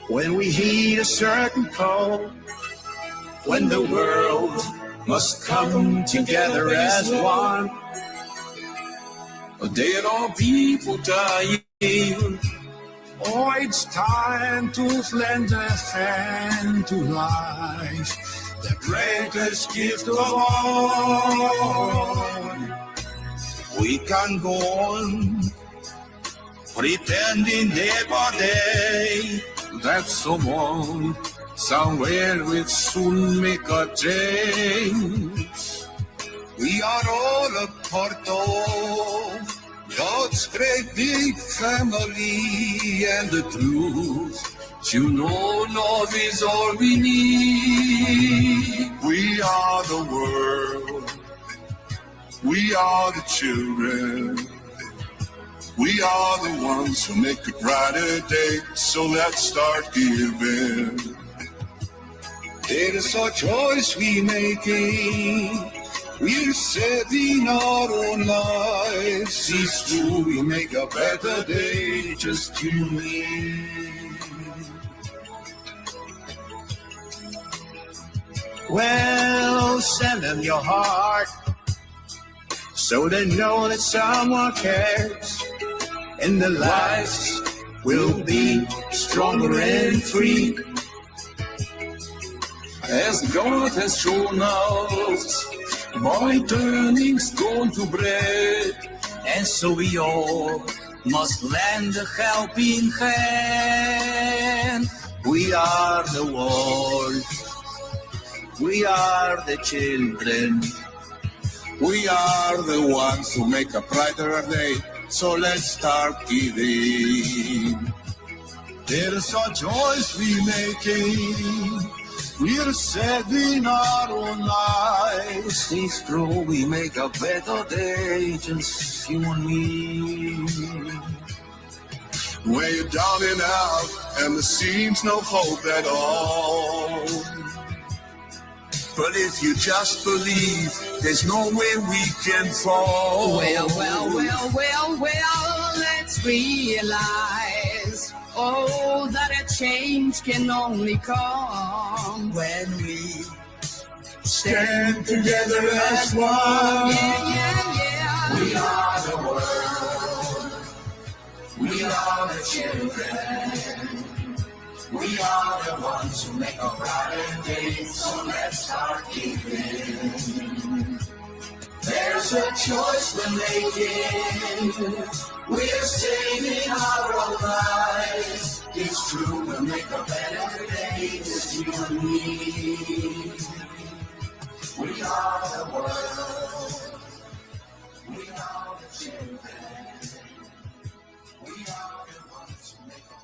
When we heed a certain call, when the world must come together as one. There are people dying. Oh, it's time to lend a hand to life, the greatest gift of all. We can go on pretending day by day that someone somewhere will soon make a change. We are all a part of God's great big family, and the truth, you know, love is all we need. We are the world. We are the children. We are the ones who make a brighter day, so let's start giving. There is a choice we making. We're saving our own lives. It's true, we make a better day, just you and me. Well, send them your heart, so they know that someone cares, and their lives will be stronger and free. As God has shown us, by turning stone to bread, and so we all must lend a helping hand. We are the world. We are the children. We are the ones who make a brighter day, so let's start giving. There's a choice we making. We're saving our own lives. It's true, we make a better day, just you and me. When you're down and out, and there seems no hope at all. But if you just believe, there's no way we can fall. Well, let's realize, oh, that a change can only come when we stand together as one. Yeah. We are the world. We are the children. We are the ones who make a brighter day, so let's start giving. There's a choice we're making. We're saving our own lives. It's true, we'll make a better day, just you and me. We are the world. We are the children. We are the ones who make a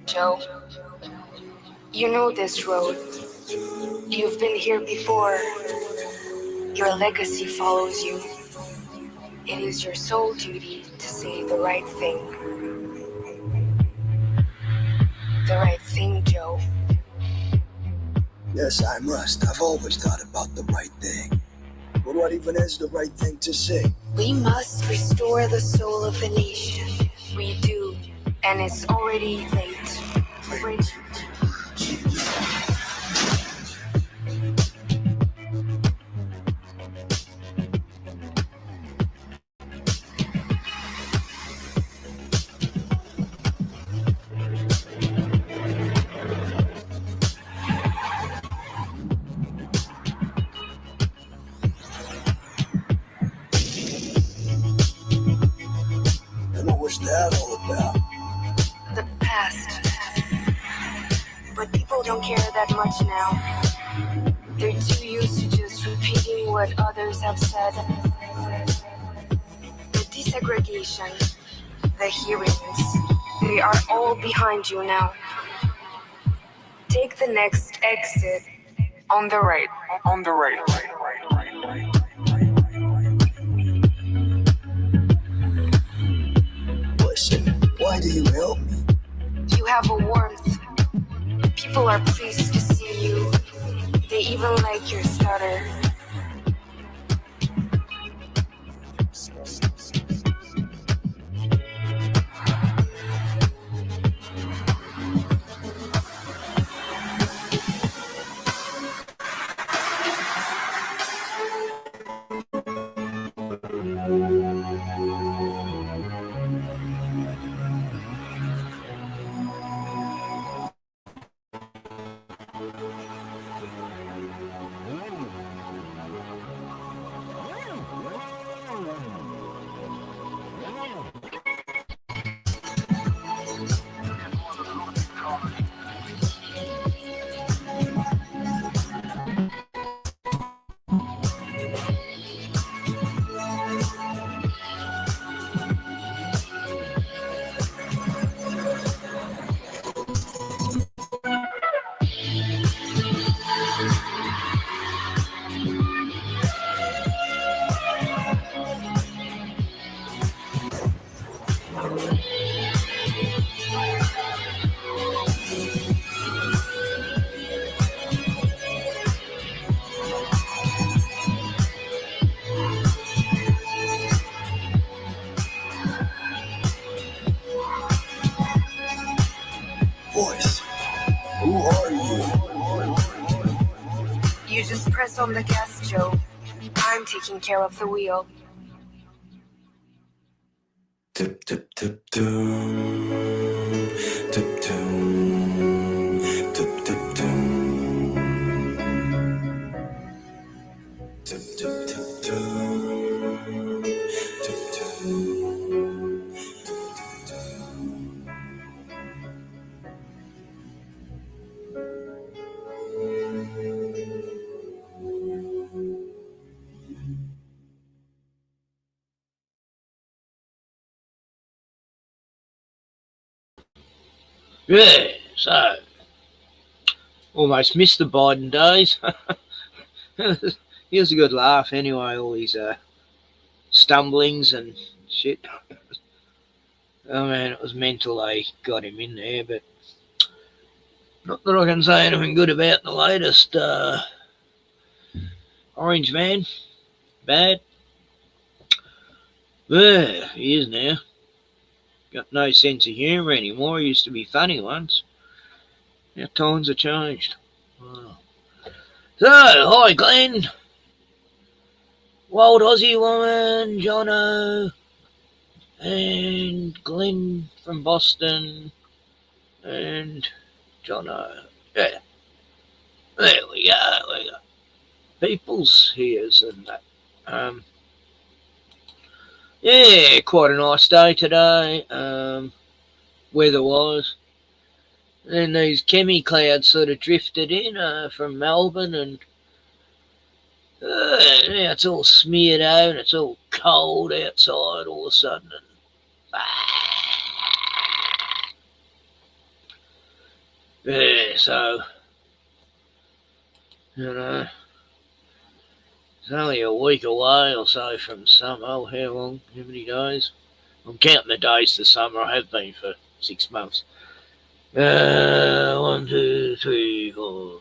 Joe, you know this road. You've been here before. Your legacy follows you. It is your sole duty to say the right thing. The right thing, Joe. Yes, I must. I've always thought about the right thing. But what even is the right thing to say? We must restore the soul of the nation. We do, and it's already late. And what was that all about? The past. But people don't care that much now. They're too used to just repeating what others have said. The desegregation, the hearings, they are all behind you now. Take the next exit on the right. On the right. Listen, why do you help me? You have a warmth. People are pleased to see you. They even like your stutter. just press on the gas, Joe. I'm taking care of the wheel. Tip, tip, tip, doom. Tip, doom. Tip, tip, doom. Tip, tip, tip, doom. Tip, doom. Yeah, so almost missed the Biden days. He was a good laugh anyway, all these stumblings and shit. Oh man, it was mental they got him in there, but not that I can say anything good about the latest Orange Man. Bad. Yeah, he is now. Got no sense of humour anymore. He used to be funny once. Now times have changed. Wow. So, hi Glenn. Wild Aussie woman, Jono, and Glenn from Boston, and Jono. Yeah, there we go. People's here's and that. Yeah, quite a nice day today, weather-wise. Then these chemi clouds sort of drifted in from Melbourne, and now it's all smeared out and it's all cold outside all of a sudden. And, yeah, so, you know, it's only a week away or so from summer. Oh, how long? How many days? I'm counting the days to summer. I have been for 6 months. 1, 2, 3, 4, 5,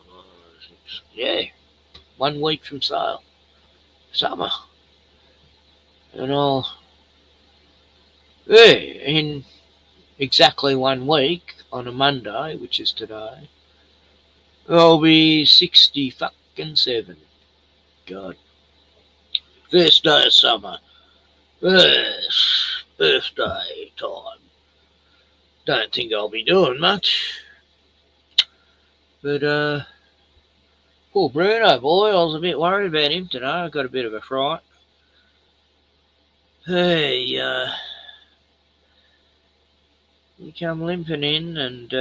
6. Yeah, 1 week from summer. And in exactly 1 week, on a Monday, which is today, I'll be 67. God. First day of summer. Birthday time. Don't think I'll be doing much. But, poor Bruno, boy, I was a bit worried about him today. I got a bit of a fright. Hey, he come limping in and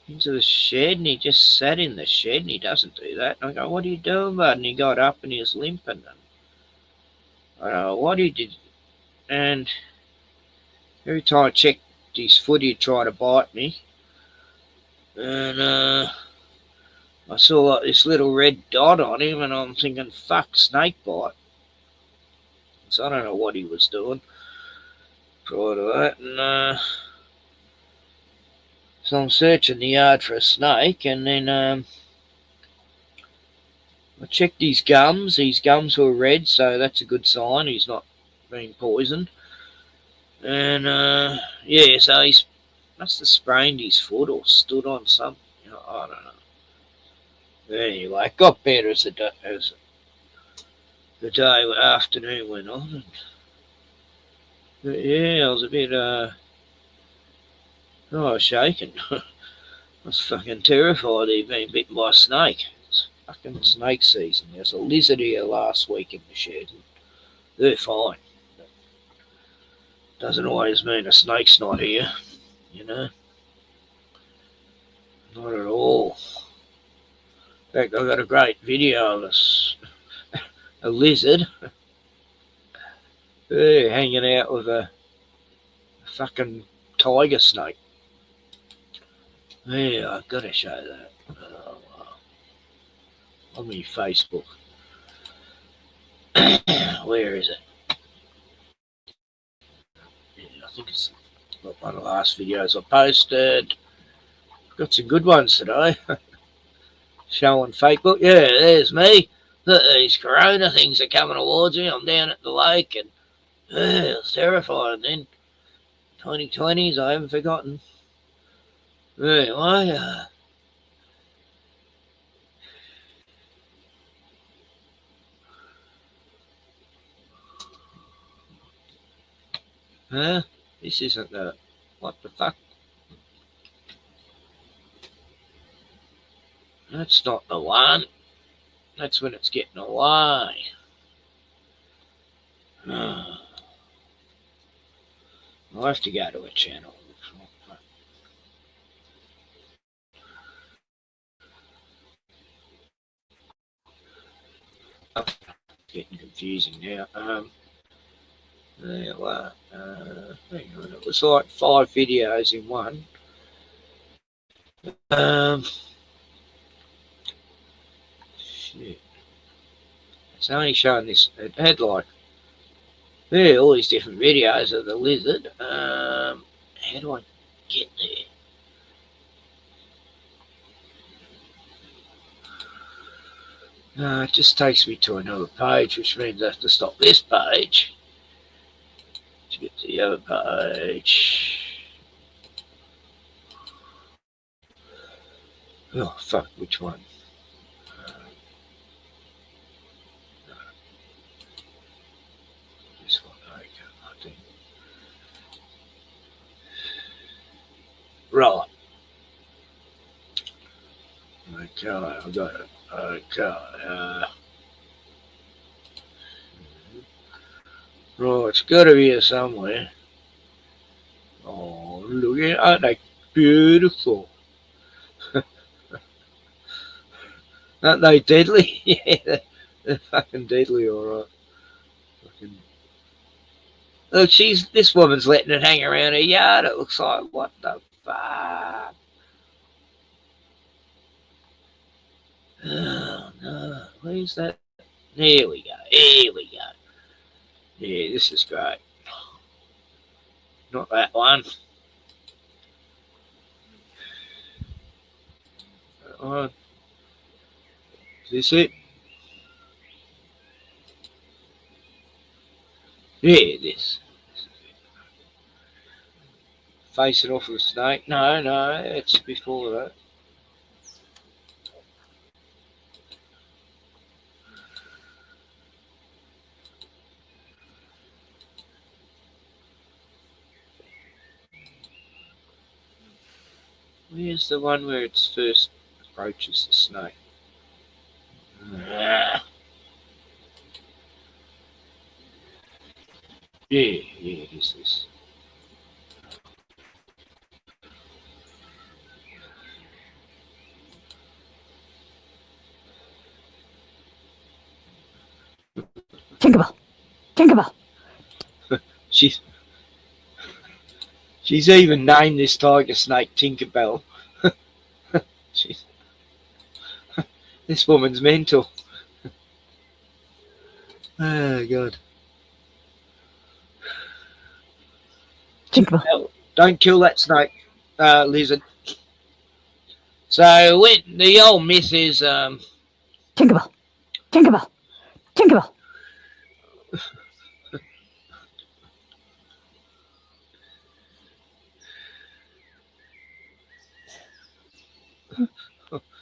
into the shed, and he just sat in the shed, and he doesn't do that. And I go, what are you doing, bud? And he got up and he was limping. And I don't know what he did. And every time I checked his foot, he'd try to bite me. And I saw like this little red dot on him, and I'm thinking, fuck, snake bite. So I don't know what he was doing prior to that. And so I'm searching the yard for a snake, and then I checked his gums. His gums were red, so that's a good sign. He's not being poisoned. And yeah, so he must have sprained his foot or stood on something. You know, I don't know. Anyway, it got better as the day afternoon went on. But yeah, I was a bit I was shaking. I was fucking terrified he'd been bitten by a snake. It's fucking snake season. There's a lizard here last week in the shed. They're fine. Doesn't always mean a snake's not here, you know. Not at all. In fact, I got a great video of a lizard hanging out with a fucking tiger snake. Yeah, I've got to show that on my Facebook. Where is it? Yeah, I think it's one of the last videos I posted. Got some good ones today. Showing Facebook. Yeah, there's me. Look, these corona things are coming towards me. I'm down at the lake, and it's terrifying. Then 2020s, I haven't forgotten. Anyway, Huh? This isn't the... What the fuck? That's not the one. That's when it's getting away. I'll have to go to a channel. Getting confusing now. There, well, hang on, it was like 5 videos in one. Shit. It's only showing this. It had like, yeah, all these different videos of the lizard. How do I get there? It just takes me to another page, which means I have to stop this page to get to the other page. Oh, fuck, which one? This one, okay, I think. Right. Okay, I got it. Okay. Right, it's got to be here somewhere. Oh, look at, aren't they beautiful? Aren't they deadly? Yeah, they're fucking deadly, alright. Look, this woman's letting it hang around her yard, it looks like. What the fuck? Oh, no. Where's that? Here we go. Here we go. Yeah, this is great. Not that one. That one. Is this it? Yeah, this. Facing off with a snake. No, it's before that. Where's the one where it first approaches the snake? Yeah, it is this. Tinkerbell. She's even named this tiger snake Tinkerbell. This woman's mental. Oh God. Tinkerbell. Don't kill that snake, lizard. So the old myth is Tinkerbell.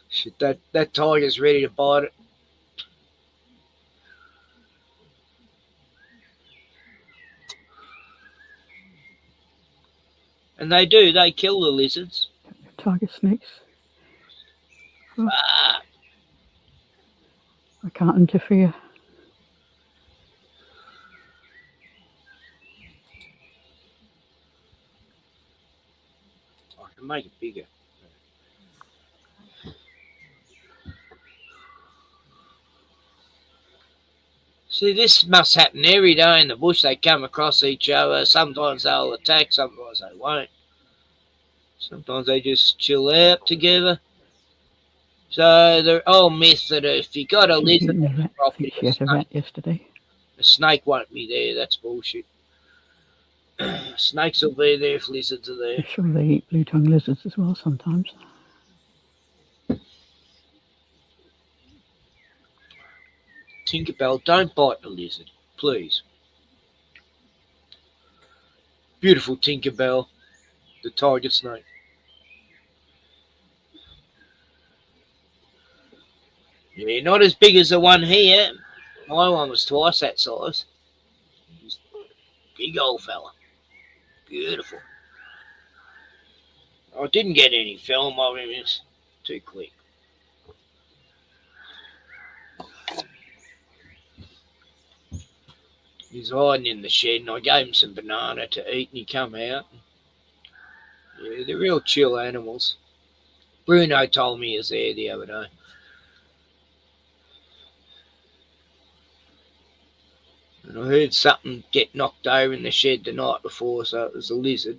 Shit, that tiger's ready to bite it. And they do, they kill the lizards. Tiger snakes. Oh. I can't interfere. I can make it bigger. See, this must happen every day in the bush. They come across each other. Sometimes they'll attack, sometimes they won't. Sometimes they just chill out together. So the old myth that if you got a lizard on the property, She had a rat yesterday. a snake won't be there. That's bullshit. Snakes will be there if lizards are there. I'm sure they eat blue-tongued lizards as well sometimes. Tinkerbell, don't bite the lizard, please. Beautiful Tinkerbell, the tiger snake. Yeah, not as big as the one here. My one was twice that size. Big old fella. Beautiful. I didn't get any film of him. It's too quick. He's hiding in the shed, and I gave him some banana to eat, and he come out. Yeah, they're real chill animals. Bruno told me he was there the other day. And I heard something get knocked over in the shed the night before, so it was a lizard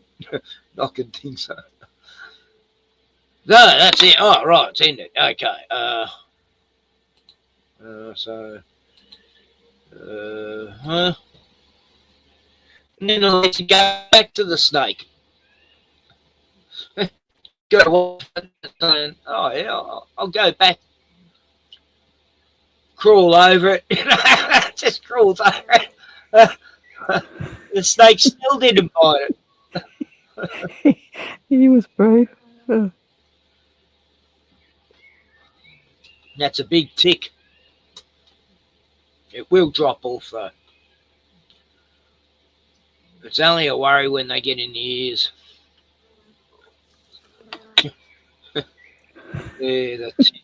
knocking things over. No, that's it. Oh, right, it's ended. Okay. And then I'll let you go back to the snake. Oh, yeah, I'll go back. Crawl over it. Just crawls over it. The snake still didn't bite it. He was brave. That's a big tick. It will drop off though. It's only a worry when they get in the ears. Yeah, the tick.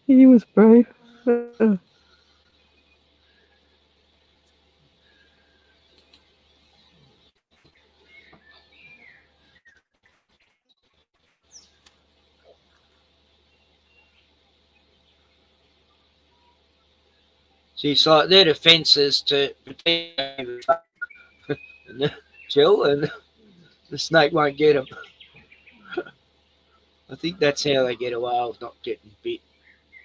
He was brave. So it's like they're defences to protect Jill, and the snake won't get them. I think that's how they get away with not getting bit.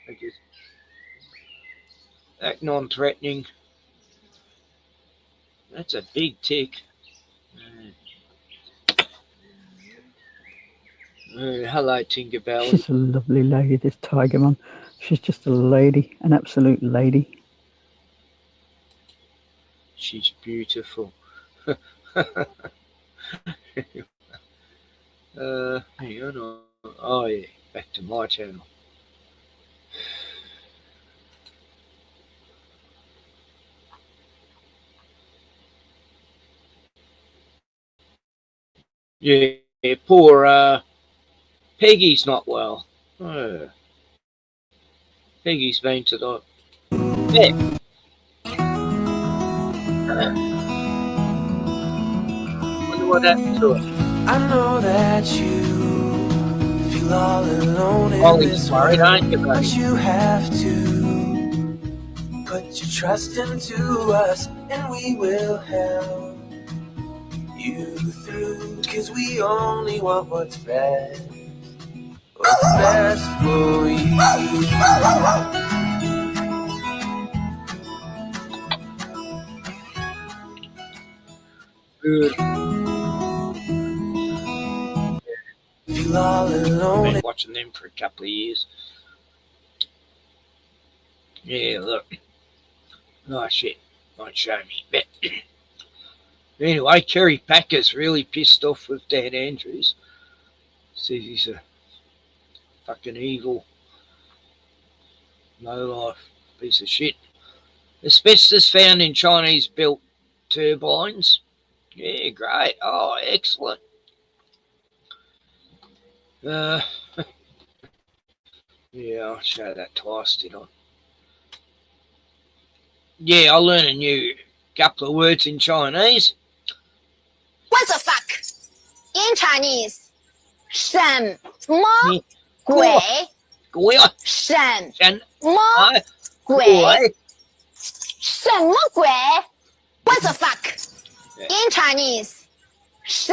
They just act non-threatening. That's a big tick. Hello, Tinkerbell. She's a lovely lady, this tiger mum. She's just a lady, an absolute lady. She's beautiful. Hang on. Oh yeah, back to my channel. Yeah, poor Peggy's not well. Oh. Peggy's been to the vet. Wonder what happened to her. I know that you feel all alone in Ollie's this worried, world, aren't you, but buddy? you have to put your trust into us, and we will help you through. 'Cause we only want what's best for you. Good. Feel all alone. Been watching them for a couple of years. Yeah, look. Oh shit, won't show me. But anyway, Kerry Packer's really pissed off with Dan Andrews. Says he's a fucking evil, low-life piece of shit. Asbestos found in Chinese-built turbines. Yeah, great. Oh, excellent. Yeah, I'll show that twice, did I? Yeah, I'll learn a new couple of words in Chinese. What the fuck? In Chinese, 什么鬼？鬼啊！什什么么鬼？鬼？什么鬼 ？What the fuck? In Chinese, 什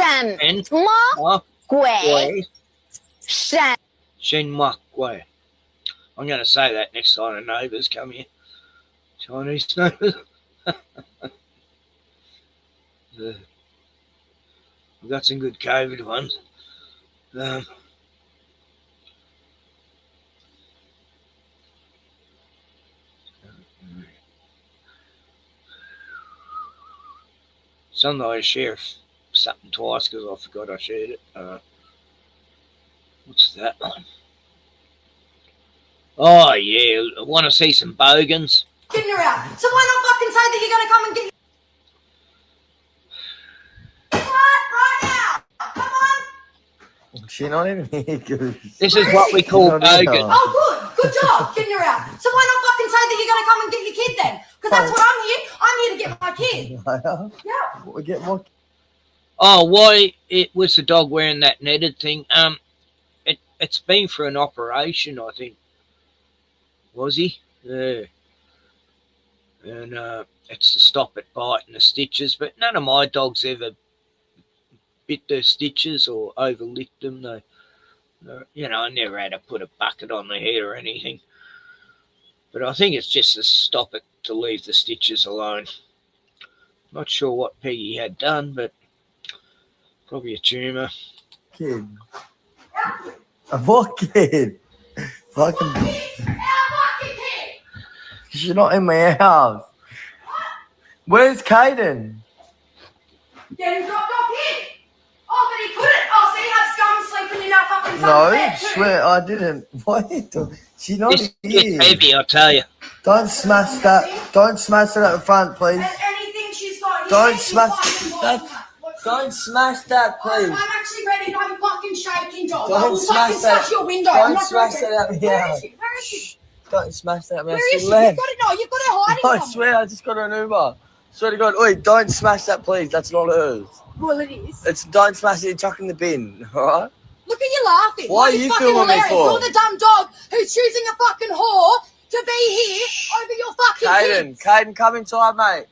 么鬼？鬼？什什么鬼？ I'm going to say that next time the neighbours come here. Chinese neighbours. We've got some good COVID ones. Sometimes I share something twice because I forgot I shared it. What's that one? Oh, yeah. I want to see some bogans. Getting her out. So why not fucking say that you're going to come and get She's not in here, Goose. This is what we call bogan. Oh, good job, getting her out. So why not fucking say that you're going to come and get your kid then? Because that's what I'm here. I'm here to get my kid. Yeah. We get what? Oh, why it was the dog wearing that netted thing? It's been for an operation, I think. Was he? Yeah. And it's to stop it biting the stitches. But none of my dogs ever bit their stitches or overlicked them. They, I never had to put a bucket on the head or anything. But I think it's just to stop it, to leave the stitches alone. Not sure what Peggy had done, but probably a tumour. Kid. A what kid? Fucking. She's not in my house. Where's Caden? Get him dropped off here. Oh, but he couldn't. Oh, so you have scum sleeping in our fucking No, bed too. swear I didn't. What are you doing? She's not It's here. heavy, I tell you. Don't smash that. Don't smash it at the front, please. And anything she's got. Don't smash that. Don't smash that, please. I'm actually ready. Don't fucking shaking, dog. Don't I will smash fucking that. smash your window. Don't smash that at me. Where is she? Where is she? Don't smash that. Where is she? You've got it. No, you've got her hiding. I swear, I just got her an Uber. Swear to God, oi, don't smash that, please. That's not hers. Well, it is. It's don't smash it. Chuck in the bin. All right. Look at you laughing. Why are It's you fucking filming me hilarious. for? You're the dumb dog who's choosing a fucking whore to be here over your fucking kids. Caden, come inside, mate.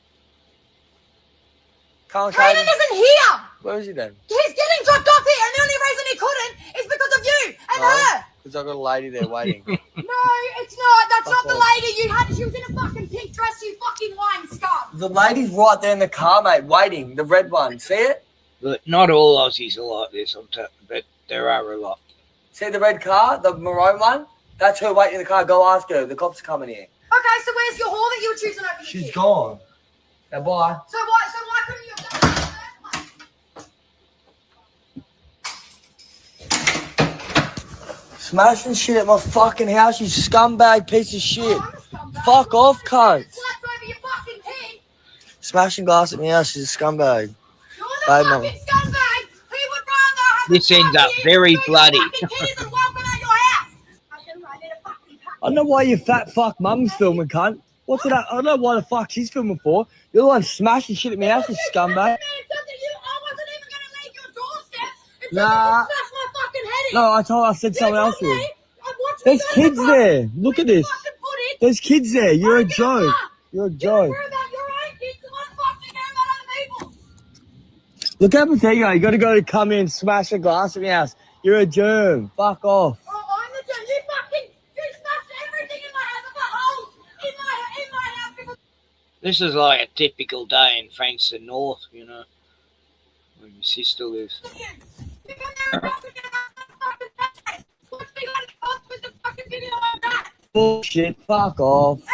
Come on, Caden Caden. isn't here. Where is he then? He's getting dropped off here, and the only reason he couldn't is because of you and her. Because I've got a lady there waiting. No, it's not. That's not the off. lady you had. She was in a fucking pink dress, you fucking lying scum. The lady's right there in the car, mate, waiting. The red one. See it? But not all Aussies are like this, but there are a lot. See the red car? The maroon one? That's her waiting in the car. Go ask her. The cops are coming here. Okay, so where's your whore that you were choosing over your She's kid? gone. Now, bye. So why couldn't you have done that in the first place? Smashing shit at my fucking house, you scumbag piece of shit. Fuck off, cunt. Slapped over your fucking kid. Smashing glass at my house, she's a scumbag. You're the Bye, fucking Mum. scumbag. Who would rather have This a ends up fucking very so your bloody. fucking kid isn't welcome at your house. I don't know why your fat fuck mum's filming, cunt. What's that? I don't know why the fuck she's filming for. You're the one smashing shit at my house, you scumbag. I wasn't even going to leave your doorstep until Nah. you smash my fucking head in. No, I said someone else told would. me. Watch me There's go to the kids car. there. Look at this. Fucking put it. There's kids there. You're a Mind your joke. fuck. You're a You joke. worry about your own kids and I'm fucking care about other people. Look how pathetic you are. You got to go to come in and smash a glass at my house. You're a germ. Fuck off. Oh, I'm the judge. You smashed everything in my house. I've got holes in my house because This is like a typical day in Frankston North, where my sister lives. you come there and fucking get a fucking face. What's been on the post with the fucking video like that? Bullshit. Fuck off. And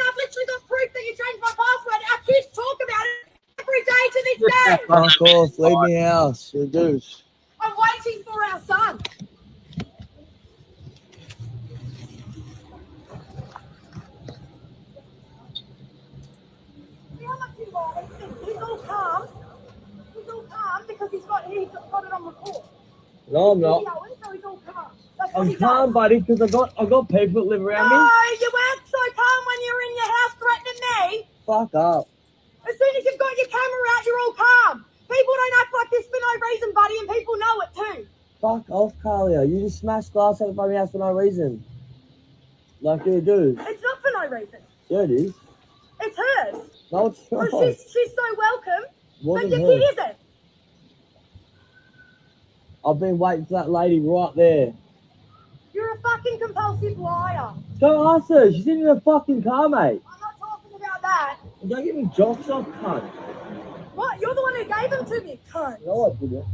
I've literally got proof that you changed my password. Our kids talk about it every day to this day. Fuck off. Leave me house. You're a douche. I'm waiting for our son. See how much he lies? He's all calm. He's all calm because he's got it on record. No, I'm not. So he's all calm. That's what he I'm calm, does. buddy, because I got people that live around me. No, you weren't so calm when you were in your house threatening me. Fuck up. As soon as you've got your camera out, you're all calm. People don't act like this for no reason, buddy, and people know it too. Fuck off, Carlia. You just smashed glass out of my house for no reason. Like you do. It's not for no reason. Yeah, it is. It's hers. No, it's not. Well, she's so welcome, but Wasn't your hers. kid isn't. I've been waiting for that lady right there. You're a fucking compulsive liar. Go ask her. She's in her fucking car, mate. I'm not talking about that. Don't get me jocks off, cunt. What? You're the one who gave them to me, cunt. No, I didn't.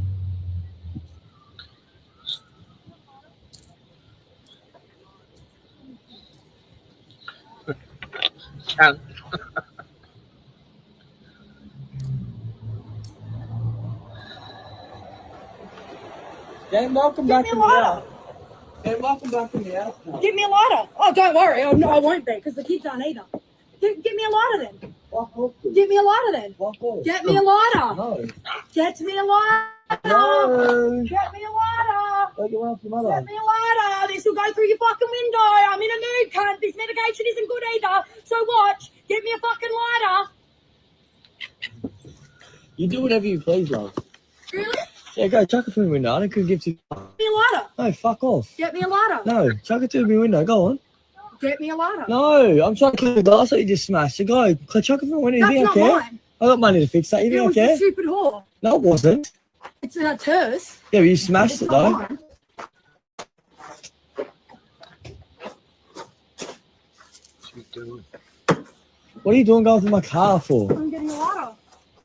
Dan, welcome back to the house. Dan, welcome back to the house. Give me a lighter. Oh, don't worry. Oh, no, I won't be, because the kids aren't either. Get me a lighter then. Fuck off. Get me a lighter then. Fuck off. Get me a lighter. No. Get me a lighter. No. Get me a lighter. Go get one off your mother. Get me a lighter. This will go through your fucking window. I'm in a mood, cunt. This medication isn't good either. So watch. Get me a fucking lighter. You do whatever you please, love. Really? Yeah, go chuck it through the window. I don't give you. Get me a lighter. No, fuck off. Get me a lighter. No, chuck it through the window. Go on. Get me a lighter. No, I'm trying to clear the glass that you just smashed. So go, chuck it through the window. That's You not think I care? mine. I got money to fix that. You It think I was care? a stupid whore. No, it wasn't. It's hers. Yeah, but you smashed It's it not though. mine. What are you doing going through my car for? I'm getting a lighter.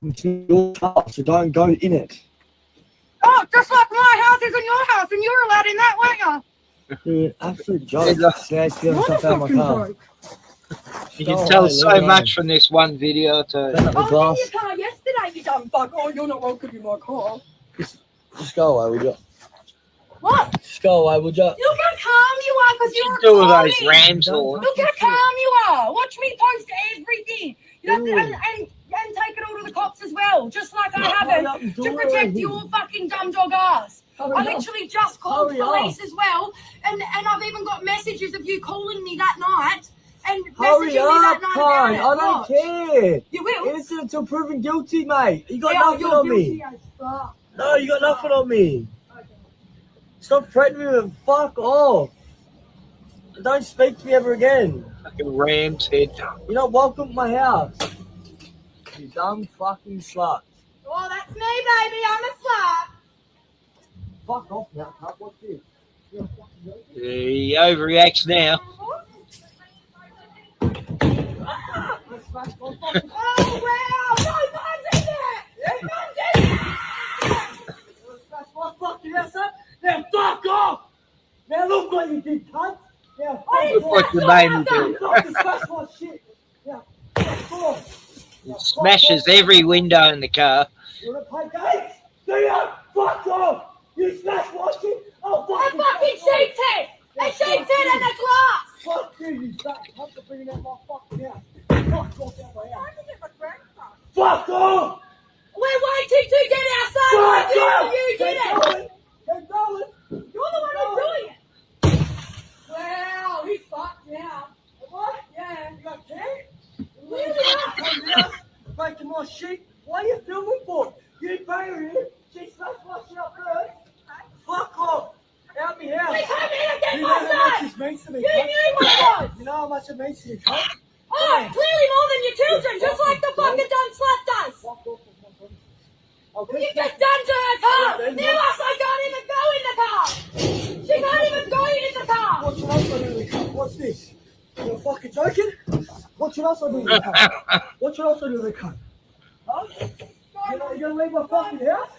It's your car, so don't go in it. Oh, just like my house isn't your house, and you're allowed in that, weren't you? You're an absolute joke. Now stealing stuff out of my car. You can tell so much from this one video to. Open up the I was glass. in your car yesterday, you dumb fuck. Oh, you're not welcome in my car. Just go away, would you? What? Just go away, would you? Look how calm you are because you're Do all those recording. rams or. Look how calm you are. Watch me post everything. You have to, and take it all to the cops as well, just like I haven't, to protect your fucking dumb dog ass. I literally just called police as well, and I've even got messages of you calling me that night and messaging me that night about it. I don't care. You will? Innocent until proven guilty, mate. You got Yeah, nothing you're on me. guilty as fuck. No, you got nothing on me. Stop threatening me with fuck off. Don't speak to me ever again. Fucking ram's head. You're not welcome at my house. You dumb fucking slut. Oh, that's me, baby. I'm a slut. Fuck off now, cunt. What's this? He overreacts now. Oh, wow. No one's in there. No one's in there. Smash my fucking ass up. Now fuck off. Now look what you did, cunt. Now I fuck didn't off. What you made me do. You fucking smash my shit. Now fuck off. He smashes every window in the car. You wanna play games? Do you? Fuck off. You smash my shit. Oh, A fucking sheep's head. A sheep's head and a glass. Fuck you fat cunt for bringing out my fucking house. Fuck off out my house. Fuck off. We're waiting to get our son. Fuck off. You did it. Keep going. You're the one who's doing it. Wow, he's fucked now. What? Yeah. You got care? Really not. Breaking my shit. What are you filming for? You pay her here. She smashed my shit up first. Fuck off. Out me house. He came in and get You know my how much son. this means to me, You cunt? knew what it was. You know how much it means to you, cunt? Oh, clearly more than your children, just like the fucking dumb slut does. Fuck off with my friends. I'll You keep just done to her car. Now I can't even go in the car. She can't even go in the car. What's else I do in the cunt? What's this? You're fucking joking? What's else I do in the cunt? What's else I do in the cunt? Huh? You gonna leave my fucking house?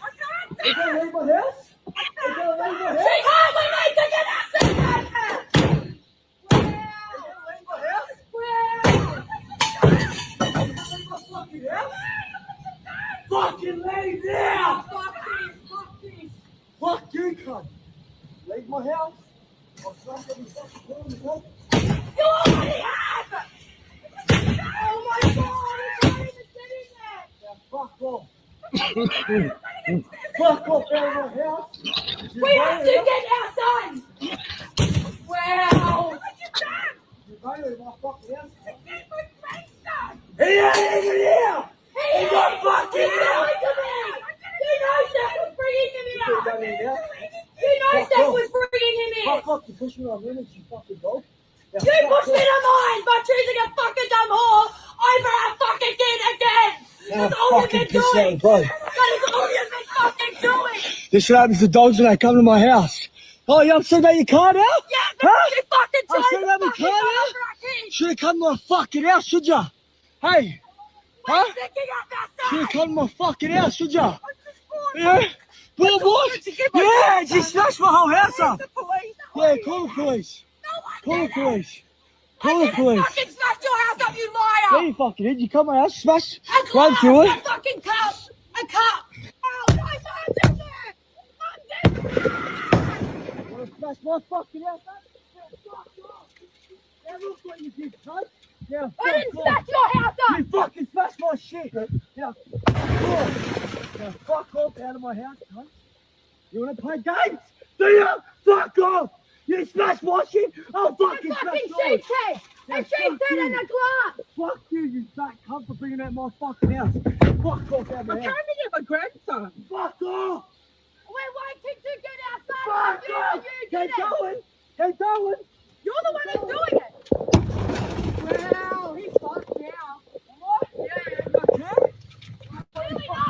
You gonna leave my house? You gonna leave my house? She can't we need to get our son back. You gonna leave my house? You gonna leave my fucking house? Fucking leave now! Fuck this. Fuck you, cunt! Leave my house. I'll smash every fucking door in the cunt. You already have. Oh my God, it's not even sitting there. Now fuck off. Fuck off out of my house. We have to get our son. Wow. You violated my fucking house. He He ain't even here! He He got fucking out. out! You know Steph was bringing him You could've done in. it now. You know Fuck Steph off. was bringing him in. Fuck off, you push me on limits, you fucking dog. Now You fuck pushed me off. to mine by choosing a fucking dumb whore over a fucking kid again. Now That's all you've fucking been piss out doing. of bro. That is all you've been fucking doing. This should happen to dogs when they come to my house. Oh, you upset about your car now? Yeah, but Huh? you fucking I'm chose saying to that we fucking can't go now? over our kid. Should have come to my fucking house, should ya? Hey, huh? We're sticking up our Should have son. come to my fucking house, should ya? I'm just born. Yeah? Well, what? to get my Yeah, son. she smashed my whole house up. The police. Yeah, call the police. No, I Call the didn't. police. I Call the didn't police. fucking smash your house up, you Yeah, liar. you fucking did. You come to my house, smashed, A run glass, through a it. fucking cup. A cup. Oh, my son's in there. I'm dead. You want to smash my fucking house up? Yeah, fuck off. Now look what you did, cunt. Yeah, I didn't fuck smash off. your house up. You fucking smashed my shit. Now, fuck off. Now, fuck off out of my house, cunt. You want to play games? Do you? Fuck off! You smash my shit? I'll fucking Fucking smash yours! sheep's head! And sheep's head in the glass! Fuck you fat cunt for bringing out my fucking house! Fuck off out of my house! to get my grandson. Fuck off! We're waiting to get outside! Fuck off! Keep going! Keep going! You're the one who's doing it! Well, he's fucked now. What? Yeah, fucking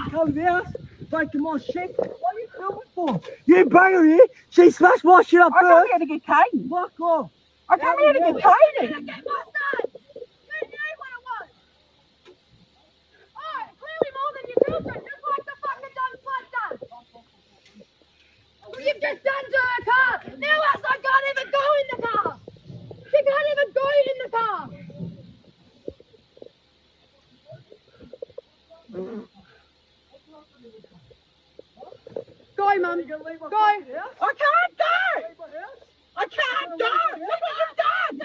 come here, breaking my shit. What are you filming for? You bring her here. She smashed my shit up I come first. here to get Caden. Fuck off. I come here to get Caden. Get my son! You knew what it was! Oh, clearly more than your girlfriend, just like the fucking dumb slut does! What you've just done to her car! Now us, I can't even go in the car! She can't even go in the car! Go, Mum. Go. I can't go. I can't go. Look what you've done.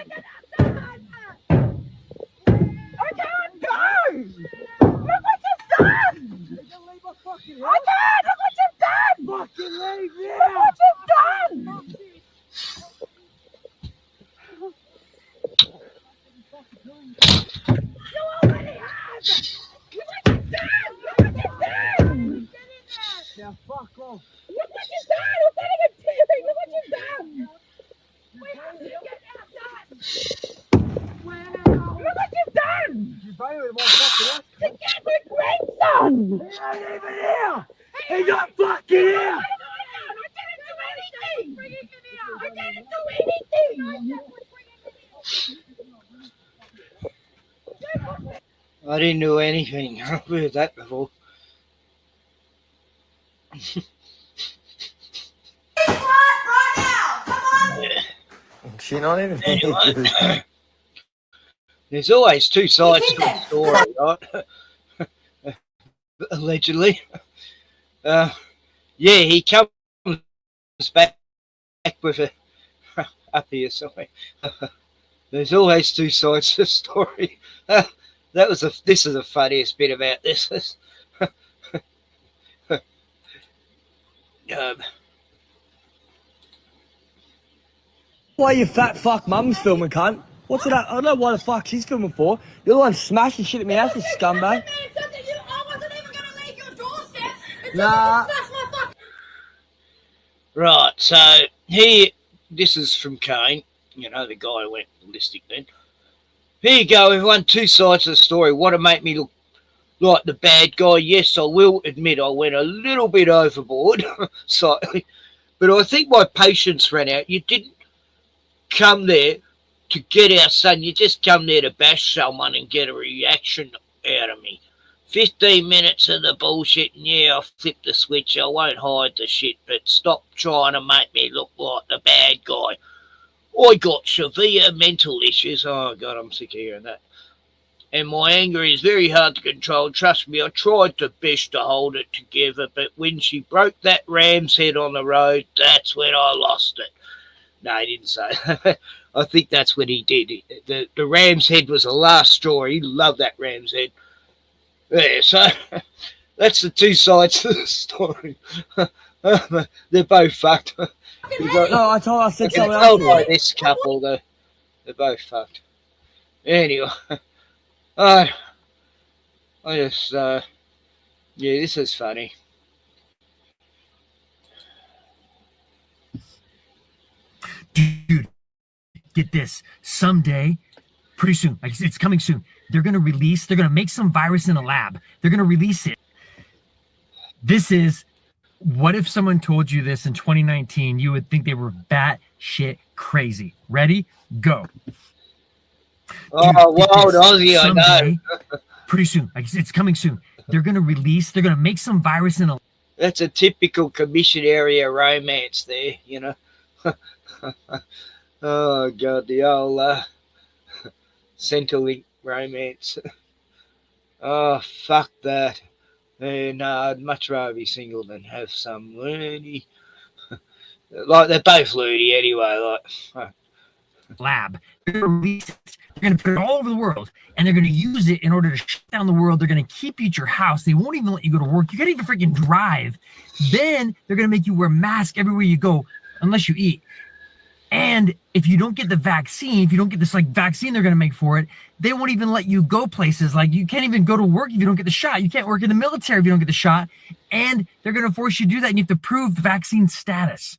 I can't go. Look what you've done. I can't. Look what you've done. Fucking leave Look now. what you've done. You already have! Look what you've done. Look what you've done. Now fuck off. Look what you've done. I'm not even kidding. Look what you've done. We have to get outside! Look what you've done. You bring her in my fucking house. To get my grandson. He ain't even here. He's not fucking here. I didn't do anything. I didn't do anything. I've heard that before. She not even. Anyway, there's always two sides to the story, right? Allegedly. Yeah, he comes back with a up here, sorry. There's always two sides to the story. This is the funniest bit about this. Why you fat fuck mum's filming, cunt? What's it? I don't know why the fuck she's filming for. You're the one smashing shit at me house, you scumbag. I wasn't even going to leave your doorstep until Nah. you smashed my fucking... Right, so this is from Kane, you know, the guy who went ballistic then. Here you go, everyone, two sides of the story. Want to make me look like the bad guy? Yes, I will admit I went a little bit overboard, slightly, but I think my patience ran out. You didn't come there to get our son. You just come there to bash someone and get a reaction out of me. 15 minutes of the bullshit, and yeah, I flipped the switch. I won't hide the shit, but stop trying to make me look like the bad guy. I got severe mental issues. Oh, God, I'm sick of hearing that. And my anger is very hard to control. Trust me, I tried to best to hold it together, but when she broke that ram's head on the road, that's when I lost it. No, he didn't say that. I think that's what he did. The ram's head was the last straw. He loved that ram's head. Yeah, so that's the two sides of the story. They're both fucked. No, I said something Told else. by this couple, they're both fucked. Anyway, I just, yeah, this is funny. Dude, get this. Someday, pretty soon, like it's coming soon, they're going to make some virus in a lab. They're going to release it. What if someone told you this in 2019? You would think they were batshit crazy. Ready? Go. Oh, wild Aussie, I know. Pretty soon, like it's coming soon. They're going to make some virus in a. That's a typical commission area romance there, you know. Oh, God, the old Centrelink romance. Oh, fuck that. No, I'd much rather be single than have some loony. Like, they're both loony anyway, like. Lab. They're going to release it. They're going to put it all over the world, and they're going to use it in order to shut down the world. They're going to keep you at your house. They won't even let you go to work. You can't even freaking drive. Then they're going to make you wear masks everywhere you go. unless you eat. And if you don't get the vaccine, if you don't get this like vaccine they're going to make for it, they won't even let you go places. Like you can't even go to work if you don't get the shot. You can't work in the military if you don't get the shot. And they're going to force you to do that, and you have to prove the vaccine status.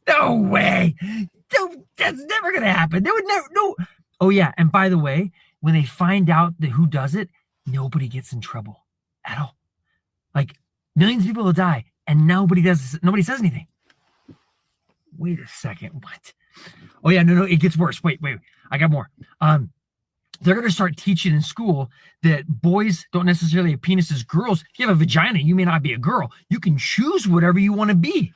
No way. No, that's never going to happen. They would never. No. Oh yeah. And by the way, when they find out that who does it, nobody gets in trouble at all. Like millions of people will die, and nobody says anything. Wait a second. What? Oh yeah, no, it gets worse. Wait. I got more. They're gonna start teaching in school that boys don't necessarily have penises. Girls, if you have a vagina, you may not be a girl. You can choose whatever you want to be.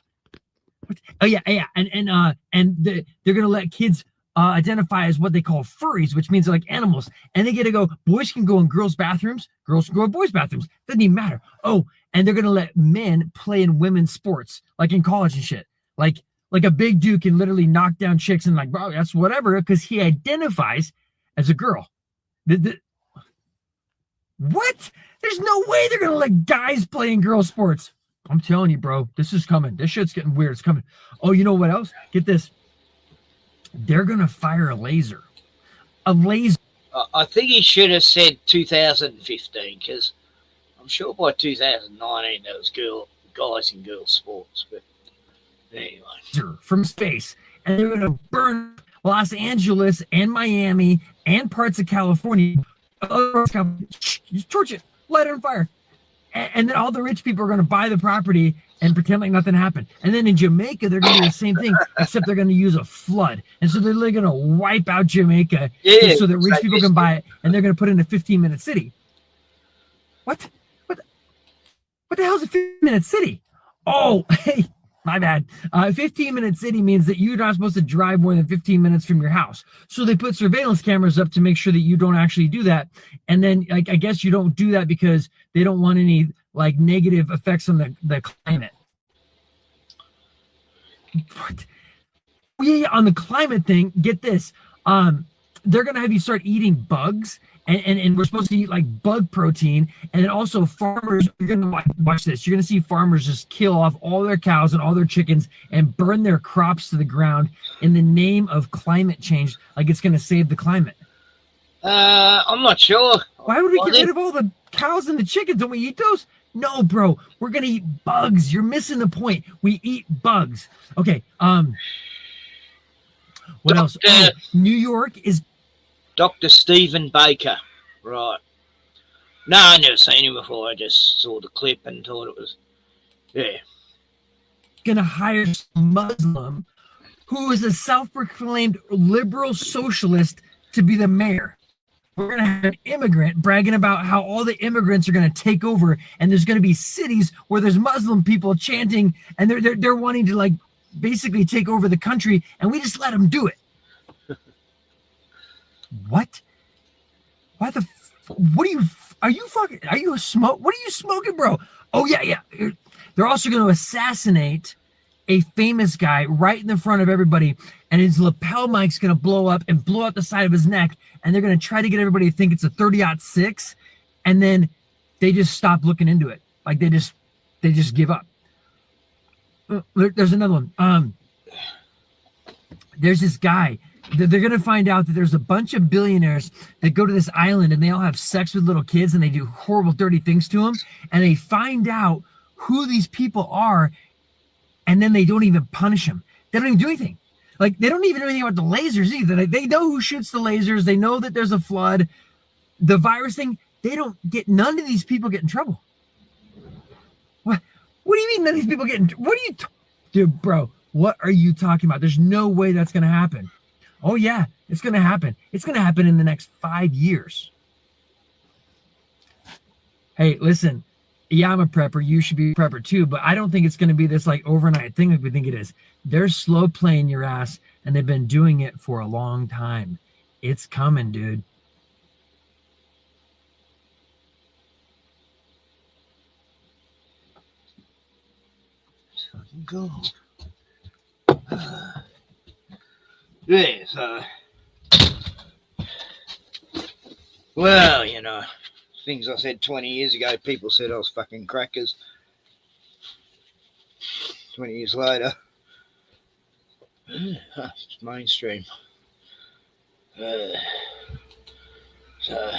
What? Oh yeah, and they're gonna let kids identify as what they call furries, which means they're like animals, and they get to go. Boys can go in girls' bathrooms. Girls can go in boys' bathrooms. Doesn't even matter. Oh, and they're gonna let men play in women's sports, like in college and shit. Like a big dude can literally knock down chicks and like, bro, that's whatever, because he identifies as a girl. What? There's no way they're gonna let guys play in girl sports. I'm telling you, bro, this is coming. This shit's getting weird. It's coming. Oh, you know what else? Get this. They're gonna fire a laser. A laser. I think he should have said 2015, because I'm sure by 2019 there was guys in girls sports, but anyway. From space, and they're going to burn Los Angeles and Miami and parts of California. Torch it, light it on fire, and then all the rich people are going to buy the property and pretend like nothing happened. And then in Jamaica, they're going to do the same thing, except they're going to use a flood, and so they're literally going to wipe out Jamaica, so that rich people can buy it, and they're going to put it in a 15-minute city. What the hell is a 15-minute city? Oh, hey. My bad. 15-minute city means that you're not supposed to drive more than 15 minutes from your house. So they put surveillance cameras up to make sure that you don't actually do that. And then I guess you don't do that because they don't want any like negative effects on the climate. What? Yeah, on the climate thing, get this. They're going to have you start eating bugs. And we're supposed to eat like bug protein, and then also farmers. You're gonna watch this. You're gonna see farmers just kill off all their cows and all their chickens and burn their crops to the ground in the name of climate change, like it's gonna save the climate. I'm not sure. Why would we get rid of all the cows and the chickens? Don't we eat those? No, bro. We're gonna eat bugs. You're missing the point. We eat bugs. Okay. What else? Oh, New York is. Dr. Stephen Baker. Right. No, I never seen him before. I just saw the clip and thought it was, yeah. Going to hire some Muslim who is a self-proclaimed liberal socialist to be the mayor. We're going to have an immigrant bragging about how all the immigrants are going to take over, and there's going to be cities where there's Muslim people chanting, and they're wanting to like basically take over the country, and we just let them do it. What? Why the? What are you? Are you fucking? Are you a smoke? What are you smoking, bro? Oh yeah. They're also going to assassinate a famous guy right in the front of everybody, and his lapel mic's going to blow up and blow out the side of his neck, and they're going to try to get everybody to think it's a 30-06, and then they just stop looking into it. Like they just give up. There's another one. There's this guy. They're going to find out that there's a bunch of billionaires that go to this island and they all have sex with little kids and they do horrible, dirty things to them. And they find out who these people are, and then they don't even punish them. They don't even do anything. Like, they don't even know anything about the lasers either. They know who shoots the lasers. They know that there's a flood. The virus thing, none of these people get in trouble. What do you mean none of these people get in trouble? Dude, bro, what are you talking about? There's no way that's going to happen. Oh, yeah, it's going to happen. It's going to happen in the next 5 years. Hey, listen, yeah, I'm a prepper. You should be a prepper too, but I don't think it's going to be this like overnight thing like we think it is. They're slow playing your ass, and they've been doing it for a long time. It's coming, dude. Go. Yes. Well, you know, things I said 20 years ago, people said I was fucking crackers. 20 years later, It's mainstream. So,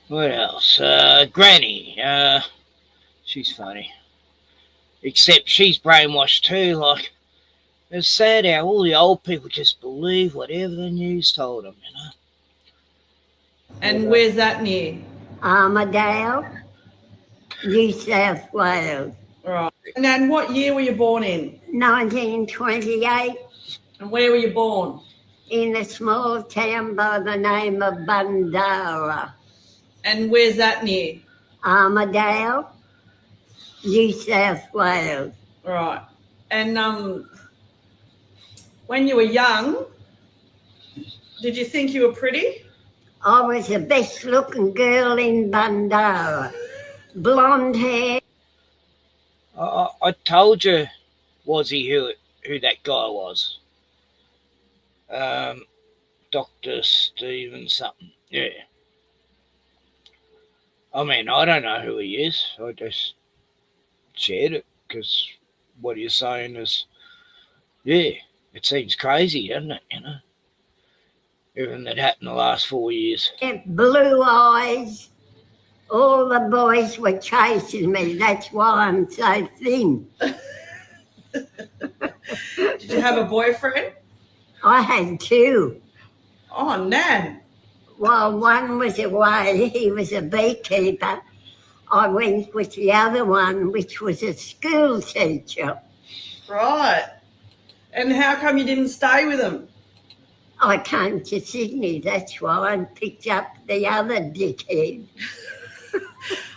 what else? Granny. She's funny. Except she's brainwashed too. Like, it's sad how all the old people just believe whatever the news told them, you know. And where's that near? Armadale, New South Wales. Right. And then what year were you born in? 1928. And where were you born? In a small town by the name of Bundara. And where's that near? Armadale, New South Wales. Right. And when you were young, did you think you were pretty? I was the best looking girl in Bundara. Blonde hair. I told you, Wazzy, who that guy was. Dr. Stephen something. Yeah. I mean, I don't know who he is. I just shared it because what you're saying is, yeah, it seems crazy, doesn't it, you know? Everything that happened the last 4 years. Blue eyes. All the boys were chasing me. That's why I'm so thin. Did you have a boyfriend? I had two. Oh, Nan. Well, one was away. He was a beekeeper. I went with the other one, which was a school teacher. Right. And how come you didn't stay with him? I came to Sydney, that's why, and picked up the other dickhead.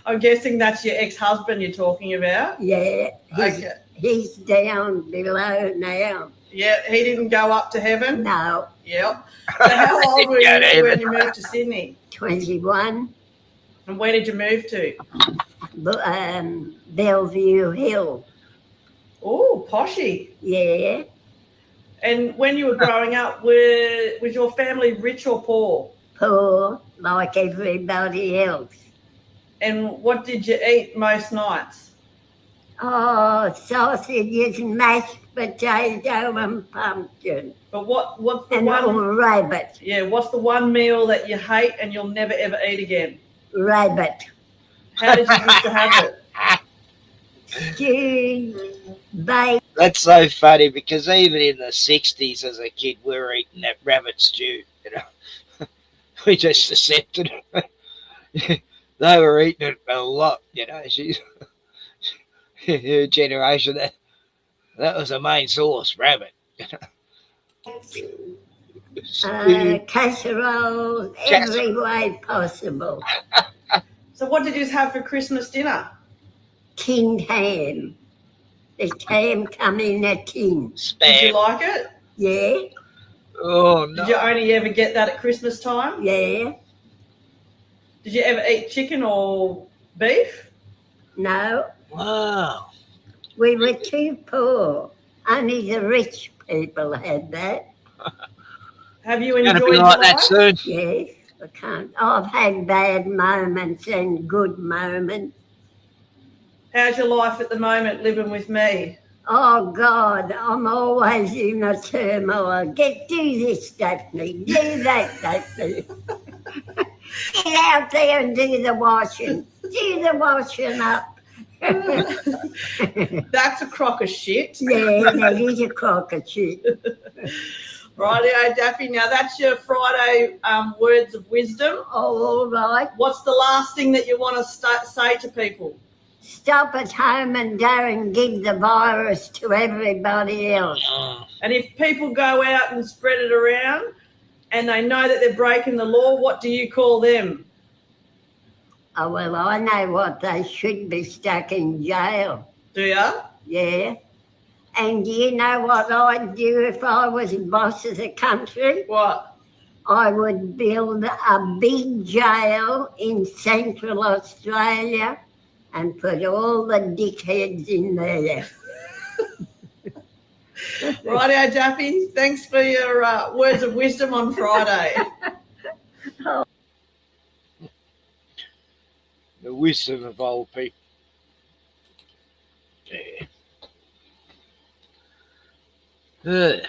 I'm guessing that's your ex-husband you're talking about? Yeah. Okay. He's down below now. Yeah, he didn't go up to heaven? No. Yep. So how old were you when you moved to Sydney? 21. And where did you move to? Bellevue Hill. Oh, poshy. Yeah. And when you were growing up, was your family rich or poor? Poor, like everybody else. And what did you eat most nights? Oh, sausages and mashed potato and pumpkin. But what's the and one rabbit? Yeah, what's the one meal that you hate and you'll never ever eat again? Rabbit. How did you used to have it? Stew, bacon. That's so funny because even in the 60s as a kid, we were eating that rabbit stew, you know. We just accepted it. They were eating it a lot, you know. She's her generation, that was the main source, rabbit. You know? Casserole, every way possible. So what did you have for Christmas dinner? Tinned ham. The ham come in a tin. Spam. Did you like it? Yeah. Oh, no. Did you only ever get that at Christmas time? Yeah. Did you ever eat chicken or beef? No. Wow. We were too poor. Only the rich people had that. Have you enjoyed your like that soon? Yes. I can't. I've had bad moments and good moments. How's your life at the moment living with me? Oh, God, I'm always in a turmoil. Do this, Daphne. Do that, Daphne. Get out there and do the washing. Do the washing up. That's a crock of shit. Yeah, that is a crock of shit. Rightio, Daffy. Now, that's your Friday words of wisdom. Oh, all right. What's the last thing that you want to say to people? Stop at home and don't give the virus to everybody else. And if people go out and spread it around and they know that they're breaking the law, what do you call them? Oh, well, I know what they should be stuck in jail. Do you? Yeah. And do you know what I'd do if I was boss of the country? What? I would build a big jail in Central Australia and put all the dickheads in there. Rightio, Daffy. Thanks for your words of wisdom on Friday. The wisdom of old people. Ugh.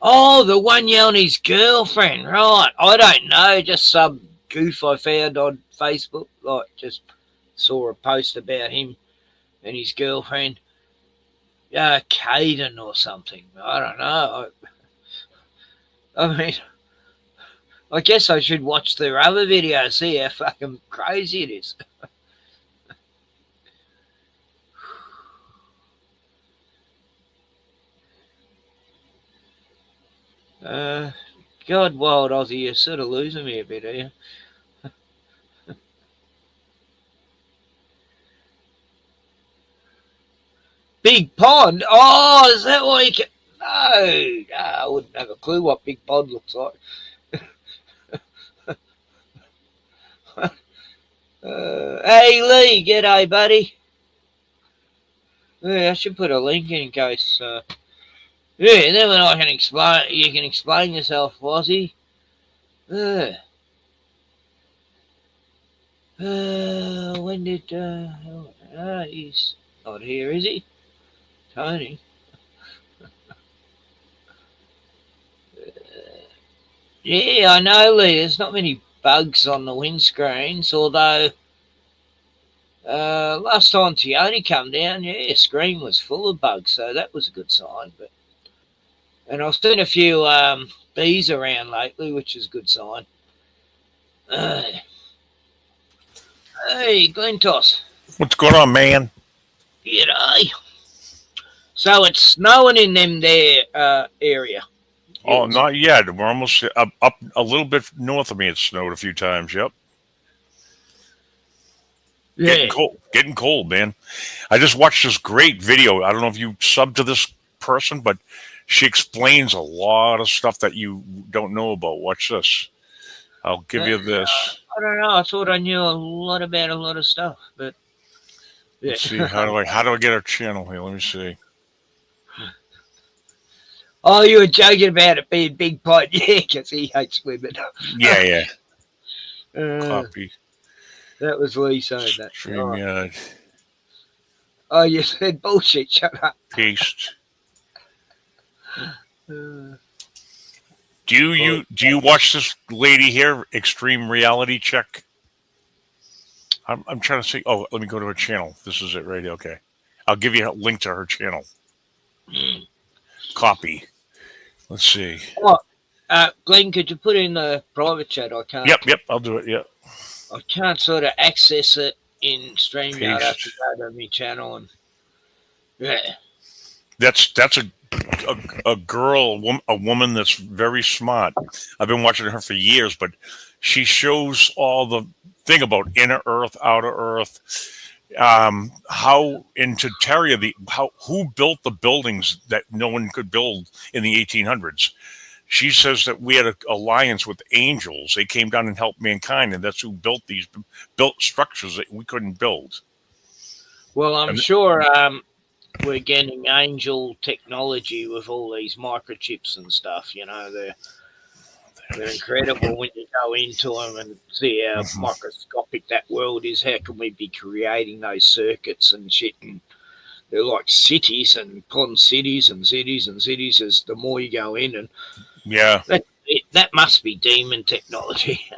Oh, the one yelling his girlfriend, right? I don't know, just some goof I found on Facebook. Like, just saw a post about him and his girlfriend. Caden or something. I don't know. I mean, I guess I should watch their other videos, see how fucking crazy it is. God, wild Aussie, you're sort of losing me a bit, are you? Big Pond? Oh, is that what you can... No, I wouldn't have a clue what Big Pond looks like. Hey, Lee, g'day, buddy. Yeah, I should put a link in case... yeah, then when I can explain... You can explain yourself, Aussie. When did... he's not here, is he? Tony. Yeah, I know, Lee. There's not many bugs on the windscreens, although last time Tioni come down, yeah, screen was full of bugs, so that was a good sign. But and I've seen a few bees around lately, which is a good sign. Hey, Glentos. What's going on, man? G'day. So it's snowing in them there area. Oh, not yet. We're almost up a little bit north of me. It snowed a few times. Yep. Yeah. Getting cold, man. I just watched this great video. I don't know if you sub to this person, but she explains a lot of stuff that you don't know about. Watch this. I'll give you this. I don't know. I thought I knew a lot about a lot of stuff, but yeah. Let's see. How do I get our channel here? Let me see. Oh, you were joking about it being Big Pot, yeah, because he hates women. Yeah. Copy. That was Lee saying that. StreamYard. Oh, you said bullshit. Shut up. Paste. Do you watch this lady here, Extreme Reality Check? I'm trying to see. Oh, let me go to her channel. This is it right here. Okay. I'll give you a link to her channel. Copy. Let's see. Oh, Glenn, could you put in the private chat? I can't. Yep. I'll do it. Yep. I can't sort of access it in StreamYard. I have to go to my channel and yeah. That's a girl, a woman that's very smart. I've been watching her for years, but she shows all the thing about inner Earth, outer Earth. How in Terraria, who built the buildings that no one could build in the 1800s? She says that we had an alliance with angels. They came down and helped mankind, and that's who built structures that we couldn't build. Well, I'm sure we're getting angel technology with all these microchips and stuff. You know, they're incredible when you go into them and see how microscopic that world is. How can we be creating those circuits and shit? And they're like cities and upon cities and cities and cities as the more you go in. And yeah, that must be demon technology.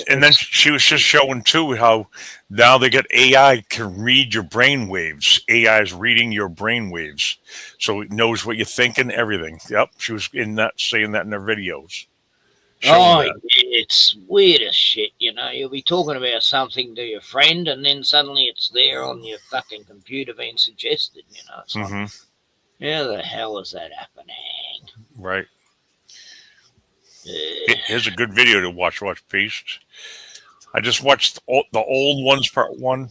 And then she was just showing too how now they get AI can read your brain waves. AI is reading your brain waves, so it knows what you're thinking, everything. Yep, she was saying that in her videos. Yeah, it's weird as shit. You know, you'll be talking about something to your friend, and then suddenly it's there on your fucking computer being suggested. You know, it's like, how the hell is that happening? Right. Here's a good video to watch. Watch Paste. I just watched the old ones, part 1.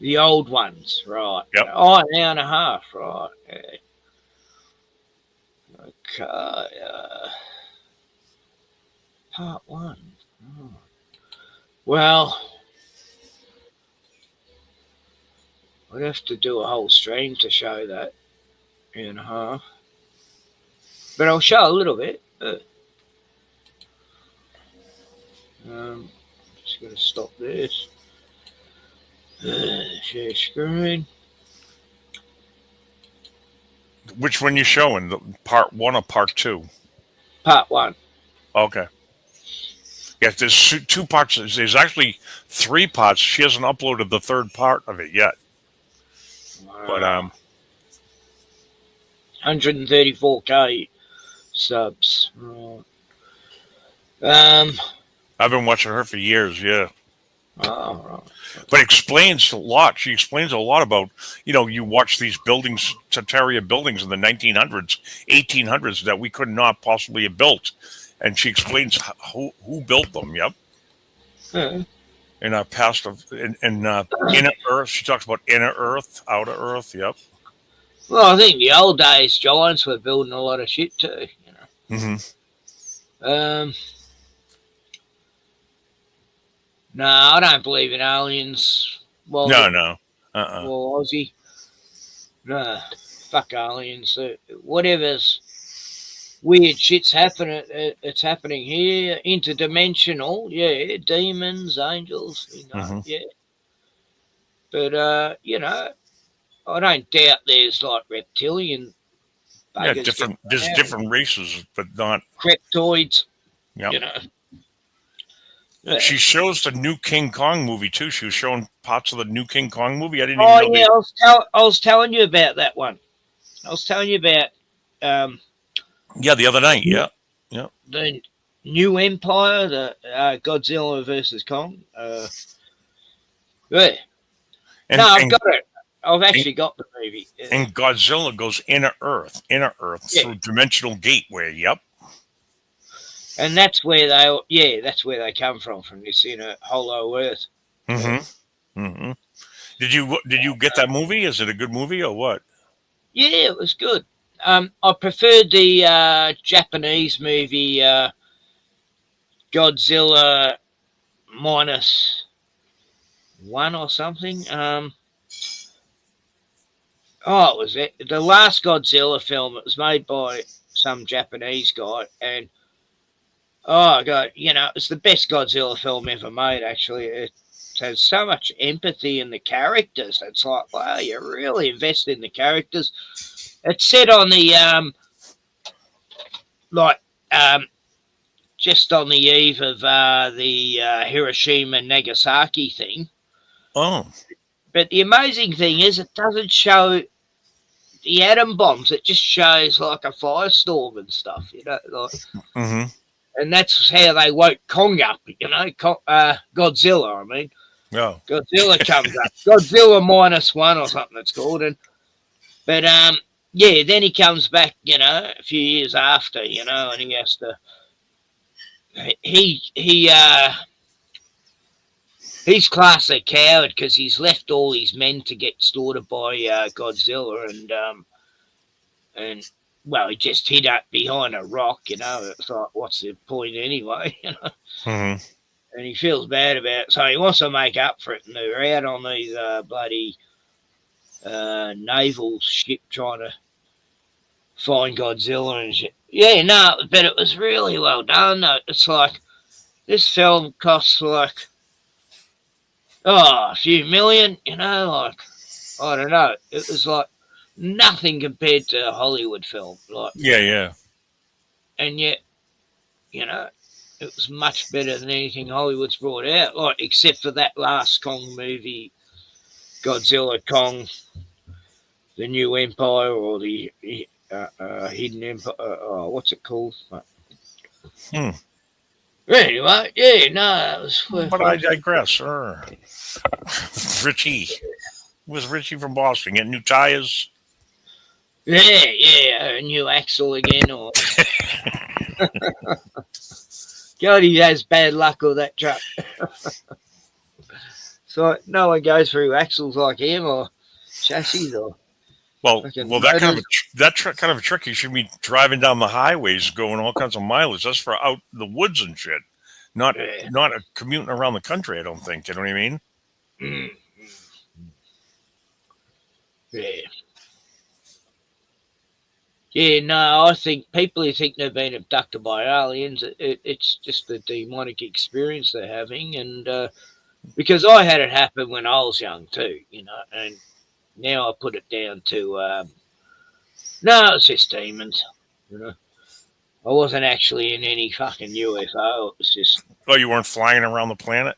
The old ones, right? Yep. Oh, an hour and a half, right? Okay. Part 1. Oh. Well, I'd have to do a whole stream to show that hour and a half. But I'll show a little bit. Just going to stop this. Share screen. Which one you showing? The part 1 or part 2? Part 1. Okay. Yes, there's 2 parts. There's actually 3 parts. She hasn't uploaded the 3rd part of it yet. But 134k subs. Right. I've been watching her for years. Yeah. Oh, right. But explains a lot. She explains a lot about, you watch these buildings, Tartaria buildings in the 1900s, 1800s that we could not possibly have built. And she explains who built them. Yep. Yeah. In our past of in inner Earth, she talks about inner Earth, outer Earth. Yep. Well, I think the old days giants were building a lot of shit too. Mm-hmm. No, I don't believe in aliens. Well, No. Well, Aussie. No, fuck aliens. Whatever's weird shit's happening. It's happening here. Interdimensional. Yeah, demons, angels. Yeah. But I don't doubt there's like reptilian. Yeah, there's different races, but not Cryptoids. Yeah. She shows the new King Kong movie too. She was showing parts of the new King Kong movie. I didn't even know. I was telling you about that one. I was telling you about. Yeah, the other night. Yeah. The new Empire, the Godzilla versus Kong. Yeah. I've got it. I've actually got the movie. And Godzilla goes inner Earth through dimensional gateway. Yep. And that's where they come from this inner hollow Earth. Mm-hmm. Mm-hmm. Did you get that movie? Is it a good movie or what? Yeah, it was good. I preferred the Japanese movie Godzilla -1 or something. It was the last Godzilla film. It was made by some Japanese guy, and oh god, it's the best Godzilla film ever made. Actually, it has so much empathy in the characters. It's like, wow, you really invest in the characters. It's set on the just on the eve of the Hiroshima and Nagasaki thing. Oh. But the amazing thing is it doesn't show the atom bombs. It just shows like a firestorm and stuff, Mm-hmm. And that's how they woke Kong up, Godzilla, I mean. Oh. Godzilla comes up. Godzilla -1 or something it's called. But then he comes back, a few years after, and he has to he's classed a coward because he's left all his men to get slaughtered by Godzilla, and he just hid up behind a rock. It's like, what's the point anyway? Mm-hmm. And he feels bad about it, so he wants to make up for it. And they're out on these bloody naval ship trying to find Godzilla and shit. Yeah, no, but it was really well done. It's like this film costs like a few million, I don't know. It was like nothing compared to a Hollywood film. Yeah. And yet, it was much better than anything Hollywood's brought out, except for that last Kong movie, Godzilla Kong, the New Empire, or the Hidden Empire. What's it called? Anyway, it was. But I digress. Richie. Was Richie from Boston getting new tires? Yeah, a new axle again, or God, he has bad luck with that truck. So no one goes through axles like him or chassis or. That kind of a trick. You should be driving down the highways, going all kinds of mileage. That's for out the woods and shit, not commuting around the country. I don't think. You know what I mean? Mm. Yeah. Yeah, no, I think people who think they've been abducted by aliens, it's just a demonic experience they're having, and because I had it happen when I was young too, and now I put it down to no, it's just demons. I wasn't actually in any fucking UFO. It was just, Oh, you weren't flying around the planet?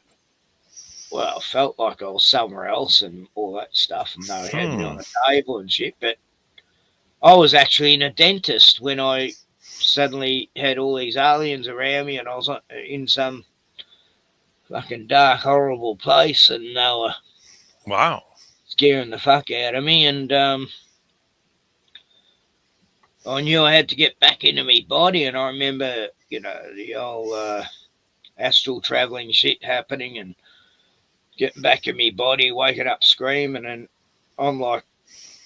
well, I felt like I was somewhere else and all that stuff, and they had me on a table and shit. But I was actually in a dentist when I suddenly had all these aliens around me, and I was in some fucking dark, horrible place, and they were scaring the fuck out of me. And I knew I had to get back into my body, and I remember, the old astral traveling shit happening, and getting back in my body, waking up screaming, and I'm like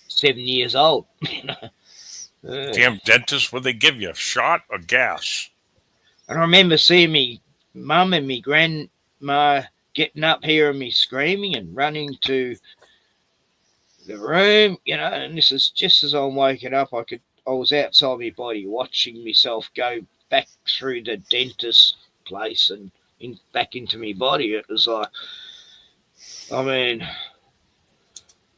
7 years old. Damn dentist, what'd they give you? A shot or gas? And I remember seeing me mum and me grandma getting up, hearing me screaming and running to the room, and this is just as I'm waking up. I was outside my body watching myself go back through the dentist place and back into my body. It was like, I mean,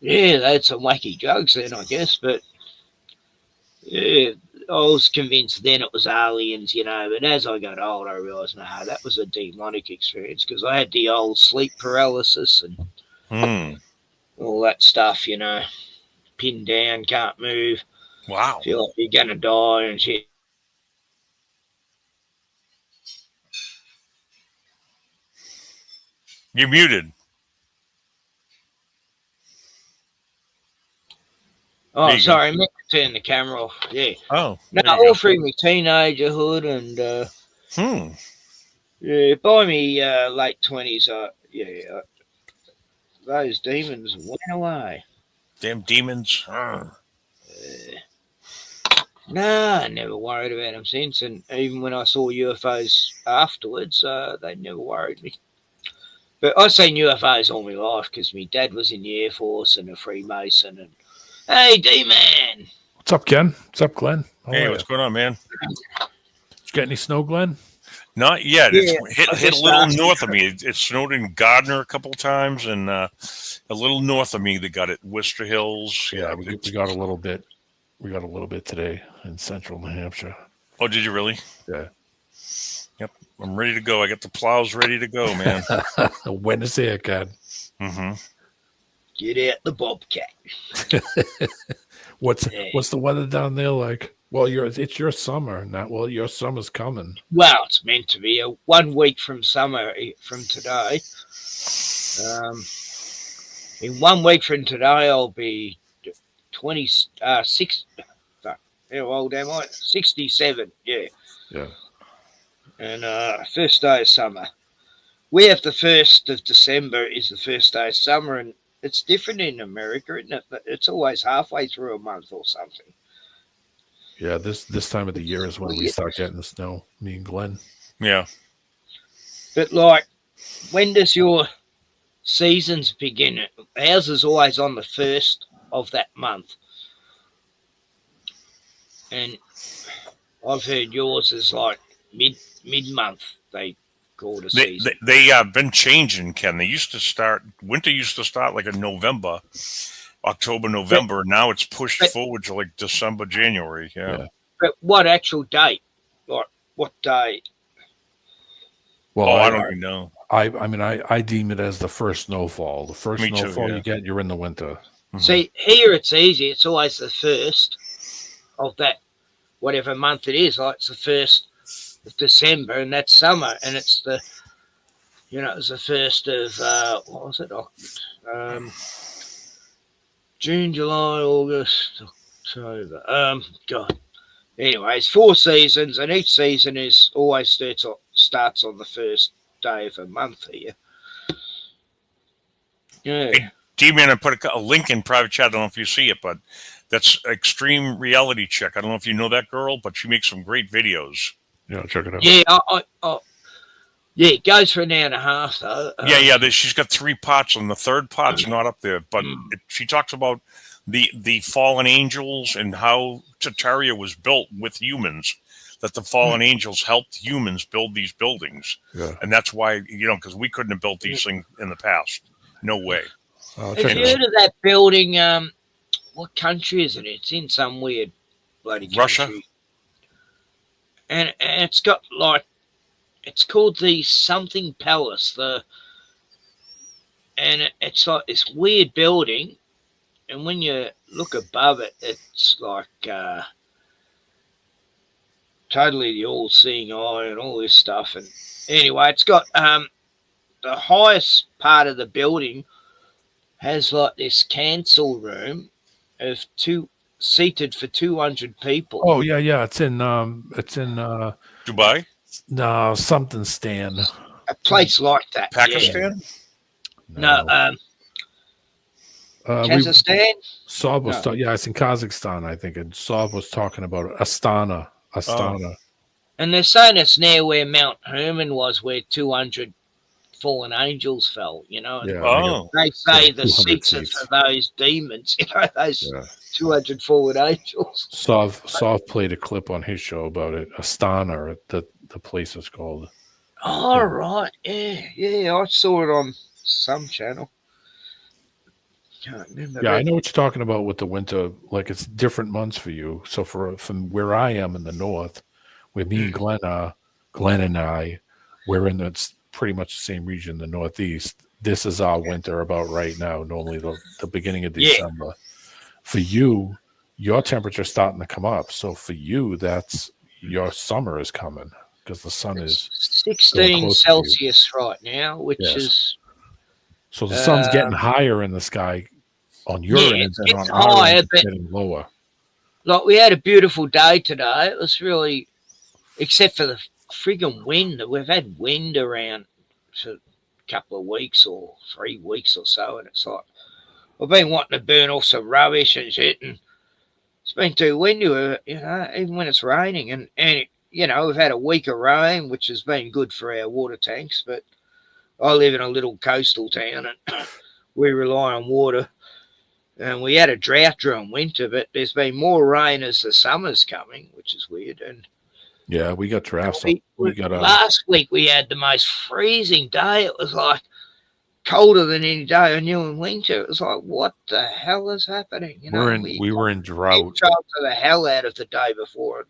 yeah, they had some wacky drugs then, I guess, but yeah, I was convinced then it was aliens, but as I got older, I realised, no, that was a demonic experience, because I had the old sleep paralysis and all that stuff, pinned down, can't move. Wow. Feel like you're going to die and shit. You're muted. Oh, sorry, I meant to turn the camera off. Yeah. Oh. No, all through my teenagerhood and yeah, by me late 20s, those demons went away. Damn demons. No, I never worried about them since, and even when I saw UFOs afterwards, they never worried me. But I've seen UFOs all my life because my dad was in the Air Force and a Freemason. And hey, D-Man! What's up, Ken? What's up, Glenn? Hey, what's going on, man? Did you get any snow, Glenn? Not yet. Yeah, it's hit a little north of me. It snowed in Gardner a couple of times, and a little north of me they got it, Worcester Hills. Yeah, we got a little bit. We got a little bit today in central New Hampshire. Oh, did you really? Yeah. Yep. I'm ready to go. I got the plows ready to go, man. When is it, Ken? Mm-hmm. Get out the Bobcat. What's the weather down there like? Well, it's your summer, not well. Your summer's coming. Well, it's meant to be 1 week from summer from today. In 1 week from today, I'll be 26. How old am I? 67. Yeah. Yeah. And first day of summer. We have the 1st of December is the first day of summer, and it's different in America, isn't it? It's always halfway through a month or something. Yeah, this time of the year is when we start getting the snow. Me and Glenn. Yeah. But like, when does your seasons begin? Ours is always on the 1st of that month. And I've heard yours is like mid-month. They call it a season. They been changing, Ken. Winter used to start like in November, October, November. Now it's pushed forward to like December, January. Yeah. But what actual date? Like what day? Well, I don't even know. I mean, I deem it as the first snowfall. The first Me too, snowfall yeah. you get, you're in the winter. Mm-hmm. See, here it's easy. It's always the 1st of that, whatever month it is. Like it's the 1st of December, and that's summer. And it's the, it's the 1st of, what was it? June, July, August, October. God. Anyway, it's 4 seasons, and each season is always starts on the 1st day of a month here. Yeah. Hey, D-Man, I put a link in private chat. I don't know if you see it, but that's Extreme Reality Check. I don't know if you know that girl, but she makes some great videos. Yeah, check it out. Yeah, yeah, it goes for an hour and a half, though. She's got 3 parts, and the third part's not up there. But she talks about the fallen angels and how Tartaria was built with humans. that the fallen angels helped humans build these buildings. Yeah. And that's why, because we couldn't have built these things in the past. No way. Have you heard of that building? What country is it? It's in some weird bloody country. Russia? And it's got it's called the something palace. And it's like this weird building. And when you look above it, it's like totally the all-seeing eye and all this stuff. And anyway, it's got the highest part of the building has like this cancel room of seated for 200 people. Oh yeah. It's in Dubai? No, something Stan. A place like that. Pakistan? Yeah. No. Kazakhstan? Saab was it's in Kazakhstan, I think. And Saab was talking about Astana. And they're saying it's near where Mount Hermon was, where 200 fallen angels fell, And they say the seats are for those demons, those 200 fallen angels. Saab played a clip on his show about it. Astana, the place is called. Oh, right. Yeah. I saw it on some channel. Can't remember. Yeah, I know what you're talking about with the winter. Like, it's different months for you. So from where I am in the north, where me and Glenn and I, we're in it's pretty much the same region, the northeast. This is our winter about right now. Normally the beginning of December. For you, your temperature's starting to come up. So for you, that's your summer is coming because the sun is 16 Celsius right now, which is. So the sun's getting higher in the sky on your end than on our end, it's getting lower. Like, we had a beautiful day today. It was really, except for the friggin' wind. We've had wind around for a couple of weeks or 3 weeks or so, and it's like, I've been wanting to burn off some rubbish and shit, and it's been too windy, even when it's raining. And we've had a week of rain, which has been good for our water tanks, but I live in a little coastal town and we rely on water. And we had a drought during winter, but there's been more rain as the summer's coming, which is weird. And yeah, we got drafts. Last week we had the most freezing day. It was like colder than any day I knew in winter. It was like, what the hell is happening? We were in drought. To the hell out of the day before.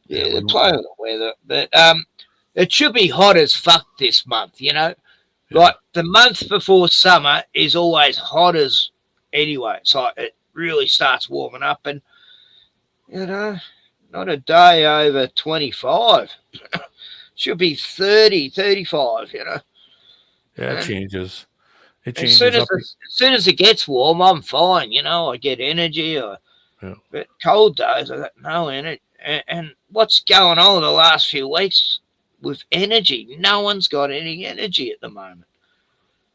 They're playing with the weather. But it should be hot as fuck this month, Like, the month before summer is always hot as anyway. It's like it really starts warming up, and, not a day over 25. Should be 30, 35, Yeah, it changes. It changes. As soon as it gets warm, I'm fine, I get energy. But cold days, I got no energy. And what's going on the last few weeks with energy? No one's got any energy at the moment.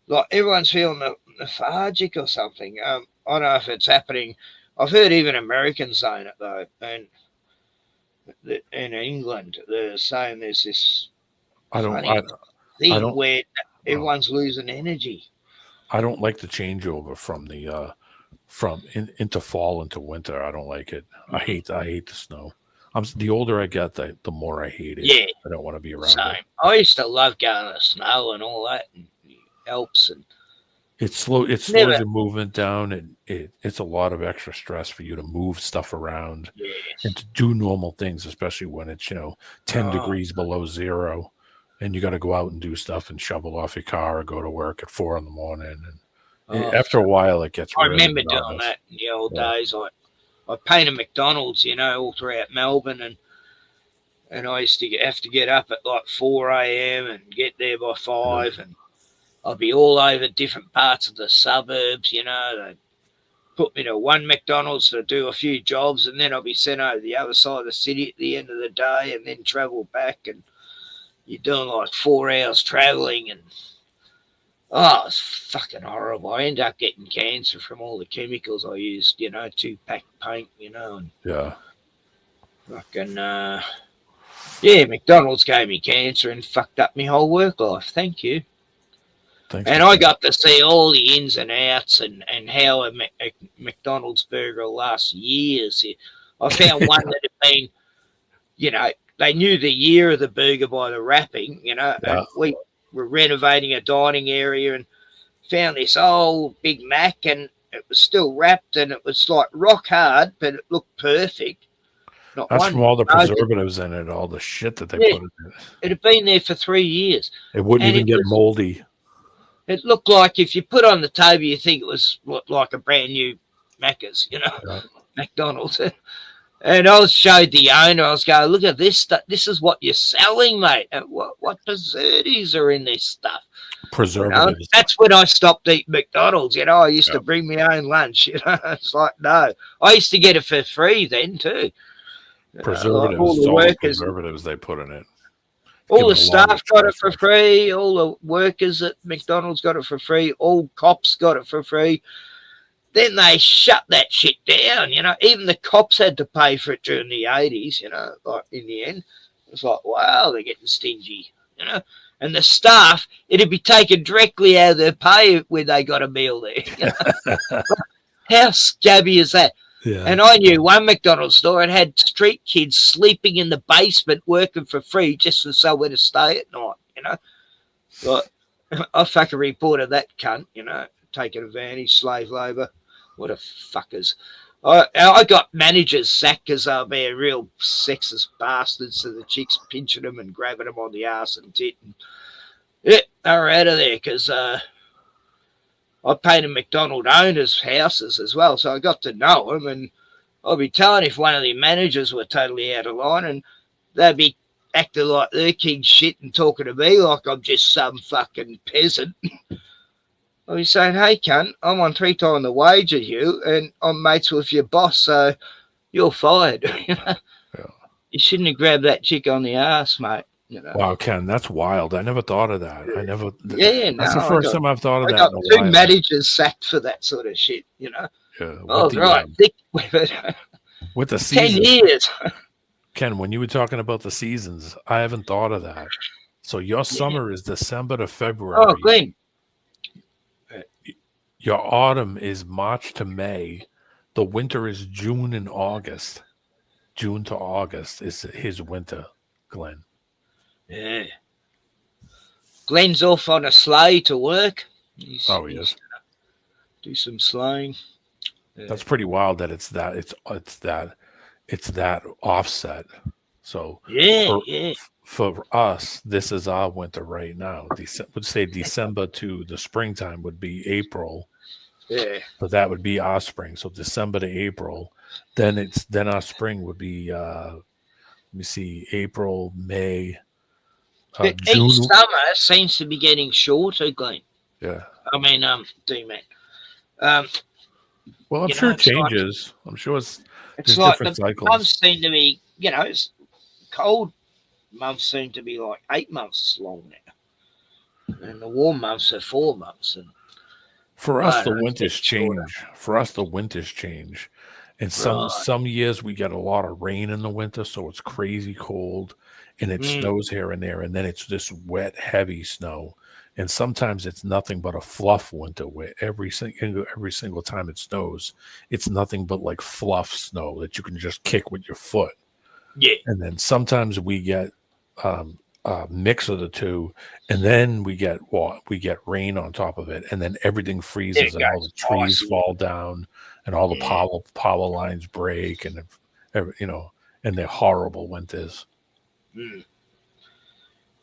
Like, everyone's feeling lethargic or something. I don't know if it's happening. I've heard even Americans saying it, though. And in England, they're saying there's this thing where everyone's losing energy. I don't like the changeover from into fall into winter. I don't like it. I hate the snow. The older I get, the more I hate it. Yeah, I don't want to be around it. I used to love going to the snow and all that, and Alps, and it slows your movement down, and it's a lot of extra stress for you to move stuff around and to do normal things, especially when it's 10 degrees below zero, and you got to go out and do stuff and shovel off your car or go to work at 4 a.m. And after a while, it gets. I remember doing that in the old days. I painted McDonald's, all throughout Melbourne, and I used to have to get up at like 4 a.m. and get there by 5, and I'd be all over different parts of the suburbs, They'd put me to one McDonald's to do a few jobs, and then I'd be sent over the other side of the city at the end of the day, and then travel back, and you're doing like 4 hours traveling, and it's fucking horrible. I end up getting cancer from all the chemicals I used, 2-pack paint, and fucking, McDonald's gave me cancer and fucked up my whole work life. Thank you. Thanks, and I got to see all the ins and outs and how a McDonald's burger lasts years. I found one that had been you know, they knew the year of the burger by the wrapping, you know, Yeah. and we were renovating a dining area and found this old Big Mac, and it was still wrapped, and it was like rock hard, but it looked perfect. Not That's one from all the bug. preservatives in it, all the shit that they Yeah, put in it. it had been there for 3 years. It wouldn't And even it get was- moldy. It looked like if you put on the table, you think it was like a brand new Macca's, you know, Yeah. McDonald's. And I was showed the owner. I was going, look at this stuff. This is what you're selling, mate. And what preservatives are in this stuff? You know, Preservatives. that's when I stopped eating McDonald's. You know, I used to bring my own lunch. You know, it's like no. I used to get it for free then too. Preservatives. Like all the all the workers, preservatives they put in it. all Give the it a longer staff got it shelf for life. free. All the workers at McDonald's got it for free. All cops got it for free. Then they shut that shit down, you know. Even the cops had to pay for it during the 80s, you know, like in the end. It's like, wow, they're getting stingy, you know. And the staff, it'd be taken directly out of their pay when they got a meal there. You know? How scabby is that? Yeah. And I knew one McDonald's store, it had street kids sleeping in the basement working for free just for somewhere to stay at night, you know. Like, I fucking reported that cunt, you know, taking advantage, slave labour. What a fuckers. I got managers sacked because they were being real sexist bastards to the chicks, pinching them and grabbing them on the ass and tit. And yeah, they were out of there because I painted McDonald owners' houses as well, so I got to know them. And I'd be telling if one of the managers were totally out of line, and they'd be acting like they're king shit and talking to me like I'm just some fucking peasant. I was saying, hey, cunt, I'm on 3 times the wage of you, and I'm mates with your boss, so you're fired. You know? Yeah. You shouldn't have grabbed that chick on the ass, mate. You know? Wow, Ken, that's wild. I never thought of that. I never. Yeah, That's no, the first time I've thought of I that got in a 2 while. managers sacked for that sort of shit, you know? Yeah. Oh, right. Thick with it. With the 10 seasons. years. Ken, when you were talking about the seasons, I haven't thought of that. So your summer is December to February. Oh, Glenn. Your autumn is March to May. The winter is June and August. June to August is his winter, Glenn. Yeah. Glenn's off on a sleigh to work. He is. Do some sleighing. Yeah. That's pretty wild that it's that offset. So for us, this is our winter right now. Would say December to the springtime would be April. Yeah. But that would be our spring. So December to April. Then our spring would be let me see, April, May. June. Each summer seems to be getting shorter, Glenn. Yeah. I mean, D-Man. Well, I'm sure it changes. I'm sure there's like different the cycles. months seem to be, you know, it's cold months seem to be like 8 months long now. And the warm months are 4 months. And for us, the winters change. For us, the winters change. And some years we get a lot of rain in the winter, so it's crazy cold, and it snows here and there, and then it's this wet, heavy snow. And sometimes it's nothing but a fluff winter where every single time it snows, it's nothing but like fluff snow that you can just kick with your foot. Yeah. And then sometimes we get a mix of the two, and then we get rain on top of it, and then everything freezes and all the trees fall down and all the power lines break, and and they're horrible winters.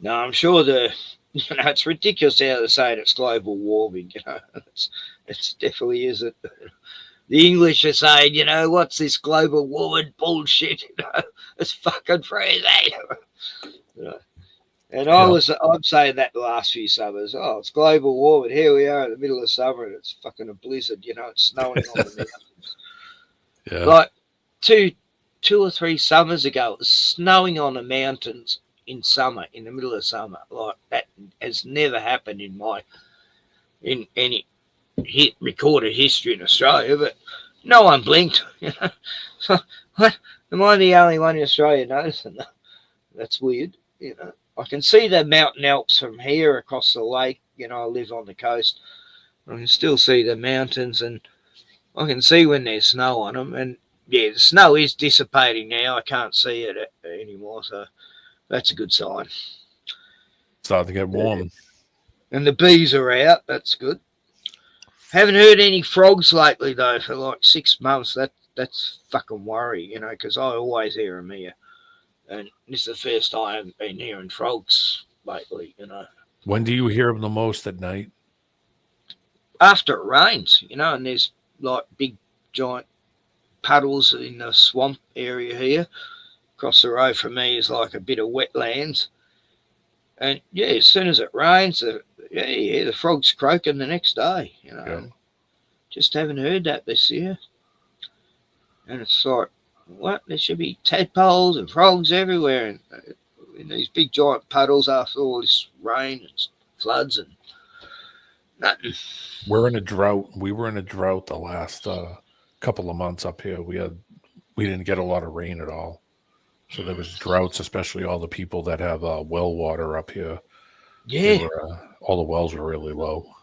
No, I'm sure it's ridiculous how they're saying it's global warming. You know, it's definitely isn't. The English are saying, you know, what's this global warming bullshit? You know, it's fucking freezing. You know? And I'm saying that the last few summers. Oh, it's global warming. Here we are in the middle of summer, and it's fucking a blizzard. You know, it's snowing on the mountains. Yeah. Like two or three summers ago, it was snowing on the mountains in summer, in the middle of summer. Like that has never happened in any recorded history in Australia. But no one blinked. You know, so what? Am I the only one in Australia noticing that? That's weird. You know, I can see the mountain Alps from here across the lake. You know, I live on the coast. I can still see the mountains, and I can see when there's snow on them. And yeah, the snow is dissipating now. I can't see it anymore, so that's a good sign. Starting to get warm. And the bees are out. That's good. Haven't heard any frogs lately though for like 6 months. That's fucking worry, because I always hear them here, and this is the first time I've been hearing frogs lately. When do you hear them the most at night? After it rains, and there's like big giant puddles in the swamp area here. Across the road from me is like a bit of wetlands, and yeah, as soon as it rains, the frogs croaking the next day. Just haven't heard that this year. And it's like, what? There should be tadpoles and frogs everywhere, and in these big giant puddles after all this rain and floods and nothing. We're in a drought. We were in a drought the last couple of months up here. We didn't get a lot of rain at all, so there was droughts, especially all the people that have well water up here. Yeah, all the wells were really low.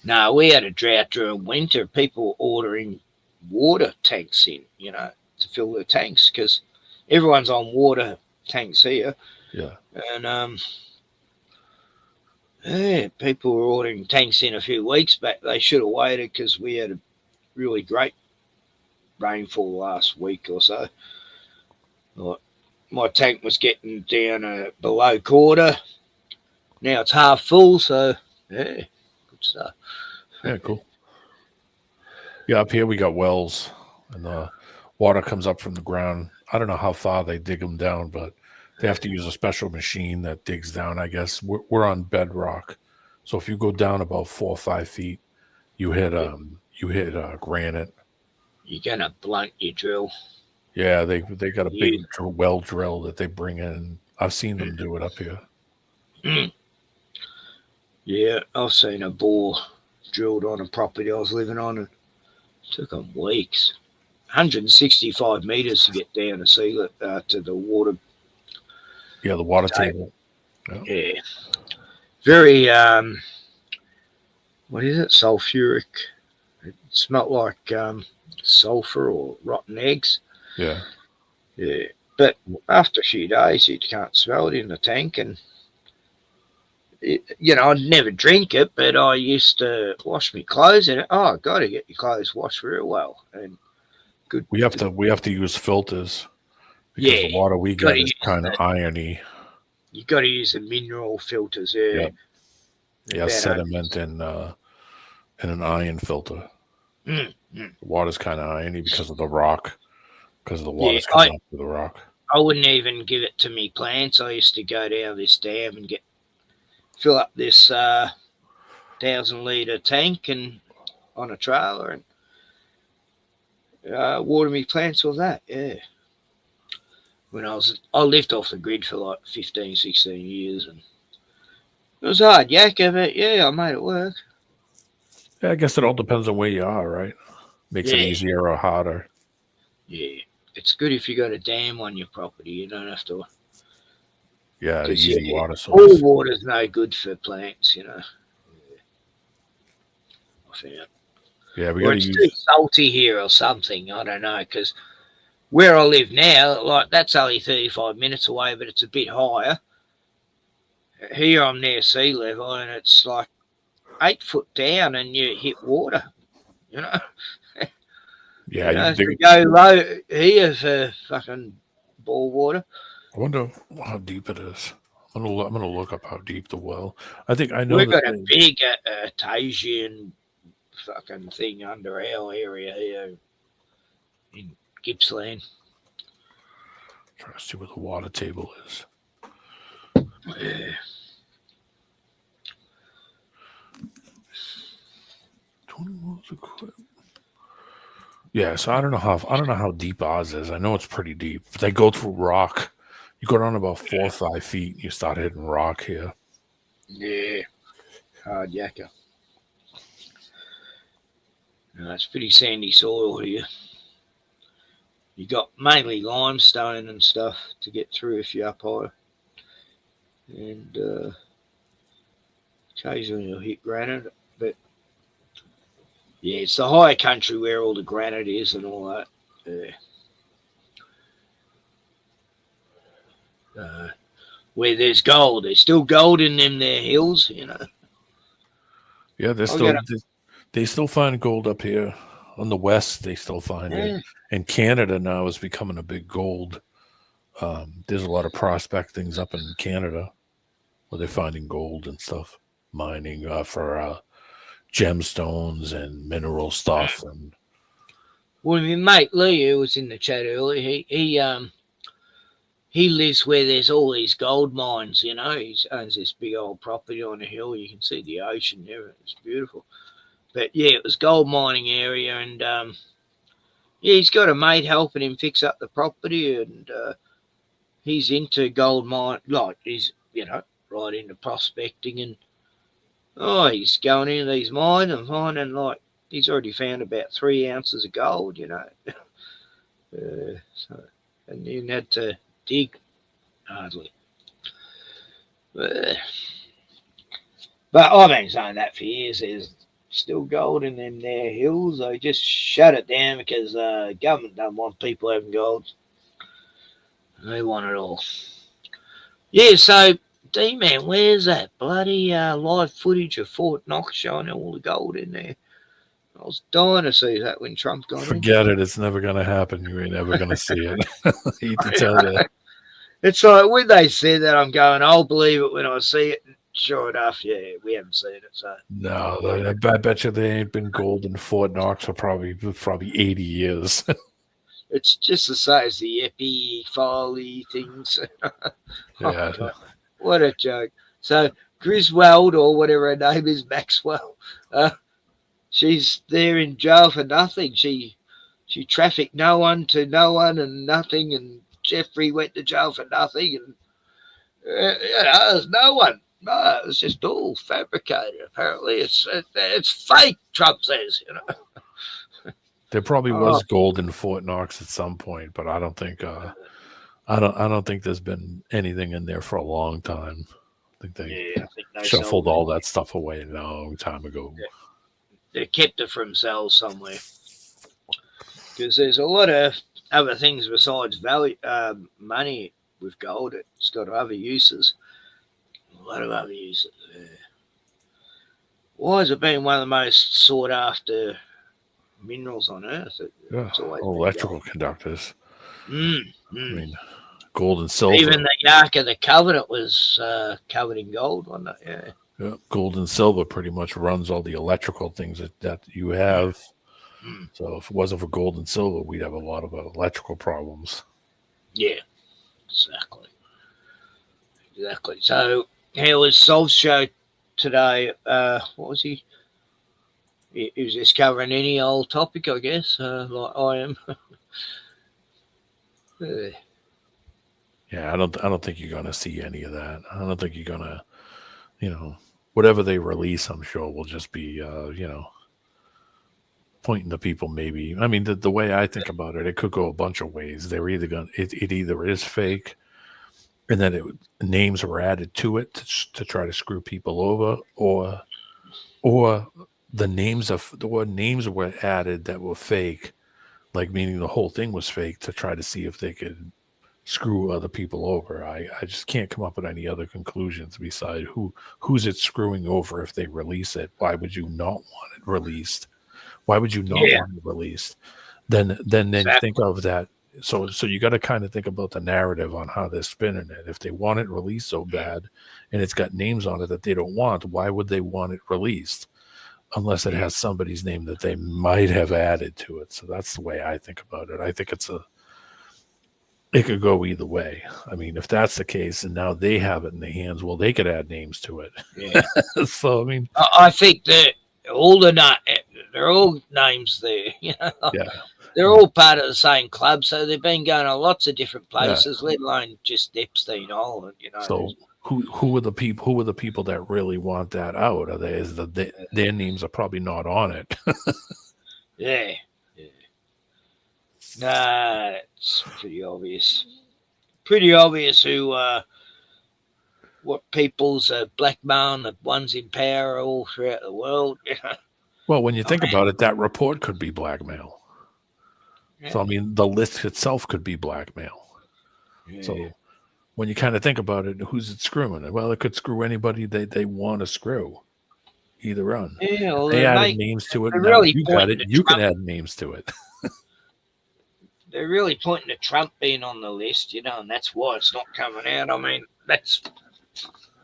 No, we had a drought during winter. People were ordering water tanks in, to fill their tanks because everyone's on water tanks here. Yeah. And people were ordering tanks in a few weeks back. They should have waited because we had a really great rainfall last week or so. My tank was getting down below quarter. Now it's half full, so yeah, good stuff. Yeah, cool. Yeah, up here we got wells, and the water comes up from the ground. I don't know how far they dig them down, but they have to use a special machine that digs down, I guess. We're on bedrock, so if you go down about 4 or 5 feet, you hit granite. You're gonna blunt your drill. Yeah, they got a big well drill that they bring in. I've seen them do it up here. Yeah, I've seen a bore drilled on a property I was living on, and it took them weeks. 165 meters to get down to the water. Yeah, the water table. Yeah. Very, what is it? Sulfuric. It smelled like sulfur or rotten eggs. Yeah. Yeah. But after a few days, you can't smell it in the tank. And, I'd never drink it, but I used to wash my clothes in it. Oh, got to get your clothes washed real well. And good. We have to use filters because the water we get is kind of irony. You got to use the mineral filters. Yeah. Yeah, sediment and an iron filter. The water's kind of irony because of the rock, because of the water's coming up through the rock. I wouldn't even give it to me plants. I used to go down this dam and fill up this 1,000-litre tank and on a trailer and water me plants with that. Yeah. When I lived off the grid for like 15, 16 years, and it was hard yakka, but yeah, I made it work. Yeah, I guess it all depends on where you are, right? Makes it easier or harder. Yeah, it's good if you got a dam on your property. You don't have to. Yeah, the easy water source. All water's no good for plants, I found. Yeah, we got to use. It's too salty here or something. I don't know, because where I live now, like that's only 35 minutes away, but it's a bit higher. Here I'm near sea level, and it's like 8 foot down, and you hit water. Yeah, you go low here for fucking bore water. I wonder how deep it is. I'm gonna look up how deep the well. I think I know we've got a big Artesian fucking thing under our area here in Gippsland. Trying to see where the water table is. Yeah. Yeah, so I don't know how deep ours is. I know it's pretty deep. But they go through rock. You go down about 4 or 5 feet, you start hitting rock here. Yeah, hard yakka. No, it's pretty sandy soil here. You got mainly limestone and stuff to get through if you're up high. And occasionally you'll hit granite, but Yeah, it's the higher country where all the granite is and all that. Where there's gold. There's still gold in them there hills, you know. Yeah, they still find gold up here on the west. They still find it, and Canada now is becoming a big gold. There's a lot of prospectings up in Canada where they're finding gold and stuff, mining for gemstones and mineral stuff. And Well, my mate Lee, who was in the chat earlier, he lives where there's all these gold mines. You know, he owns this big old property on a hill. You can see the ocean there. It's beautiful. But yeah, it was gold mining area, and yeah, he's got a mate helping him fix up the property, and he's into gold mine, like he's right into prospecting, and he's going into these mines and finding like he's already found about 3 ounces of gold, you know. And you had to dig hardly. But I've been saying that for years. There's still gold in them there hills. They just shut it down because government don't want people having gold. They want it all. Yeah, so D-Man, where's that bloody live footage of Fort Knox showing all the gold in there? I was dying to see that when Trump got in. forget it. It's never going to happen. You ain't never going to see it. I hate to tell you. It's like when they said that, I'm going, I'll believe it when I see it. Sure enough, yeah, we haven't seen it. So No, I bet you there ain't been gold in Fort Knox for probably 80 years. It's just the same as the Epi Foley things. Yeah. God, what a joke. So Griswold, or whatever her name is, Maxwell, she's there in jail for nothing. She trafficked no one to no one and nothing, and Jeffrey went to jail for nothing, and there's no one. No, it was just all fabricated. Apparently, it's fake. Trump says, There probably was gold in Fort Knox at some point, but I don't think I don't think there's been anything in there for a long time. I think they shuffled all that stuff away a long time ago. They kept it for themselves somewhere. Because there's a lot of other things besides value, money with gold. It's got other uses. A lot of other uses. Why has it been one of the most sought after minerals on Earth? Electrical conductors. I mean, gold and silver. Even the Ark of the Covenant was covered in gold, wasn't it? Yeah, gold and silver pretty much runs all the electrical things that you have. So if it wasn't for gold and silver, we'd have a lot of electrical problems. Yeah, exactly. So how was Sol's show today? What was he? He was just covering any old topic, I guess, like I am. Yeah, I don't think you're gonna see any of that. I don't think you're gonna, whatever they release, I'm sure will just be, pointing to people. Maybe, I mean, the way I think about it, it could go a bunch of ways. They're either it either is fake, and then names were added to it to try to screw people over, or the names were added that were fake, like meaning the whole thing was fake to try to see if they could screw other people over. I just can't come up with any other conclusions besides who's it screwing over if they release it. Why would you not want it released? Why would you not want it released? Then think of that. So you got to kind of think about the narrative on how they're spinning it. If they want it released so bad and it's got names on it that they don't want, why would they want it released? Unless it has somebody's name that they might have added to it. So that's the way I think about it. I think it could go either way. I mean, if that's the case and now they have it in their hands, well, they could add names to it. Yeah. So, I mean, I think that they're all names there. Yeah. They're all part of the same club, so they've been going to lots of different places, let alone just Epstein Island. So who are the people? Who are the people that really want that out? Are their names are probably not on it? Yeah. Nah, it's pretty obvious. Pretty obvious who, what people's blackmailing the ones in power all throughout the world. Well, when you think about it, that report could be blackmail. Yeah. So I mean, the list itself could be blackmail. Yeah. So when you kind of think about it, who's it screwing? Well, it could screw anybody they want to screw. Either run. Yeah, well, They added names to it. Now really you got it. pointing to You can Trump. add names to it. They're really pointing to Trump being on the list, you know, and that's why it's not coming out. I mean, that's,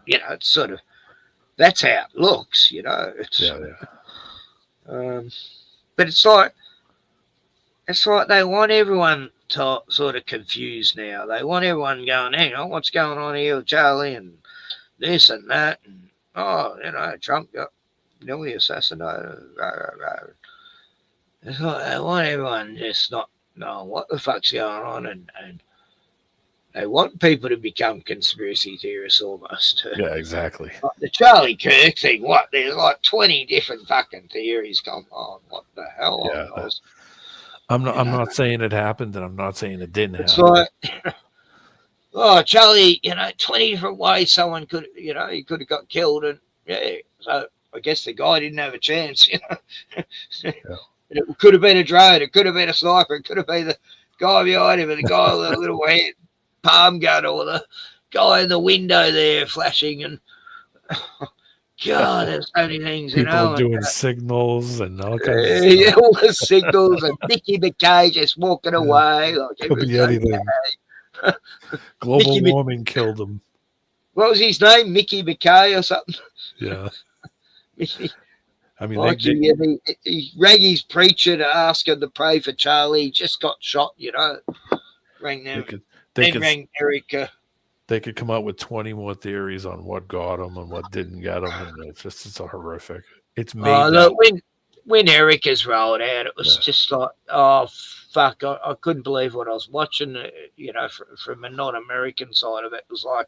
you know, it's sort of, that's how it looks, you know. It's, but it's like they want everyone to sort of confused now. They want everyone going, hang on, what's going on here with Charlie and this and that, and oh, you know, Trump got nearly assassinated. It's like they want everyone just not knowing what the fuck's going on, and they want people to become conspiracy theorists almost. Yeah, exactly. Like the Charlie Kirk thing, what? There's like 20 different fucking theories going on. What the hell? Yeah. I'm not saying it happened, and I'm not saying it didn't It's happen. like, oh, Charlie, you know, 20 different ways someone could, you know, he could have got killed, and yeah, so I guess the guy didn't have a chance, you know. It could have been a drone, it could have been a sniper, it could have been the guy behind him, and the guy with a little palm gun, or the guy in the window there flashing, and God, there's so many things, you People know. doing signals and all kinds of Yeah, stuff. all the signals, and Mickey McKay just walking away like Could be everything's anything. okay. Global Mickey warming killed him. What was his name? Mickey McKay or something? Yeah. I mean, Like he rang his preacher to ask him to pray for Charlie. He just got shot, you know. Rang them. Rang Erica. They could come out with 20 more theories on what got him and what didn't get him, and it's a horrific. It's made. Oh, look, when Erica's rolled out, it was just like, oh fuck! I couldn't believe what I was watching. You know, from a non-American side of it, it was like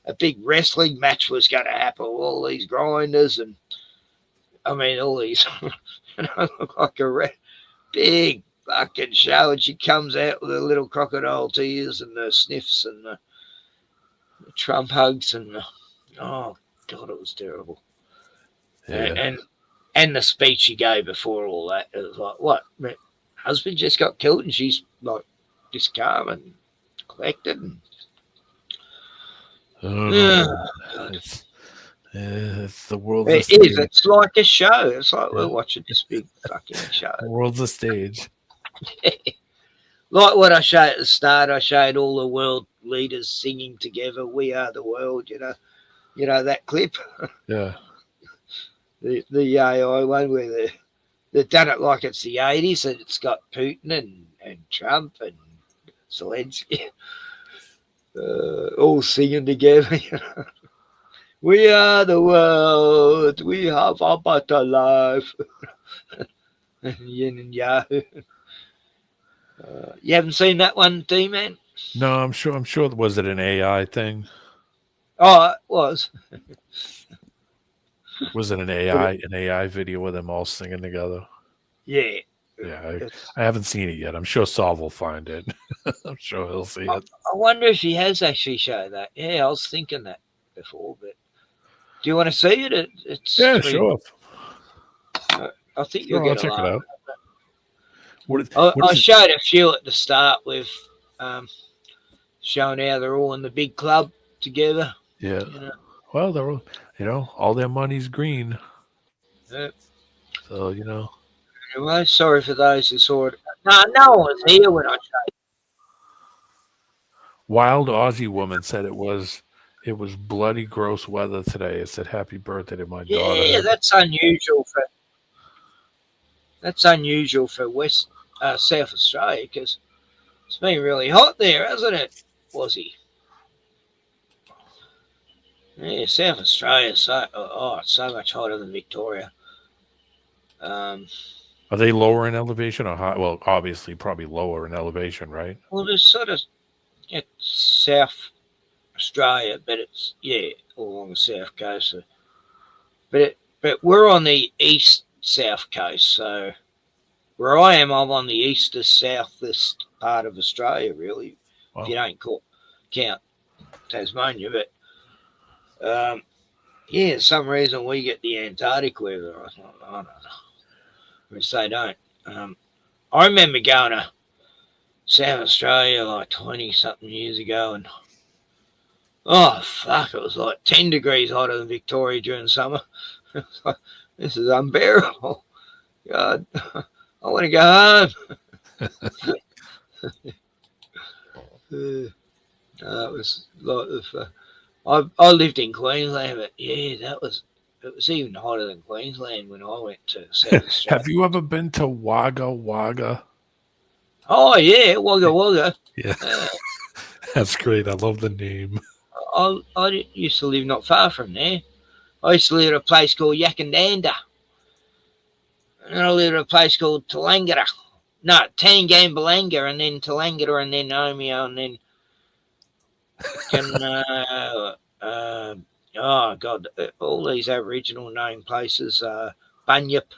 a big wrestling match was going to happen. All these grinders and. I mean, all these, you know, look like a big fucking show, and she comes out with her little crocodile tears and the sniffs and the Trump hugs, and oh God, it was terrible. Yeah. And the speech she gave before all that, it was like, what? My husband just got killed, and she's like this calm and collected. And, it's the world. It is. It's like a show. It's like we're watching this big fucking show. The world's a stage. Like what I showed at the start, I showed all the world leaders singing together, "We Are the World." You know that clip. Yeah. The AI one where they've done it like it's the 80s, and it's got Putin and Trump and Zelensky all singing together. You know? We are the world. We have a better life. Yin and Yahoo. You haven't seen that one, D-Man? No, I'm sure. Was it an AI thing? Oh, it was. Was it an AI video with them all singing together? Yeah. Yeah, I haven't seen it yet. I'm sure Saul will find it. I'm sure he'll see it. I wonder if he has actually shown that. Yeah, I was thinking that before, but do you want to see it? It's yeah, sure. I think you'll get check it out. I showed a few at the start with showing how they're all in the big club together. Yeah. You know? Well, they're all their money's green. Yeah. So Anyway, sorry for those who saw it. No one was here when I showed. Wild Aussie woman said it was bloody gross weather today. It said happy birthday to my daughter. Yeah, that's unusual for South Australia, because it's been really hot there, hasn't it, Aussie? Yeah, South Australia is it's so much hotter than Victoria. Are they lower in elevation or high? Well, obviously, probably lower in elevation, right? Well, there's sort of South Australia, but it's along the south coast. But we're on the east south coast, so where I am, I'm on the east to southwest part of Australia, really. Wow. If you don't count Tasmania, but some reason we get the Antarctic weather. I don't know. which they don't. I remember going to South Australia like 20-something years ago, and oh, fuck, it was like 10 degrees hotter than Victoria during summer. It was like, this is unbearable. God, I want to go home. It was like I lived in Queensland, but yeah, it was even hotter than Queensland when I went to South Australia. Have you ever been to Wagga Wagga? Oh yeah, Wagga Wagga. Yeah, that's great. I love the name. I used to live not far from there. I used to live at a place called Yakandanda. And I lived at a place called Talangara. No, Tangambalanga, and then Talangara, and then Omeo, and then oh God, all these Aboriginal name places, Bunyip.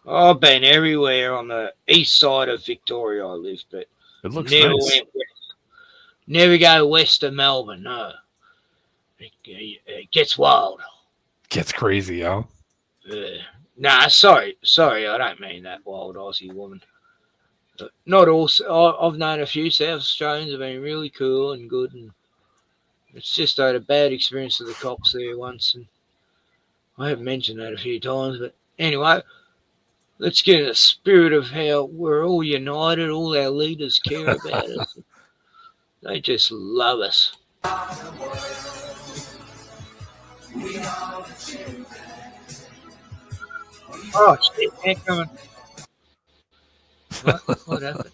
I've been everywhere on the east side of Victoria. I lived, but it looks never nice. went west. Never go west of Melbourne. No, it gets wild. Gets crazy, huh? Nah, sorry, I don't mean that, wild Aussie woman. But not all. I've known a few South Australians have been really cool and good, and it's just I had a bad experience with the cops there once, and I have mentioned that a few times. But anyway, let's get in the spirit of how we're all united. All our leaders care about us. They just love us. Oh shit, man, coming. What happened?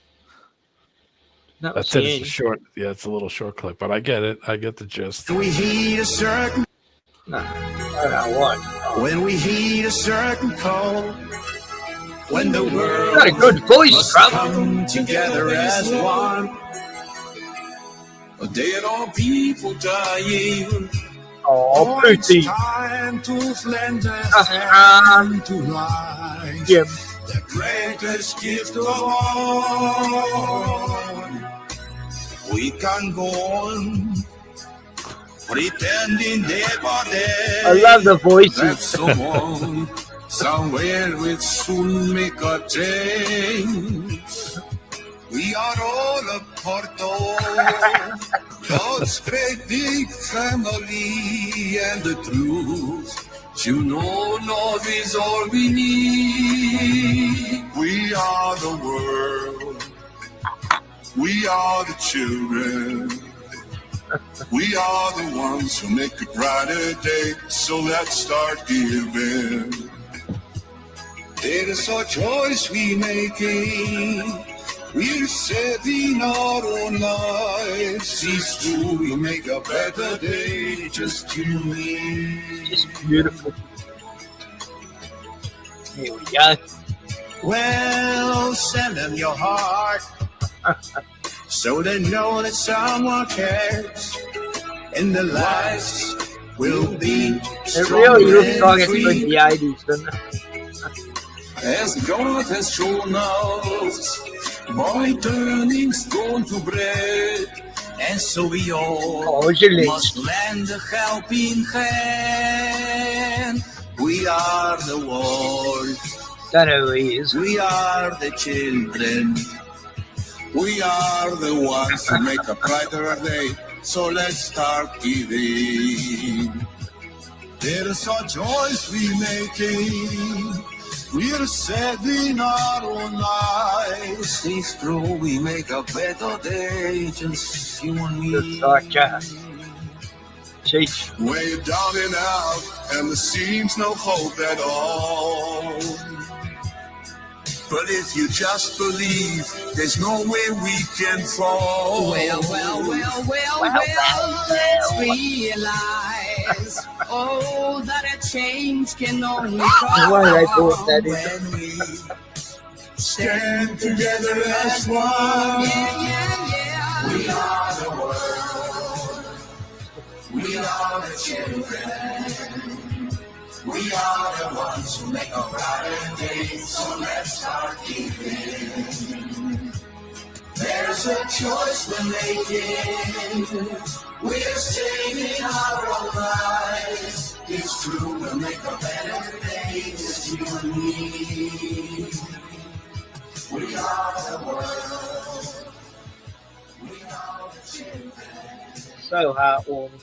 That's it. It's a short. Yeah, it's a little short clip, but I get it. I get the gist. We heed a certain. No, I don't know what. When we heed a certain call, when the world got a good voice, must come together as one. There are people dying. Oh, it's time to lend a hand to life. Yeah. The greatest gift of all. We can go on pretending day by day. I love the voices. That someone somewhere will soon make a change. We are all a part of God's great big family, and the truth, you know, love is all we need. We are the world. We are the children. We are the ones who make a brighter day. So let's start giving. There is a choice we making. We're saving our own lives. It's true, we make a better day. Just you and me. Just beautiful. Here we go. Well, send them your heart. So they know that someone cares. And the lives will be it really looks like it's like the 80s, doesn't it? As God has shown us, by turning stone to bread, and so we all must lend a helping hand. We are the world. Don't know who he is. We are the children. We are the ones who make a brighter day. So let's start giving. There's a choice we making. We're saving our own lives. It's true, we make a better day. Just you and me. Just like that. Way down and out, and there seems no hope at all. But if you just believe, there's no way we can fall. Well, let's realize, oh, that a change can only come when we stand together as one. Yeah. We are the world. We are the children. We are the ones who make a brighter day, so let's start giving. There's a choice we're making. We're saving our own lives. It's true, we'll make a better day, just you and me. We are the world. We are the children. So heartwarming.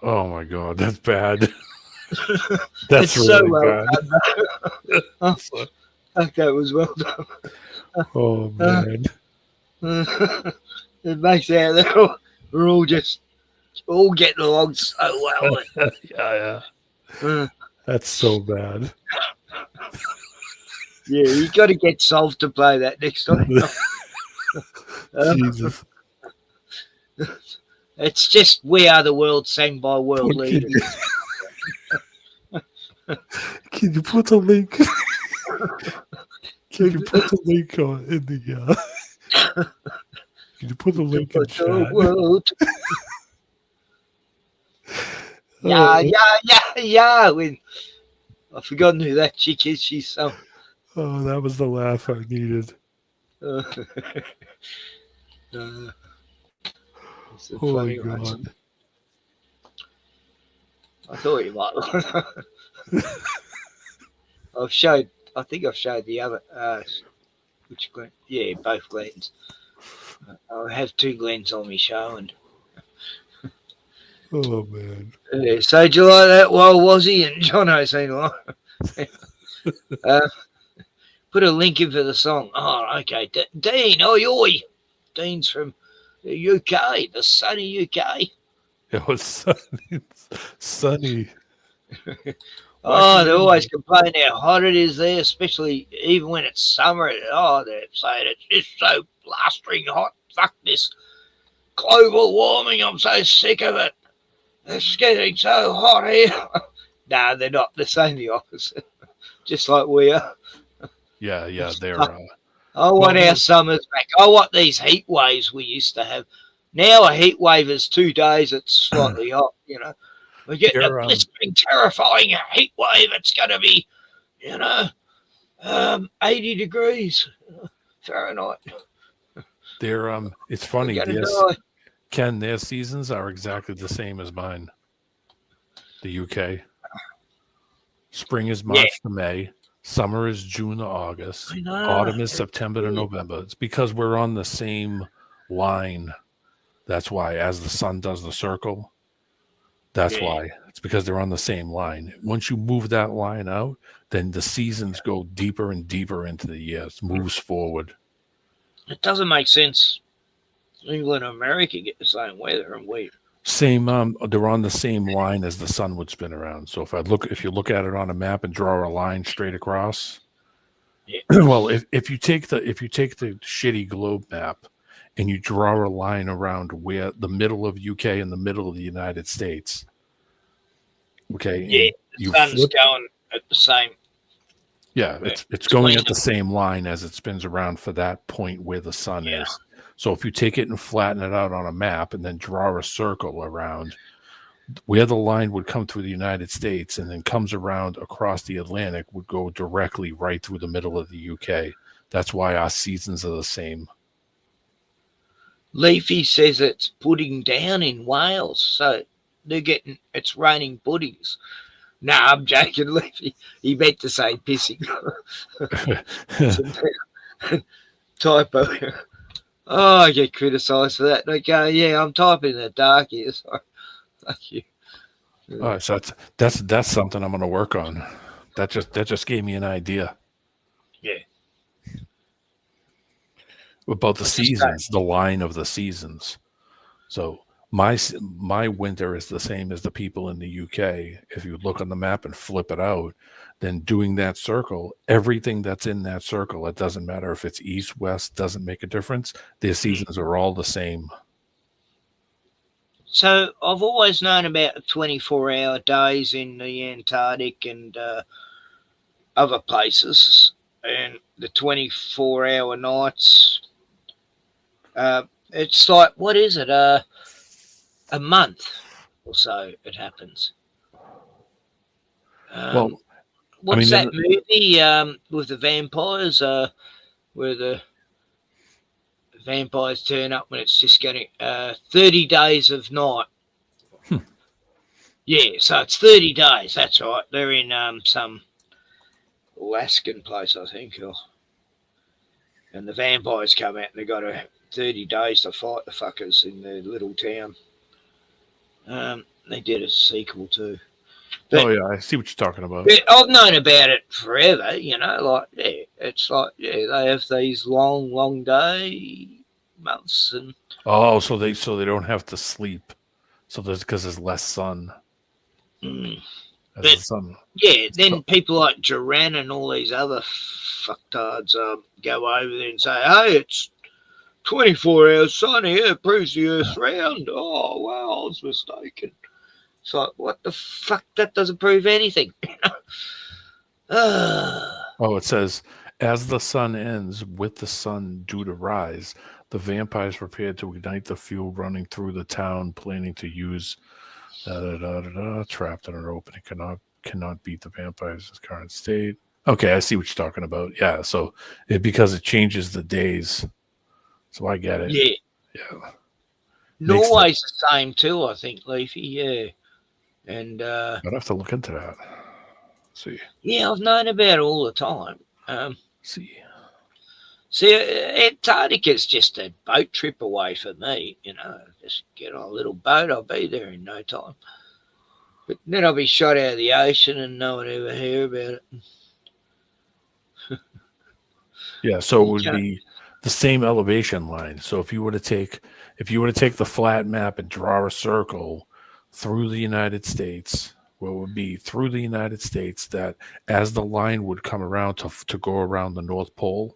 Oh my god, that's bad. That's It's so really well bad. done. Okay, it was well done. Oh man. It makes out we're all just all getting along so well. Yeah. Uh, That's so bad. yeah, you got to get Solve to play that next time. Jesus. It's just We Are the World sang by world Can leaders. Can you put a link? Can you put the link on in the? Can you put the link in chat? World. Yeah. I've forgotten who that chick is. She's so. Oh, that was the laugh I needed. It's a Oh my funny one. god. I thought you might. I think I've showed the other. Which Glenn? Yeah, both Glens. I have two Glens on my show, and Oh man. so do you like that? Well, was he and Jono seen like? Put a link in for the song. Oh, okay. Dean, oi. Dean's from the UK, the sunny UK. It was sunny. Oh, they always complain how hot it is there, especially even when it's summer. Oh, they're saying it's just so blustering hot. Fuck this global warming. I'm so sick of it. It's getting so hot here. No, they're not. They're saying the opposite. Just like we are. Yeah, they're. I want our summers back. I want these heat waves we used to have. Now a heat wave is 2 days. It's slightly hot, you know. We're getting a blistering, terrifying heat wave. It's going to be, 80 degrees Fahrenheit. They're it's funny. Ken, their seasons are exactly the same as mine. The UK. Spring is March to May. Summer is June to August. Autumn is September to November. It's because we're on the same line. That's why, as the sun does the circle, that's why. It's because they're on the same line. Once you move that line out, then the seasons go deeper and deeper into the year. It moves forward. It doesn't make sense. England and America get the same weather, and we Same. They're on the same line as the sun would spin around. So if you look at it on a map and draw a line straight across, well, if you take the shitty globe map and you draw a line around where the middle of UK and the middle of the United States, okay, the sun's going at the same. Yeah, it's going at the same line as it spins around for that point where the sun is. So if you take it and flatten it out on a map and then draw a circle around where the line would come through the United States and then comes around across the Atlantic, would go directly right through the middle of the UK. That's why our seasons are the same. Leafy says it's pudding down in Wales, so it's raining puddings. No, I'm joking, Leafy. He meant to say pissing. Typo. Oh, I get criticised for that. Okay, yeah, I'm typing in the dark here. Sorry. Thank you. All right, so that's something I'm going to work on. That just gave me an idea. Yeah. About the seasons, the line of the seasons. So my winter is the same as the people in the UK. If you look on the map and flip it out, then doing that circle, everything that's in that circle, it doesn't matter if it's east, west, doesn't make a difference. Their seasons are all the same. So I've always known about the 24-hour days in the Antarctic and other places, and the 24-hour nights. It's like, what is it? A month or so it happens. What's that movie with the vampires? Where the vampires turn up when it's just getting 30 days of night. Yeah, so it's 30 days. That's right. They're in some Alaskan place, I think, and the vampires come out and they got 30 days to fight the fuckers in their little town. They did a sequel too. But, Oh yeah, I see what you're talking about. I've known about it forever, like, it's like, they have these long months and Oh, so they don't have to sleep. So because there's less sun. But, then people like Duran and all these other fucktards go over there and say, hey, it's 24 hours sunny, it proves the Earth's round. Oh, wow, I was mistaken. It's like, what the fuck? That doesn't prove anything. Oh, it says, as the sun ends with the sun due to rise, the vampires prepared to ignite the fuel running through the town, planning to use trapped in an opening, cannot beat the vampires' current state. Okay, I see what you're talking about. Yeah, so because it changes the days. So I get it. Yeah. Norway's the same too, I think, Leafy. Yeah. And I'd have to look into that. See. Yeah, I've known about it all the time. See, Antarctica's just a boat trip away for me. Just get on a little boat, I'll be there in no time. But then I'll be shot out of the ocean and no one ever hear about it. Yeah, so it would be the same elevation line. So if you were to take the flat map and draw a circle through the United States, what would be through the United States, that as the line would come around to go around the North Pole,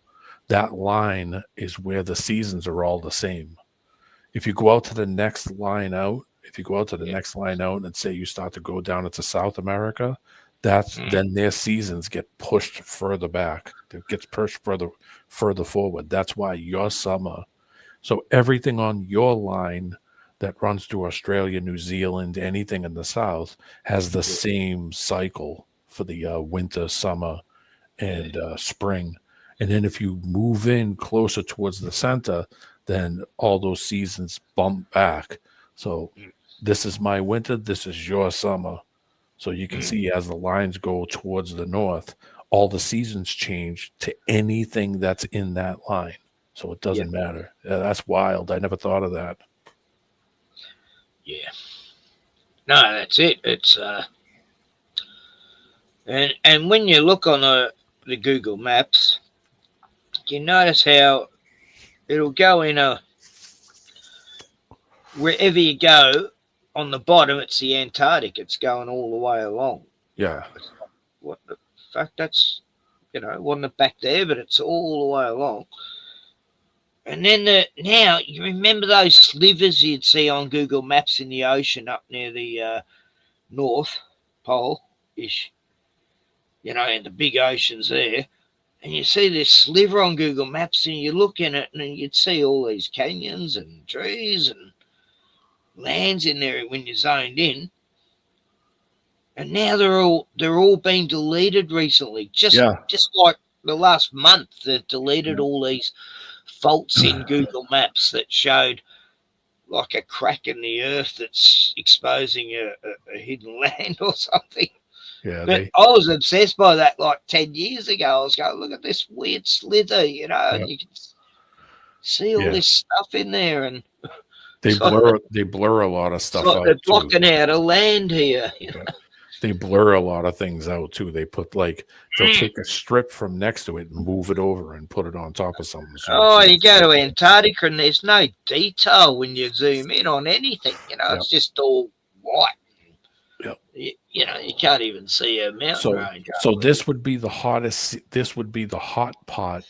that line is where the seasons are all the same. If you go out to the next line out, and say you start to go down into South America, then their seasons get pushed further back. It gets pushed further forward. That's why your summer. So everything on your line that runs through Australia, New Zealand, anything in the south has the same cycle for the winter, summer, and spring. And then if you move in closer towards the center, then all those seasons bump back. So this is my winter, this is your summer. So you can see as the lines go towards the north, all the seasons change to anything that's in that line. So it doesn't matter. That's wild. I never thought of that. Yeah. No, that's it. It's and when you look on the Google Maps, you notice how it'll go in wherever you go, on the bottom it's the Antarctic. It's going all the way along. Yeah. What the fuck? That's, it wasn't back there, but it's all the way along. And then now, you remember those slivers you'd see on Google Maps in the ocean up near the North Pole-ish, and the big oceans there. And you see this sliver on Google Maps and you look in it and you'd see all these canyons and trees and lands in there when you're zoned in. And now they're all being deleted recently. Just like the last month, they've deleted all these faults in Google Maps that showed like a crack in the earth that's exposing a hidden land or something. Yeah, but I was obsessed by that like 10 years ago. I was going, look at this weird slither, and you can see all this stuff in there, and they blur a lot of stuff out. They're blocking out a land here. They blur a lot of things out too. They put they'll take a strip from next to it and move it over and put it on top of something. So you go to Antarctica and there's no detail when you zoom in on anything. It's just all white. You can't even see a mountain range. So this would be the hottest. This would be the hot pot.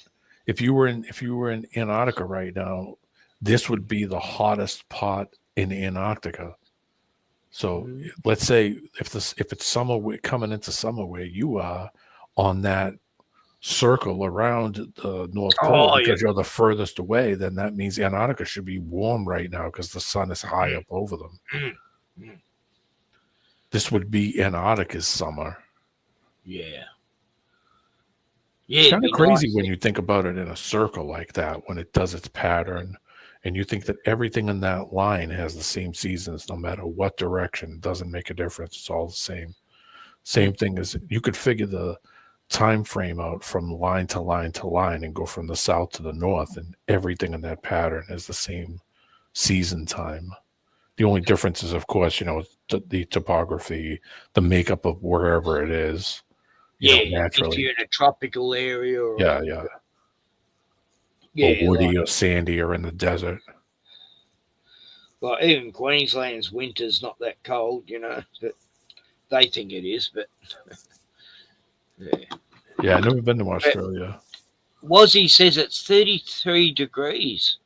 If you were in Antarctica right now, this would be the hottest pot in Antarctica. So let's say if it's summer, coming into summer where you are, on that circle around the North Pole, because you're the furthest away, then that means Antarctica should be warm right now because the sun is high up over them. This would be Antarctica's summer. Yeah. It's kind of crazy when you think about it in a circle like that, when it does its pattern and you think that everything in that line has the same seasons, no matter what direction, it doesn't make a difference. It's all the same. Same thing as you could figure the time frame out from line to line to line and go from the south to the north, and everything in that pattern is the same season time. The only difference is, of course, the topography, the makeup of wherever it is, naturally. If you're in a tropical area or Yeah. Or woody or sandy or in the desert. Well, even Queensland's winter's not that cold, but they think it is, but yeah, I've never been to Australia. Wazzy says it's 33 degrees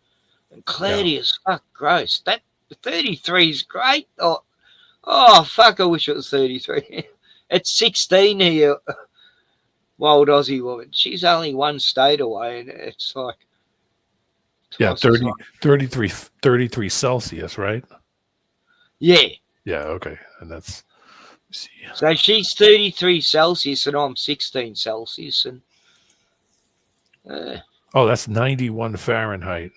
and cloudy as fuck. Gross. That 33 is great. Oh fuck, I wish it was 33. It's 16 here. Wild Aussie woman. She's only one state away, and it's like 33 Celsius, right? Yeah. Yeah, okay. And that's so she's 33 Celsius and I'm 16 Celsius, and that's 91 Fahrenheit.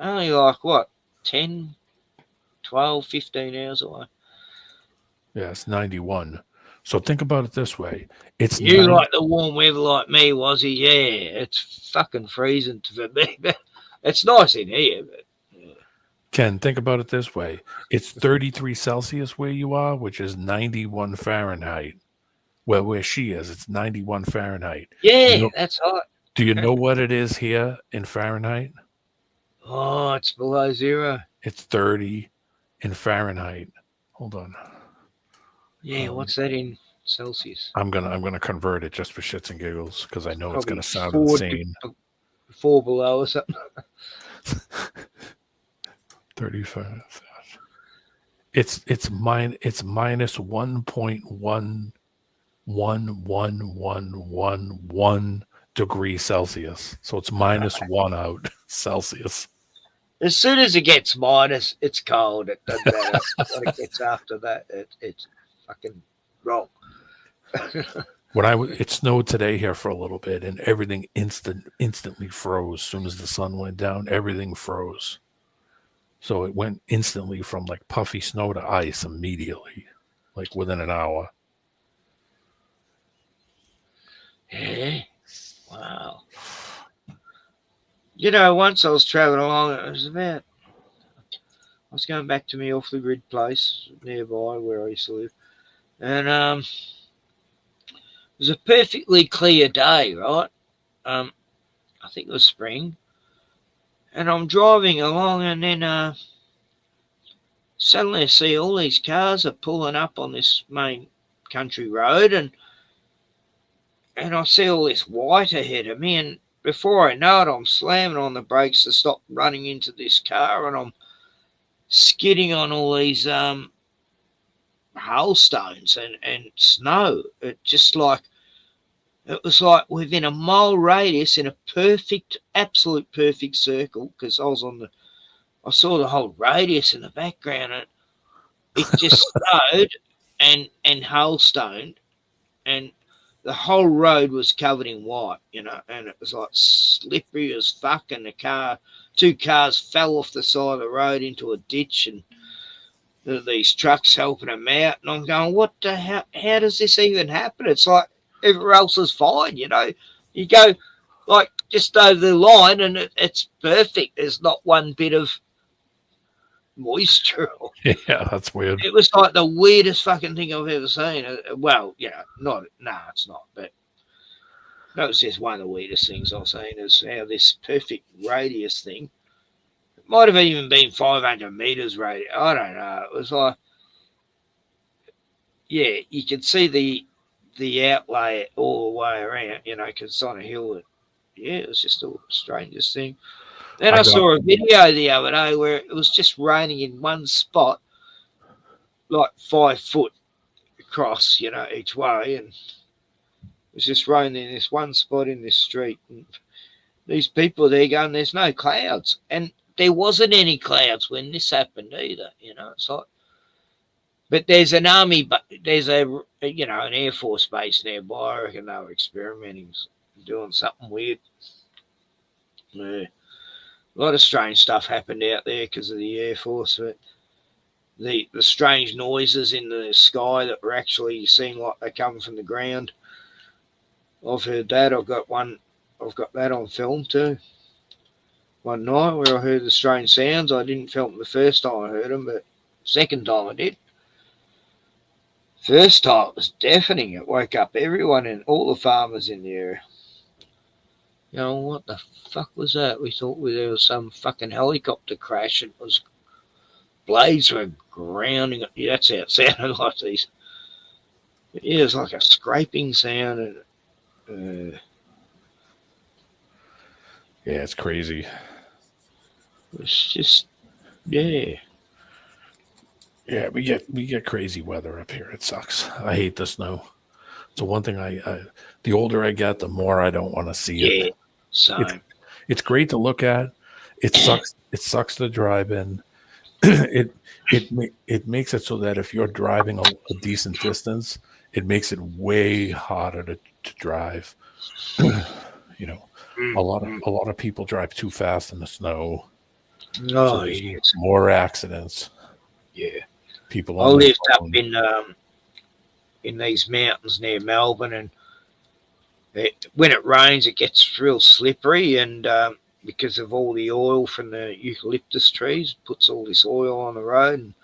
Only like what, 10, 12, 15 hours away. Yeah, it's 91. So think about it this way. You like the warm weather like me, Wazzy? Yeah, it's fucking freezing for me. It's nice in here, but Ken, think about it this way. It's 33 Celsius where you are, which is 91 Fahrenheit. Well, where she is, it's 91 Fahrenheit. Yeah, that's hot. Do you know what it is here in Fahrenheit? Oh, it's below zero. It's 30 in Fahrenheit. Hold on. Yeah, what's that in Celsius? I'm gonna convert it just for shits and giggles because I know it's gonna sound insane. 4 below or something. 35. It's minus 1.11111 degrees Celsius. So it's minus 1 out Celsius. As soon as it gets minus, it's cold. It doesn't matter. When it gets after that, it's fucking wrong. It snowed today here for a little bit, and everything instantly froze. As soon as the sun went down, everything froze. So it went instantly from like puffy snow to ice immediately, like within an hour. Yeah. Wow. Once I was traveling along, I was going back to my off the grid place nearby where I used to live, and it was a perfectly clear day, right? I think it was spring, and I'm driving along, and then suddenly I see all these cars are pulling up on this main country road, and I see all this white ahead of me, and before I know it, I'm slamming on the brakes to stop running into this car, and I'm skidding on all these hailstones and snow. It was like within a mile radius in a absolute perfect circle, because I saw the whole radius in the background, and it just snowed and hailstoned, and the whole road was covered in white, and it was like slippery as fuck, and two cars fell off the side of the road into a ditch, and these trucks helping them out, and I'm going, what the hell, how does this even happen? It's like everywhere else is fine, you go like just over the line and it's perfect. There's not one bit of moisture. Yeah, that's weird. It was like the weirdest fucking thing I've ever seen. Well, it's not, but that was just one of the weirdest things I've seen, is how this perfect radius thing, it might have even been 500 meters radius. I don't know. It was like, yeah, you could see the outlay all the way around, because it's on a hill. It was just the strangest thing. Then I saw a video the other day where it was just raining in one spot, like 5 foot across, each way, and it was just raining in this one spot in this street. And these people there going, there's no clouds, and there wasn't any clouds when this happened either. It's like, but there's an army, but there's an Air Force base nearby. I reckon they were experimenting, doing something weird. Yeah. A lot of strange stuff happened out there because of the Air Force, but the strange noises in the sky that were actually seemed like they come from the ground. I've heard that. I've got that on film too. One night where I heard the strange sounds. I didn't film the first time I heard them, but second time I did. First time it was deafening. It woke up everyone and all the farmers in the area. You know, what the fuck was that? We thought there was some fucking helicopter crash and it was blades were grounding. Yeah, that's how it sounded like these. Yeah, it was like a scraping sound. And, Yeah, it's crazy. it's just, yeah. Yeah, we get crazy weather up here. It sucks. I hate the snow. So one thing the older I get, the more I don't want to see it. Yeah, same. It's great to look at. It sucks. It sucks to drive in. it makes it so that if you're driving a decent distance, it makes it way harder to drive. You know, a lot of people drive too fast in the snow. Oh, so yes. More accidents. Yeah. People. I lived up in these mountains near Melbourne, and when it rains, it gets real slippery, and because of all the oil from the eucalyptus trees, puts all this oil on the road. And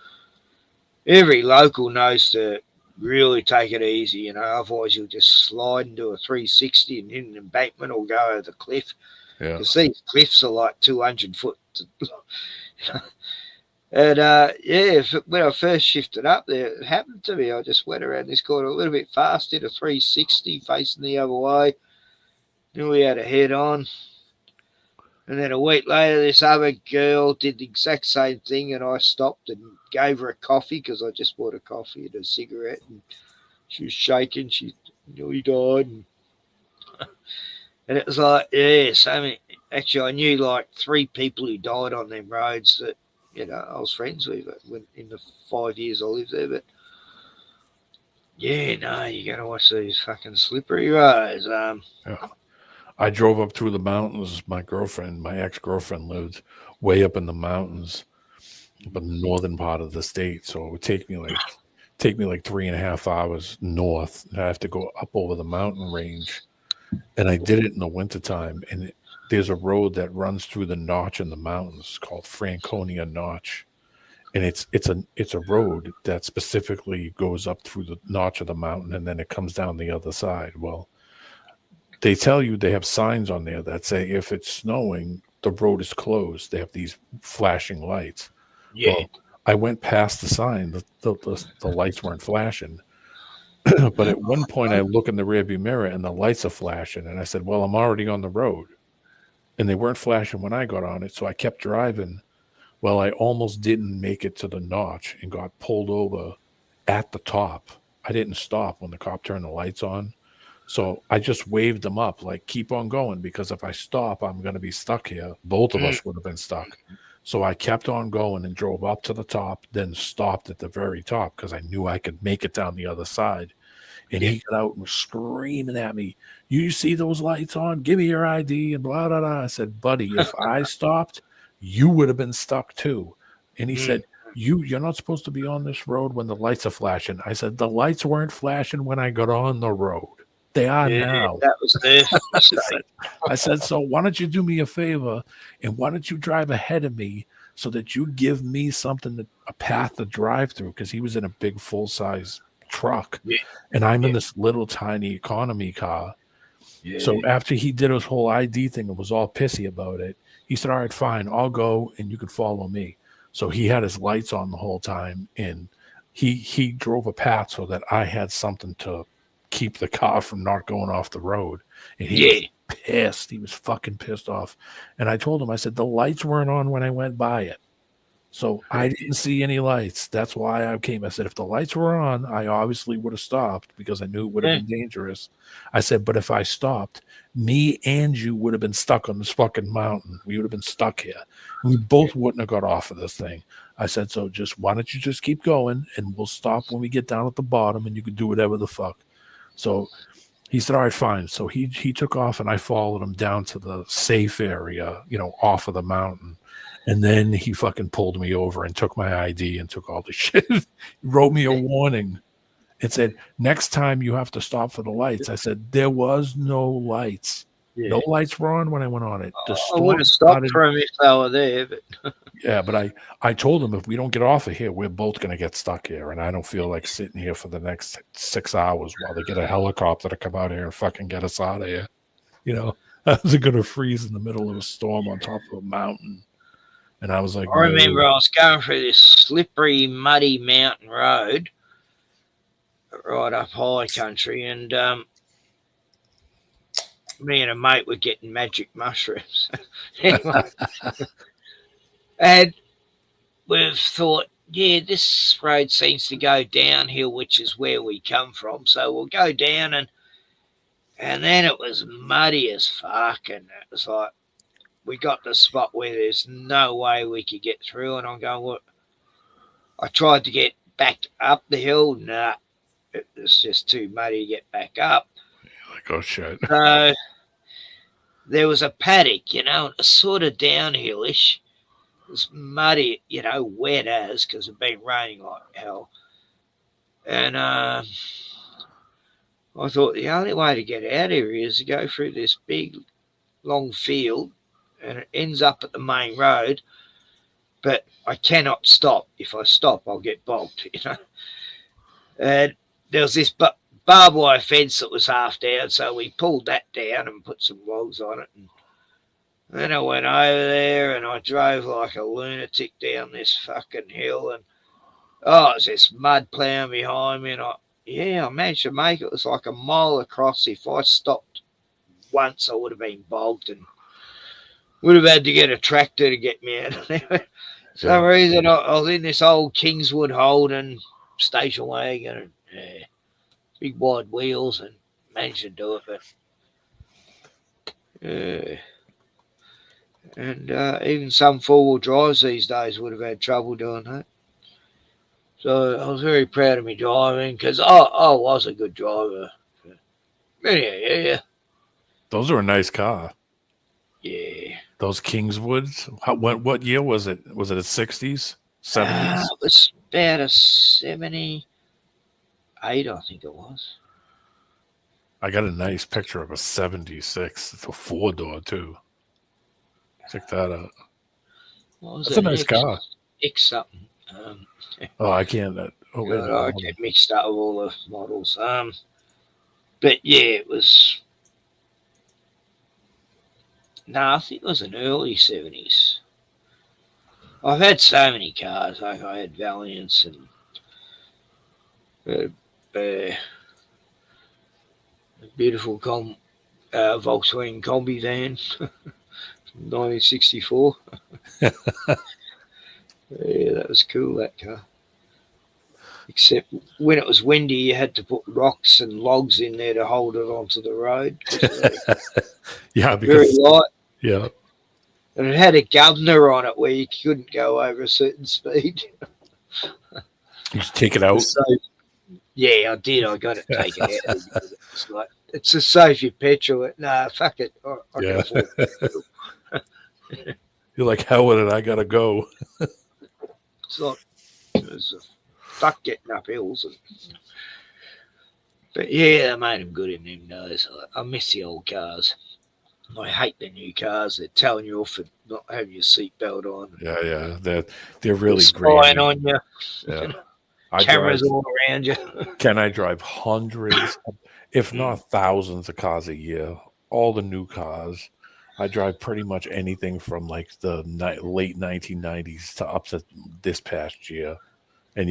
every local knows to really take it easy, you know. Otherwise, you'll just slide and do a 360 and hit an embankment or go over the cliff. Yeah. Because these cliffs are like 200 foot. And when I first shifted up there, it happened to me. I just went around this corner a little bit fast, did a 360 facing the other way. Then we had a head on. And then a week later, this other girl did the exact same thing, and I stopped and gave her a coffee because I just bought a coffee and a cigarette. And she was shaking. She nearly died. And it was like, yeah, so many. Actually, I knew like 3 people who died on them roads that, you know, I was friends with in the 5 years I lived there. But yeah, no, you got to watch these fucking slippery roads. I drove up through the mountains. My ex-girlfriend lived way up in the mountains, up in the northern part of the state. So it would take me like 3.5 hours north. And I have to go up over the mountain range. And I did it in the wintertime. And there's a road that runs through the notch in the mountains called Franconia Notch. And it's a road that specifically goes up through the notch of the mountain and then it comes down the other side. Well, they tell you they have signs on there that say if it's snowing, the road is closed. They have these flashing lights. Yeah. Well, I went past the sign. The lights weren't flashing. But at one point, I look in the rearview mirror and the lights are flashing. And I said, well, I'm already on the road. And they weren't flashing when I got on it. So I kept driving. Well, I almost didn't make it to the notch and got pulled over at the top. I didn't stop when the cop turned the lights on. So I just waved them up, like, keep on going, because if I stop, I'm going to be stuck here. Both of us would have been stuck. So I kept on going and drove up to the top, then stopped at the very top because I knew I could make it down the other side. And he got out and was screaming at me, you see those lights on? Give me your ID and blah, blah, blah. I said, buddy, if I stopped, you would have been stuck too. And he said, you're not supposed to be on this road when the lights are flashing. I said, the lights weren't flashing when I got on the road. They are now. That was there. I said, so why don't you do me a favor and why don't you drive ahead of me so that you give me a path to drive through? Because he was in a big full-size truck and I'm in this little tiny economy car. So after he did his whole ID thing and was all pissy about it, he said, all right, fine, I'll go and you can follow me. So he had his lights on the whole time and he drove a path so that I had something to keep the car from not going off the road. And he was pissed. He was fucking pissed off. And I told him, I said, the lights weren't on when I went by it. So I didn't see any lights. That's why I came. I said, if the lights were on, I obviously would have stopped because I knew it would have been dangerous. I said, but if I stopped, me and you would have been stuck on this fucking mountain. We would have been stuck here. We both wouldn't have got off of this thing. I said, so why don't you just keep going and we'll stop when we get down at the bottom and you can do whatever the fuck. So He said, all right, fine. So he took off and I followed him down to the safe area, off of the mountain. And then he fucking pulled me over and took my ID and took all the shit. He wrote me a warning. It said, next time you have to stop for the lights. I said, there was no lights. Yeah. No lights were on when I went on it. The I would storm have stopped started. for him if they were there, but Yeah, but I told him if we don't get off of here, we're both going to get stuck here. And I don't feel like sitting here for the next 6 hours while they get a helicopter to come out here and fucking get us out of here. I was going to freeze in the middle of a storm on top of a mountain. And I was like, I remember I was going through this slippery, muddy mountain road right up high country, and me and a mate were getting magic mushrooms. Anyway, and we've thought, yeah, this road seems to go downhill, which is where we come from, so we'll go down, and then it was muddy as fuck, and it was like, we got to the spot where there's no way we could get through, and I'm going, what? I tried to get back up the hill. Nah, it was just too muddy to get back up. Like, oh, shit. So there was a paddock, and it was sort of downhillish. It was muddy, wet as, because it'd been raining like hell. And I thought the only way to get out of here is to go through this big, long field, and it ends up at the main road, but I cannot stop. If I stop, I'll get bogged, And there was this barbed wire fence that was half down, so we pulled that down and put some logs on it. And then I went over there and I drove like a lunatic down this fucking hill, and it was this mud plowing behind me, and I managed to make it. It was like a mile across. If I stopped once, I would have been bogged and would have had to get a tractor to get me out of there. For some reason, I was in this old Kingswood Holden station wagon, and big wide wheels, and managed to do it. But and even some four-wheel drives these days would have had trouble doing that. So I was very proud of me driving, because I was a good driver. Yeah. Those are a nice car. Yeah. Those Kingswoods. What year was it? Was it a 60s, 70s? It was about a 78, I think it was. I got a nice picture of a 76. It's a 4-door too. Check that out. That's a nice car. X something. I can't. I get mixed up with all the models. But yeah, it was. No, I think it was an early 70s. I've had so many cars. Like I had Valiants and a beautiful Volkswagen Combi van from 1964. Yeah, that was cool, that car. Except when it was windy, you had to put rocks and logs in there to hold it onto the road. Yeah, very light. Yeah. And it had a governor on it where you couldn't go over a certain speed. You just take it out? Yeah, I did. I got it taken out. It's like, it's to save your petrol. Nah, fuck it. I can afford it. You're like, hell with it. I got to go. It's like, it's a fuck getting up hills. But yeah, they made them good in them days. I miss the old cars. I hate the new cars. They're telling you off for not having your seatbelt on. Yeah. They're really spying great. on you. Yeah. Cameras all around you. I drive hundreds, if not thousands of cars a year. All the new cars. I drive pretty much anything from like the late 1990s to up to this past year. And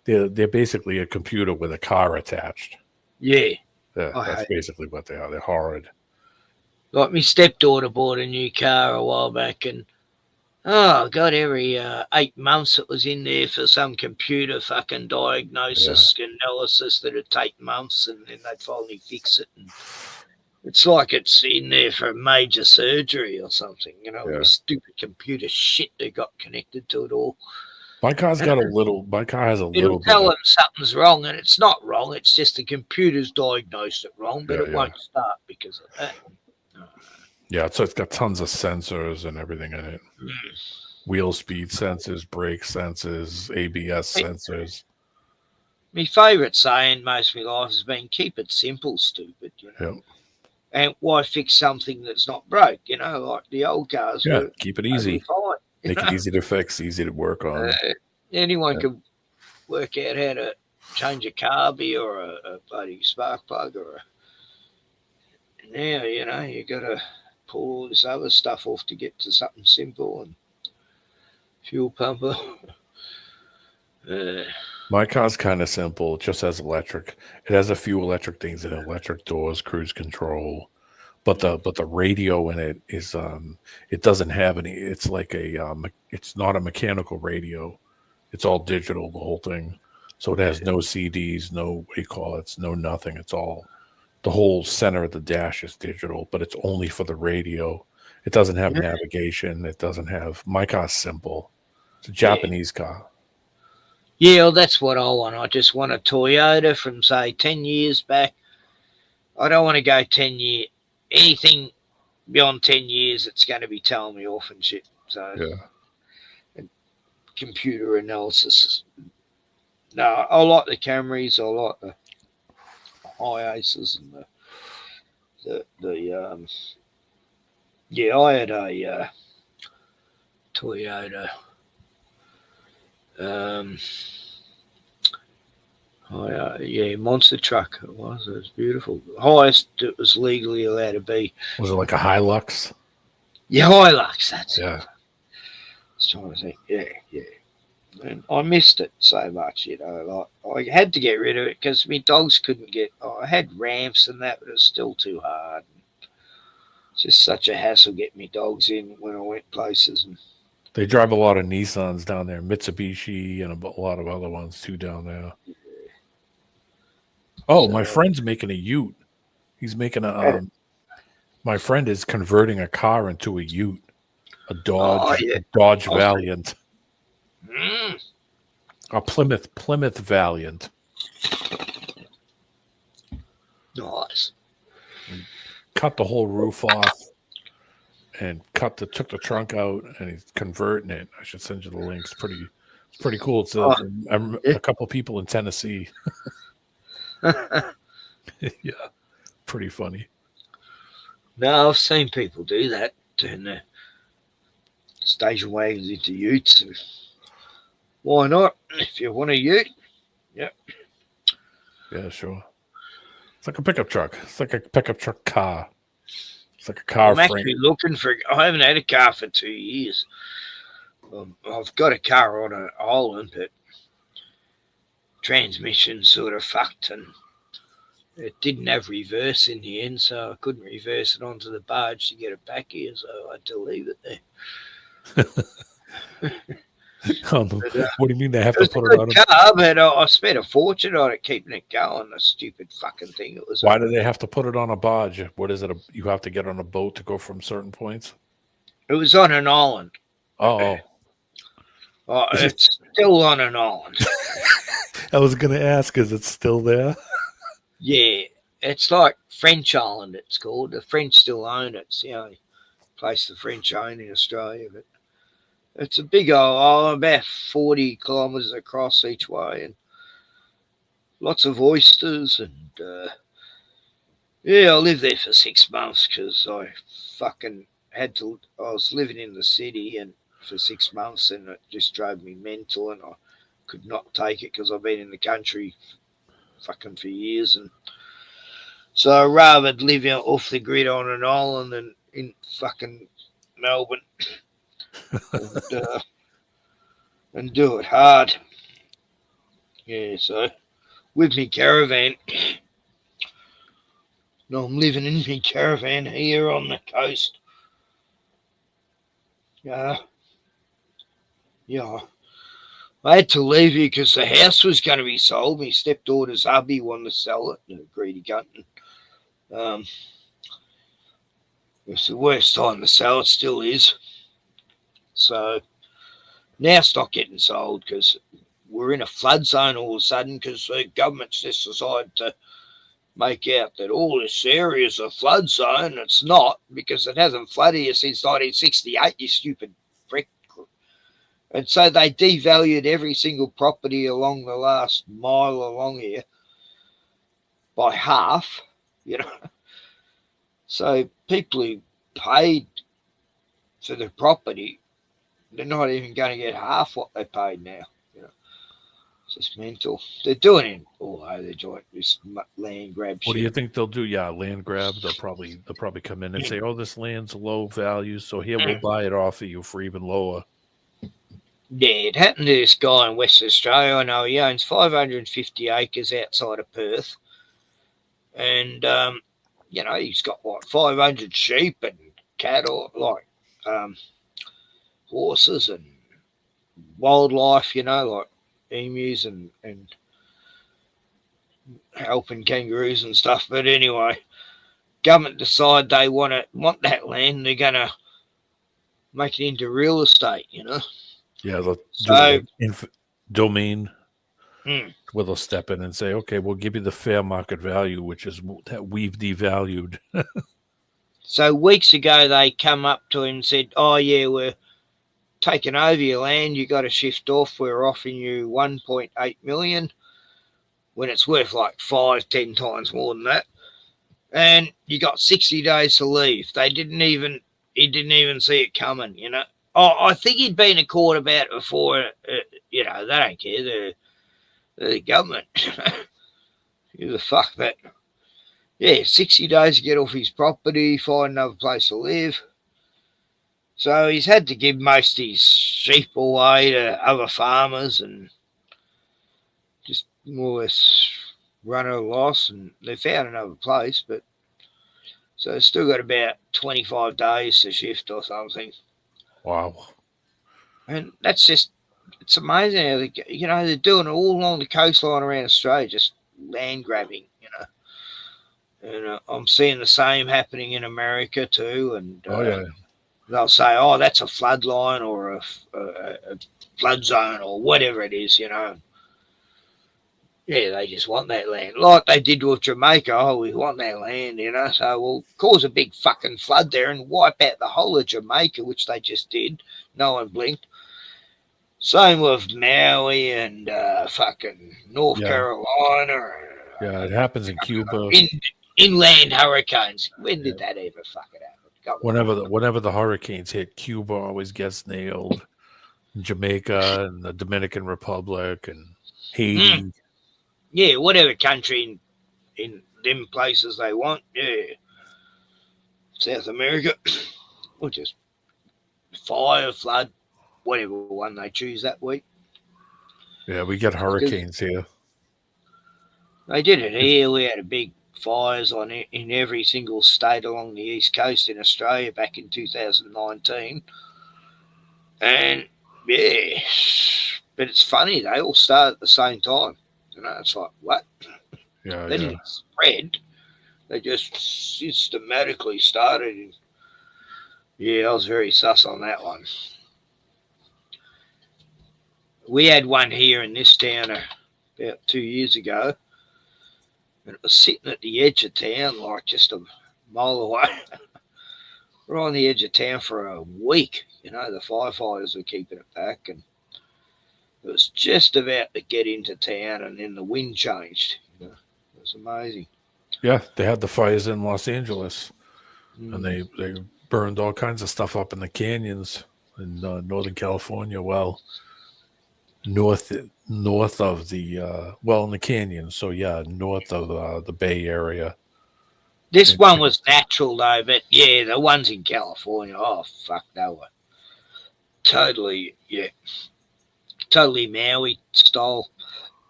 they're basically a computer with a car attached. Yeah. That's basically what they are. They're horrid. Like my stepdaughter bought a new car a while back, and God, every 8 months it was in there for some computer fucking diagnosis analysis that would take months, and then they'd finally fix it. And it's like it's in there for a major surgery or something, the stupid computer shit they got connected to it all. My car's got a little. My car has a It'll little bit. tell Of, them something's wrong, and it's not wrong. It's just the computer's diagnosed it wrong, but Yeah, it yeah. won't start because of that. Yeah, so it's got tons of sensors and everything in it. Wheel speed sensors, brake sensors, ABS sensors. My favourite saying most of my life has been "keep it simple, stupid." You know? Yep. And why fix something that's not broke? You know, like the old cars Yeah, were. keep it easy. Fine, Make it easy to fix, easy to work on. Anyone can work out how to change a carby or a bloody spark plug or now, you know, you got to pull all this other stuff off to get to something simple and fuel pumper. My car's kind of simple. It just has electric. It has a few electric things in it, electric doors, cruise control. But the radio in it is it doesn't have any. It's like it's not a mechanical radio. It's all digital, the whole thing. So it has no CDs, no what do you call it? It's no nothing. It's all the whole center of the dash is digital, but it's only for the radio. It doesn't have navigation. It doesn't have. My car's simple. It's a Japanese car. Yeah, well, that's what I want. I just want a Toyota from, say, 10 years back. I don't want to go 10 years. Anything beyond 10 years, it's going to be telling me off and shit. So, and computer analysis. No, I like the Camrys. I like the Hiaces and I had a Toyota. Monster truck it was. It was beautiful. The highest it was legally allowed to be. Was it like a Hilux? Yeah, Hilux. That's yeah. I was trying to think. Yeah. And I missed it so much, you know. Like I had to get rid of it because my dogs couldn't get. I had ramps and that, but it was still too hard. It's just such a hassle getting my dogs in when I went places. And they drive a lot of Nissans down there, Mitsubishi, and a lot of other ones too down there. Oh, my friend's making a Ute. He's making a. My friend is converting a car into a Ute, a Dodge Valiant, a Plymouth Valiant. Nice. Cut the whole roof off, and took the trunk out, and he's converting it. I should send you the link. It's pretty cool. It's a couple of people in Tennessee. Yeah, pretty funny. No, I've seen people do that, turn their station wagons into utes. And why not? If you want a ute, yep. Yeah, sure. It's like a pickup truck. It's like a pickup truck car. It's like a car I'm frame. actually looking for. I haven't had a car for 2 years. I've got a car on an island, but transmission sort of fucked, and it didn't have reverse in the end, so I couldn't reverse it onto the barge to get it back here, so I had to leave it there. What do you mean they have to put it on? Car, but I spent a fortune on it keeping it going. The stupid fucking thing. It was. Why do they have to put it on a barge? What is it? You have to get on a boat to go from certain points? It was on an island. Oh. It's still on an island. I was going to ask, is it still there? Yeah, it's like French Island. It's called. The French still own it. It's the only place the French own in Australia, but. It's a big old island, about 40 kilometres across each way, and lots of oysters. And I lived there for 6 months because I fucking had to. I was living in the city and for 6 months, and it just drove me mental, and I could not take it because I've been in the country fucking for years, and so I rather live out off the grid on an island than in fucking Melbourne. And do it hard. Yeah, so with me caravan. No, I'm living in my caravan here on the coast. Yeah. I had to leave here because the house was going to be sold. My stepdaughter's hubby wanted to sell it, a greedy cunt. It's the worst time to sell. It still is. So Now stock getting sold because we're in a flood zone all of a sudden because the government's just decided to make out that all this area is a flood zone. It's not, because it hasn't flooded here since 1968, you stupid prick. And so they devalued every single property along the last mile along here by half, you know. So people who paid for the property, they're not even going to get half what they paid now. You know, it's just mental. They're doing it all over the joint. This land grab shit. What do you think they'll do? Yeah, land grab. They'll probably come in and say, "Oh, this land's low value, so here we'll buy it off of you for even lower." Yeah, it happened to this guy in West Australia. I know he owns 550 acres outside of Perth, and you know, he's got what, 500 sheep and cattle, like horses and wildlife, you know, like emus and helping kangaroos and stuff. But anyway, government decide they want that land. They're gonna make it into real estate, you know. Yeah, they'll So do domain Hmm. where they'll step in and say, "Okay, we'll give you the fair market value, which is that we've devalued." So weeks ago, they come up to him and said, "Oh yeah, we're taking over your land. You got to shift off. We're offering you 1.8 million when it's worth like 5-10 times more than that, and you got 60 days to leave." He didn't even see it coming, you know. Oh, I think he'd been in court about it before. You know, they don't care. They're the government. Who the fuck that? Yeah, 60 days to get off his property, find another place to live. So he's had to give most of his sheep away to other farmers and just more or less run a loss. And they found another place, but so they've still got about 25 days to shift or something. Wow. And that's just, it's amazing how they, you know, they're doing it all along the coastline around Australia, just land grabbing, you know. And I'm seeing the same happening in America too. And they'll say, "Oh, that's a flood line or a flood zone or whatever it is," you know. Yeah, they just want that land. Like they did with Jamaica. "Oh, we want that land," you know. So we'll cause a big fucking flood there and wipe out the whole of Jamaica, which they just did. No one blinked. Same with Maui and fucking North Carolina. Yeah, it happens in Cuba. Inland hurricanes. When did that ever fucking happen? Whenever the hurricanes hit, Cuba always gets nailed. Jamaica and the Dominican Republic and Haiti. Yeah, whatever country in them places they want. Yeah. South America, or just fire, flood, whatever one they choose that week. Yeah, we get hurricanes here. They did it here. We had a big fires in every single state along the east coast in Australia back in 2019. And yeah, but it's funny, they all start at the same time. You know, it's like, what? Yeah, They didn't spread. They just systematically started. And yeah, I was very sus on that one. We had one here in this town about 2 years ago. And it was sitting at the edge of town, like just a mile away. We're on the edge of town for a week. You know, the firefighters were keeping it back. And it was just about to get into town, and then the wind changed. You know, it was amazing. Yeah, they had the fires in Los Angeles. And they burned all kinds of stuff up in the canyons in Northern California. Well, north of the in the canyons. So yeah, north of the Bay Area. This one was natural though, but yeah, the ones in California, oh fuck, they were totally Maui style.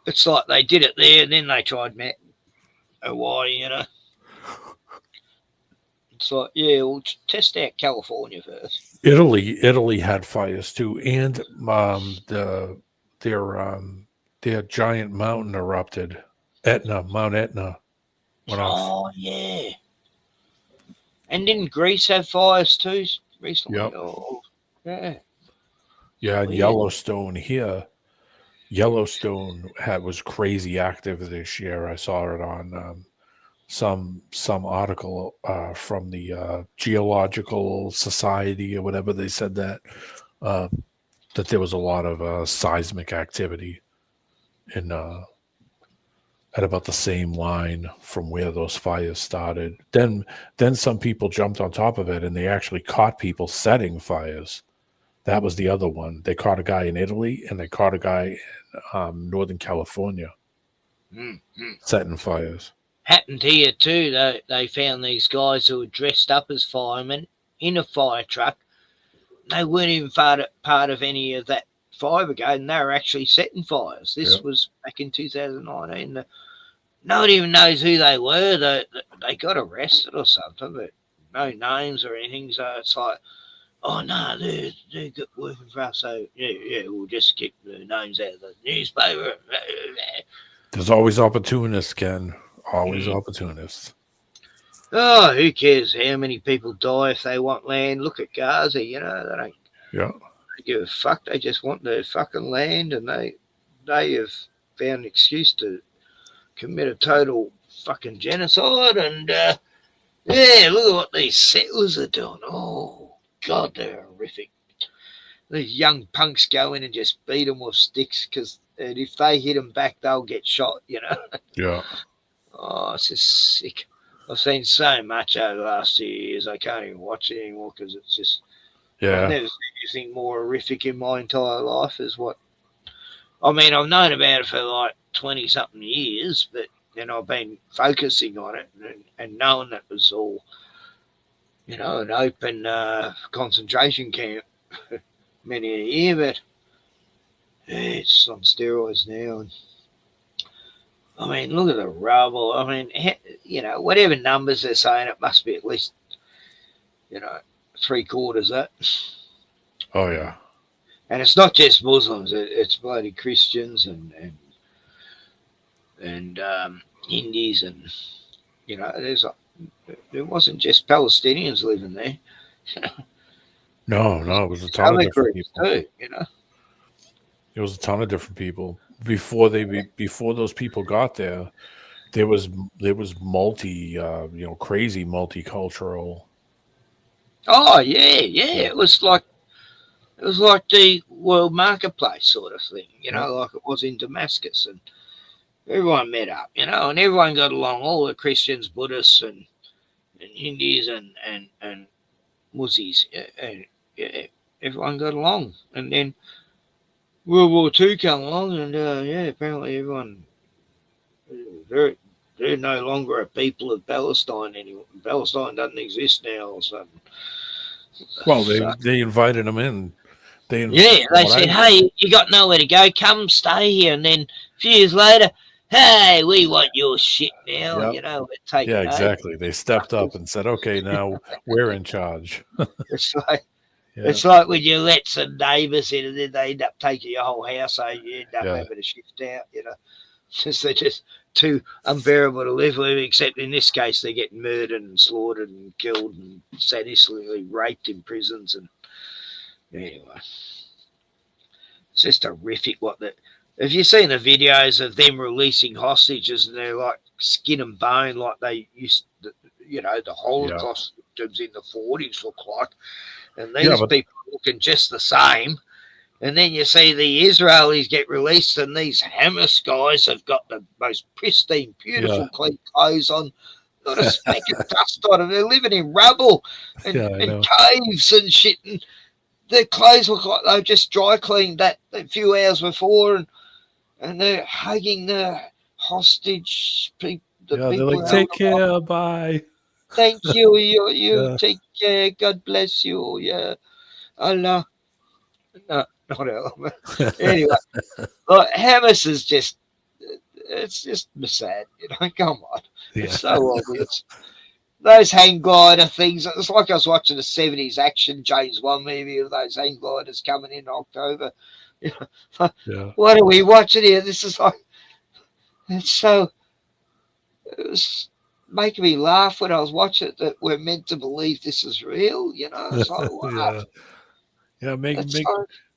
It's like they did it there, and then they tried Hawaii, you know. It's like, yeah, we'll test out California first. Italy had fires too, and their giant mountain erupted. Mount Etna went off. Oh yeah. And didn't Greece have fires too recently? Yep. Oh, yeah. Yeah, and Weird. Yellowstone here. Yellowstone was crazy active this year. I saw it on some article from the Geological Society or whatever. They said that there was a lot of seismic activity in at about the same line from where those fires started. Then some people jumped on top of it and they actually caught people setting fires. That was the other one. They caught a guy in Italy and they caught a guy in Northern California setting fires. Happened here too. They found these guys who were dressed up as firemen in a fire truck. They weren't even part of any of that fire brigade, and they were actually setting fires. This was back in 2019. No one even knows who they were. They got arrested or something, but no names or anything. So it's like, oh no, they're working for us. So yeah, we'll just keep the names out of the newspaper. There's always opportunists, Ken. Always opportunists. Oh, who cares how many people die if they want land? Look at Gaza, they don't give a fuck. They just want their fucking land, and they have found an excuse to commit a total fucking genocide. And yeah, look at what these settlers are doing. Oh God, they're horrific. These young punks go in and just beat them with sticks because if they hit them back, they'll get shot. Yeah. Oh, it's just sick. I've seen so much over the last 2 years. I can't even watch it anymore because it's just. Yeah. I've never seen anything more horrific in my entire life. I've known about it for like 20-something years, but then I've been focusing on it and knowing that it was all, an open concentration camp many a year, but it's on steroids now. And look at the rubble. Whatever numbers they're saying, it must be at least, 3/4 that. Oh, yeah. And it's not just Muslims; it's bloody Christians and Hindus, and there wasn't just Palestinians living there. No, it was a ton of different people. Too, It was a ton of different people. Before those people got there, there was crazy multicultural. Oh yeah. It was like the world marketplace sort of thing, like it was in Damascus, and everyone met up, and everyone got along. All the Christians, Buddhists, and Hindus, and Muslims, and everyone got along. And then World War II came along, and apparently everyone they're no longer a people of Palestine anymore. Palestine doesn't exist now, or something. Well, they invited them in. They said, "Hey, you got nowhere to go. Come stay here." And then a few years later, "Hey, we want your shit now." Yep. Take it. Exactly. They stepped up and said, "Okay, now we're in charge." It's like when you let some neighbours in and then they end up taking your whole house, so you end up having to shift out, Since they're just too unbearable to live with, except in this case they're getting murdered and slaughtered and killed and sadistically raped in prisons. And anyway, it's just horrific have you seen the videos of them releasing hostages and they're like skin and bone like they used to, the Holocaust victims in the 40s look like. And these people are looking just the same. And then you see the Israelis get released, and these Hamas guys have got the most pristine, beautiful, clean clothes on, not a speck of dust on them. They're living in rubble and caves and shit, and their clothes look like they've just dry cleaned that a few hours before, and they're hugging the hostage people. They're like, "Take care, bye. Thank you. You take care. God bless you. Yeah, Allah." No, not Allah. Anyway, Hamas is it's just sad. Come on. It's so obvious. Those hang glider things. It's like I was watching a 70s action James Bond movie of those hang gliders coming in October. What are we watching here? This is like, it was making me laugh when I was watching it, that we're meant to believe this is real. It's like, wow.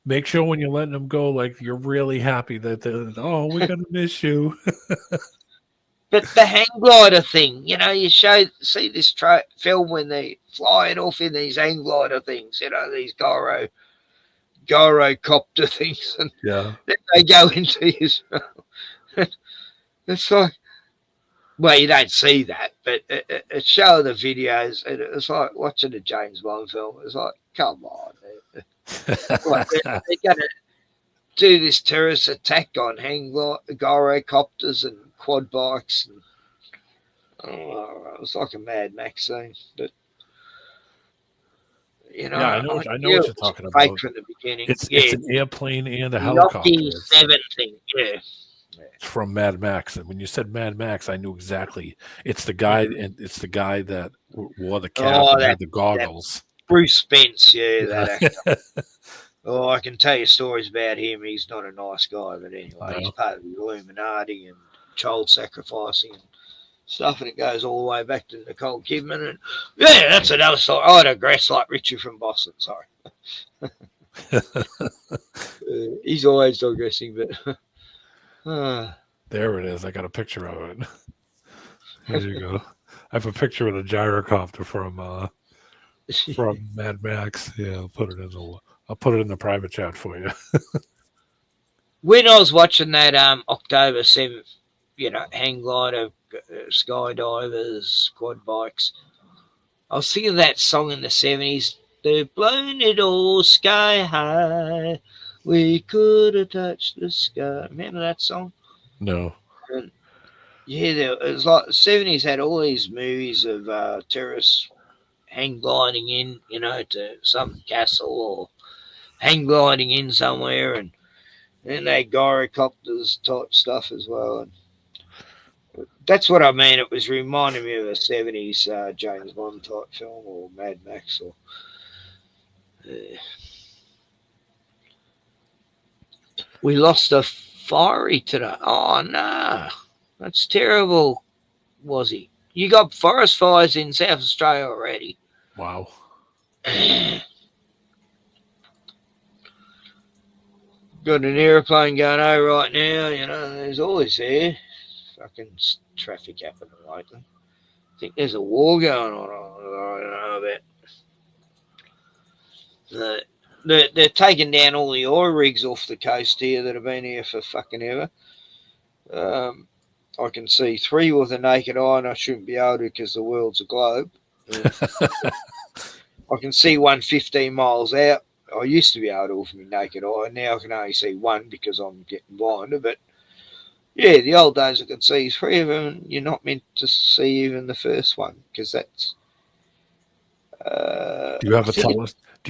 Make sure when you're letting them go, like you're really happy that we're gonna miss you. But the hang glider thing, you know, you see this film when they flying off in these hang glider things, you know, these gyrocopter things, and Yeah. then they go into Israel. It's like, well, you don't see that, but it showed the videos, and it's like watching a James Bond film. It's like, come on. Like, they're going to do this terrorist attack on gyrocopters and quad bikes. And, it was like a Mad Max scene. But, you know, Yeah, I know what you're talking fake about. from the beginning. It's an airplane and a the helicopter. Rotti 7 thing, yeah. It's from Mad Max, and when you said Mad Max, I knew exactly. It's the guy, and it's the guy that wore the cap and had the goggles. Bruce Spence, yeah, that actor. Oh, I can tell you stories about him. He's not a nice guy, but anyway, he's part of the Illuminati and child sacrificing and stuff, and it goes all the way back to Nicole Kidman. And yeah, that's another story. I digress like Richard from Boston. Sorry. He's always digressing, but there it is. I got a picture of it. There you go. I have a picture of the gyrocopter from Mad Max. Yeah, I'll put it in the private chat for you. When I was watching that October 7th, you know, hang glider, skydivers, quad bikes, I was thinking of that song in the 70s. They've blown it all sky high. We could have touched the sky. Remember that song? No. And yeah, it was like the 70s had all these movies of terrorists hang gliding in, you know, to some castle or hang gliding in somewhere, and then they gyrocopters type stuff as well. And that's what I mean. It was reminding me of a 70s James Bond type film or Mad Max or. We lost a fiery today. Oh no, that's terrible. Was he? You got forest fires in South Australia already. Wow. Got an aeroplane going over right now. You know, there's always there. Fucking traffic happening lately. I think there's a war going on. I don't know about. They're taking down all the oil rigs off the coast here that have been here for fucking ever. I can see 3 with a naked eye, and I shouldn't be able to because the world's a globe. I can see one 15 miles out. I used to be able to with my naked eye. Now I can only see 1 because I'm getting blinder. But yeah, the old days I could see 3 of them. And you're not meant to see even the first one because that's. Do you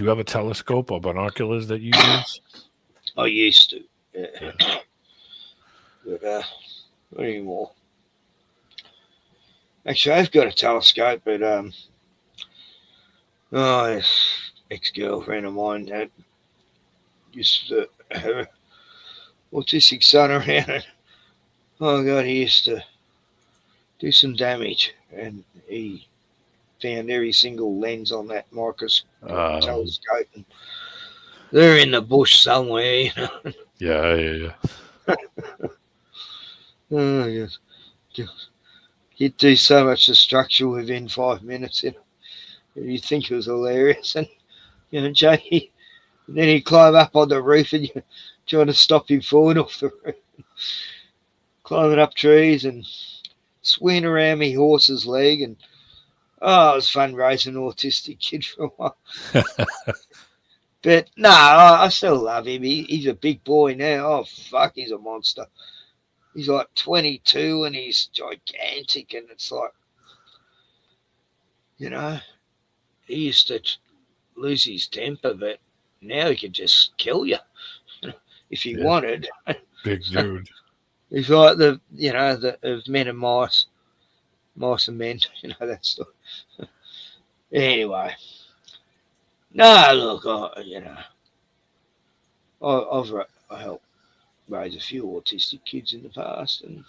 have a telescope or binoculars that you use? I used to, yeah. But not anymore. Actually, I've got a telescope, but this ex-girlfriend of mine that used to have an autistic son around, and oh god, he used to do some damage, and he found every single lens on that telescope, and they're in the bush somewhere, you know. Yeah. Oh yes. He'd do so much destruction within 5 minutes, you know. You'd think it was hilarious, and you know, Jackie. And then he'd climb up on the roof, and you're trying to stop him falling off the roof, climbing up trees and swinging around me horse's leg, and it was fun raising an autistic kid for a while. But no, I still love him. He's a big boy now. Oh fuck, he's a monster. He's like 22 and he's gigantic, and it's like, you know, he used to lose his temper, but now he can just kill you if he wanted. Big dude. He's like the of men and mice and men, you know, that stuff. Anyway, no, look, I helped raise a few autistic kids in the past, and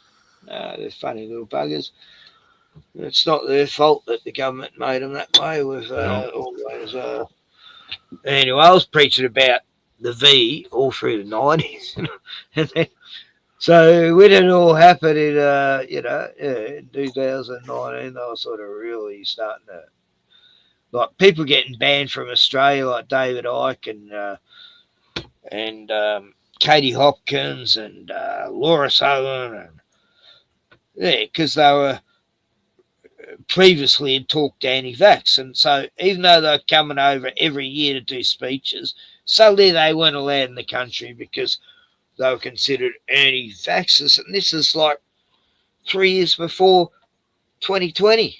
they're funny little buggers. It's not their fault that the government made them that way. With always. Anyway, I was preaching about the V all through the 90s. And then, so when it all happened in, in 2019, they were sort of really starting to, like, people getting banned from Australia, like David Icke and Katie Hopkins and Laura Sullivan, and because they were previously had talked anti-vax, and so even though they're coming over every year to do speeches, suddenly they weren't allowed in the country because they were considered anti-vaxxers, and this is like 3 years before 2020,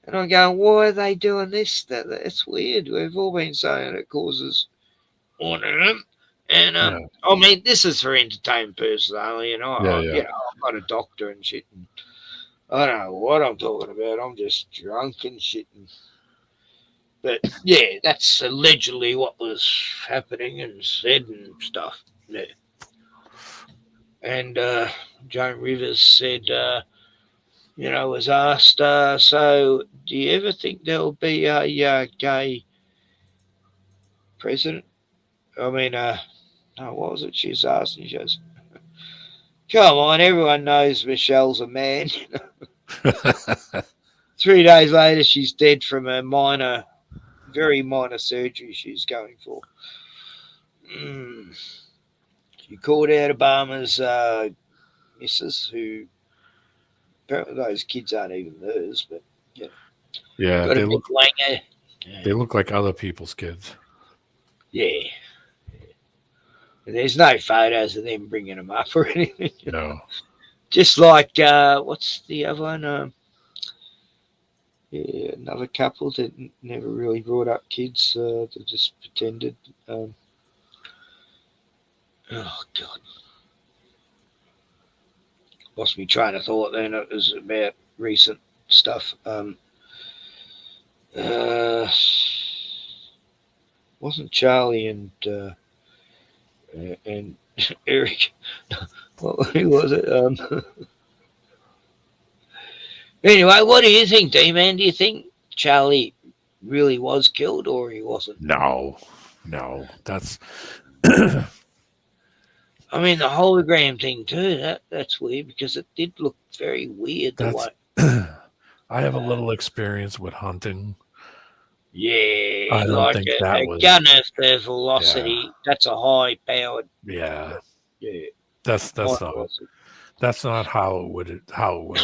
And I'm going, why are they doing this? That's weird. We've all been saying it causes autism. And I mean, this is for entertainment purposes only. I've got a doctor and shit. And I don't know what I'm talking about. I'm just drunk and shit. But yeah, that's allegedly what was happening and said and stuff. Yeah. And Joan Rivers said, was asked, so do you ever think there'll be a gay president? I mean, what was it? She was asked, and she goes, come on, everyone knows Michelle's a man. 3 days later, she's dead from a very minor surgery she's going for. She called out Obama's missus, who apparently those kids aren't even hers, but yeah, got a big wanger. They look like other people's kids. Yeah. There's no photos of them bringing them up or anything. No. Just like, what's the other one? Another couple that never really brought up kids. They just pretended. Oh, God. Lost me train of thought then. It was about recent stuff. Wasn't Charlie and Eric? Who was it? Anyway, what do you think, D-Man? Do you think Charlie really was killed or he wasn't? No. That's. I mean, the hologram thing too. That's weird because it did look very weird. I have a little experience with hunting. Yeah, I don't think that was gun of the velocity. Yeah. That's a high powered. Yeah. Yeah. That's not how it would work.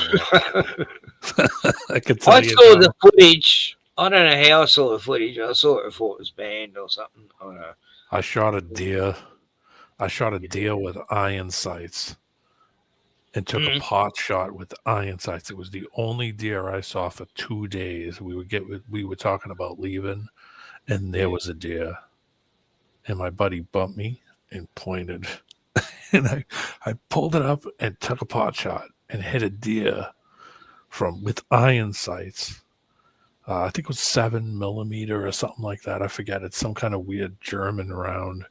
I could tell you. I saw the footage. I don't know how I saw the footage. I saw it before it was banned or something. I don't know. I shot a deer. With iron sights and took a pot shot with iron sights. It was the only deer I saw for 2 days. We were talking about leaving, and there was a deer. And my buddy bumped me and pointed. And I pulled it up and took a pot shot and hit a deer with iron sights. I think it was 7mm or something like that. I forget. It's some kind of weird German round.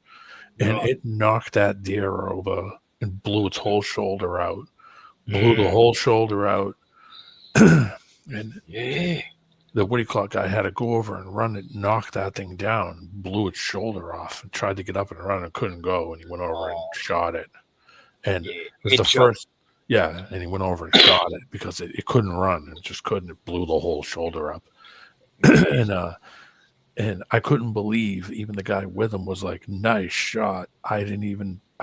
And it knocked that deer over and blew its whole shoulder out. Blew the whole shoulder out. And the what do you call it guy had to go over and run it, knock that thing down, blew its shoulder off, and tried to get up and run and couldn't go. And he went over and shot it. And it was the first. Yeah, and he went over and shot it because it couldn't run. It just couldn't. It blew the whole shoulder up. And I couldn't believe even the guy with him was like, nice shot. I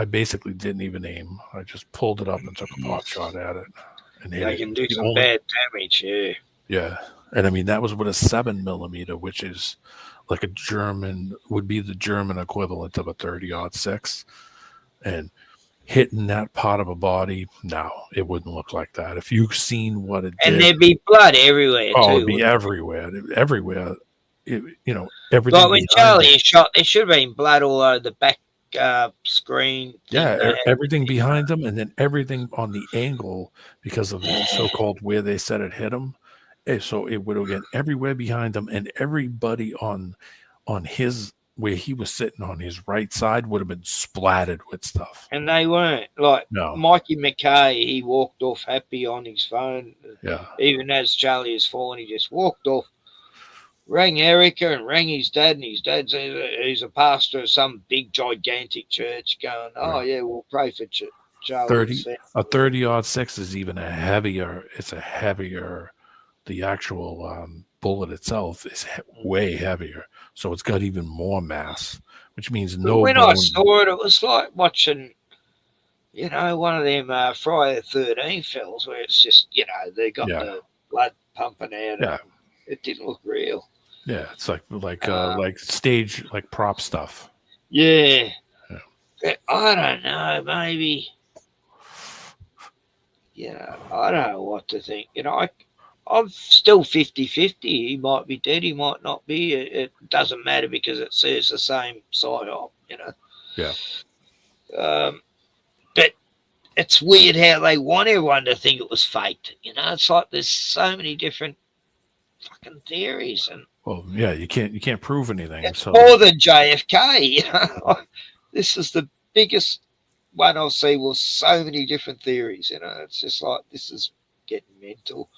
basically didn't even aim. I just pulled it up and took a pot shot at it. And they can do some bad damage, yeah. Yeah. And I mean, that was with a 7mm, which is like would be the German equivalent of a 30-06. And hitting that part of a body, no, it wouldn't look like that. If you've seen what it did. And there'd be blood everywhere, too. It'd be everywhere. Everywhere. Everything. Like when Charlie is shot, there should have been blood all over the back screen. Yeah, everything behind him, and then everything on the angle because of the so-called where they said it hit him. So it would have been everywhere behind him, and everybody on his where he was sitting on his right side would have been splattered with stuff. And they weren't. Like Mikey McKay, he walked off happy on his phone. Yeah. Even as Charlie is falling, he just walked off. rang Erica and rang his dad, and his dad's he's a pastor of some big gigantic church. Going, oh yeah, we'll pray for Joe. 30 a 30-06 is even a heavier. It's a heavier. The actual bullet itself is way heavier, so it's got even more mass, which means no. When I saw it, it was like watching, one of them Friday the 13th films where it's just, they got the blood pumping out. Yeah, it didn't look real. Yeah, it's like stage, like prop stuff. Yeah. I don't know, maybe. I don't know what to think. I'm still 50-50. He might be dead, he might not be. It doesn't matter because it says the same side op, Yeah. But it's weird how they want everyone to think it was faked. It's like there's so many different fucking theories, and well, yeah, you can't prove anything. it's so more than JFK. This is the biggest one I'll see with so many different theories. It's just like this is getting mental.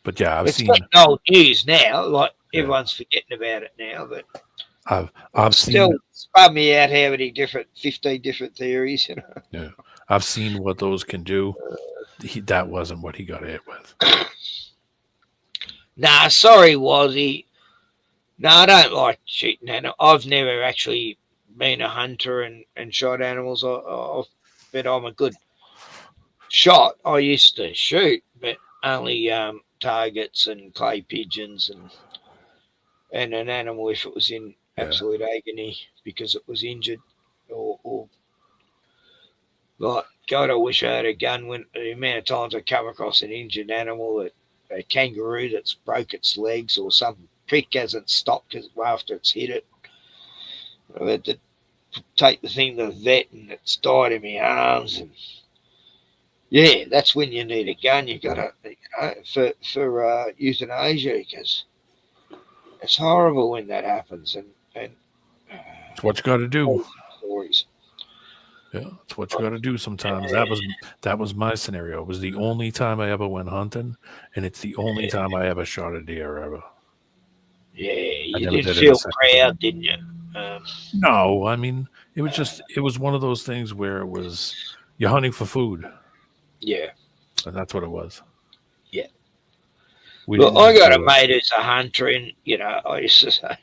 But yeah, It's getting old news now. Like everyone's forgetting about it now. But I've still spun me out how many 15 different theories. Yeah, I've seen what those can do. That wasn't what he got hit with. Nah, sorry, Wazzy. No, I don't like shooting animals. I've never actually been a hunter and shot animals. But I'm a good shot. I used to shoot, but only targets and clay pigeons and an animal if it was in absolute agony because it was injured or like, God, I wish I had a gun. When the amount of times I come across an injured animal, a kangaroo that's broke its legs or some prick hasn't stopped after it's hit it. I had to take the thing to the vet and it's died in my arms. And yeah, that's when you need a gun. You got to for euthanasia because it's horrible when that happens. And it's what you got to do. Stories. Yeah, it's what you got to do sometimes. That was my scenario. It was the only time I ever went hunting, and it's the only time I ever shot a deer ever. Yeah, you did feel proud, didn't you? No, I mean, it was one of those things where it was you're hunting for food. Yeah. And that's what it was. Yeah. Well, I got a mate who's a hunter, and, I used to say,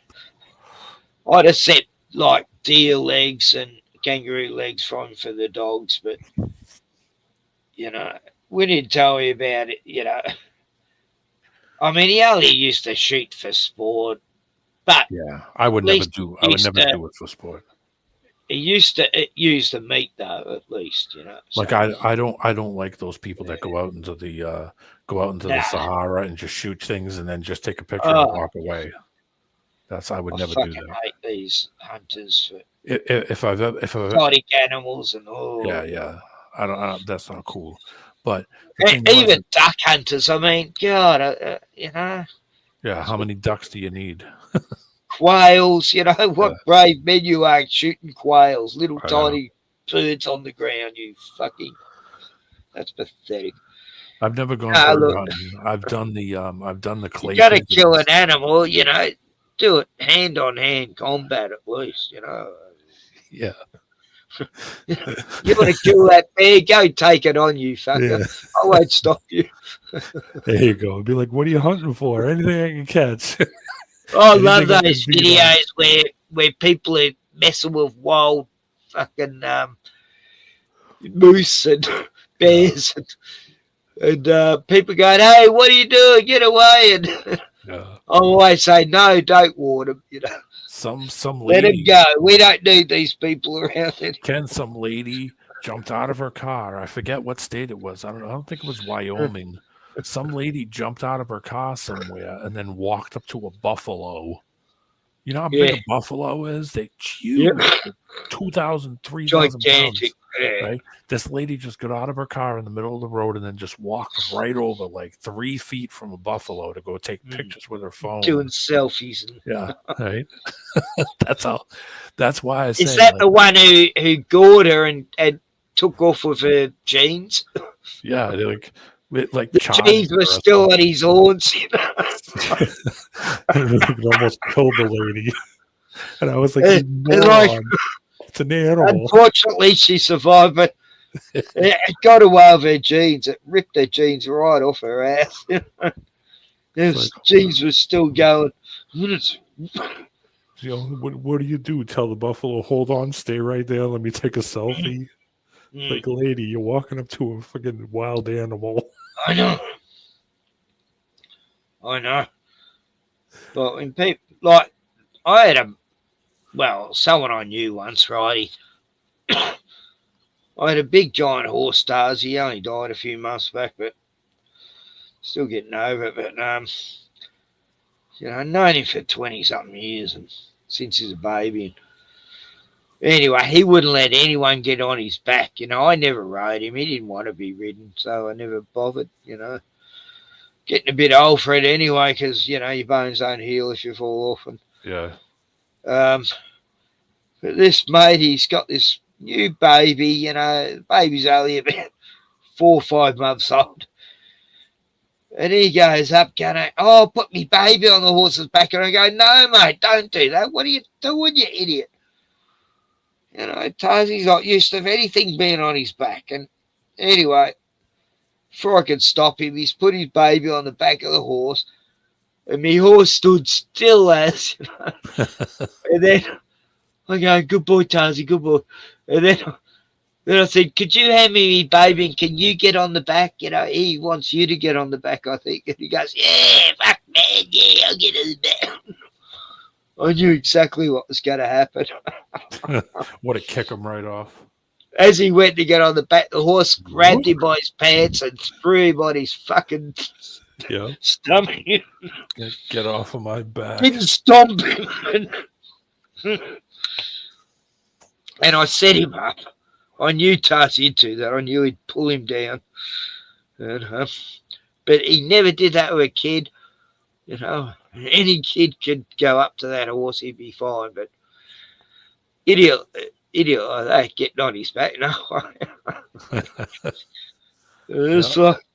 I'd have set, like, deer legs and kangaroo legs for the dogs, but, when he'd tell me about it, I mean, he only used to shoot for sport, but yeah, I would never do it for sport. He used to use the meat though, at least, Like I don't like those people that go out into the Sahara and just shoot things and then just take a picture and walk away. I would never do that. I hate these hunters for if I've exotic animals and yeah. I don't. That's not cool. But even duck hunters. I mean, God, Yeah, how many ducks do you need? Quails, what brave men you are shooting quails, little tiny birds on the ground. That's pathetic. I've never gone bird hunting. I've done the clay. You got to kill an animal, do it hand on hand combat at least, Yeah. You want to kill that bear? Go take it on, you fucker. Yeah. I won't stop you. There you go. Be like, what are you hunting for? Anything I can catch. I love those videos where people are messing with wild fucking moose and bears and people going, hey, what are you doing? Get away. And I always say, no, don't warn them, Some lady, let them go. We don't need these people around it. Ken, some lady jumped out of her car. I forget what state it was. I don't think it was Wyoming. Some lady jumped out of her car somewhere and then walked up to a buffalo. You know how big a buffalo is? They huge, 2,000, 3,000 pounds. Right? This lady just got out of her car in the middle of the road and then just walked right over like 3 feet from a buffalo to go take pictures with her phone. Doing selfies. Yeah, right. That's why I say. Is that the one who gored her and took off with her jeans? Yeah, they're like the jeans were still on his horns. and it almost killed the lady. And I was like, And "You like, moron. It's an animal." unfortunately, she survived, but it got away with her jeans. It ripped her jeans right off her ass. Those jeans were still going. You know, what do you do? Tell the buffalo, hold on, stay right there. Let me take a selfie. Like, lady, you're walking up to a fucking wild animal. I know. But when people, like, I had someone I knew once, right? I had a big giant horse, Stars. He only died a few months back, but still getting over it. But, I've known him for 20-something years, and since he's a baby. Anyway, he wouldn't let anyone get on his back. I never rode him. He didn't want to be ridden, so I never bothered, Getting a bit old for it anyway, because, your bones don't heal if you fall off. And, yeah. But this mate, he's got this new baby, the baby's only about 4 or 5 months old. And he goes up going, "Oh, put me baby on the horse's back." And I go, "No, mate, don't do that. What are you doing, you idiot?" Tarzy's not used to anything being on his back. And anyway, before I could stop him, he's put his baby on the back of the horse. And my horse stood still as, And then I go, "Good boy, Tarzy, good boy." And then I said, "Could you hand me my baby and can you get on the back? He wants you to get on the back, I think." And he goes, "Yeah, fuck man, yeah, I'll get on the back." I knew exactly what was going to happen. What a kick him right off. As he went to get on the back, the horse grabbed him by his pants and threw him on his fucking stomach. Get off of my back. Didn't stomp him. And I set him up. I knew Tarsy into that. I knew he'd pull him down. But he never did that with a kid. Any kid could go up to that horse, he'd be fine. But idiot like that getting on his back, no. It's like,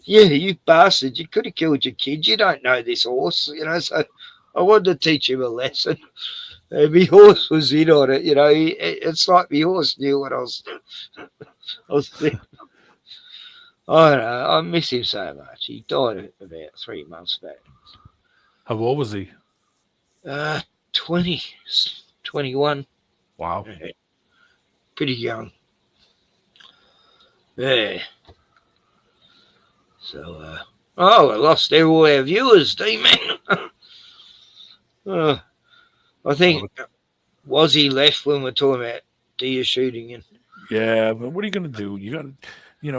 yeah, you bastard, you could have killed your kid. You don't know this horse, so I wanted to teach him a lesson. And my horse was in on it, it's like my horse knew what I was thinking. I don't know, I miss him so much. He died about 3 months back. How old was he? 20, 21. Wow. Pretty young. Yeah. So, I lost all our viewers, D-Man. I think Wazzy left when we're talking about deer shooting. And yeah, but what are you going to do? You got to,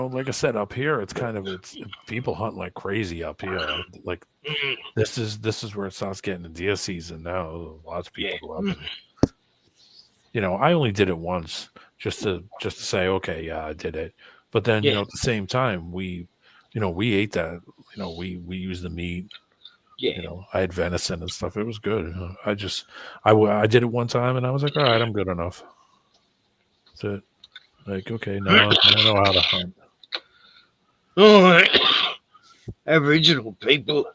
like I said, up here, it's people hunt like crazy up here. Like this is where it starts getting the deer season now. Lots of people go up. And, I only did it once just to say, okay, yeah, I did it. But then, at the same time, we ate that. We used the meat. Yeah. I had venison and stuff. It was good. I did it one time and I was like, all right, I'm good enough. That's it. Like, okay, now I know how to hunt. Oh, Aboriginal people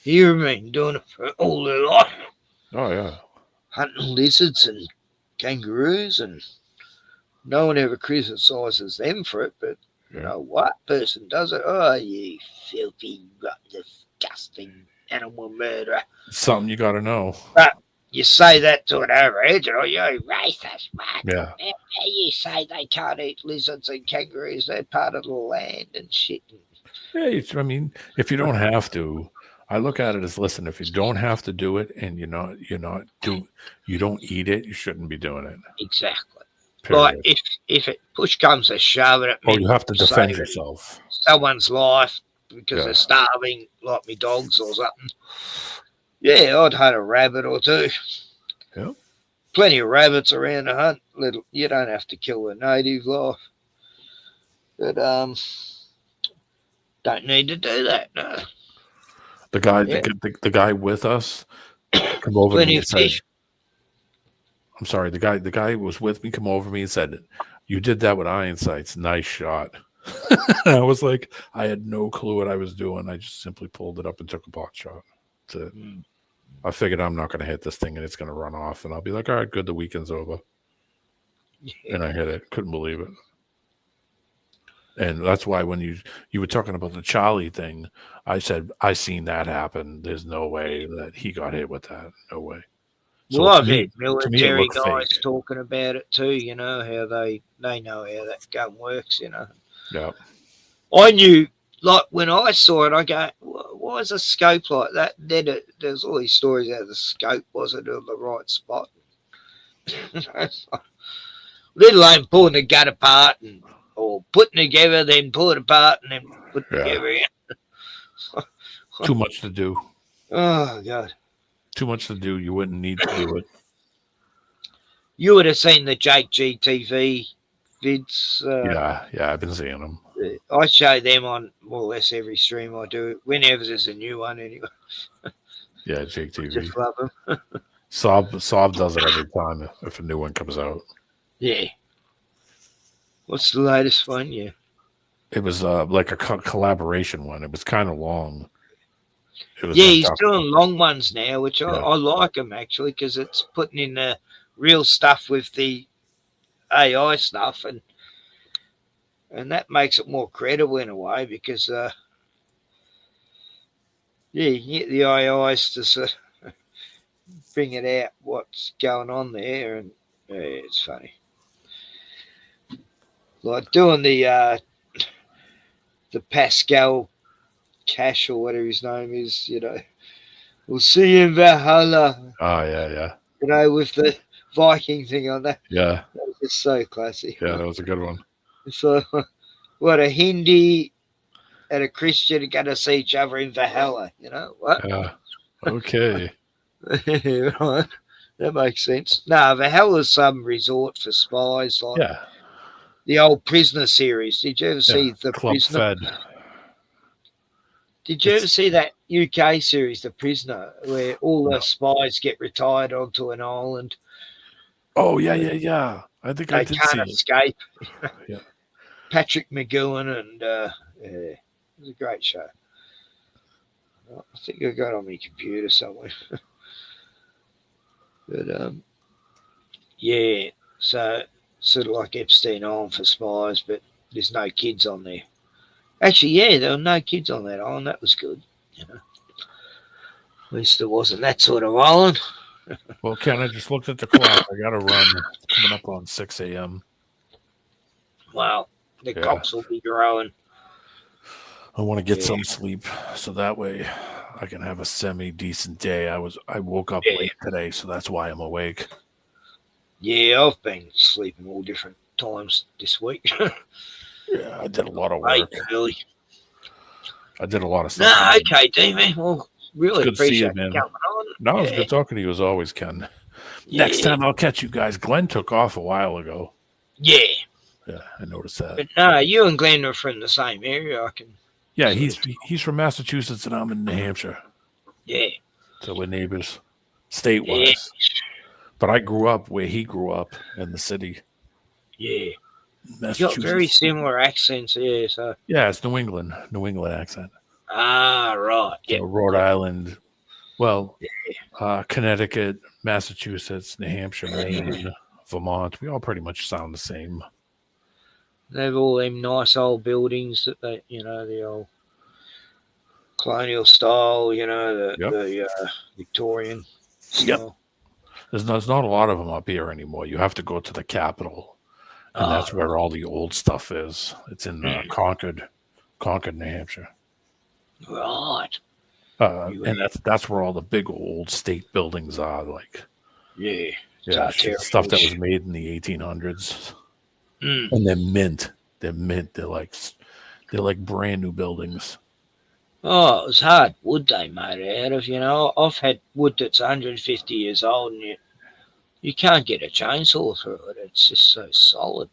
here have been doing it for all their life. Oh, yeah. Hunting lizards and kangaroos, and no one ever criticizes them for it, but what person does it? Oh, you filthy, disgusting animal murderer. Something you got to know. But you say that to an Aboriginal, you're racist, man. Yeah. You say they can't eat lizards and kangaroos, they're part of the land and shit. Yeah, I mean, if you don't have to, I look at it as, listen, if you don't have to do it and you don't eat it, you shouldn't be doing it. Exactly. Period. Like if it push comes to shove, it you have to defend yourself. Someone's life because they're starving, like me dogs or something. Yeah, I'd hunt a rabbit or two. Yeah. Plenty of rabbits around to hunt. You don't have to kill a native life. But don't need to do that, no. The guy the guy with us come over to me and said, I'm sorry, the guy who was with me come over to me and said, "You did that with iron sights. Nice shot." And I was like, I had no clue what I was doing. I just simply pulled it up and took a pot shot. That's it. I figured I'm not going to hit this thing and it's going to run off, and I'll be like, all right, good, the weekend's over. Yeah. And I hit it. Couldn't believe it. And that's why when you were talking about the Charlie thing, I said, I seen that happen. There's no way that he got hit with that. No way. Well, I've had to me, it military looked guys fake. talking about it too, you know, how they know how that gun works, you know. Yeah. I knew, like, when I saw it, I go, why is a scope like that? Then there's all these stories how the scope wasn't in the right spot. Let alone pulling the gun apart or putting it together, then pull it apart and then put it together again. Too much to do. Oh, God. Too much to do. You wouldn't need to do it. You would have seen the Jake GTV vids. Yeah, I've been seeing them. I show them on more or less every stream I do. Whenever there's a new one, anyway. Yeah, Jake TV. Just love them. Sob does it every time if a new one comes out. Yeah. What's the latest one? Yeah. It was like a collaboration one. It was kind of long. Yeah, he's doing long ones now, which I like them actually, because it's putting in the real stuff with the AI stuff, and that makes it more credible in a way, because you can get the AIs to sort of bring it out what's going on there, and it's funny. Like doing the Pascal Cash or whatever his name is, you know. We'll see you in Valhalla. Oh, yeah. You know, with the Viking thing on that. Yeah. That was just so classy. Yeah, that was a good one. So, what, a Hindi and a Christian are going to see each other in Valhalla, you know? What? Yeah. Okay. Right. That makes sense. No, Valhalla's some resort for spies, like the old Prisoner series. Did you ever see The Club Prisoner? Fed. Did you ever see that UK series, The Prisoner, where all the spies get retired onto an island? Oh, yeah. I think I did see They can't it. escape. Yeah. Patrick McGowan, and it was a great show. I think I got it on my computer somewhere. But, yeah, so sort of like Epstein Island for spies, but there's no kids on there. Actually, yeah, there were no kids on that island. That was good, you know. At least there wasn't that sort of island. Well, Ken, I just looked at the clock. I got to run. It's coming up on 6 a.m. Well, the cocks will be growing. I want to get some sleep so that way I can have a semi-decent day. I woke up late today, so that's why I'm awake. Yeah, I've been sleeping all different times this week. Yeah, I did a lot of work. Early. I did a lot of stuff. No, okay, D-Man. Well, really good to see you, appreciate man. you coming on. No, it's good talking to you as always, Ken. Next time I'll catch you guys. Glenn took off a while ago. Yeah. Yeah, I noticed that. But no, you and Glenn are from the same area. I can. Yeah, he's from Massachusetts and I'm in New Hampshire. Yeah. So we're neighbors, state-wise. Yeah. But I grew up where he grew up in the city. Yeah. You got very similar accents, yeah. So. Yeah, it's New England accent. Ah, right. Yeah, so Rhode Island. Well, Connecticut, Massachusetts, New Hampshire, Maine, Vermont. We all pretty much sound the same. They have all them nice old buildings that they, you know, the old colonial style, you know, the Victorian style. There's not a lot of them up here anymore. You have to go to the capital, and that's where all the old stuff is. It's in Concord, New Hampshire. Right. And that's where all the big old state buildings are, like stuff that was made in the 1800s. And they're mint. They're like brand new buildings. Oh, it was hard wood they made it out of. You know, I've had wood that's 150 years old, and you can't get a chainsaw through it. It's just so solid.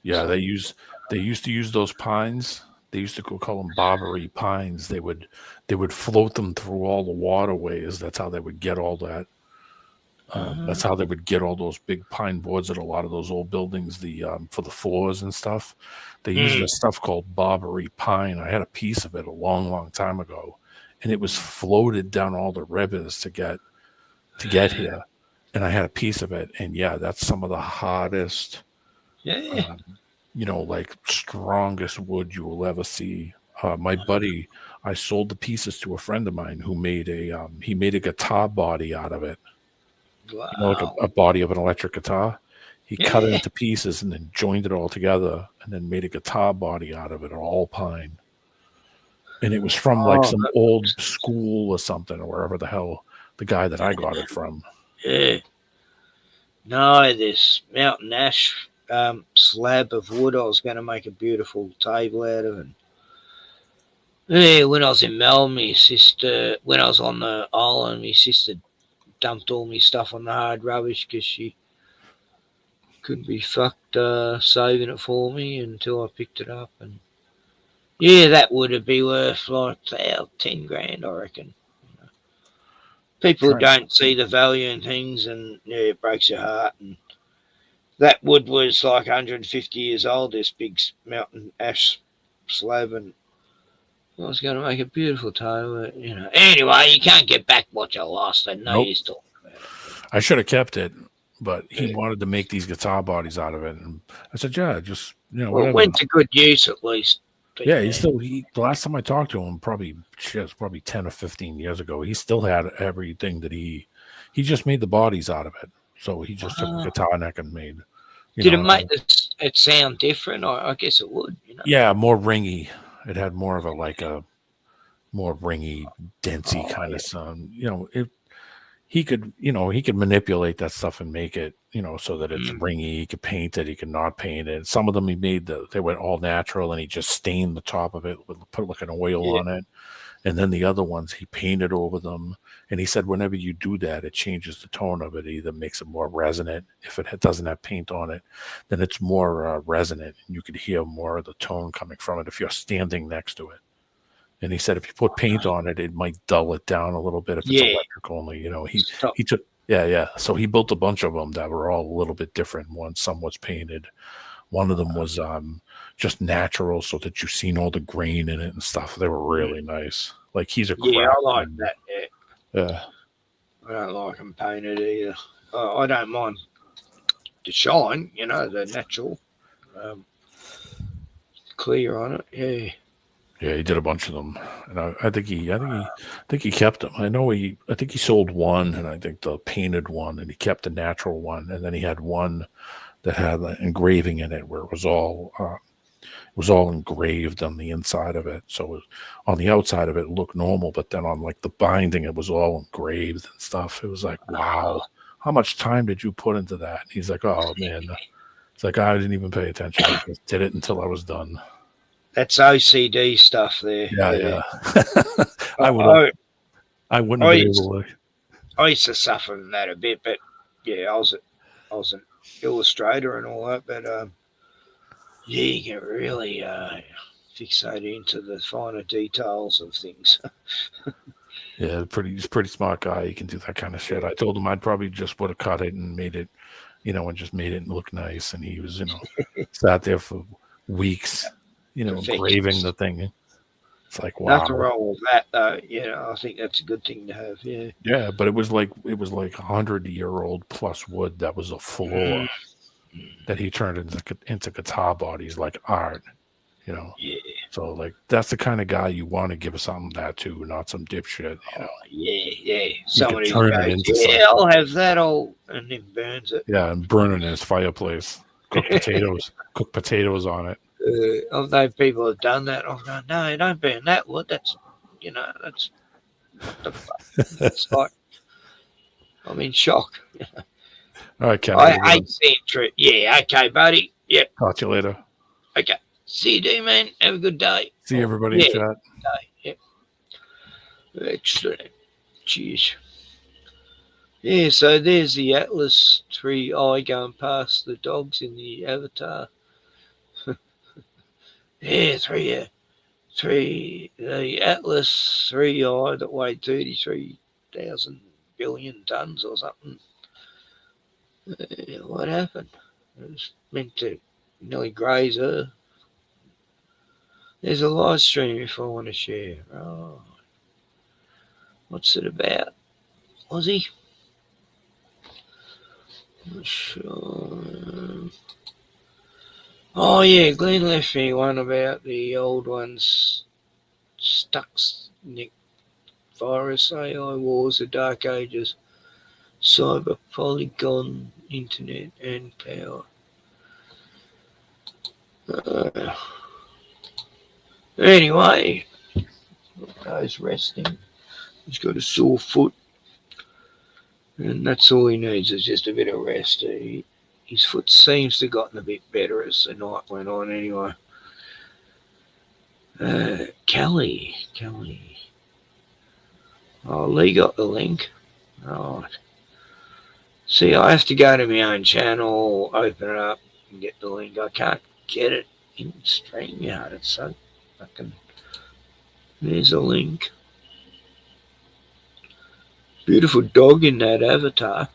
Yeah, they used to use those pines. They used to call them Barbary pines. They would float them through all the waterways. That's how they would get all that. That's how they would get all those big pine boards at a lot of those old buildings. For the floors and stuff, they used this stuff called Barbary pine. I had a piece of it a long, long time ago, and it was floated down all the rivers to get to get here, and I had a piece of it, and yeah, that's some of the hardest, Yeah. like strongest wood you will ever see. My buddy, I sold the pieces to a friend of mine who made he made a guitar body out of it. Wow. Like a body of an electric guitar. He cut it Yeah. into pieces and then joined it all together, and then made a guitar body out of it, all pine. And it was from like some old school or something, or wherever the hell the guy that I got it from. Yeah. No, this mountain ash slab of wood I was going to make a beautiful table out of. And yeah, when I was in Melbourne, my sister, when I was on the island, my sister dumped all my stuff on the hard rubbish because she couldn't be fucked saving it for me until I picked it up. And yeah, that would be worth like 10 grand, I reckon. People don't see the value in things, and yeah, it breaks your heart. And that wood was like 150 years old, this big mountain ash slab, and I was going to make a beautiful table. Anyway, you can't get back what you lost. I know you're still. I should have kept it, but he wanted to make these guitar bodies out of it, and I said, "Yeah, just Well, whatever." it went to good use at least. Yeah, the last time I talked to him, probably 10 or 15 years ago, he still had everything that he just made the bodies out of it. So he just took a guitar neck and made. Did it make it sound different? I guess it would. Yeah, more ringy. It had more of a more ringy, densey kind of sound. He could manipulate that stuff and make it, so that it's ringy. He could paint it. He could not paint it. Some of them he made they went all natural, and he just stained the top of it put like an oil on it. And then the other ones he painted over them. And he said whenever you do that, it changes the tone of it. It either makes it more resonant. If it doesn't have paint on it, then it's more resonant, and you could hear more of the tone coming from it if you're standing next to it. And he said if you put paint on it, it might dull it down a little bit if it's electric only. He took So he built a bunch of them that were all a little bit different. Some was painted. One of them was just natural, so that you've seen all the grain in it and stuff. They were really nice. Like he's a I like craftsman. that. Yeah. I don't like them painted either. I don't mind the shine, the natural clear on it. Yeah. Yeah, he did a bunch of them, and I think he kept them. I think he sold one, and I think the painted one, and he kept the natural one, and then he had one that had an engraving in it where it was all engraved on the inside of it. So on the outside of it looked normal, but then on like the binding, it was all engraved and stuff. It was like, wow, how much time did you put into that? And he's like, oh man, it's like I didn't even pay attention. I just did it until I was done. That's OCD stuff there. Yeah. I wouldn't have been able to. I used to suffer from that a bit, but yeah, I was an illustrator and all that, but you get really fixated into the finer details of things. Yeah, he's a pretty smart guy. He can do that kind of shit. I told him I'd probably just would have cut it and made it, and just made it look nice. And he was, sat there for weeks, engraving the thing. It's like, wow. Nothing wrong with that, though. I think that's a good thing to have. Yeah. Yeah, but it was like 100-year-old plus wood that was a floor that he turned into guitar bodies, like art. Yeah. So like that's the kind of guy you want to give something that to, not some dipshit. Yeah. Somebody turn goes, it into something. I'll have that all, and then burns it. Yeah, and burn it in his fireplace. Cook potatoes on it. I know people have done that. I'm going, no, don't burn that wood. That's, that's the fuck. It's like, I'm in shock. All right, Ken. I hate seeing truth. Yeah, okay, buddy. Yep. Talk to you later. Okay. See you, D, man. Have a good day. See everybody in chat. Yep. Excellent. Cheers. Yeah, so there's the Atlas 3i going past the dogs in the Avatar. Yeah, the Atlas 3i that weighed 33,000 billion tons or something. What happened? It was meant to nearly graze Earth. There's a live stream if I want to share. Oh, what's it about? Aussie? Not sure. Oh yeah, Glenn left me one about the old ones. Stuxnet virus, AI wars, the dark ages, cyber polygon, internet, and power. Anyway, guy's resting. He's got a sore foot, and that's all he needs is just a bit of rest. His foot seems to have gotten a bit better as the night went on. Anyway, Kelly. Oh, Lee got the link. Right. See, I have to go to my own channel, open it up, and get the link. I can't get it in StreamYard. It's so fucking. There's a link. Beautiful dog in that avatar.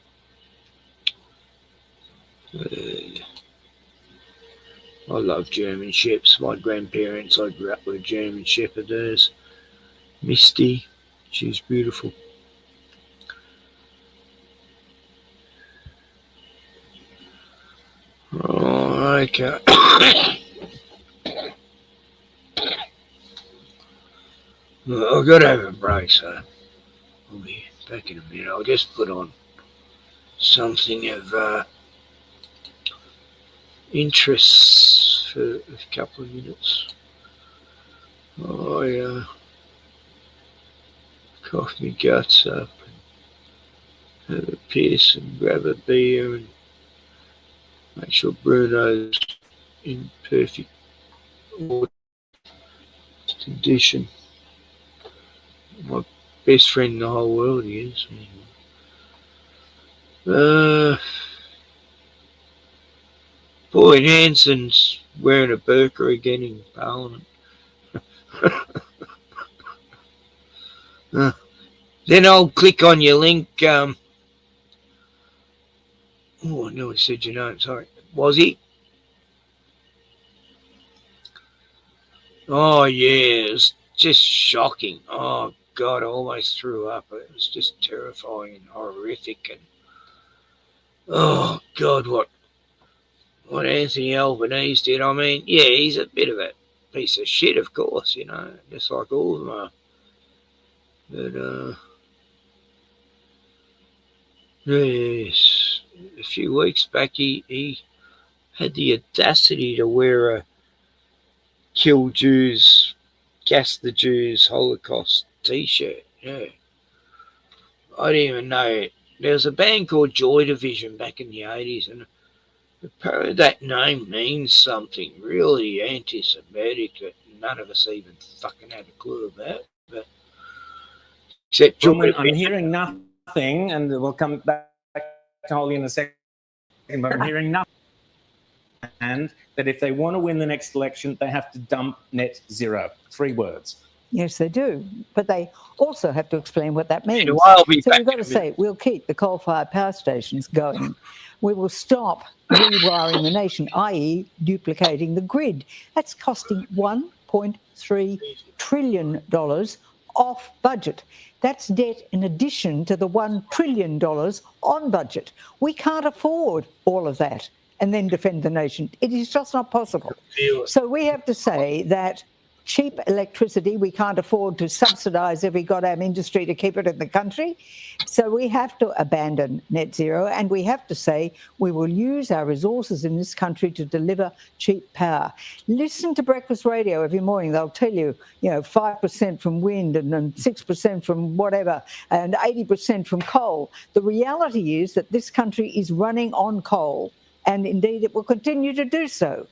I love German Shepherds. My grandparents, I grew up with a German Shepherd. There's Misty. She's beautiful. Oh, okay. Well, I've got to have a break, so I'll be back in a minute. I'll just put on something of interest for a couple of minutes. I cough my guts up and have a piss and grab a beer and make sure Bruno's in perfect condition. My best friend in the whole world he is. Boy, Hanson's wearing a burqa again in Parliament. Then I'll click on your link. Oh, I nearly said your name. Sorry. Was he? Oh, yeah. It was just shocking. Oh, God, I almost threw up. It was just terrifying and horrific. And oh, God, what Anthony Albanese did. I mean, yeah, he's a bit of a piece of shit, of course, you know, just like all of them are. But, yes, a few weeks back, he had the audacity to wear a Kill Jews, Gas the Jews, Holocaust t-shirt. Yeah. I didn't even know. There was a band called Joy Division back in the 80s, and apparently that name means something really anti-Semitic that none of us even fucking had a clue about. But except I'm hearing nothing, and we'll come back to Holly in a second, but I'm hearing nothing. And that if they want to win the next election, they have to dump net zero. 3 words. Yes, they do. But they also have to explain what that means. So we've got to say, we'll keep the coal-fired power stations going. We will stop rewiring the nation, i.e. duplicating the grid. That's costing $1.3 trillion off budget. That's debt in addition to the $1 trillion on budget. We can't afford all of that and then defend the nation. It is just not possible. So we have to say that cheap electricity, we can't afford to subsidise every goddamn industry to keep it in the country. So we have to abandon net zero, and we have to say we will use our resources in this country to deliver cheap power. Listen to breakfast radio every morning. They'll tell you, 5% from wind and 6% from whatever and 80% from coal. The reality is that this country is running on coal, and indeed it will continue to do so.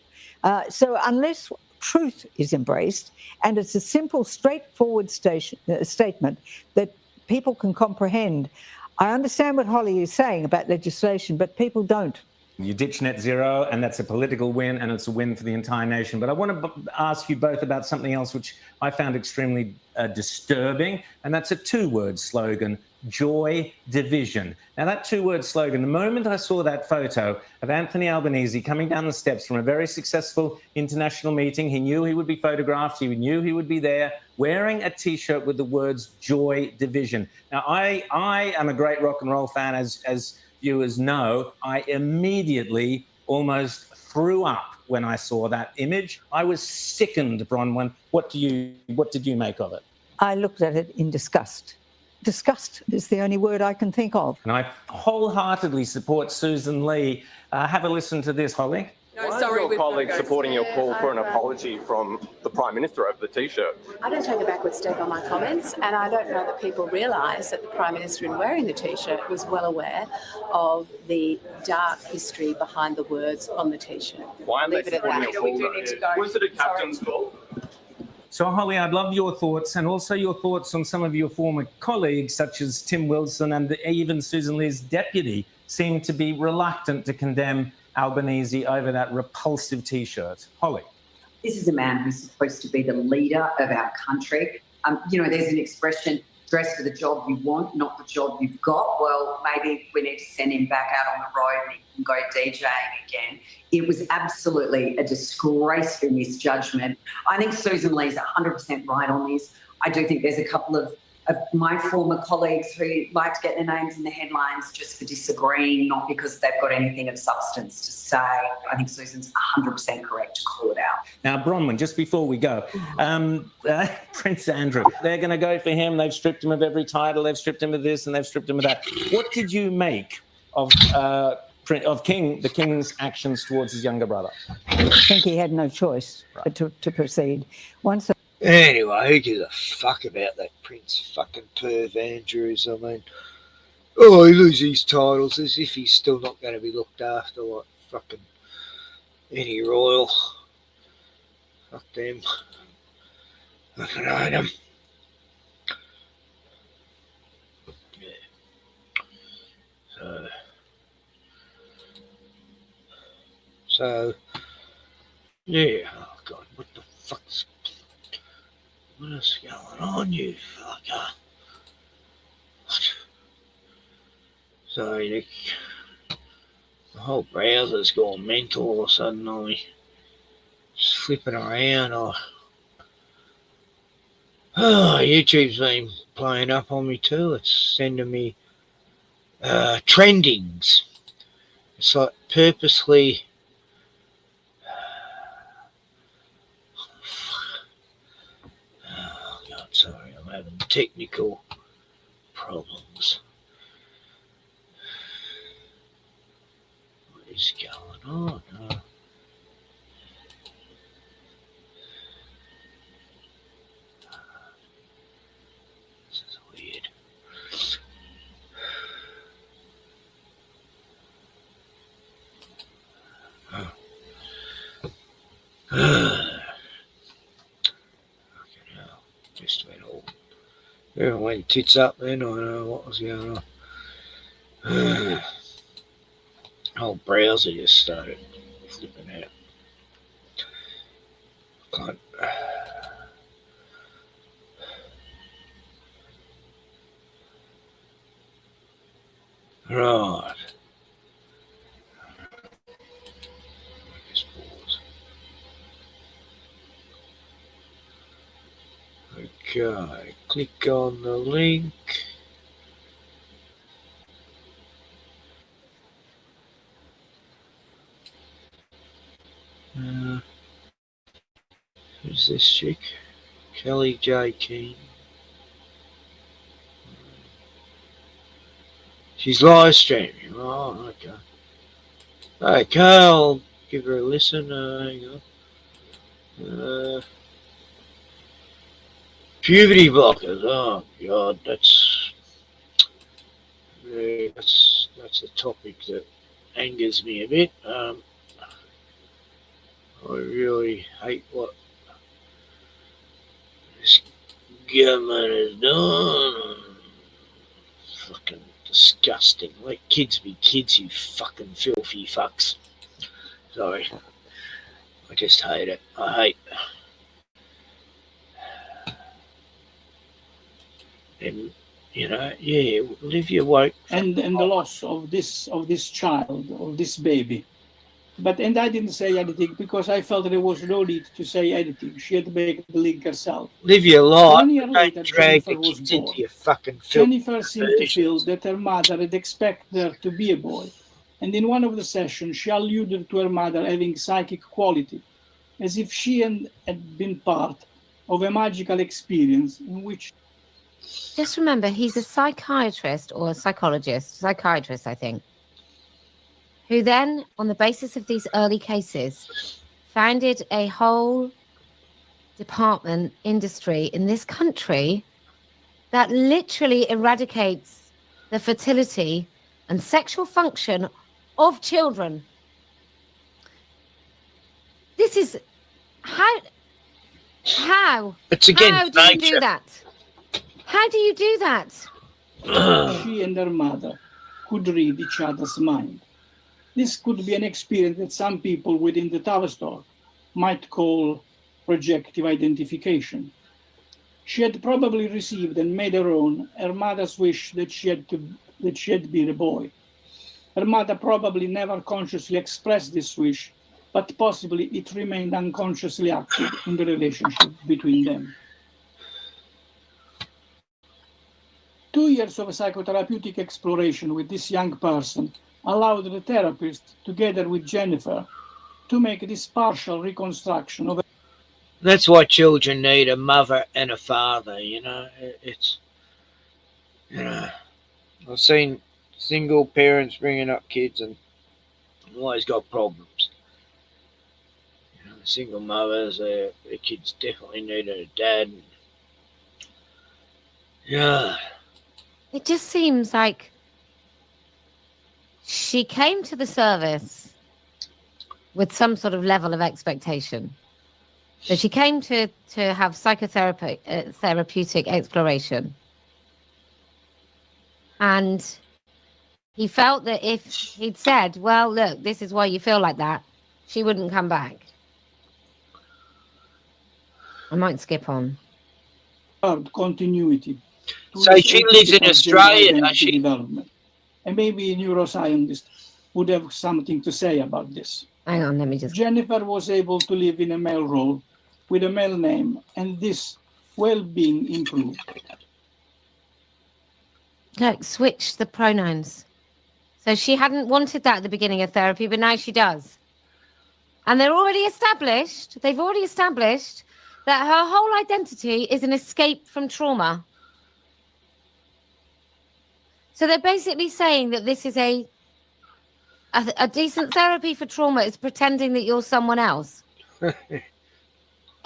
So unless truth is embraced, and it's a simple, straightforward statement that people can comprehend. I understand what Holly is saying about legislation, but people don't. You ditch net zero, and that's a political win, and it's a win for the entire nation. But I want to ask you both about something else which I found extremely disturbing, and that's a 2-word slogan: joy division. Now, that 2-word slogan, the moment I saw that photo of Anthony Albanese coming down the steps from a very successful international meeting, he knew he would be photographed, he knew he would be there, wearing a T-shirt with the words joy division. Now, I am a great rock and roll fan, as viewers know, I immediately almost threw up when I saw that image. I was sickened, Bronwyn. What did you make of it? I looked at it in disgust. Disgust is the only word I can think of. And I wholeheartedly support Susan Lee. Have a listen to this, Holly. No, sorry, your colleagues supporting your call for an apology from the Prime Minister over the T-shirt? I don't take a backward step on my comments, and I don't know that people realise that the Prime Minister, in wearing the T-shirt, was well aware of the dark history behind the words on the T-shirt. Why are they supporting your call? We do need to go. Was it a captain's call? So, Holly, I'd love your thoughts, and also your thoughts on some of your former colleagues, such as Tim Wilson and even Susan Lee's deputy, seem to be reluctant to condemn Albanese over that repulsive T-shirt. Holly. This is a man who's supposed to be the leader of our country. There's an expression, dress for the job you want, not the job you've got. Well, maybe we need to send him back out on the road and he can go DJing again. It was absolutely a disgraceful misjudgment. I think Susan Lee's 100% right on this. I do think there's a couple of my former colleagues who like to get their names in the headlines just for disagreeing, not because they've got anything of substance to say. I think Susan's 100% correct to call it out. Now, Bronwyn, just before we go, Prince Andrew, they're going to go for him. They've stripped him of every title. They've stripped him of this and they've stripped him of that. What did you make of the King's actions towards his younger brother? I think he had no choice but to proceed. Anyway, who gives a fuck about that Prince fucking Perv Andrews? I mean, he loses his titles as if he's still not going to be looked after like fucking any royal. Fuck them. I can hate them. Yeah. So, yeah. Oh God, what the fuck's... What is going on, you fucker? So the whole browser's gone mental all of a sudden on me. Just flipping around. YouTube's been playing up on me too. It's sending me trendings. It's like purposely... Sorry, I'm having technical problems. What is going on? This is weird. Just went all... Everyone went tits up then. I don't know what was going on. Whole browser just started flipping out. Can't... Right. Okay, click on the link. Who's this chick? Kelly J. Keane. She's live streaming. Oh, okay. Okay, I'll give her a listen. Hang on. Puberty blockers. Oh God, that's a topic that angers me a bit. I really hate what this government has done. Fucking disgusting. Let kids be kids, you fucking filthy fucks. Sorry. I just hate it. I hate... And live your woke. And the loss of this child, of this baby, And I didn't say anything because I felt there was no need to say anything. She had to make the link herself. Live your life. 1 year Don't later, drag the Jennifer was kids born. into your fucking filthy Jennifer seemed to feel perversions. that her mother had expected her to be a boy. And in one of the sessions, she alluded to her mother having psychic quality, as if she had been part of a magical experience in which. Just remember, he's a psychiatrist or a psychiatrist, I think, who then, on the basis of these early cases, founded a whole department, industry in this country that literally eradicates the fertility and sexual function of children. This is how It's against do you nature. do that? How do you do that? She and her mother could read each other's mind. This could be an experience that some people within the Tavistock might call projective identification. She had probably received and made her own her mother's wish that she had been a boy. Her mother probably never consciously expressed this wish, but possibly it remained unconsciously active in the relationship between them. 2 years of psychotherapeutic exploration with this young person allowed the therapist, together with Jennifer, to make this partial reconstruction of. That's why children need a mother and a father, you know. It's, you know, I've seen single parents bringing up kids and always got problems. You know, single mothers, their kids definitely need a dad. Yeah. It just seems like she came to the service with some sort of level of expectation. So she came to have therapeutic exploration. And he felt that if he'd said, well, look, this is why you feel like that, she wouldn't come back. I might skip on. Continuity. So she lives in Australia, does she? Development. And maybe a neuroscientist would have something to say about this. Hang on, let me just. Jennifer was able to live in a male role with a male name, and this well-being improved. Look, switch the pronouns. So she hadn't wanted that at the beginning of therapy, but now she does. And they've already established that her whole identity is an escape from trauma. So they're basically saying that this is a decent therapy for trauma is pretending that you're someone else.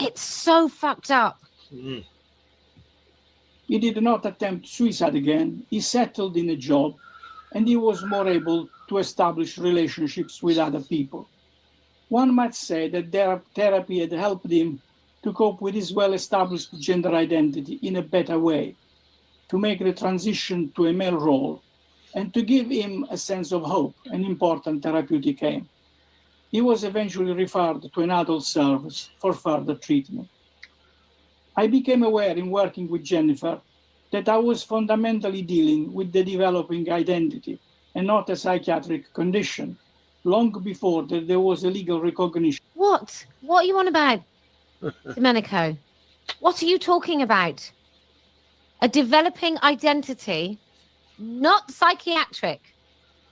It's so fucked up. He did not attempt suicide again. He settled in a job, and he was more able to establish relationships with other people. One might say that their therapy had helped him to cope with his well-established gender identity in a better way, to make the transition to a male role, and to give him a sense of hope, an important therapeutic aim. He was eventually referred to an adult service for further treatment. I became aware in working with Jennifer that I was fundamentally dealing with the developing identity and not a psychiatric condition, long before there was a legal recognition. What? What are you on about, Domenico? What are you talking about? A developing identity, not psychiatric,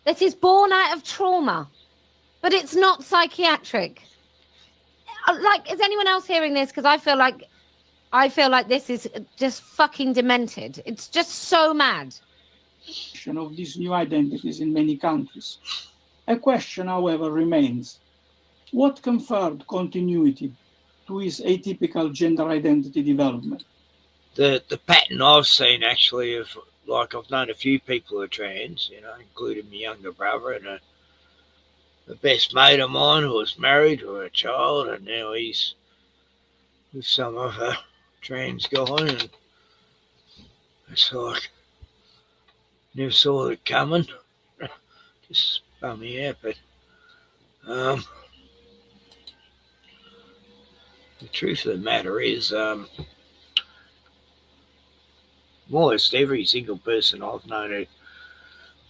that is born out of trauma, but it's not psychiatric. Like, is anyone else hearing this? Because I feel like this is just fucking demented. It's just so mad. Of these new identities in many countries. A question, however, remains. What conferred continuity to his atypical gender identity development? The pattern I've seen, actually, of, like, I've known a few people who are trans, you know, including my younger brother and the best mate of mine who was married to a child, and now he's with some other trans guy, and it's like, never saw it coming. Just bummed me out, but the truth of the matter is, almost every single person I've known who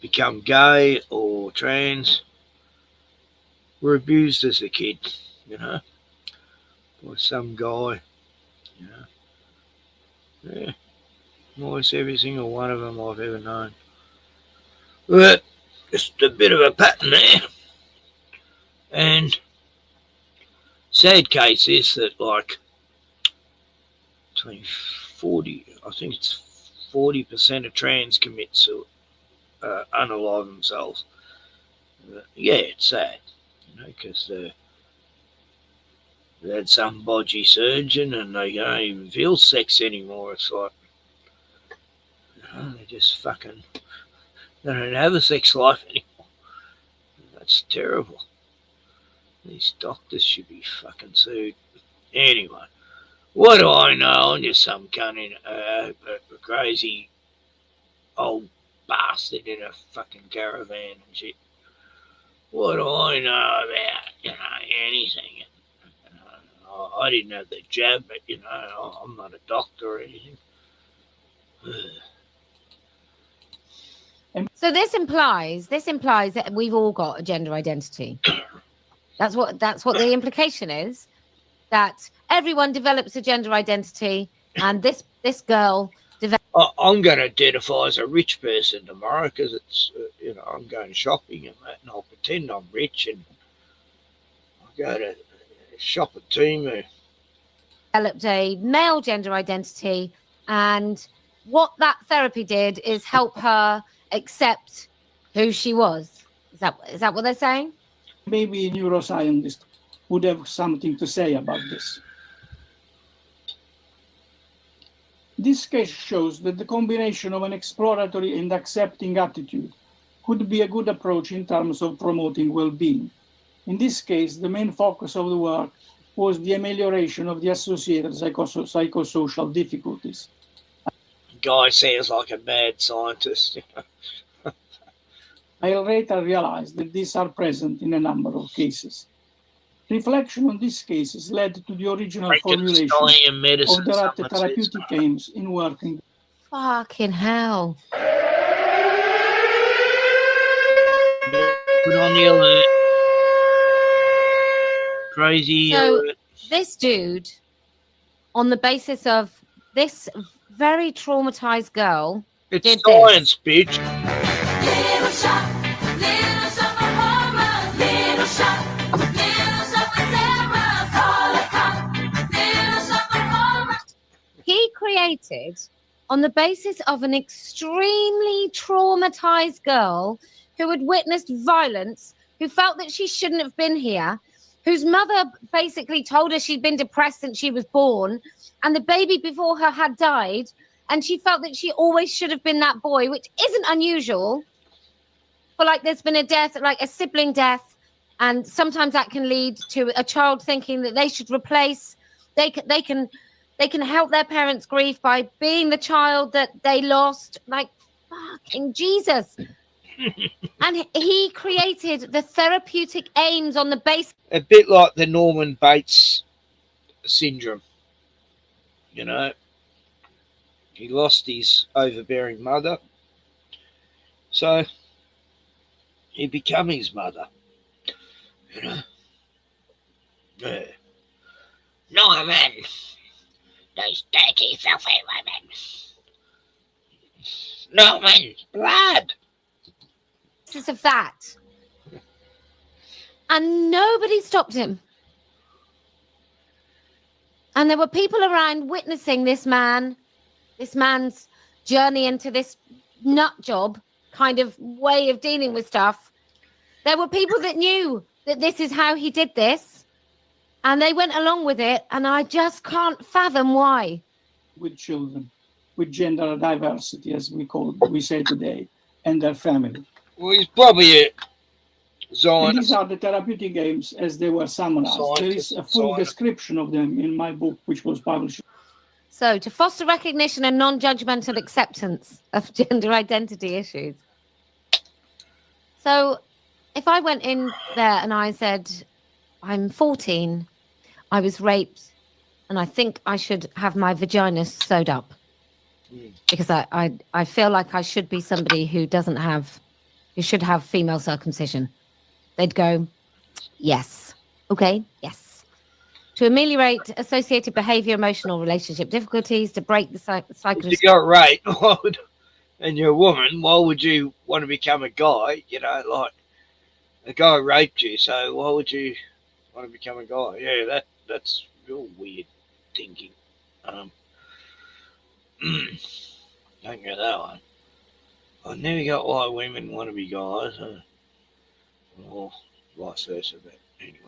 become gay or trans were abused as a kid, you know, by some guy, you know. Yeah, almost every single one of them I've ever known. But just a bit of a pattern there. And sad case is that, like, between 40, I think it's 40% of trans commit unalive themselves. Yeah, it's sad, you know, because they had some bodgy surgeon and they don't even feel sex anymore. It's like, you know, they just fucking, they don't have a sex life anymore. That's terrible. These doctors should be fucking sued. Anyway, what do I know? I'm just some cunt in a crazy old bastard in a fucking caravan and shit. What do I know about, you know, anything? You know, I didn't have the jab, but, you know, I'm not a doctor or anything. So this implies that we've all got a gender identity. That's what the implication is, that everyone develops a gender identity, and this girl develops. I'm going to identify as a rich person tomorrow because it's, you know, I'm going shopping and that, and I'll pretend I'm rich and I'll go to shop at Temu. Developed a male gender identity, and what that therapy did is help her accept who she was. Is that what they're saying? Maybe a neuroscientist would have something to say about this. This case shows that the combination of an exploratory and accepting attitude could be a good approach in terms of promoting well-being. In this case, the main focus of the work was the amelioration of the associated psychosocial difficulties. Guy sounds like a mad scientist. I later realized that these are present in a number of cases. Reflection on these cases led to the original formulation of the therapeutic aims in working. Fucking hell. Put on the alert. Crazy alert. This dude, on the basis of this very traumatized girl, it's did science, this. bitch. Little shop of horrors, little shop of terror, call a cop, little shop of horrors. He created, on the basis of an extremely traumatized girl who had witnessed violence, who felt that she shouldn't have been here, whose mother basically told her she'd been depressed since she was born, and the baby before her had died, and she felt that she always should have been that boy, which isn't unusual. But like, there's been a death, like a sibling death, and sometimes that can lead to a child thinking that they should replace. They can help their parents' grief by being the child that they lost. Like, fucking Jesus. And he created the therapeutic aims on the base. A bit like the Norman Bates syndrome. You know, he lost his overbearing mother, so he became his mother. You know, Norman, those dirty, filthy women. Norman, blood. Of that, and nobody stopped him, and there were people around witnessing this man's journey into this nut job kind of way of dealing with stuff. There were people that knew that this is how he did this, and they went along with it, and I just can't fathom why. With children, with gender diversity, as we say today, and their family. Well, he's probably a Zionist. These are the therapeutic aims as they were summarized. There is a full description of them in my book, which was published. So, to foster recognition and non-judgmental acceptance of gender identity issues. So, if I went in there and I said, I'm 14, I was raped, and I think I should have my vagina sewed up. Because I feel like I should be somebody who should have female circumcision. They'd go, Yes. Okay. Yes. To ameliorate associated behavior, emotional relationship difficulties, to break the cycle If of you got raped, and you're a woman, why would you want to become a guy? You know, like a guy raped you, so why would you want to become a guy? Yeah, that's real weird thinking. Don't get that one. I never got why women want to be guys, or vice versa. But anyway,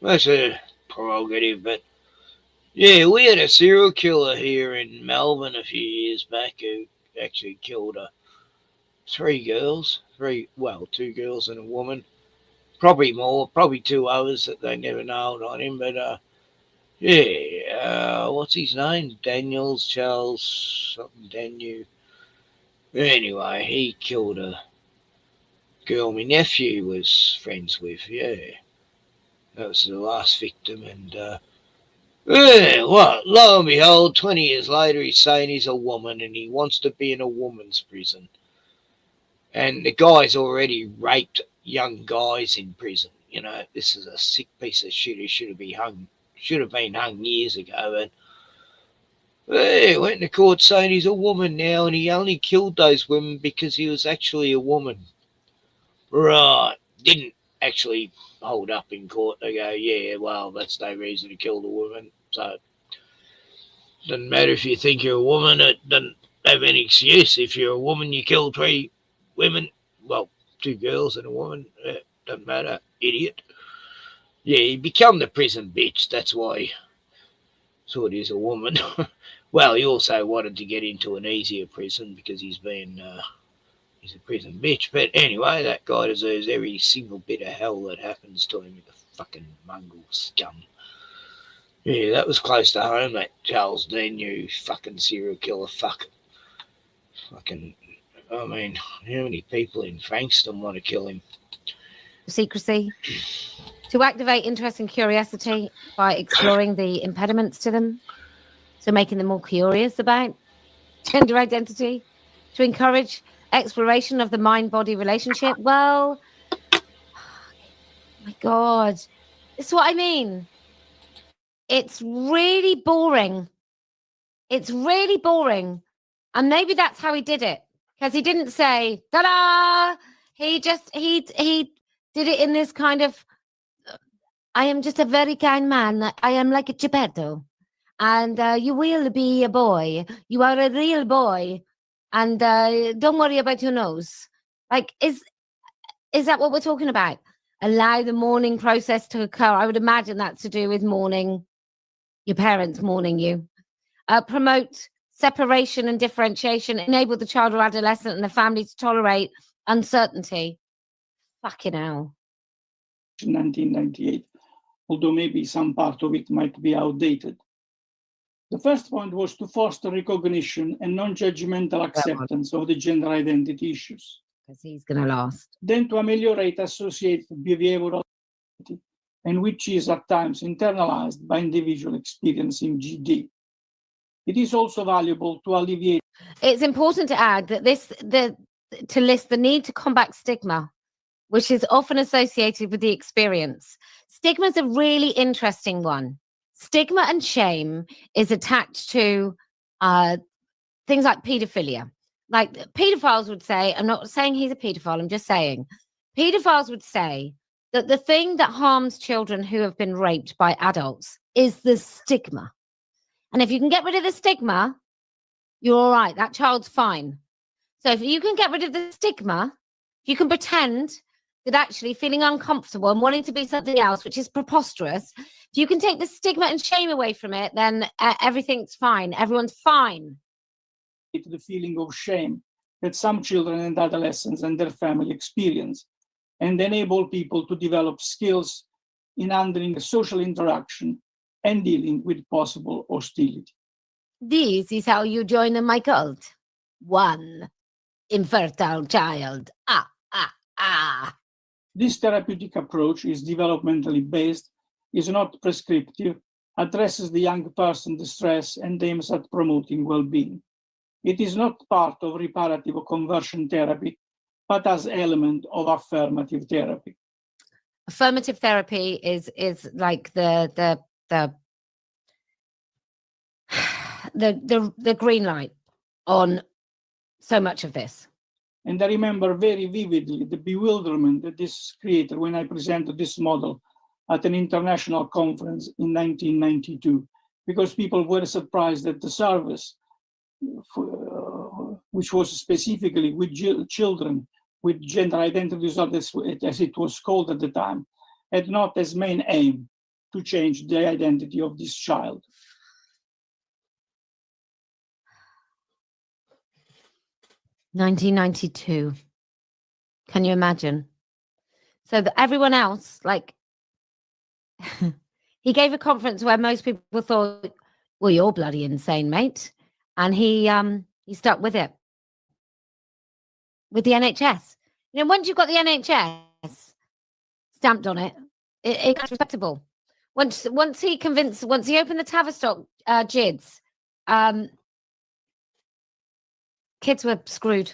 that's a prerogative. But yeah, we had a serial killer here in Melbourne a few years back who actually killed 3 girls, 2 girls and a woman. Probably more, probably 2 others that they never nailed on him. But what's his name? Daniels, Charles, something Danu. Anyway, he killed a girl my nephew was friends with. Yeah, that was the last victim. And lo and behold, 20 years later, he's saying he's a woman and he wants to be in a woman's prison. And the guy's already raped young guys in prison. You know, this is a sick piece of shit who should have been hung years ago. And went to court saying he's a woman now, and he only killed those women because he was actually a woman. Right. Didn't actually hold up in court. They go, yeah, well, that's no reason to kill the woman. So, doesn't matter if you think you're a woman, it doesn't have any excuse. If you're a woman, you kill 3 women, well, 2 girls and a woman, doesn't matter, idiot. Yeah, he become the prison bitch, that's why he thought he's a woman. Well, he also wanted to get into an easier prison because he's a prison bitch. But anyway, that guy deserves every single bit of hell that happens to him, the fucking mongrel scum. Yeah, that was close to home, that Charles Dean, you fucking serial killer fuck. Fucking, I mean, how many people in Frankston want to kill him? secrecy, to activate interest and curiosity by exploring the impediments to them, so making them more curious about gender identity, to encourage exploration of the mind-body relationship. Well, my God, this is what I mean. It's really boring. It's really boring. And maybe that's how he did it. Because he didn't say, ta-da! He did it in this kind of, I am just a very kind man. I am like a Geppetto. And you will be a boy. You are a real boy. And don't worry about your nose. Like, is that what we're talking about? Allow the mourning process to occur. I would imagine that's to do with mourning, your parents mourning you. Promote separation and differentiation. Enable the child or adolescent and the family to tolerate uncertainty. Fucking hell. 1998, although maybe some part of it might be outdated. The first point was to foster recognition and non-judgmental acceptance of the gender identity issues. Because he's going to last. Then to ameliorate associated behavioral identity, and which is at times internalized by individual experiencing GD. It is also valuable to alleviate. It's important to add that to list the need to combat stigma, which is often associated with the experience. Stigma is a really interesting one. Stigma and shame is attached to things like pedophilia. Like pedophiles would say, I'm not saying he's a pedophile, I'm just saying, pedophiles would say that the thing that harms children who have been raped by adults is the stigma. And if you can get rid of the stigma, you're all right. That child's fine. So if you can get rid of the stigma, you can pretend that actually feeling uncomfortable and wanting to be something else, which is preposterous, if you can take the stigma and shame away from it, then everything's fine. Everyone's fine. The feeling of shame that some children and adolescents and their family experience, and enable people to develop skills in handling social interaction and dealing with possible hostility. This is how you join my cult. 1 infertile child. This therapeutic approach is developmentally based, is not prescriptive, addresses the young person's distress, and aims at promoting well-being. It is not part of reparative or conversion therapy, but as element of affirmative therapy. affirmative therapy is like the green light on so much of this. And I remember very vividly the bewilderment that this created when I presented this model at an international conference in 1992, because people were surprised that the service, which was specifically with children with gender identity disorders, as it was called at the time, had not as main aim to change the identity of this child. $1992. Can you imagine? So that everyone else, like, he gave a conference where most people thought, well, you're bloody insane, mate. And he stuck with it. With the NHS. You know, once you've got the NHS stamped on it, it's respectable. Once he opened the Tavistock JIDs, kids were screwed.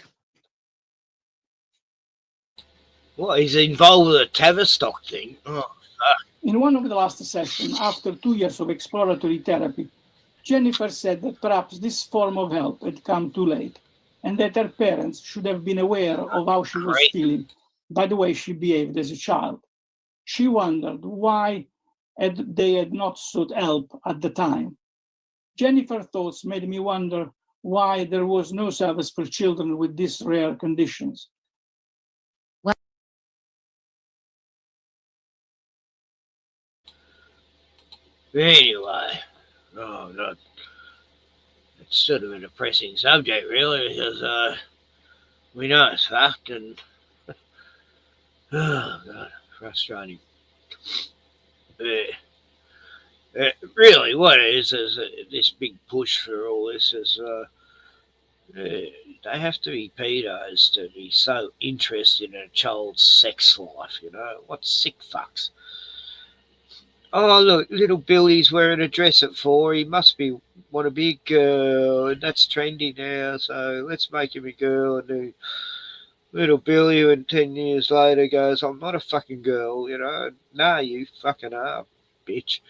What, he's involved with a Tavistock thing? Oh, fuck. In one of the last sessions, after 2 years of exploratory therapy, Jennifer said that perhaps this form of help had come too late, and that her parents should have been aware of how she was feeling by the way she behaved as a child. She wondered why they had not sought help at the time. Jennifer's thoughts made me wonder why there was no service for children with these rare conditions. Anyway, no, it's sort of a depressing subject, really, because we know it's fucked, and oh god, frustrating. Really, what it is this big push for all this is they have to be pedos to be so interested in a child's sex life, you know? What sick fucks. Oh, look, little Billy's wearing a dress at 4. He must want to be a girl, and that's trendy now, so let's make him a girl. And little Billy, and 10 years later goes, I'm not a fucking girl, you know? Nah, you fucking are, bitch.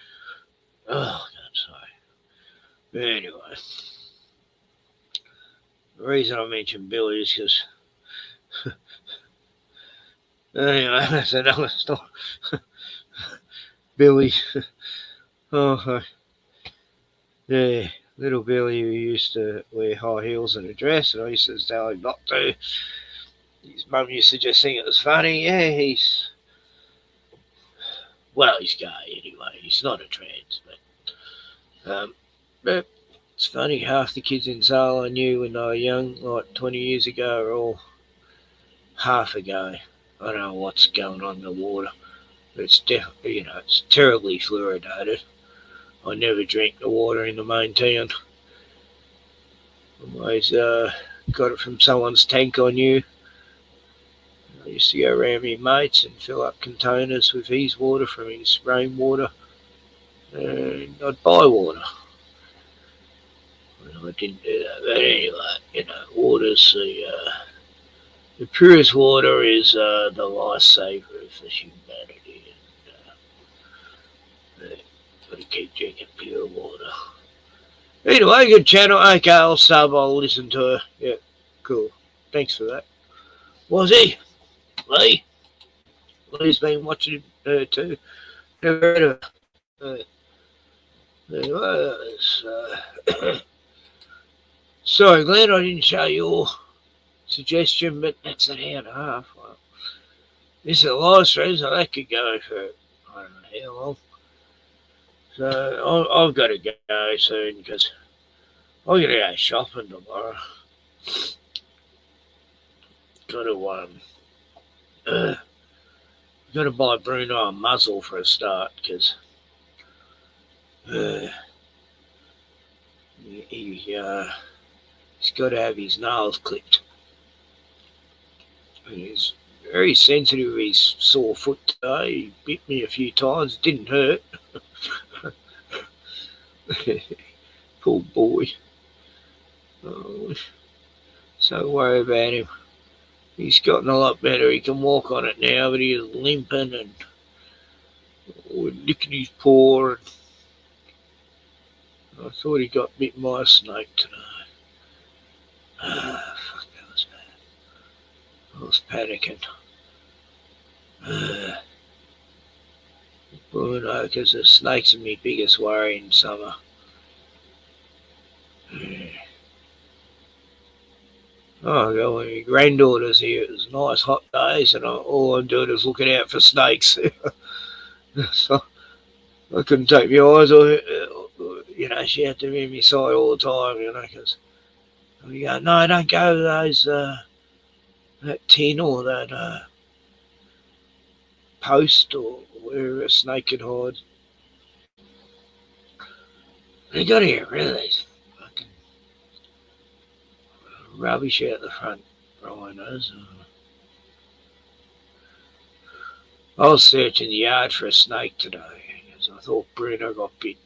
Oh, God, sorry. But anyway, the reason I mentioned Billy is because anyway, that's another story. Billy, oh, yeah, little Billy who used to wear high heels and a dress, and I used to tell him not to. His mum used to just think it was funny. Yeah, he's gay anyway. He's not a trans, but it's funny. Half the kids in Zala I knew when they were young, like 20 years ago, are all half a gay. I don't know what's going on in the water. It's it's terribly fluoridated. I never drink the water in the main town. Always got it from someone's tank I knew. I used to go around with mates and fill up containers with his water from his rainwater, and I'd buy water. I didn't do that, but anyway, water's the purest water is the lifesaver for humanity. Got to keep drinking pure water. Anyway, good channel. Okay, I'll sub. I'll listen to her. Yeah, cool. Thanks for that. Was he? Lee? Lee's been watching her too. Never heard of her. Anyway, sorry, Glenn, I didn't show your suggestion, but that's an hour and a half. Well, this is a live stream, so that could go for I don't know how long. So I've got to go soon because I'm going to go shopping tomorrow. Got to buy Bruno a muzzle for a start because he's got to have his nails clipped. And he's very sensitive. He's sore foot today. He bit me a few times. It didn't hurt. Poor boy. Oh, so worried about him. He's gotten a lot better. He can walk on it now, but he's limping and licking his paw. I thought he got bit by a snake today. Fuck, that was bad. I was panicking. Well, no, because the snakes are my biggest worry in summer. Oh, God, when my granddaughter's here, it was nice hot days, and all I'm doing is looking out for snakes. So I couldn't take my eyes off it. You know, she had to be on my side all the time, you know, because we go, no, don't go to those, that tin or that post or where a snake can hide. They got to get rid of these fucking rubbish out the front, rhinos. I was searching the yard for a snake today because I thought Bruno got bitten.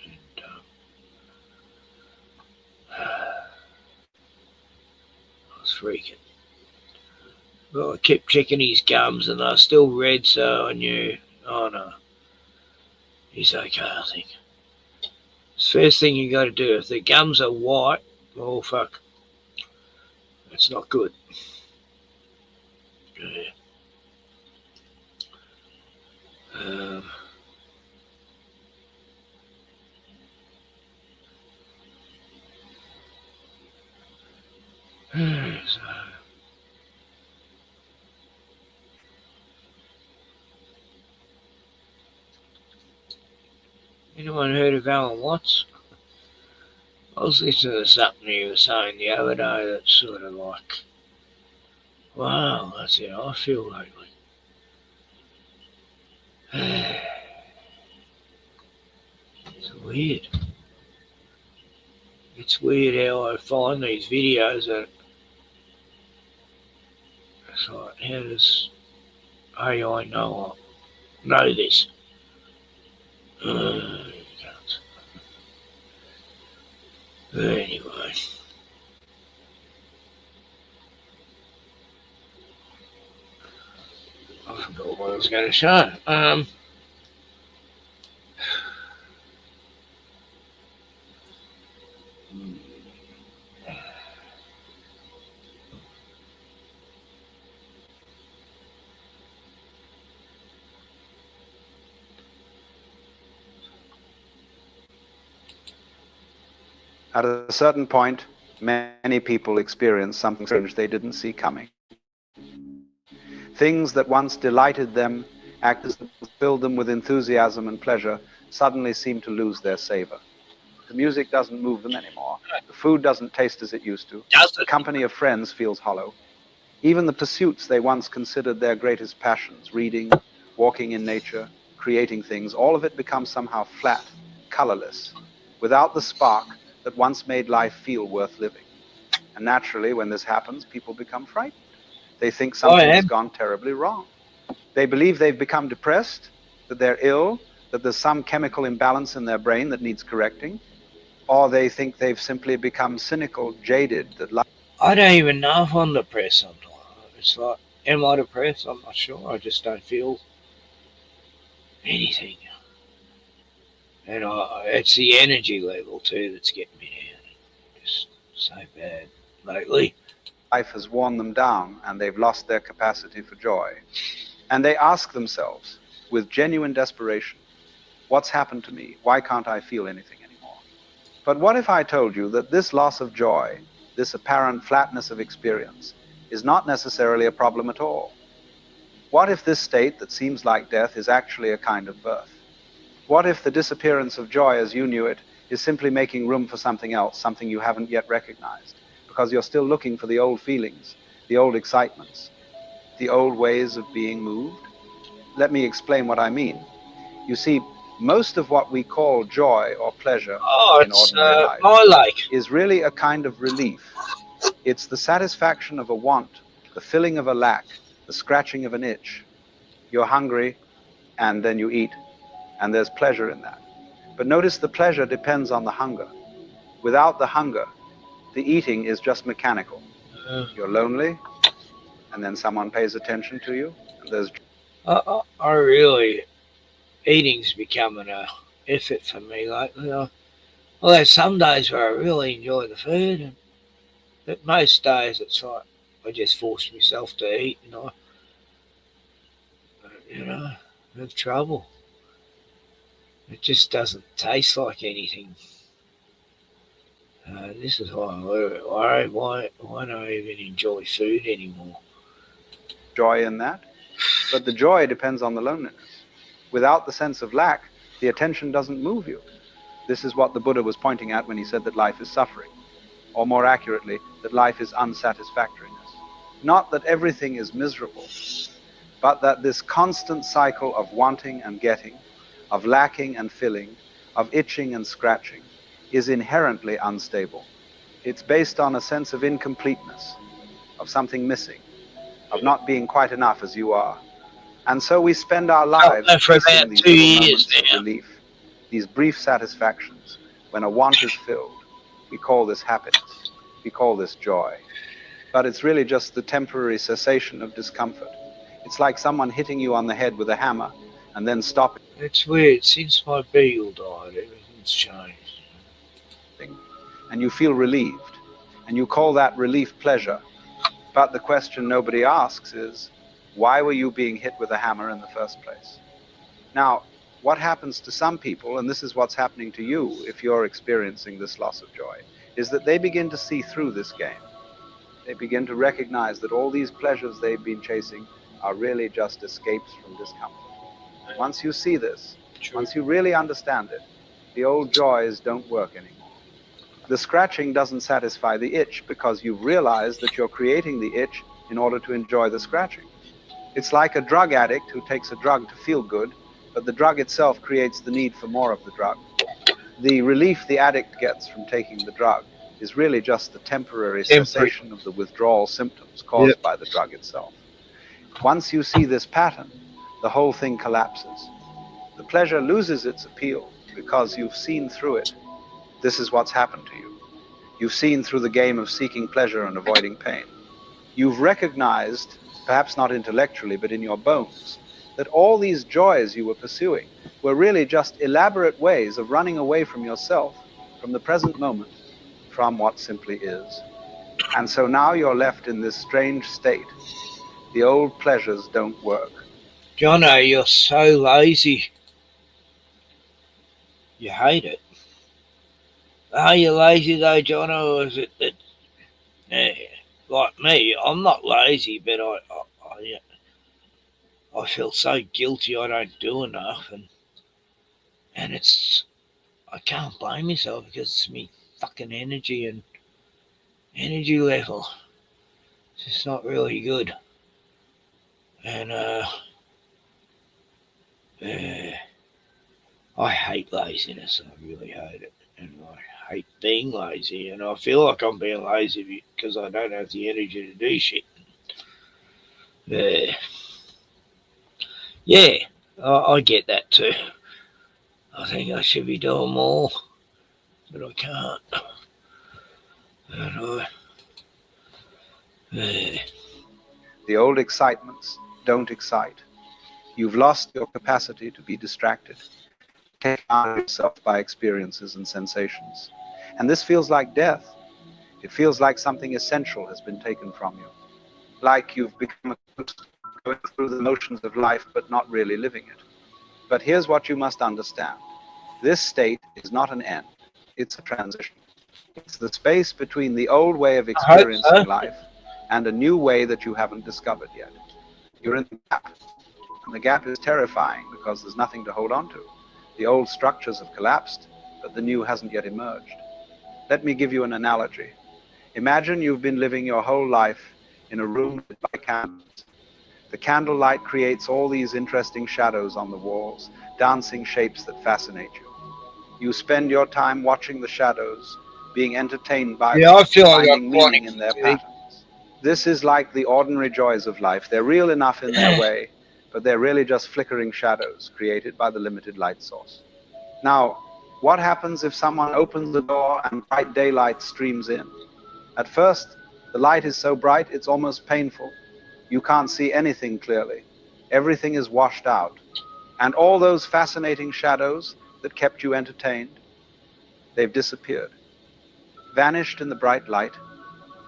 And, I was freaking. Well, I kept checking his gums and they're still red, so I knew, oh no, he's okay, I think. It's the first thing you got to do. If the gums are white, oh fuck, that's not good. Yeah. So, anyone heard of Alan Watts? I was listening to something he was saying the other day that's sort of like, wow, that's how I feel lately. It's weird. It's weird how I find these videos that it's like, how does AI know this? But anyway. I forgot what I was going to show. At a certain point, many people experience something strange they didn't see coming. Things that once delighted them, actors that filled them with enthusiasm and pleasure, suddenly seem to lose their savor. The music doesn't move them anymore. The food doesn't taste as it used to. The company of friends feels hollow. Even the pursuits they once considered their greatest passions, reading, walking in nature, creating things, all of it becomes somehow flat, colorless, without the spark that once made life feel worth living. And naturally, when this happens, people become frightened. They think something has gone terribly wrong. They believe they've become depressed, that they're ill, that there's some chemical imbalance in their brain that needs correcting, or they think they've simply become cynical, jaded, that life... I don't even know if I'm depressed sometimes. It's like, am I depressed? I'm not sure. I just don't feel anything. And it's the energy level too that's getting me down. Just so bad lately. Life has worn them down and they've lost their capacity for joy. And they ask themselves, with genuine desperation, what's happened to me? Why can't I feel anything anymore? But what if I told you that this loss of joy, this apparent flatness of experience, is not necessarily a problem at all? What if this state that seems like death is actually a kind of birth? What if the disappearance of joy as you knew it is simply making room for something else, something you haven't yet recognized, because you're still looking for the old feelings, the old excitements, the old ways of being moved? Let me explain what I mean. You see, most of what we call joy or pleasure in ordinary life is really a kind of relief. It's the satisfaction of a want, the filling of a lack, the scratching of an itch. You're hungry, and then you eat, and there's pleasure in that. But notice the pleasure depends on the hunger. Without the hunger, the eating is just mechanical. You're lonely, and then someone pays attention to you, and there's... I really eating's becoming a effort for me lately. Well, there's some days where I really enjoy the food, but most days it's like I just force myself to eat, and I have trouble. It just doesn't taste like anything. This is why I'm worried. Why don't I even enjoy food anymore? Joy in that. But the joy depends on the loneliness. Without the sense of lack, the attention doesn't move you. This is what the Buddha was pointing at when he said that life is suffering, or more accurately, that life is unsatisfactoriness. Not that everything is miserable, but that this constant cycle of wanting and getting, of lacking and filling, of itching and scratching, is inherently unstable. It's based on a sense of incompleteness, of something missing, of not being quite enough as you are. And so we spend our lives for chasing about these 2 little years moments of relief, these brief satisfactions. When a want is filled, we call this happiness, we call this joy. But it's really just the temporary cessation of discomfort. It's like someone hitting you on the head with a hammer and then stopping. It's weird. Since my beagle died, everything's changed. And you feel relieved, and you call that relief pleasure. But the question nobody asks is, why were you being hit with a hammer in the first place? Now, what happens to some people, and this is what's happening to you if you're experiencing this loss of joy, is that they begin to see through this game. They begin to recognize that all these pleasures they've been chasing are really just escapes from discomfort. Once you see this, once you really understand it, the old joys don't work anymore. The scratching doesn't satisfy the itch because you've realized that you're creating the itch in order to enjoy the scratching. It's like a drug addict who takes a drug to feel good, but the drug itself creates the need for more of the drug. The relief the addict gets from taking the drug is really just the temporary cessation of the withdrawal symptoms caused by the drug itself. Once you see this pattern, the whole thing collapses. The pleasure loses its appeal because you've seen through it. This is what's happened to you. You've seen through the game of seeking pleasure and avoiding pain. You've recognized, perhaps not intellectually, but in your bones, that all these joys you were pursuing were really just elaborate ways of running away from yourself, from the present moment, from what simply is. And so now you're left in this strange state. The old pleasures don't work. Jono, you're so lazy. You hate it. Are you lazy though, Jono, or is it that, like me, I'm not lazy, but I feel so guilty I don't do enough, and it's, I can't blame myself because it's me fucking energy level. It's just not really good. And I hate laziness. I really hate it. And I hate being lazy. And I feel like I'm being lazy because I don't have the energy to do shit. Yeah, I get that too. I think I should be doing more, but I can't. The old excitements don't excite. You've lost your capacity to be distracted, taken out of yourself by experiences and sensations. And this feels like death. It feels like something essential has been taken from you. Like you've become going through the motions of life but not really living it. But here's what you must understand. This state is not an end. It's a transition. It's the space between the old way of experiencing life and a new way that you haven't discovered yet. You're in the gap. And the gap is terrifying because there's nothing to hold on to. The old structures have collapsed, but the new hasn't yet emerged. Let me give you an analogy. Imagine you've been living your whole life in a room lit by candles. The candlelight creates all these interesting shadows on the walls, dancing shapes that fascinate you. You spend your time watching the shadows, being entertained by them, I feel like finding meaning in their patterns. This is like the ordinary joys of life. They're real enough in their way, but they're really just flickering shadows created by the limited light source. Now, what happens if someone opens the door and bright daylight streams in? At first, the light is so bright it's almost painful. You can't see anything clearly. Everything is washed out. And all those fascinating shadows that kept you entertained, they've disappeared, vanished in the bright light.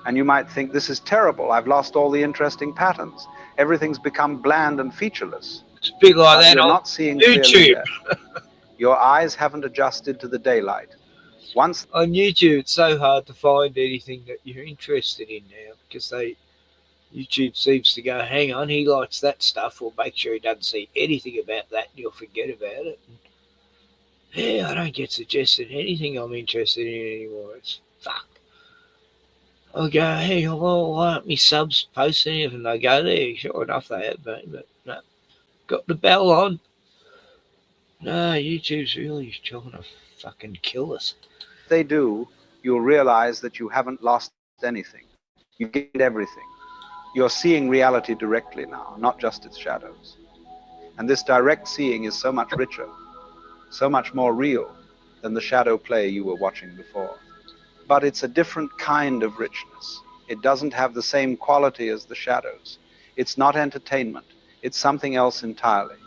And you might think, this is terrible. I've lost all the interesting patterns. Everything's become bland and featureless. It's a bit like But that you're on not seeing clearly YouTube. yet. Your eyes haven't adjusted to the daylight. Once On YouTube, it's so hard to find anything that you're interested in now because YouTube seems to go, hang on, he likes that stuff. We'll make sure he doesn't see anything about that and you'll forget about it. And, yeah, I don't get suggested anything I'm interested in anymore. It's fuck. I'll go, hey, well, why aren't me subs posting it? And I go there. Sure enough, they have been, but no. Got the bell on. No, YouTube's really trying to fucking kill us. If they do, you'll realize that you haven't lost anything. You gained everything. You're seeing reality directly now, not just its shadows. And this direct seeing is so much richer, so much more real than the shadow play you were watching before. But it's a different kind of richness. It doesn't have the same quality as the shadows. It's not entertainment. It's something else entirely.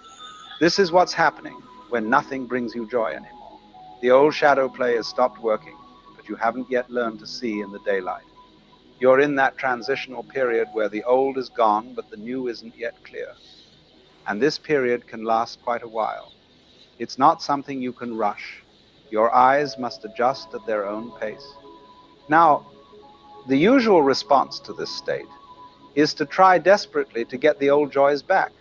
This is what's happening when nothing brings you joy anymore. The old shadow play has stopped working, but you haven't yet learned to see in the daylight. You're in that transitional period where the old is gone, but the new isn't yet clear. And this period can last quite a while. It's not something you can rush. Your eyes must adjust at their own pace. Now, the usual response to this state is to try desperately to get the old joys back.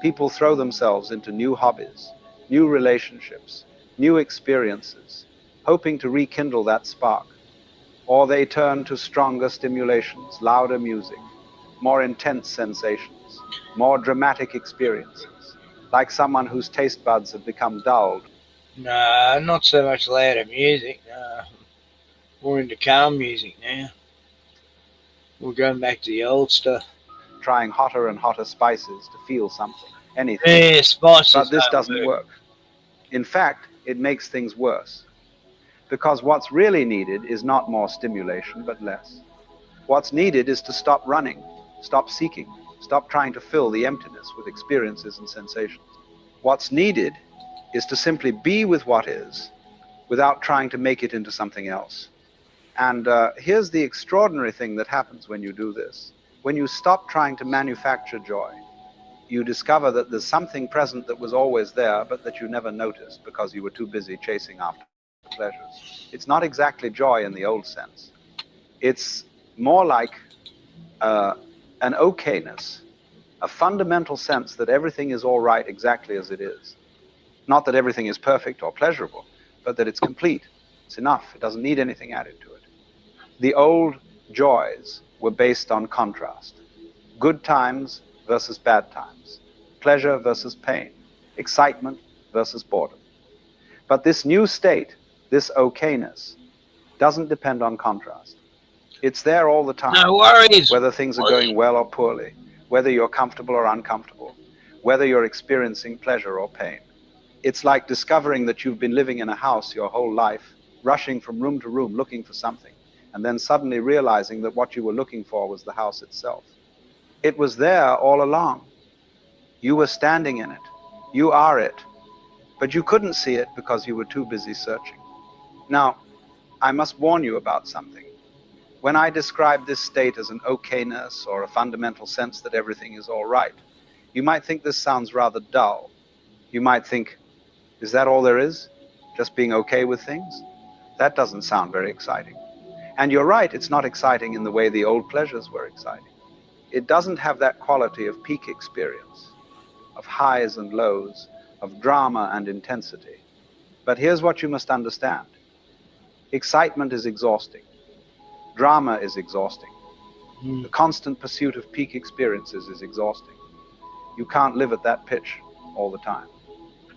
People throw themselves into new hobbies, new relationships, new experiences, hoping to rekindle that spark. Or they turn to stronger stimulations, louder music, more intense sensations, more dramatic experiences, like someone whose taste buds have become dulled. Nah, not so much louder music. More into calm music now. We're going back to the old stuff. Trying hotter and hotter spices to feel something, anything. Yeah, spices. But this don't doesn't work. In fact, it makes things worse. Because what's really needed is not more stimulation, but less. What's needed is to stop running, stop seeking, stop trying to fill the emptiness with experiences and sensations. What's needed is to simply be with what is, without trying to make it into something else. And here's the extraordinary thing that happens when you do this. When you stop trying to manufacture joy, you discover that there's something present that was always there, but that you never noticed because you were too busy chasing after pleasures. It's not exactly joy in the old sense. It's more like an okayness, a fundamental sense that everything is all right exactly as it is. Not that everything is perfect or pleasurable, but that it's complete. It's enough. It doesn't need anything added to it. The old joys were based on contrast. Good times versus bad times. Pleasure versus pain. Excitement versus boredom. But this new state, this okayness, doesn't depend on contrast. It's there all the time. No worries. Whether things are going well or poorly, whether you're comfortable or uncomfortable, whether you're experiencing pleasure or pain. It's like discovering that you've been living in a house your whole life, rushing from room to room looking for something, and then suddenly realizing that what you were looking for was the house itself. It was there all along. You were standing in it. You are it. But you couldn't see it because you were too busy searching. Now, I must warn you about something. When I describe this state as an okayness or a fundamental sense that everything is all right, you might think this sounds rather dull. You might think, is that all there is? Just being okay with things? That doesn't sound very exciting. And you're right, it's not exciting in the way the old pleasures were exciting. It doesn't have that quality of peak experience, of highs and lows, of drama and intensity. But here's what you must understand. Excitement is exhausting. Drama is exhausting. The constant pursuit of peak experiences is exhausting. You can't live at that pitch all the time.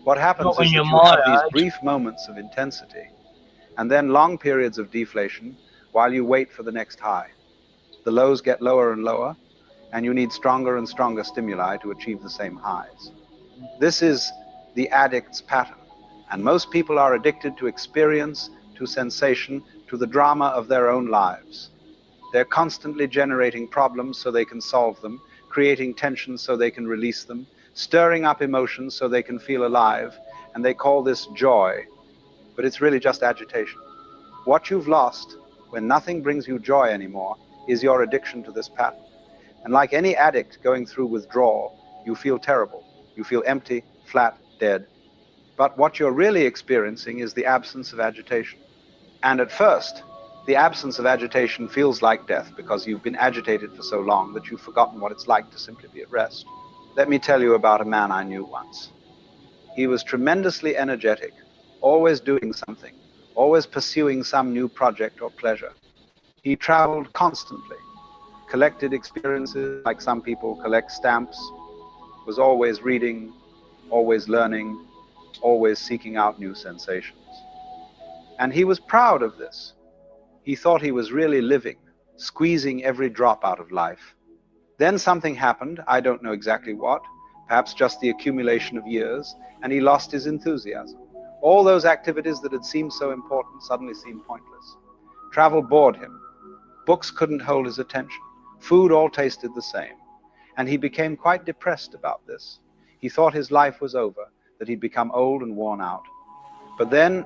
What happens is that you have these brief moments of intensity and then long periods of deflation while you wait for the next high. The lows get lower and lower, and you need stronger and stronger stimuli to achieve the same highs. This is the addict's pattern, and most people are addicted to experience, to sensation, to the drama of their own lives. They're constantly generating problems so they can solve them, creating tensions so they can release them, stirring up emotions so they can feel alive, and they call this joy, but it's really just agitation. What you've lost when nothing brings you joy anymore is your addiction to this pattern. And like any addict going through withdrawal, you feel terrible. You feel empty, flat, dead. But what you're really experiencing is the absence of agitation. And at first, the absence of agitation feels like death because you've been agitated for so long that you've forgotten what it's like to simply be at rest. Let me tell you about a man I knew once. He was tremendously energetic, always doing something, always pursuing some new project or pleasure. He traveled constantly, collected experiences like some people collect stamps, was always reading, always learning, always seeking out new sensations. And he was proud of this. He thought he was really living, squeezing every drop out of life. Then something happened, I don't know exactly what, perhaps just the accumulation of years, and he lost his enthusiasm. All those activities that had seemed so important suddenly seemed pointless. Travel bored him. Books couldn't hold his attention. Food all tasted the same. And he became quite depressed about this. He thought his life was over, that he'd become old and worn out. But then,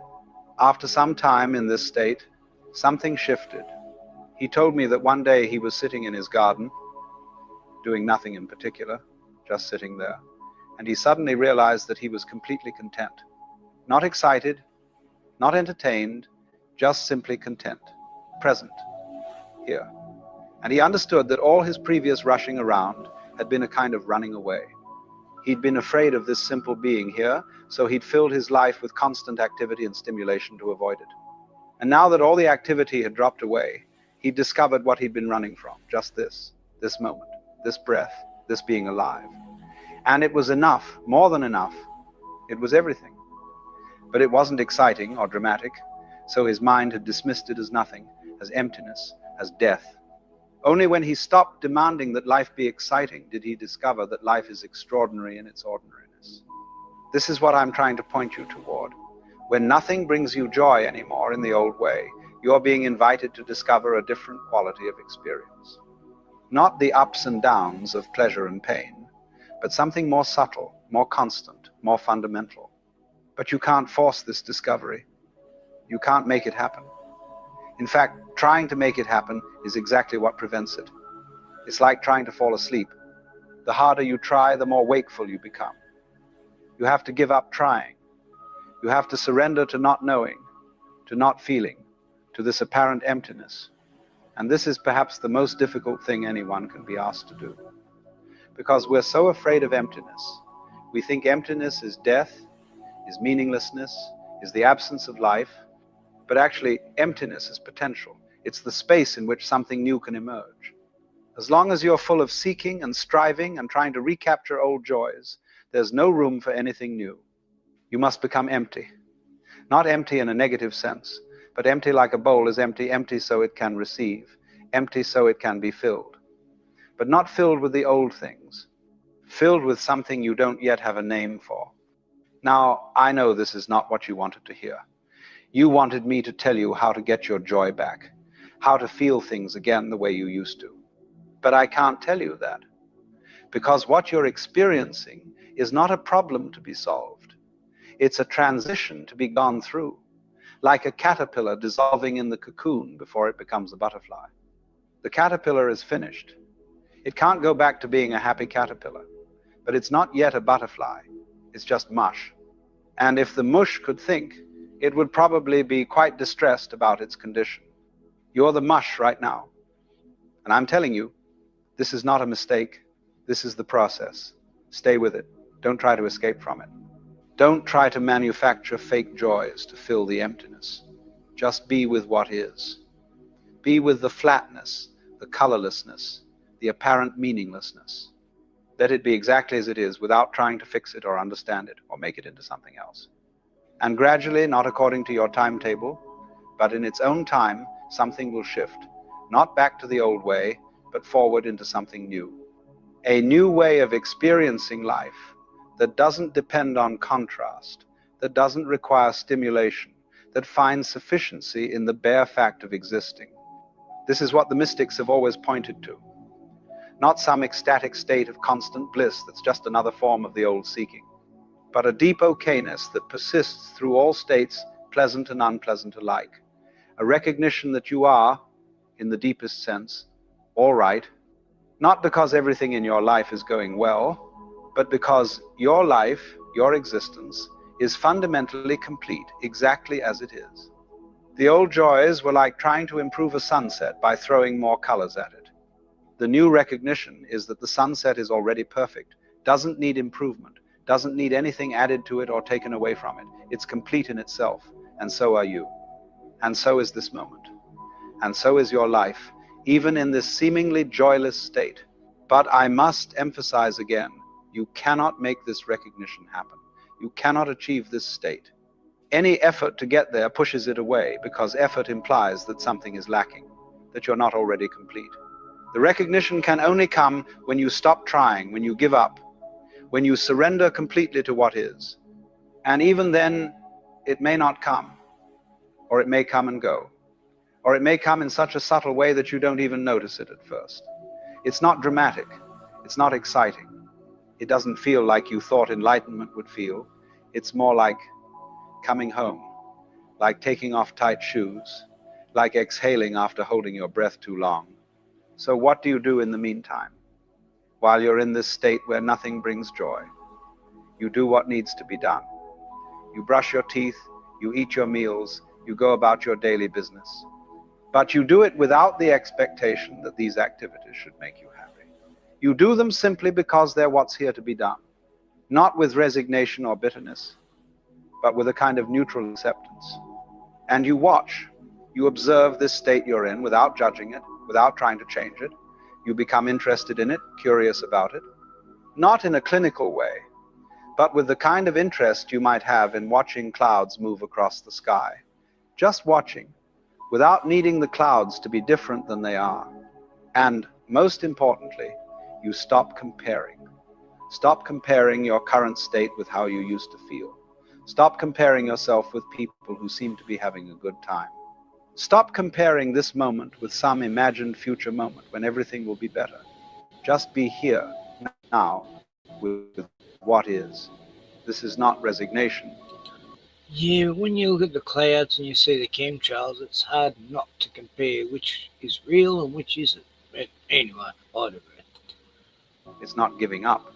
after some time in this state, something shifted. He told me that one day he was sitting in his garden, doing nothing in particular, just sitting there, and he suddenly realized that he was completely content. Not excited, not entertained, just simply content, present, here. And he understood that all his previous rushing around had been a kind of running away. He'd been afraid of this simple being here, so he'd filled his life with constant activity and stimulation to avoid it. And now that all the activity had dropped away, he'd discovered what he'd been running from, just this moment, this breath, this being alive. And it was enough, more than enough. It was everything. But it wasn't exciting or dramatic, so his mind had dismissed it as nothing, as emptiness, as death. Only when he stopped demanding that life be exciting did he discover that life is extraordinary in its ordinariness. This is what I'm trying to point you toward. When nothing brings you joy anymore in the old way, you're being invited to discover a different quality of experience. Not the ups and downs of pleasure and pain, but something more subtle, more constant, more fundamental. But you can't force this discovery. You can't make it happen. In fact, trying to make it happen is exactly what prevents it. It's like trying to fall asleep. The harder you try, the more wakeful you become. You have to give up trying. You have to surrender to not knowing, to not feeling, to this apparent emptiness. And this is perhaps the most difficult thing anyone can be asked to do. Because we're so afraid of emptiness. We think emptiness is death, is meaninglessness, is the absence of life. But actually, emptiness is potential. It's the space in which something new can emerge. As long as you're full of seeking and striving and trying to recapture old joys, there's no room for anything new. You must become empty. Not empty in a negative sense, but empty like a bowl is empty, empty so it can receive, empty so it can be filled. But not filled with the old things, filled with something you don't yet have a name for. Now, I know this is not what you wanted to hear. You wanted me to tell you how to get your joy back, how to feel things again the way you used to. But I can't tell you that, because what you're experiencing is not a problem to be solved. It's a transition to be gone through, like a caterpillar dissolving in the cocoon before it becomes a butterfly. The caterpillar is finished. It can't go back to being a happy caterpillar, but it's not yet a butterfly. It's just mush. And if the mush could think, it would probably be quite distressed about its condition. You're the mush right now. And I'm telling you, this is not a mistake. This is the process. Stay with it. Don't try to escape from it. Don't try to manufacture fake joys to fill the emptiness. Just be with what is. Be with the flatness, the colorlessness, the apparent meaninglessness. Let it be exactly as it is without trying to fix it or understand it or make it into something else. And gradually, not according to your timetable, but in its own time, something will shift, not back to the old way, but forward into something new. A new way of experiencing life that doesn't depend on contrast, that doesn't require stimulation, that finds sufficiency in the bare fact of existing. This is what the mystics have always pointed to. not some ecstatic state of constant bliss that's just another form of the old seeking, but a deep okayness that persists through all states, pleasant and unpleasant alike. A recognition that you are, in the deepest sense, all right, not because everything in your life is going well, but because your life, your existence, is fundamentally complete, exactly as it is. The old joys were like trying to improve a sunset by throwing more colors at it. The new recognition is that the sunset is already perfect, doesn't need improvement, doesn't need anything added to it or taken away from it. It's complete in itself, and so are you. And so is this moment. And so is your life, even in this seemingly joyless state. But I must emphasize again, you cannot make this recognition happen. You cannot achieve this state. Any effort to get there pushes it away, because effort implies that something is lacking, that you're not already complete. The recognition can only come when you stop trying, when you give up, when you surrender completely to what is. And even then, it may not come, or it may come and go, or it may come in such a subtle way that you don't even notice it at first. It's not dramatic, it's not exciting. It doesn't feel like you thought enlightenment would feel. It's more like coming home, like taking off tight shoes, like exhaling after holding your breath too long. So what do you do in the meantime, while you're in this state where nothing brings joy? You do what needs to be done. You brush your teeth, you eat your meals, you go about your daily business. But you do it without the expectation that these activities should make you happy. You do them simply because they're what's here to be done, not with resignation or bitterness, but with a kind of neutral acceptance. And you watch, you observe this state you're in without judging it, without trying to change it. You become interested in it, curious about it, not in a clinical way, but with the kind of interest you might have in watching clouds move across the sky. Just watching, without needing the clouds to be different than they are. And most importantly, you stop comparing. Stop comparing your current state with how you used to feel. Stop comparing yourself with people who seem to be having a good time. Stop comparing this moment with some imagined future moment when everything will be better. Just be here, now, with what is. This is not resignation. Yeah, when you look at the clouds and you see the chemtrails, it's hard not to compare which is real and which isn't. But anyway, I digress. It's not giving up.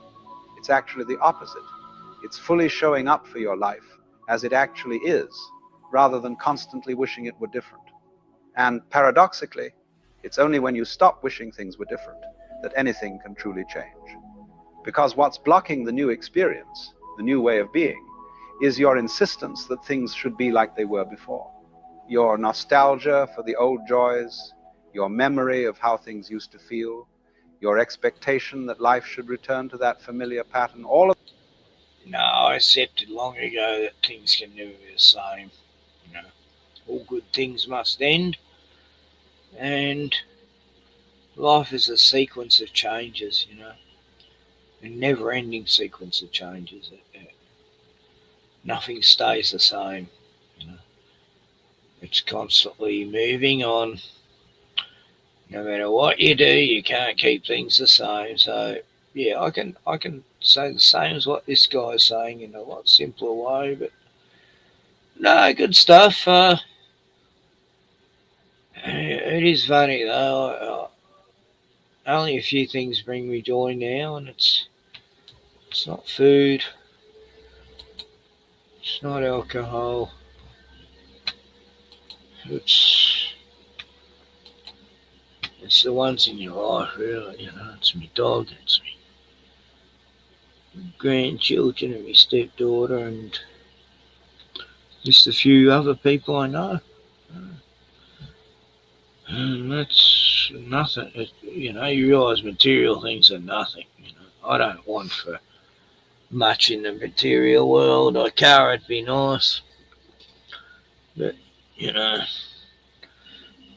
It's actually the opposite. It's fully showing up for your life as it actually is, rather than constantly wishing it were different. And paradoxically, it's only when you stop wishing things were different that anything can truly change. Because what's blocking the new experience, the new way of being, is your insistence that things should be like they were before. Your nostalgia for the old joys, your memory of how things used to feel, your expectation that life should return to that familiar pattern, all of. No, I accepted long ago that things can never be the same. You know, all good things must end, and life is a sequence of changes. You know, a never-ending sequence of changes. Nothing stays the same. You know, it's constantly moving on. No matter what you do, you can't keep things the same. So yeah, I can say the same as what this guy's saying in a lot simpler way. But no, good stuff. It is funny though. Only a few things bring me joy now, and it's not food, it's not alcohol, it's the ones in your life, really. You know, it's my dog, it's my grandchildren, and my stepdaughter, and just a few other people I know. And that's nothing. You know, you realise material things are nothing. You know, I don't want for much in the material world. A car would be nice, but you know,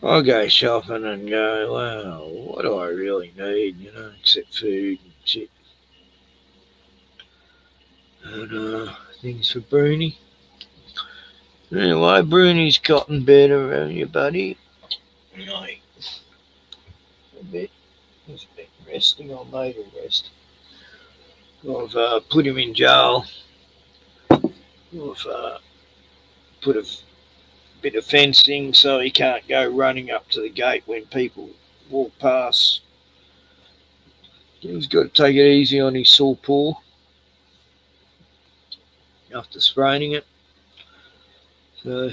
I go shopping and go, well, what do I really need? You know, except food and shit, and things for Bruni. Anyway, Bruni's gotten better, haven't you, buddy? Like, a bit. It's a bit. resting or made arrest. I've put him in jail. I've put a bit of fencing so he can't go running up to the gate when people walk past. He's got to take it easy on his sore paw after spraining it. So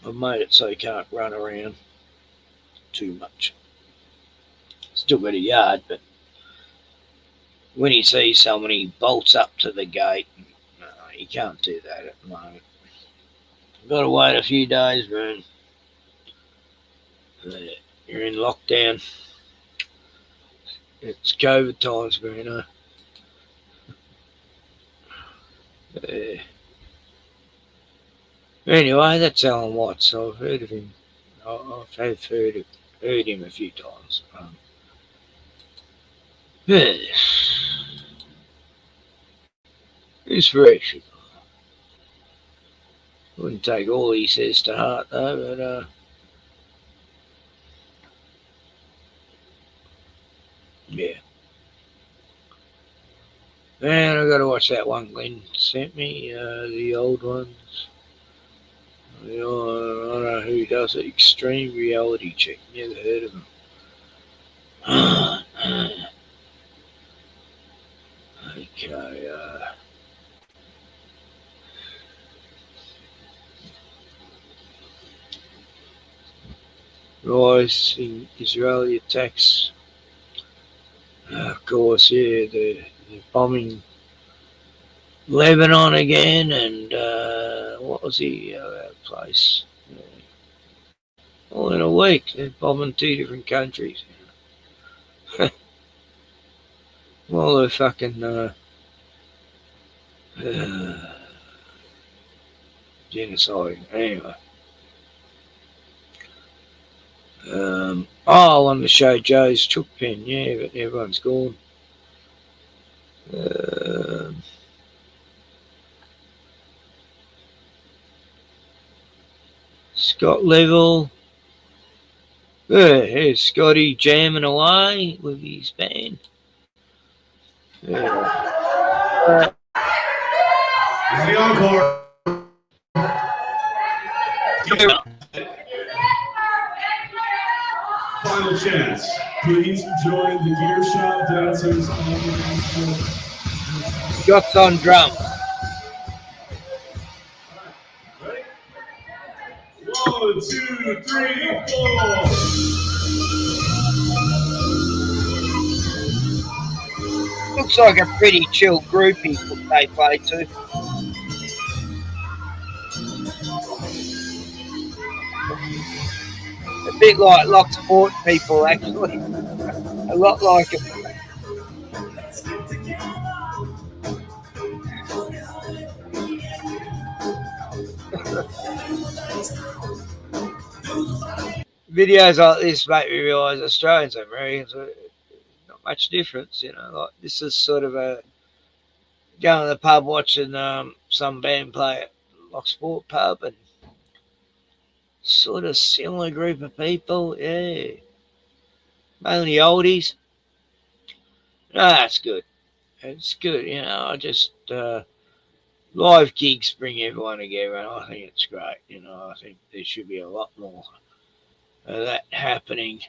I've made it so he can't run around too much. Still got a yard, but when he sees someone, he bolts up to the gate. No, he can't do that at the moment. I've got to wait a few days, man. You're in lockdown. It's COVID times, Bruno. Anyway, that's Alan Watts. I've heard of him. I've heard him a few times. Inspiration. Wouldn't take all he says to heart, though, but yeah. Man, I've got to watch that one Glenn sent me, the old ones. I don't know who does it. Extreme Reality Check. Never heard of them. Okay, rise in Israeli attacks. Of course, yeah, they're bombing Lebanon again, and what was the place? All in a week, they're bombing 2 different countries. Well, they're fucking genocide. Anyway. I wanted to show Joe's chook pen, yeah, but everyone's gone. Scott Level. Here's Scotty jamming away with his band. The encore. Final chance. Please join the Gear Shop dancers on the dance floor. Scott's on drum. Ready? 1, 2, 3, 4. Looks like a pretty chill group they play to. A bit like Lock Sport people, actually. A lot like them. Videos like this make me realise Australians and Americans are not much difference, you know. Like this is sort of a going to the pub watching some band play at Lock Sport pub and sort of similar group of people, yeah. Mainly oldies. No, that's good. It's good, you know. I just live gigs bring everyone together, and I think it's great. You know, I think there should be a lot more of that happening.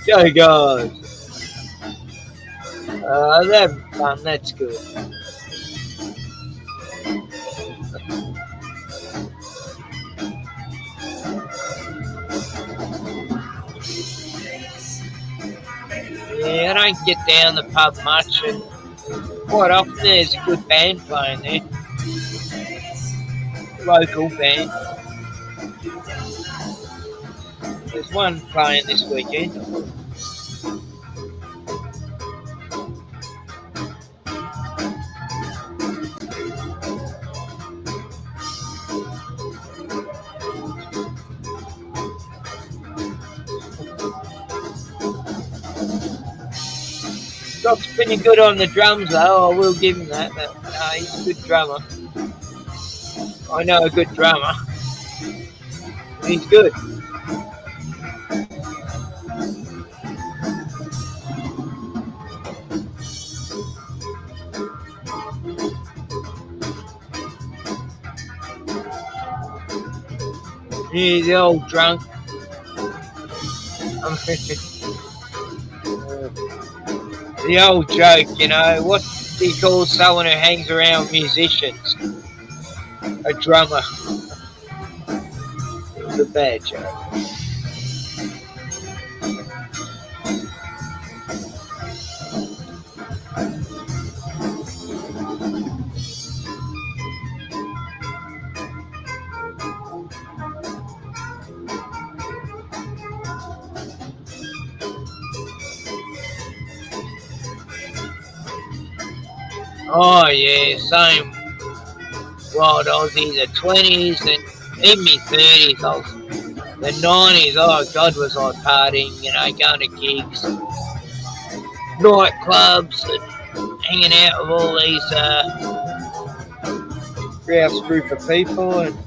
Go guys. They're fun. That's good. Yeah, I don't get down the pub much, and quite often there's a good band playing there. Local band. There's one playing this weekend. Scott's pretty good on the drums, though. I will give him that. But, he's a good drummer. I know a good drummer. He's good. He's the old drunk. The old joke, you know. What do you call someone who hangs around musicians? A drummer. It was a bad joke. Oh yeah, same. Wild Aussie, the 20s and in my 30s, the 90s, oh God, was I partying, you know, going to gigs, nightclubs, and hanging out with all these grouse group of people, and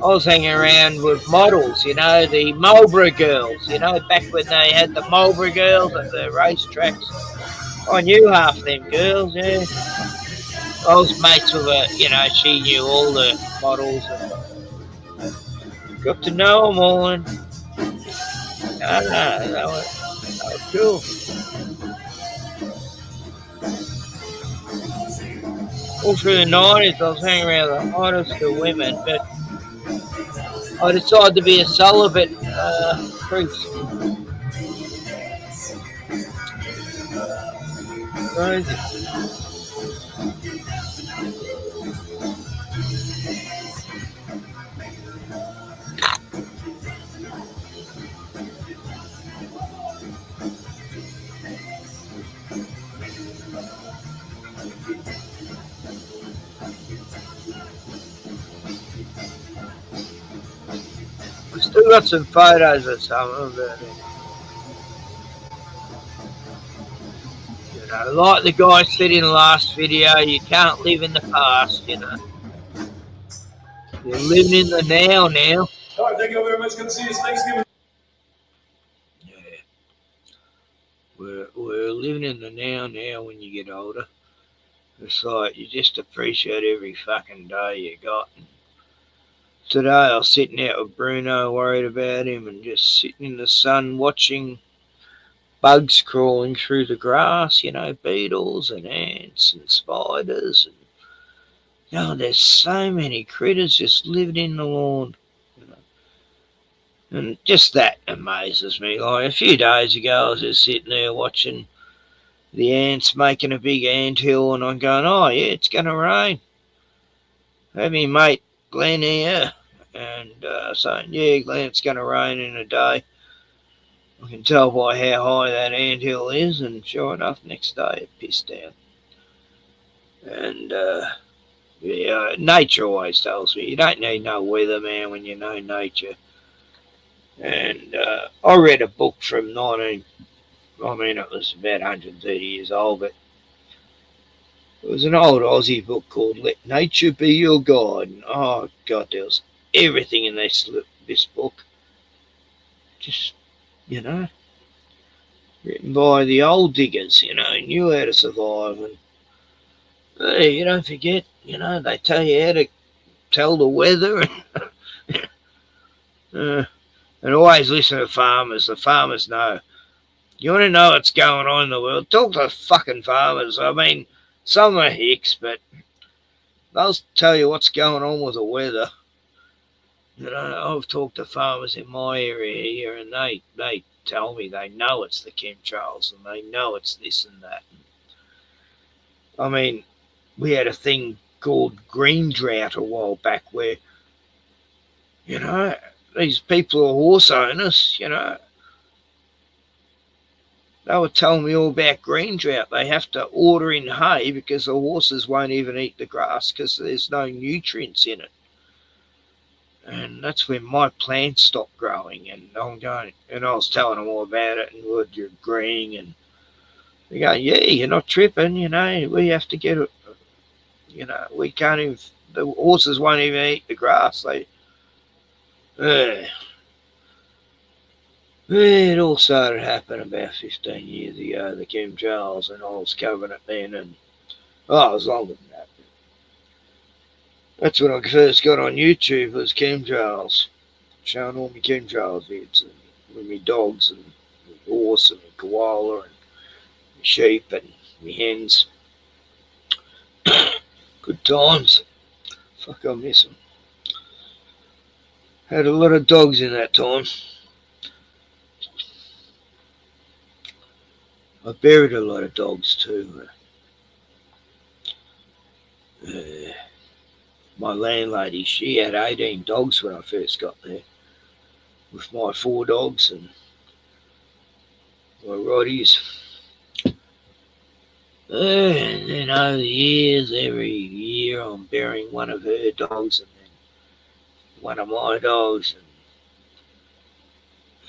I was hanging around with models, you know, the Marlboro girls, you know, back when they had the Marlboro girls at the racetracks. I knew half them girls, yeah. I was mates with her, you know, she knew all the models and got to know them all, and I don't know, they were cool. All through the 90s, I was hanging around the hottest of women, but I decided to be a celibate priest. Crazy. I still got some photos of some of it. You know, like the guy said in the last video, you can't live in the past, you know. You're living in the now. All right, thank you very much. Good to see you. Thanksgiving. Yeah. We're living in the now when you get older. It's like you just appreciate every fucking day you got. Today I was sitting out with Bruno, worried about him, and just sitting in the sun watching bugs crawling through the grass, you know, beetles and ants and spiders. And, you know, there's so many critters just living in the lawn. You know. And just that amazes me. Like a few days ago I was just sitting there watching the ants making a big anthill, and I'm going, oh yeah, it's going to rain. I had my mate Glenn here, and saying, yeah, Glenn, it's going to rain in a day. I can tell by how high that anthill is, and sure enough, next day it pissed down. And yeah, nature always tells me you don't need no weatherman when you know nature. And I read a book from it was about 130 years old, but it was an old Aussie book called Let Nature Be Your Guide. And, oh, God, there was everything in this book. Just, you know, written by the old diggers, you know, knew how to survive. And hey, you don't forget, you know, they tell you how to tell the weather. And always listen to farmers. The farmers know. You want to know what's going on in the world? Talk to the fucking farmers. I mean, some are hicks, but they'll tell you what's going on with the weather. You know, I've talked to farmers in my area here, and they tell me they know it's the chemtrails, and they know it's this and that. I mean, we had a thing called green drought a while back where, you know, these people are horse owners, you know, they were telling me all about green drought. They have to order in hay because the horses won't even eat the grass because there's no nutrients in it. And that's when my plants stopped growing. And I'm going, and I was telling them all about it, and would you're agreeing, and they go, yeah, you're not tripping, you know, we have to get it, you know, we can't even, the horses won't even eat the grass. It all started happening about 15 years ago, the chemtrails, and I was covering it then, and it was longer than that. That's when I first got on YouTube, was chemtrails, showing all my chemtrails vids, and with my dogs, and my horse, and my koala, and my sheep, and my hens. Good times. Fuck, I miss them. Had a lot of dogs in that time. I buried a lot of dogs too. My landlady, she had 18 dogs when I first got there, with my 4 dogs and my rotties. And then over the years, every year I'm burying one of her dogs and then one of my dogs.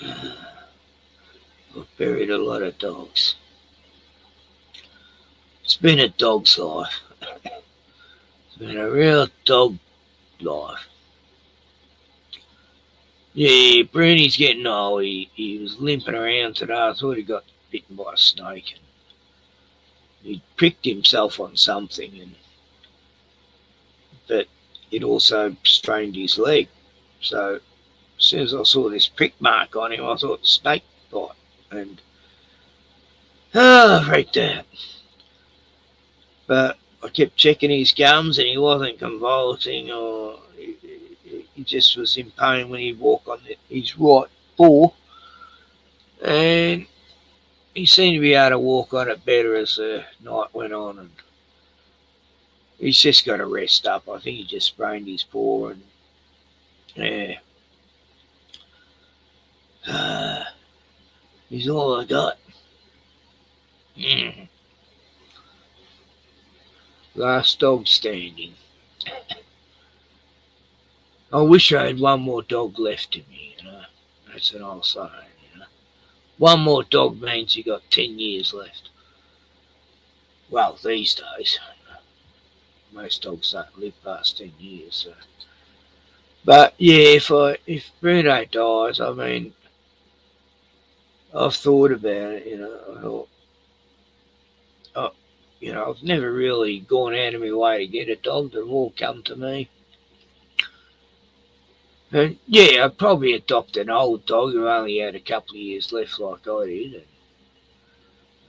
And I've buried a lot of dogs. It's been a dog's life. It's been a real dog life. Yeah, Bruni's getting old. He was limping around today. I thought he got bitten by a snake. And he pricked himself on something, but it also strained his leg. So as soon as I saw this prick mark on him, I thought snake bite. And I freaked out. But I kept checking his gums and he wasn't convulsing, or he just was in pain when he'd walk on his right paw. And he seemed to be able to walk on it better as the night went on. And he's just got to rest up. I think he just sprained his paw. And yeah. He's all I got. Last dog standing. I wish I had one more dog left in me, you know. That's what I'll say, you know. One more dog means you got 10 years left. Well, these days. Most dogs don't live past 10 years. So. But yeah, if Bruno dies, I mean, I've thought about it, you know. I thought, you know, I've never really gone out of my way to get a dog. They've all come to me. And yeah, I'd probably adopt an old dog who only had a couple of years left like I did.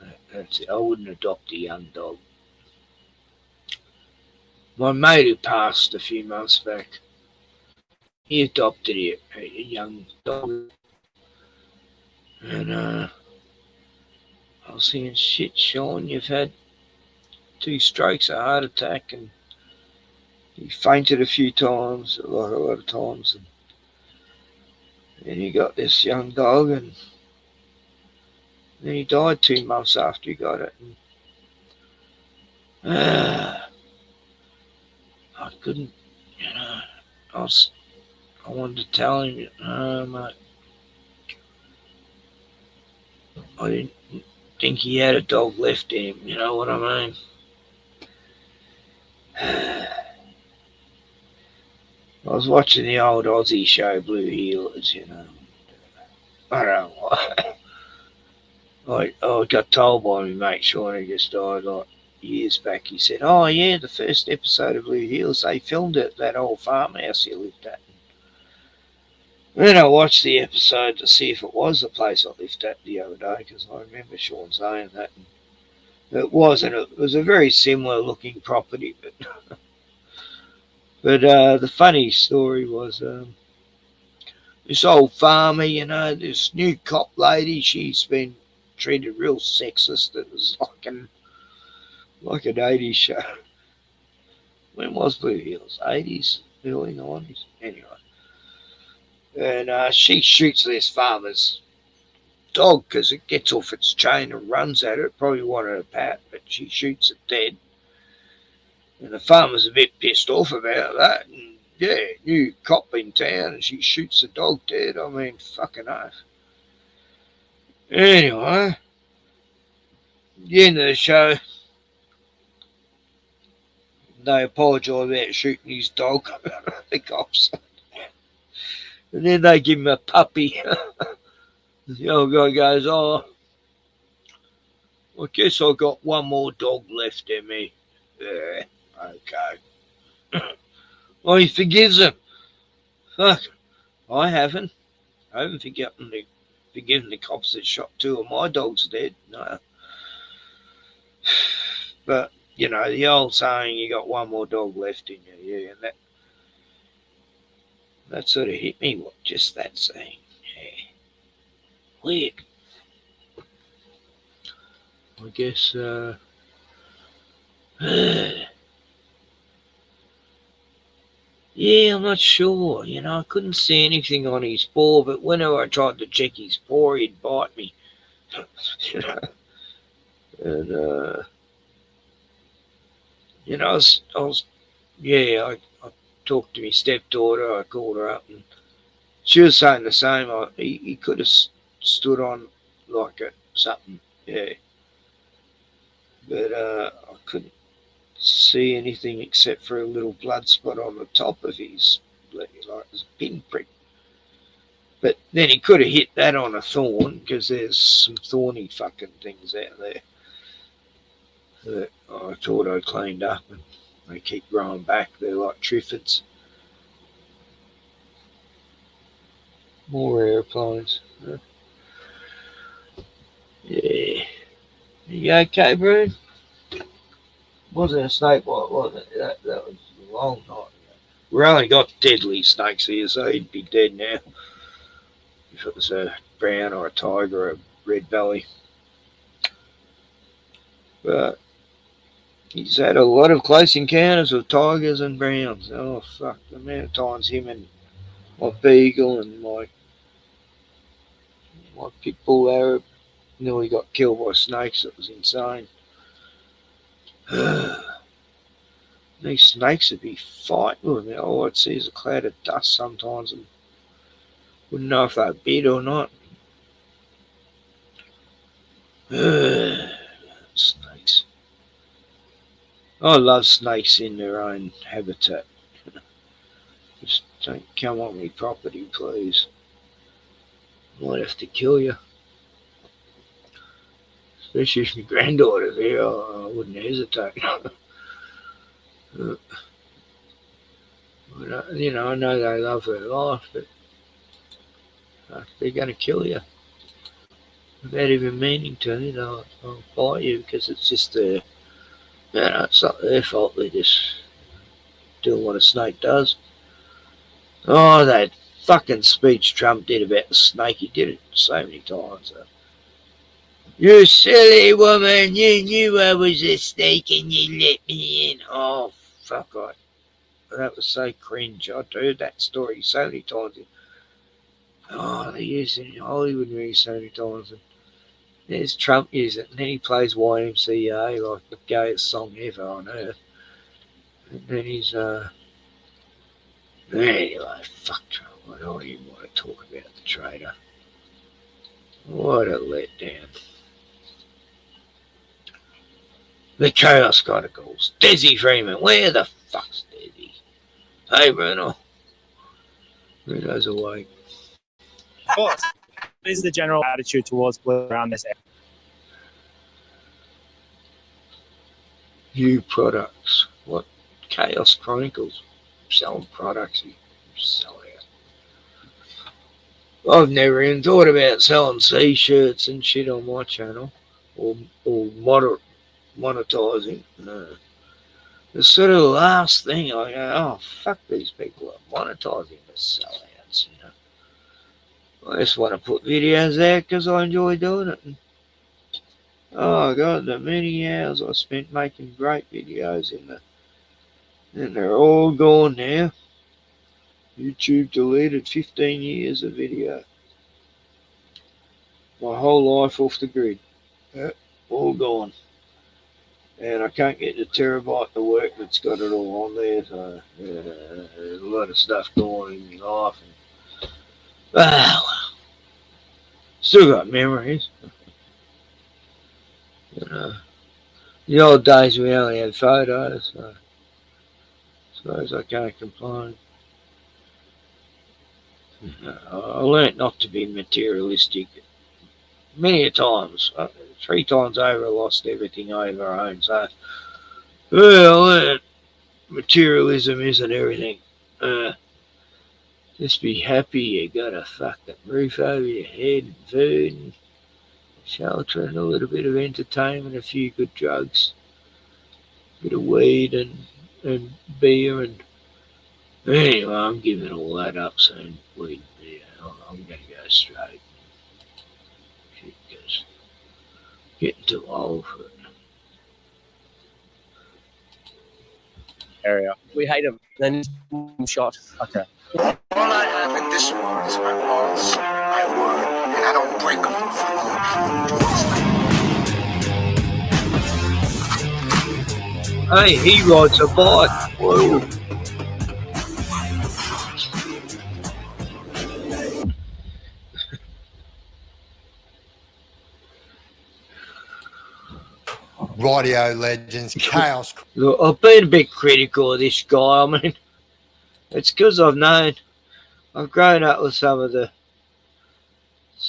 And that's it. I wouldn't adopt a young dog. My mate who passed a few months back, he adopted a young dog. And I was thinking, shit, Sean, you've had 2 strokes, a heart attack, and he fainted a few times, like a lot of times, and then he got this young dog, and then he died 2 months after he got it. And, I couldn't, you know, I wanted to tell him, mate, I didn't think he had a dog left in him, you know what I mean? I was watching the old Aussie show, Blue Heelers, you know. I don't know why. I got told by my mate Sean, who just died like years back. He said, oh yeah, the first episode of Blue Heelers, they filmed it at that old farmhouse you lived at. Then I watched the episode to see if it was the place I lived at the other day, because I remember Sean saying that. And it wasn't. It was a very similar looking property, but the funny story was this old farmer, you know, this new cop lady, she's been treated real sexist. It was like an 80s show. When was Blue Hills? 80s, early 90s? Anyway. And she shoots this farmer's dog because it gets off its chain and runs at it. Probably wanted a pat, but she shoots it dead. And the farmer's a bit pissed off about that. And yeah, new cop in town and she shoots the dog dead. I mean, fucking oath. Anyway, the end of the show, they apologise about shooting his dog, the cops. And then they give him a puppy. The old guy goes, oh, I guess I got one more dog left in me. Yeah, okay. Well, he forgives him. Fuck, I haven't. I haven't forgiven the cops that shot two of my dogs dead. No. But, you know, the old saying, you got one more dog left in you. Yeah, and that sort of hit me, just that saying. Yeah. Weird. I guess, yeah, I'm not sure. You know, I couldn't see anything on his paw, but whenever I tried to check his paw, he'd bite me. You know, and you know, I talked to my stepdaughter. I called her up, and she was saying the same. He could have stood on like something, yeah. But I couldn't see anything except for a little blood spot on the top of his, like it was a pinprick. But then he could have hit that on a thorn, because there's some thorny fucking things out there that I thought I cleaned up, and they keep growing back. They're like triffids. More airplanes. Yeah. You okay, bro? Wasn't a snake bite, was it? That was a long night ago. We only got deadly snakes here, so he'd be dead now. If it was a brown or a tiger or a red belly. But he's had a lot of close encounters with tigers and browns. Oh, fuck. The amount of times him and my beagle and my pit bull Arab nearly got killed by snakes. It was insane. These snakes would be fighting with me. All I'd see is a cloud of dust sometimes and wouldn't know if they bit or not. Snakes. I love snakes in their own habitat. Just don't come on my property, please. I might have to kill you. Especially if my granddaughter's here, I wouldn't hesitate. You know, I know they love her life, but they're going to kill you. Without even meaning to, you know, I'll bite you because it's just it's not their fault. They're just doing what a snake does. Oh, that fucking speech Trump did about the snake, he did it so many times. You silly woman, you knew I was a snake and you let me in. Oh, fuck off. That was so cringe. I've heard that story so many times. Oh, they use it in Hollywood movies so many times. And there's Trump use it, and then he plays YMCA, like the gayest song ever on earth. And then he's, anyway, fuck Trump. I don't even want to talk about the traitor. What a letdown. The Chaos Chronicles. Desi Freeman. Where the fuck's Desi? Hey, Bruno. Bruno's awake. Of course. What is the general attitude towards blue around this area? New products. What? Chaos Chronicles. Selling products. You sell I've never even thought about selling C-shirts and shit on my channel, or monetizing. No. It's sort of the last thing I go, oh, fuck these people are monetizing the sellouts, you know. I just want to put videos out because I enjoy doing it. And, oh, God, the many hours I spent making great videos and they're all gone now. YouTube deleted 15 years of video. My whole life off the grid. Yeah, all gone. And I can't get the terabyte to work that's got it all on there. So there's a lot of stuff going on in my life. And, well, still got memories. You know, the old days we only had photos, so I suppose I can't complain. I learnt not to be materialistic many a times. 3 times over I lost everything I ever owned. So, well, materialism isn't everything. Just be happy you got a fucking roof over your head and food and shelter and a little bit of entertainment, a few good drugs, a bit of weed and beer and anyway, I'm giving all that up soon. Weed and beer. I'm going to go straight. Shit, because getting too old for it. Area. We hate them. Then shot. Okay. All I have in this world is my laws, my word, and I don't break them for Hey, he rides a bike. Whoa. Radio legends, chaos. Look, I've been a bit critical of this guy. I mean, it's because I've grown up with some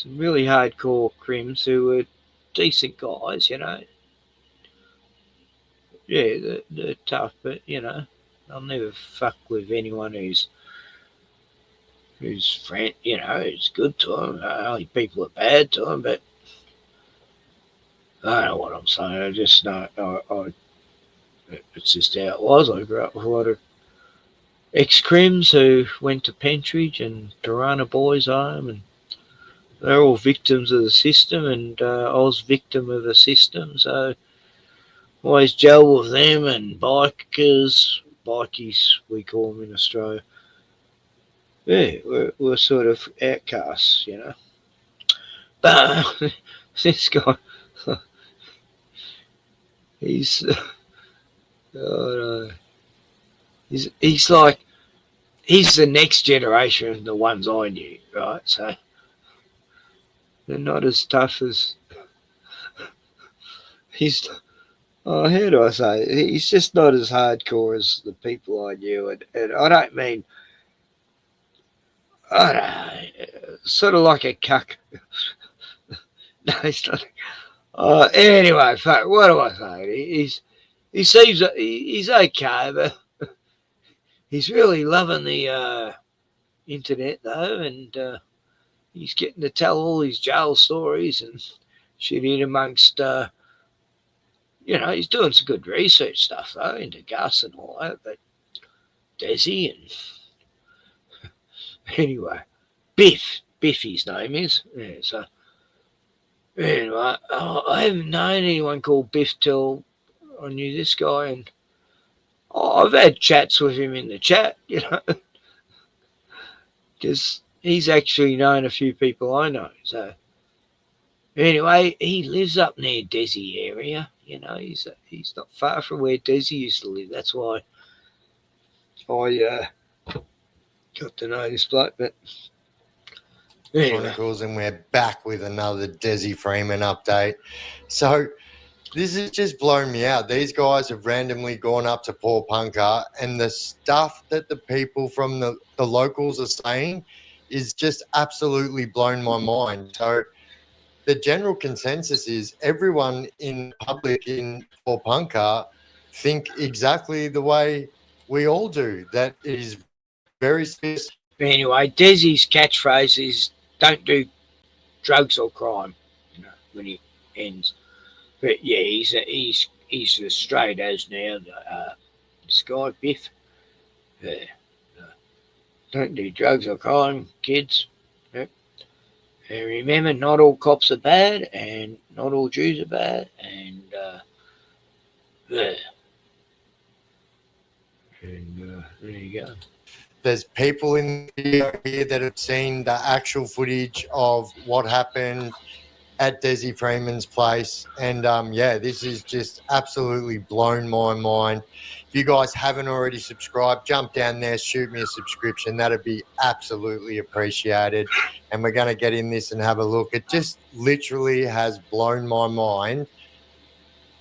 really hardcore crims who were decent guys, you know. Yeah, they're tough, but you know, I'll never fuck with anyone who's friend, you know, who's good to them. Only people are bad to them, but I don't know what I'm saying. I just know, it's just how it was. I grew up with a lot of ex-crims who went to Pentridge and Tarana Boys Home, and they're all victims of the system, and I was victim of the system, so always gel with them and bikies, we call them in Australia. Yeah, we're sort of outcasts, you know. But this guy, he's like, he's the next generation of the ones I knew, right? So they're not as tough as how do I say? He's just not as hardcore as the people I knew, and I don't mean, I don't know, sort of like a cuck. No, he's not. Anyway, fuck, what do I say? He seems he's okay, but he's really loving the internet though, and he's getting to tell all his jail stories and shit in amongst. You know, he's doing some good research stuff though into Gus and all that, but Desi and anyway, Biff his name is. Yeah, so anyway, I haven't known anyone called Biff till I knew this guy, and I've had chats with him in the chat, you know, because he's actually known a few people I know. So anyway, he lives up near Desi area. You know, he's not far from where Desi used to live. That's why I got to know this bloke. But anyway. Chronicles, and we're back with another Desi Freeman update. So this has just blown me out. These guys have randomly gone up to Paul Punker, and the stuff that the people from the locals are saying is just absolutely blown my mind. So the general consensus is everyone in public in Paul Punker think exactly the way we all do. That it is very specific. Anyway, Desi's catchphrase is don't do drugs or crime, you know, when he ends. But yeah, he's as straight as now. Sky Biff. Don't do drugs or crime, kids. Yep. And remember, not all cops are bad, and not all Jews are bad, and there you go. There's people in the video here that have seen the actual footage of what happened at Desi Freeman's place. And yeah, this is just absolutely blown my mind. If you guys haven't already subscribed, jump down there, shoot me a subscription. That'd be absolutely appreciated. And we're going to get in this and have a look. It just literally has blown my mind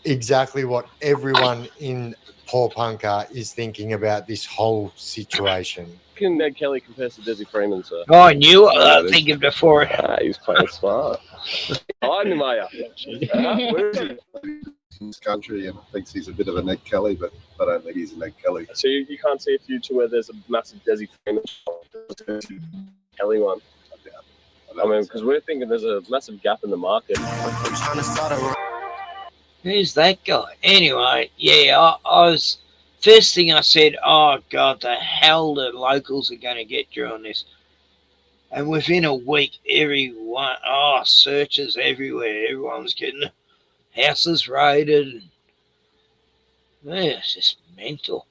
exactly what everyone in Paul Punker is thinking about this whole situation. Can Ned Kelly compares to Desi Freeman, sir? Oh, I knew it. I was thinking before. He's playing smart. Hiding him, are you? Where is he? In this country and thinks he's a bit of a Ned Kelly, but I don't think he's a Ned Kelly. So you can't see a future where there's a massive Desi Freeman Kelly one. I mean, because we're thinking there's a massive gap in the market. Who's that guy? Anyway, yeah, I was... First thing I said, oh, God, the hell the locals are going to get during this. And within a week, everyone, searches everywhere. Everyone's getting houses raided. Yeah, it's just mental.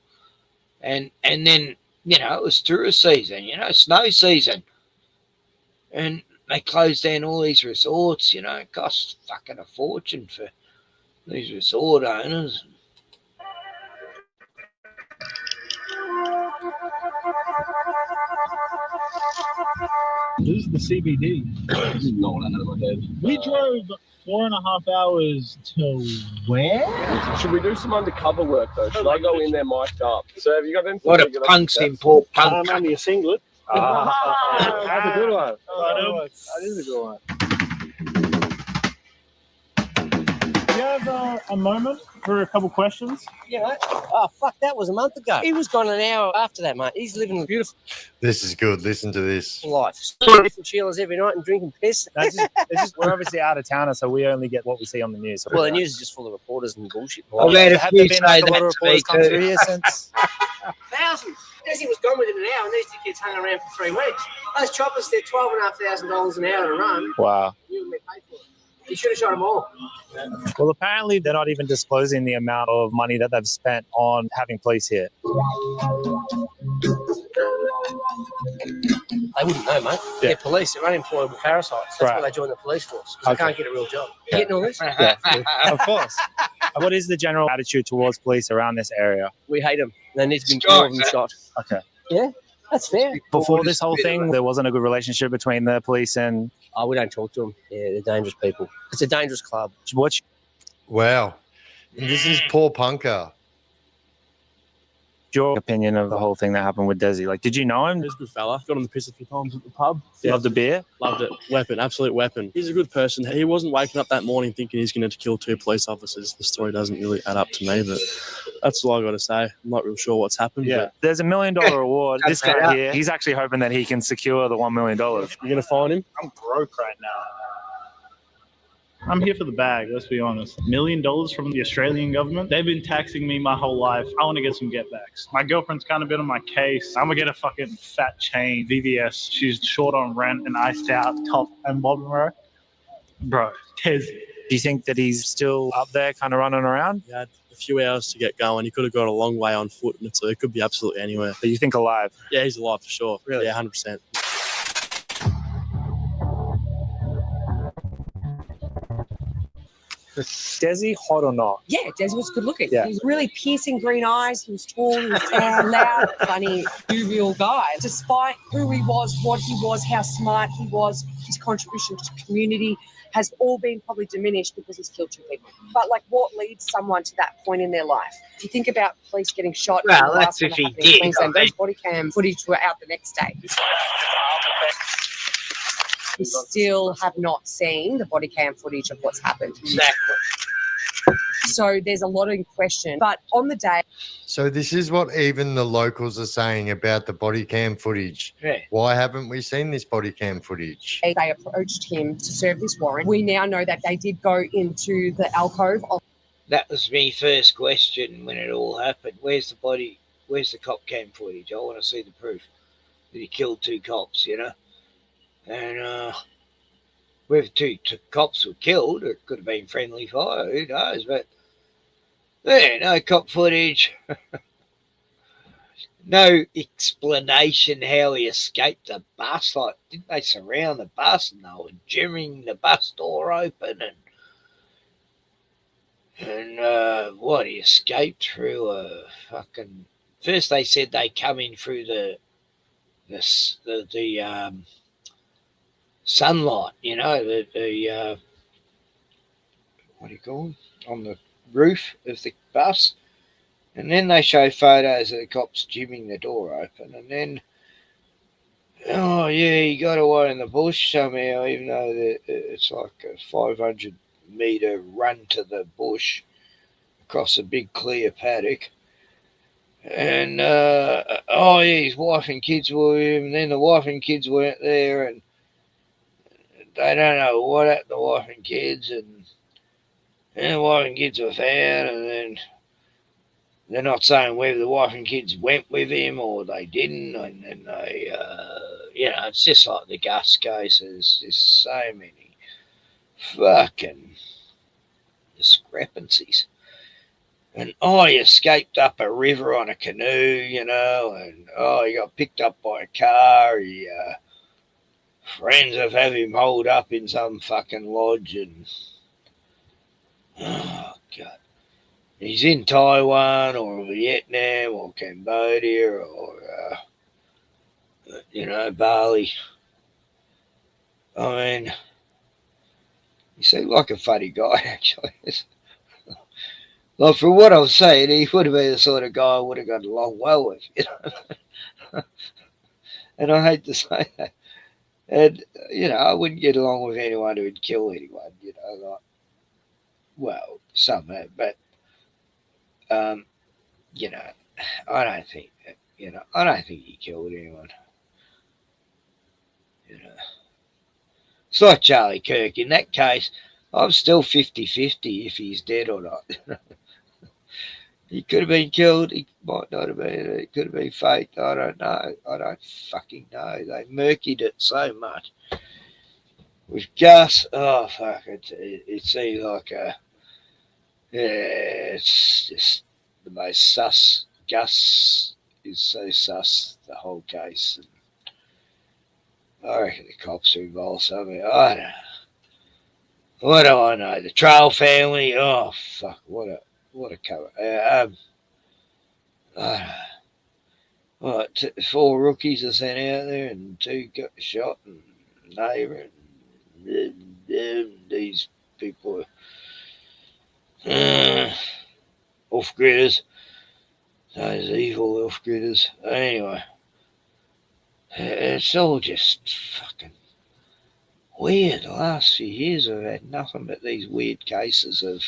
And then, you know, it was tourist season, you know, snow season. And they closed down all these resorts, you know. It costs fucking a fortune for these resort owners. This is the CBD. We drove 4.5 hours to where? Should we do some undercover work though? Should I go in there mic'd up? So have you got anything? What a punk's in Paul Punk. I'm only a singlet. That's a good one. That is a good one. Do you have a moment for a couple questions? Yeah, mate. Oh, fuck, that was a month ago. He was gone an hour after that, mate. He's living a beautiful This is good. Listen to this. life. Different chillers every night and drinking piss. We're obviously out of town, so we only get what we see on the news. Well, the news is just full of reporters and bullshit. I've had a Have few there been like say a lot of that to me reporters come through too. here since? Thousands. Desi was gone within an hour, and these two kids hung around for 3 weeks. Those choppers, they're $12,500 an hour to run. Wow. You and me paid for it. You should have shot them all. Well, apparently they're not even disclosing the amount of money that they've spent on having police here. They wouldn't know, mate. They're police. They're unemployable parasites. That's why they join the police force, because they can't get a real job. You getting all this? Yeah, of course. What is the general attitude towards police around this area? We hate them. They need to be more of them shot. Okay. Yeah, that's fair. Before this whole thing, there wasn't a good relationship between the police and... Oh, we don't talk to them. Yeah, they're dangerous people. It's a dangerous club. Wow. And this is Paul Punker. Your opinion of the whole thing that happened with Desi? Like, did you know him? He's a good fella. Got on the piss a few times at the pub. Loved the beer? Loved it. Weapon, absolute weapon. He's a good person. He wasn't waking up that morning thinking he's going to kill 2 police officers. The story doesn't really add up to me, but that's all I got to say. I'm not real sure what's happened. Yeah. But There's $1 million award. This guy here, he's actually hoping that he can secure the $1 million. You're going to find him? I'm broke right now. I'm here for the bag, let's be honest. $1 million from the Australian government. They've been taxing me my whole life. I want to get some get backs. My girlfriend's kind of been on my case. I'm going to get a fucking fat chain, VVS. She's short on rent and iced out, top and bottom row. Bro, Tez. Do you think that he's still up there kind of running around? He had a few hours to get going. He could have got a long way on foot, and so it could be absolutely anywhere. But you think alive? Yeah, he's alive for sure. Really? Yeah, 100%. Desi hot or not? Yeah, Desi was good looking. Yeah. He was really piercing green eyes. He was tall, he was tan, loud, funny, jovial guy. Despite who he was, what he was, how smart he was, his contribution to the community has all been probably diminished because he's killed 2 people. But like, what leads someone to that point in their life? If you think about police getting shot, Well, that's if he did. Queensland, those body cam footage were out the next day. We still have not seen the body cam footage of what's happened. Exactly. So there's a lot in question. But on the day, So this is what even the locals are saying about the body cam footage. Yeah. Why haven't we seen this body cam footage? they approached him to serve this warrant. We now know that they did go into the alcove of That was my first question when it all happened. Where's the body? Where's the cop cam footage? I want to see the proof that he killed 2 cops, you know? And whether two cops were killed, or it could have been friendly fire, who knows? But yeah, no cop footage. No explanation how he escaped the bus. Like, didn't they surround the bus and they were jamming the bus door open and what, he escaped through a fucking... First they said they come in through the sunlight, you know, the what do you call them? On the roof of the bus. And then they show photos of the cops jimming the door open. And then, oh yeah, he got away in the bush somehow, even though it's like a 500-metre run to the bush across a big clear paddock. And, oh yeah, his wife and kids were with him. And then the wife and kids weren't there. And they don't know what happened to the wife and kids. And then the wife and kids were found. And then they're not saying whether the wife and kids went with him or they didn't. And then they, you know, it's just like the Gus cases. There's so many fucking discrepancies. And, oh, he escaped up a river on a canoe, you know, and, oh, he got picked up by a car. He, friends have had him holed up in some fucking lodge and, oh, God. He's in Taiwan or Vietnam or Cambodia or, you know, Bali. I mean, he seemed like a funny guy, actually. Like, from what I was saying, he would have been the sort of guy I would have got along well with, you know. And I hate to say that. And, you know, I wouldn't get along with anyone who would kill anyone, you know. Like, well, some have, but, you know, I don't think he killed anyone. You know. It's like Charlie Kirk. In that case, I'm still 50-50 if he's dead or not. He could have been killed. He might not have been. It could have been faked. I don't know. I don't fucking know. They murkied it so much. With Gus, oh, fuck. It seems like a... Yeah, it's just the most sus. Gus is so sus, the whole case. And I reckon the cops are involved somehow. I don't know. What do I know? The Trail family, oh, fuck, what a cover. What, 4 rookies are sent out there and 2 got shot and neighbour and these people are off-gridders. Those evil off-gridders. Anyway, it's all just fucking weird. The last few years I've had nothing but these weird cases of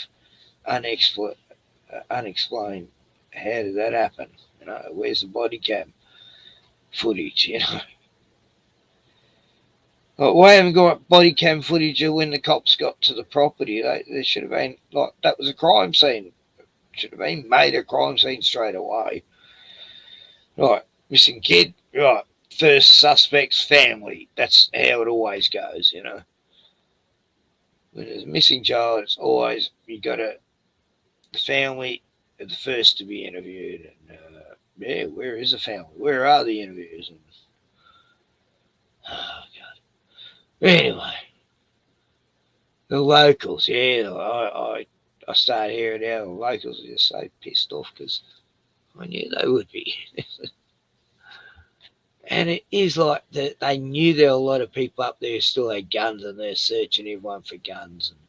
unexplained. How did that happen? You know, where's the body cam footage? You know, like, why haven't got body cam footage of when the cops got to the property? There should have been, like, that was a crime scene. Should have been made a crime scene straight away. Right, missing kid. Right, first suspect's family. That's how it always goes. You know, when there's a missing child, it's always the family are the first to be interviewed. And yeah, where is the family? Where are the interviews? And, oh God. Anyway, the locals. Yeah, I started hearing how the locals are just so pissed off because I knew they would be. And it is like that they knew there were a lot of people up there who still had guns and they're searching everyone for guns and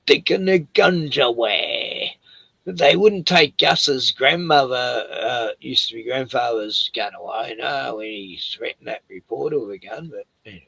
taking their guns away. They wouldn't take Gus's grandmother, used to be grandfather's gun away, no, when he threatened that reporter with a gun, but anyway.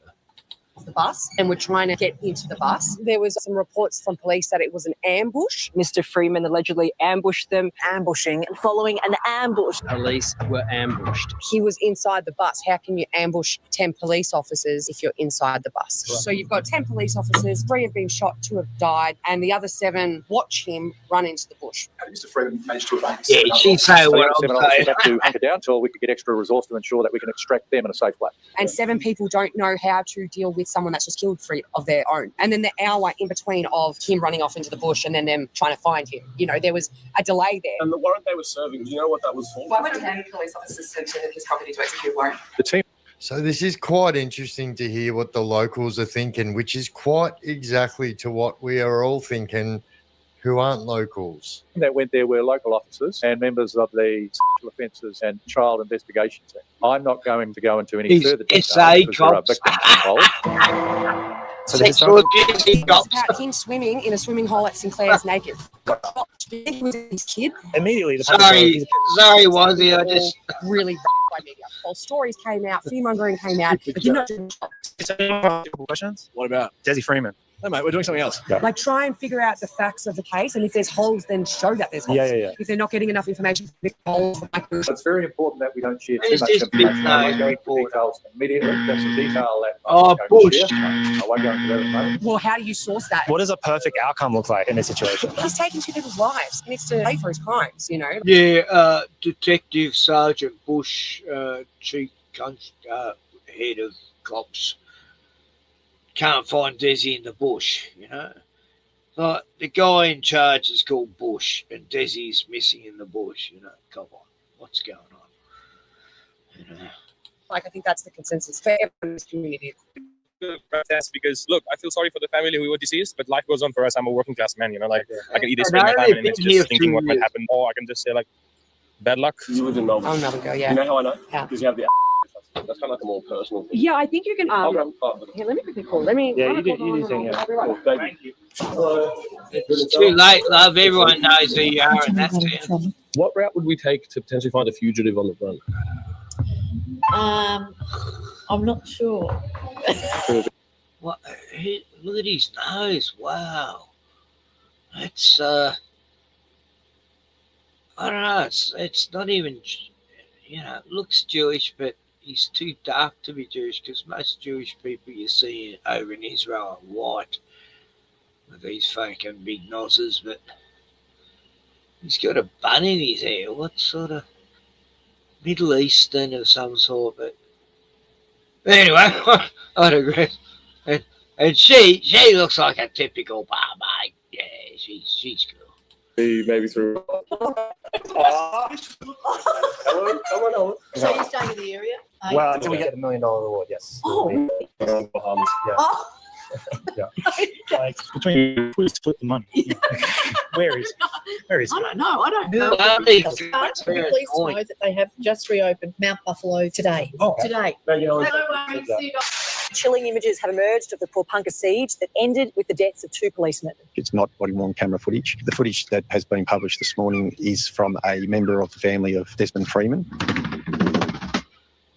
the bus and were trying to get into the bus. There was some reports from police that it was an ambush. Mr. Freeman allegedly ambushed them. Ambushing following an ambush. Police were ambushed. He was inside the bus. How can you ambush 10 police officers if you're inside the bus? Right. So you've got 10 police officers, 3 have been shot, 2 have died, and the other 7 watch him run into the bush. How did Mr. Freeman manage to evade? Yeah, she's saying what I'm Seven saying. officers have to hunker down until we can get extra resource to ensure that we can extract them in a safe way. And 7 people don't know how to deal with someone that's just killed 3 of their own. And then the hour in between of him running off into the bush and then them trying to find him. You know, there was a delay there. And the warrant they were serving, do you know what that was for? Why weren't how many police officers sent to his property to execute a warrant? The team. So this is quite interesting to hear what the locals are thinking, which is quite exactly to what we are all thinking who aren't locals. That went there were local officers and members of the sexual offences and child investigation team. I'm not going to go into any further detail SA because there are cops. victims involved. So it's about him swimming in a swimming hole at Sinclair's naked. He was his kid. Immediately, the Sorry, Wazzy, I just... Really by media. False stories came out, fear-mongering came out, but you're not doing questions? What about Desi Freeman? No, mate, we're doing something else. like try and figure out the facts of the case, and if there's holes, then show that there's holes. Yeah. If they're not getting enough information, holes. It's very important that we don't share too It's much just information. I won't big go into details immediately. That's a detail that Oh, I'm going to Bush. share. I won't go into that at the moment. Well, how do you source that? What does a perfect outcome look like in this situation? He's taking 2 people's lives. He needs to pay for his crimes, you know. Yeah, Detective Sergeant Bush, Chief Head of Cops, can't find Desi in the bush, you know. Like, the guy in charge is called Bush, and Desi's missing in the bush, you know. Come on, what's going on? You know. Like, I think that's the consensus for everyone in this community. Protest because look, I feel sorry for the family who were deceased, but life goes on for us. I'm a working class man, you know, like I can either spend my time in just thinking what might happen, or I can just say like bad luck. You live in Melbourne. Oh, Melbourne girl, yeah. You know how I know? How? Because you have the that's kind of like a more personal thing. Yeah, I think you can. Here, let me quickly call. Let me. Yeah, you do saying, yeah. Cool, thank you. It's too late, love. Everyone knows who you are in that town. What route would we take to potentially find a fugitive on the run? I'm not sure. What? Look at his nose. Wow. That's I don't know. It's not even. You know, it looks Jewish, but he's too dark to be Jewish because most Jewish people you see over in Israel are white with these fucking big noses, but he's got a bun in his hair. What sort of Middle Eastern of some sort? But anyway, I'd agree. And she looks like a typical barmaid. Yeah, she's cool. Maybe through. Hello, someone else. So you're staying in the area? Well, until we get the $1 million reward, yes. Oh. Yeah. Oh. Yeah. Like between we split the money. Where is? I don't know. Please Please know that they have just reopened Mount Buffalo today. Oh. Today. No worries. Chilling images have emerged of the Pulpunka siege that ended with the deaths of 2 policemen. It's not body-worn camera footage. The footage that has been published this morning is from a member of the family of Desmond Freeman.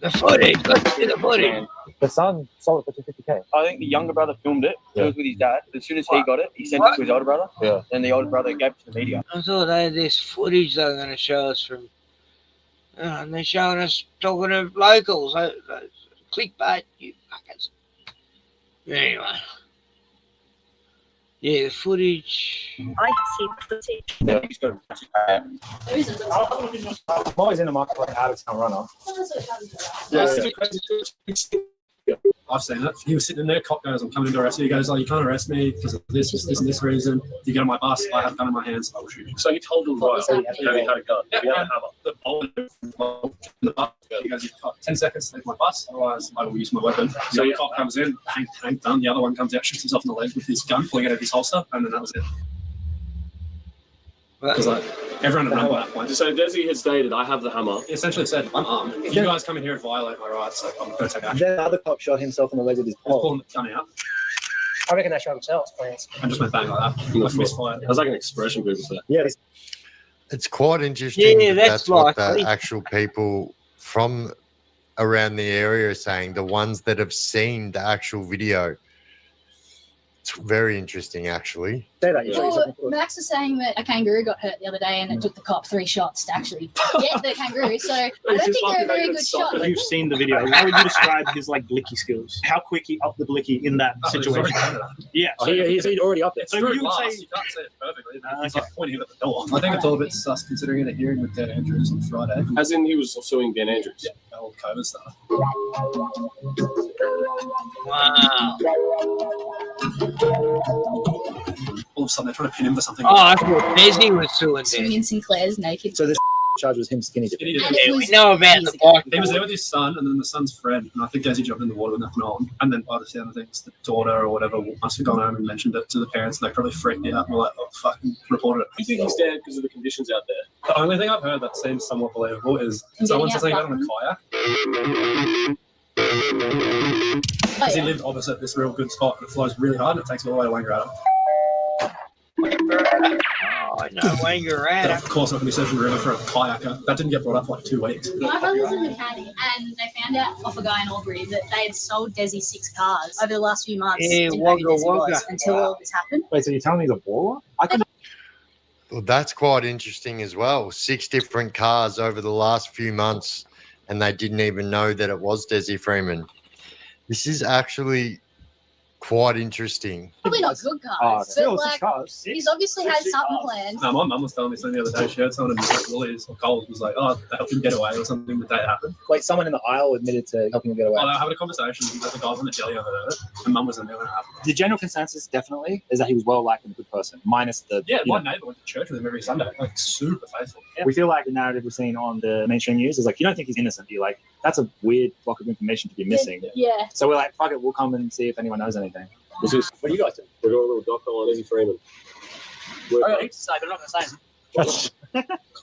The footage. Let's see the footage. The son sold it for $250K. I think the younger brother filmed it. Yeah. He was with his dad. As soon as he got it, he sent it to his older brother. Yeah. Then the older brother gave it to the media. I thought they had this footage they were going to show us from, and they're showing us talking to locals. Clickbait, you fuckers. Anyway. Yeah, the footage. I have seen footage. Yeah, he's got I'm always in the market for an out-of-town runner. I've seen it. He was sitting in there, cop goes, I'm coming to arrest you. He goes, oh, you can't arrest me because of this, and this reason. You get on my bus, I have a gun in my hands, I will shoot you. So you told him, right, you had a gun. You had a hammer. The bullet in the bus. He goes, you've got 10 seconds to leave my bus, otherwise I will use my weapon. So your cop comes in, Hank done. The other one comes out, shoots himself in the leg with his gun, pulling it out of his holster, and then that was it. Because everyone had run by that point. So Desi has stated, I have the hammer. He essentially said, I'm armed. If you guys come in here and violate my rights, like, I'm going to take action. Then the other cop shot himself in the leg with his pole. Pulling the gun out. I reckon they shot themselves, please. And just went bang like that. Like misfire. That's like an expression people say. Yeah. It's quite interesting. Yeah, that's what likely. the actual people from around the area are saying, the ones that have seen the actual video. It's very interesting, actually. Well, Max was saying that a kangaroo got hurt the other day and it took the cop 3 shots to actually get the kangaroo. So I don't think they're a very good shot. If you've seen the video, how would you describe his like blicky skills? How quick he upped the blicky in that situation? Yeah, so he's already up there. So you would say you can't say it perfectly. He's like pointing at the door. I think it's all a bit sus considering the hearing with Dan Andrews on Friday. As in, he was suing Dan Andrews. Yeah, the whole COVID stuff. Wow. All of a sudden, they're trying to pin him for something. Oh, I thought Desi was suing Swimming Dan. in Sinclair's naked. So this charge was him skinny dipping. Yeah, we know about the bike. He was there with his son and then the son's friend, and I think Desi jumped in the water with nothing on. And then by the sound of things, the daughter or whatever must have gone home and mentioned it to the parents, and they probably freaked out and were like, "Oh, fucking reported it." You think he's dead because of the conditions out there? The only thing I've heard that seems somewhat believable is someone says he got on a kayak. Because he lived opposite this real good spot, and it flows really hard, and it takes me all the way to Wangaratta. Oh, no, Wangaratta. Of course, not going to be searching the river for a kayaker. That didn't get brought up for like 2 weeks. My brother's in the caddy, and they found out off a guy in Albury that they had sold Desi 6 cars over the last few months. Yeah, Didn't know who wagga Desi wagga. was until all this happened. Wait, so you're telling me he's a baller? Well, that's quite interesting as well. 6 different cars over the last few months, and they didn't even know that it was Desi Freeman. This is actually quite interesting. Probably not good cars, but like, he's obviously had something planned. No, my mum was telling me something the other day. She heard someone in Woolies or Coles was like, "Oh, they helped him get away" or something the day it happened. Wait, someone in the aisle admitted to helping him get away. Oh, they were having a conversation. I think I was on the telly overheard it, and mum was in there when it happened. The general consensus definitely is that he was well liked and a good person, minus the My neighbour went to church with him every Sunday, like super faithful. We feel like the narrative we're seeing on the mainstream news is like, you don't think he's innocent. You're like, that's a weird block of information to be missing. Yeah. So we're like, fuck it, we'll come and see if anyone knows anything. What do you guys think? We're doing a little doco on Desi Freeman. I got heaps to say, but I'm not going to say them.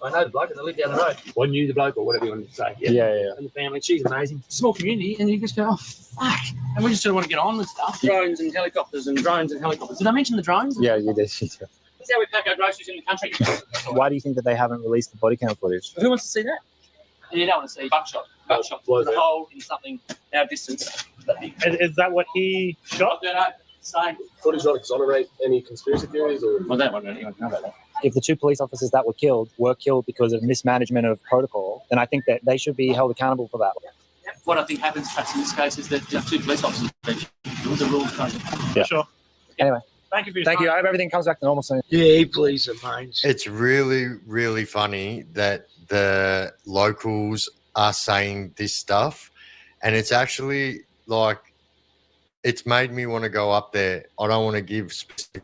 I know the bloke, and I live down the road. Or knew the bloke, or whatever you want to say. Yeah. And the family, she's amazing. Small community, and you just go, oh, fuck. And we just sort of want to get on with stuff. Drones and helicopters and drones and helicopters. Did I mention the drones? Yeah, you did. That's how we pack our groceries in the country. Why do you think that they haven't released the body cam footage? Who wants to see that? You don't want to see buckshot. Buckshot blows a hole in something our distance. Is that what he shot? Footage not exonerate any conspiracy theories or? I don't want anyone to know about that. If the 2 police officers that were killed because of mismanagement of protocol, then I think that they should be held accountable for that. What I think happens perhaps in this case is that 2 police officers the rules change. Yeah. Sure. Anyway. Thank you for your Thank time. you. I hope everything comes back to normal soon. Yeah, please, mate. It's really, really funny that the locals are saying this stuff, and it's actually like, it's made me want to go up there. I don't want to give specific.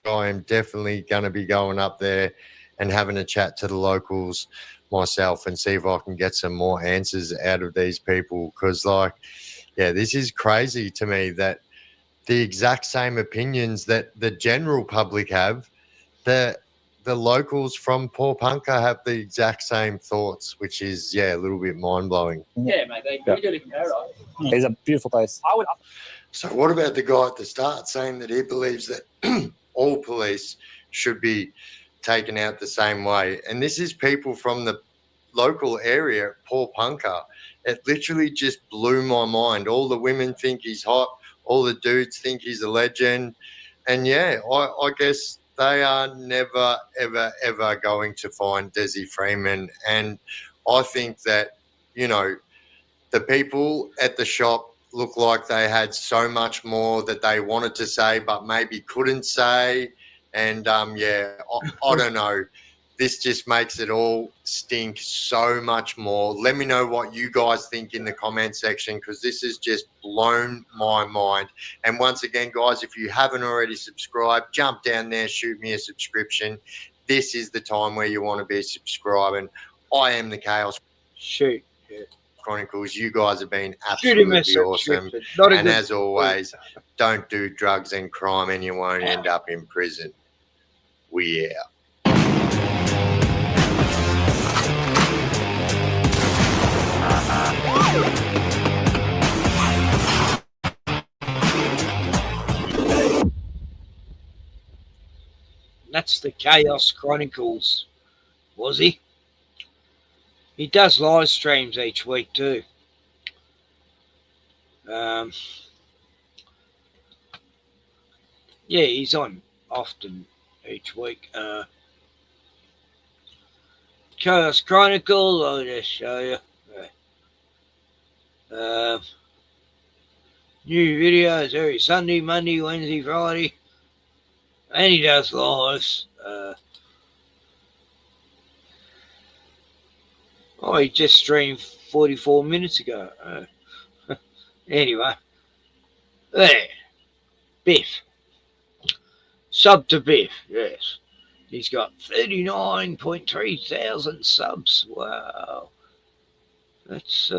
I am definitely going to be going up there and having a chat to the locals myself and see if I can get some more answers out of these people. Because, like, yeah, this is crazy to me that the exact same opinions that the general public have, the locals from Pawnpukka have the exact same thoughts, which is, a little bit mind-blowing. Yeah, mate, we do live in paradise. It's a beautiful place. I would. So what about the guy at the start saying that he believes that all police should be taken out the same way? And this is people from the local area, Pawnpukka. It literally just blew my mind. All the women think he's hot. All the dudes think he's a legend. And, I guess they are never, ever, ever going to find Desi Freeman. And I think that, the people at the shop look like they had so much more that they wanted to say but maybe couldn't say. And, I don't know. This just makes it all stink so much more. Let me know what you guys think in the comment section, because this has just blown my mind. And once again, guys, if you haven't already subscribed, jump down there, shoot me a subscription. This is the time where you want to be subscribing. I am the Chaos Chronicles. You guys have been absolutely awesome. And as always, don't do drugs and crime and you won't end up in prison. We out. That's the Chaos Chronicles, was he? He does live streams each week too. Yeah, he's on often each week. Chaos Chronicle, I'll just show you. New videos every Sunday, Monday, Wednesday, Friday. And he does lives. He just streamed 44 minutes ago. Anyway, there. Biff. Sub to Biff, yes. He's got 39.3 thousand subs. Wow. That's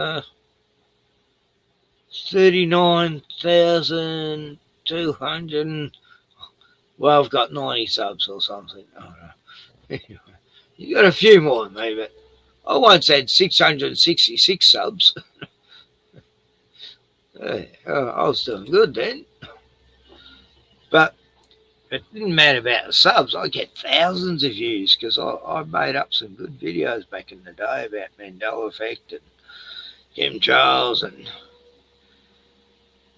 39,200. Well, I've got 90 subs or something. I don't know. Anyway, you got a few more than me, but I once had 666 subs. I was doing good then. But it didn't matter about the subs. I get thousands of views because I made up some good videos back in the day about Mandela Effect and chemtrails and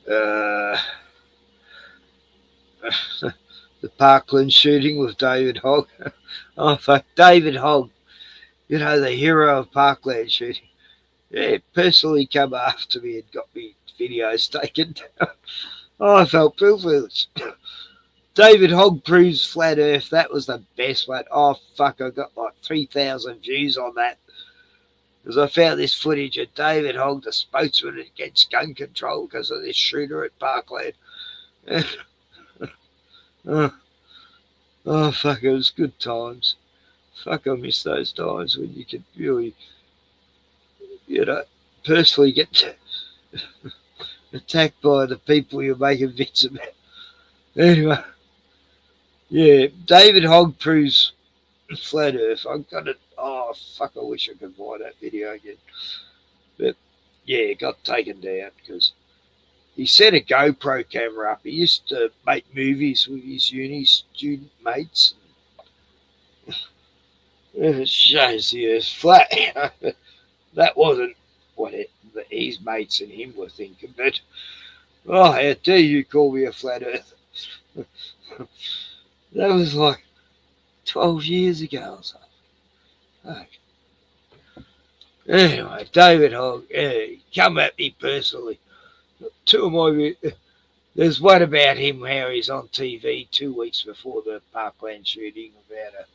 the Parkland shooting with David Hogg. Oh, fuck, David Hogg, you know, the hero of Parkland shooting. Yeah, personally come after me and got me videos taken down. I felt privileged. David Hogg proves flat earth. That was the best one. Oh, fuck, I got like 3,000 views on that. Because I found this footage of David Hogg, the spokesman against gun control because of this shooter at Parkland. Oh, fuck, it was good times. Fuck, I miss those times when you could really, personally get attacked by the people you're making bits about. Anyway, yeah, David Hogg proves flat earth. I've got it. Oh, fuck, I wish I could find that video again. But, yeah, it got taken down because he set a GoPro camera up. He used to make movies with his uni student mates. It shows the earth flat. That wasn't what his mates and him were thinking. But, how dare you call me a flat earth? That was like 12 years ago or something. Fuck. Anyway, David Hogg, come at me personally. Two of my... There's one about him, how he's on TV 2 weeks before the Parkland shooting about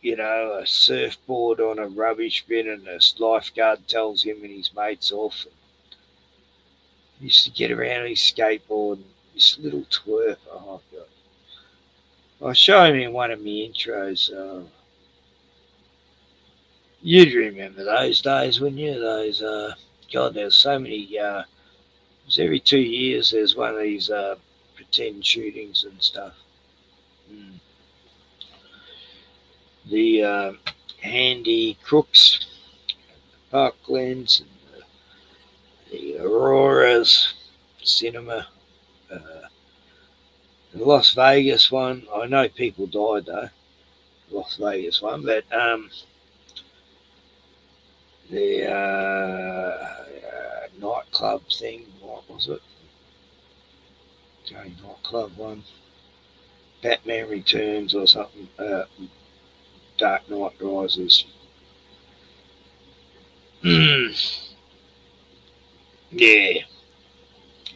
a surfboard on a rubbish bin, and a lifeguard tells him and his mates off. He used to get around on his skateboard, this little twerp. Oh, God. I'll show him in one of my intros. You'd remember those days, wouldn't you? Those, God, there's so many... it was every 2 years there's one of these pretend shootings and stuff. The Handy Crooks, Parklands, and the Auroras Cinema, the Las Vegas one. I know people died though, Las Vegas one, but the nightclub thing, what was it? Nightclub one, Batman Returns or something. Dark Knight Rises. Yeah.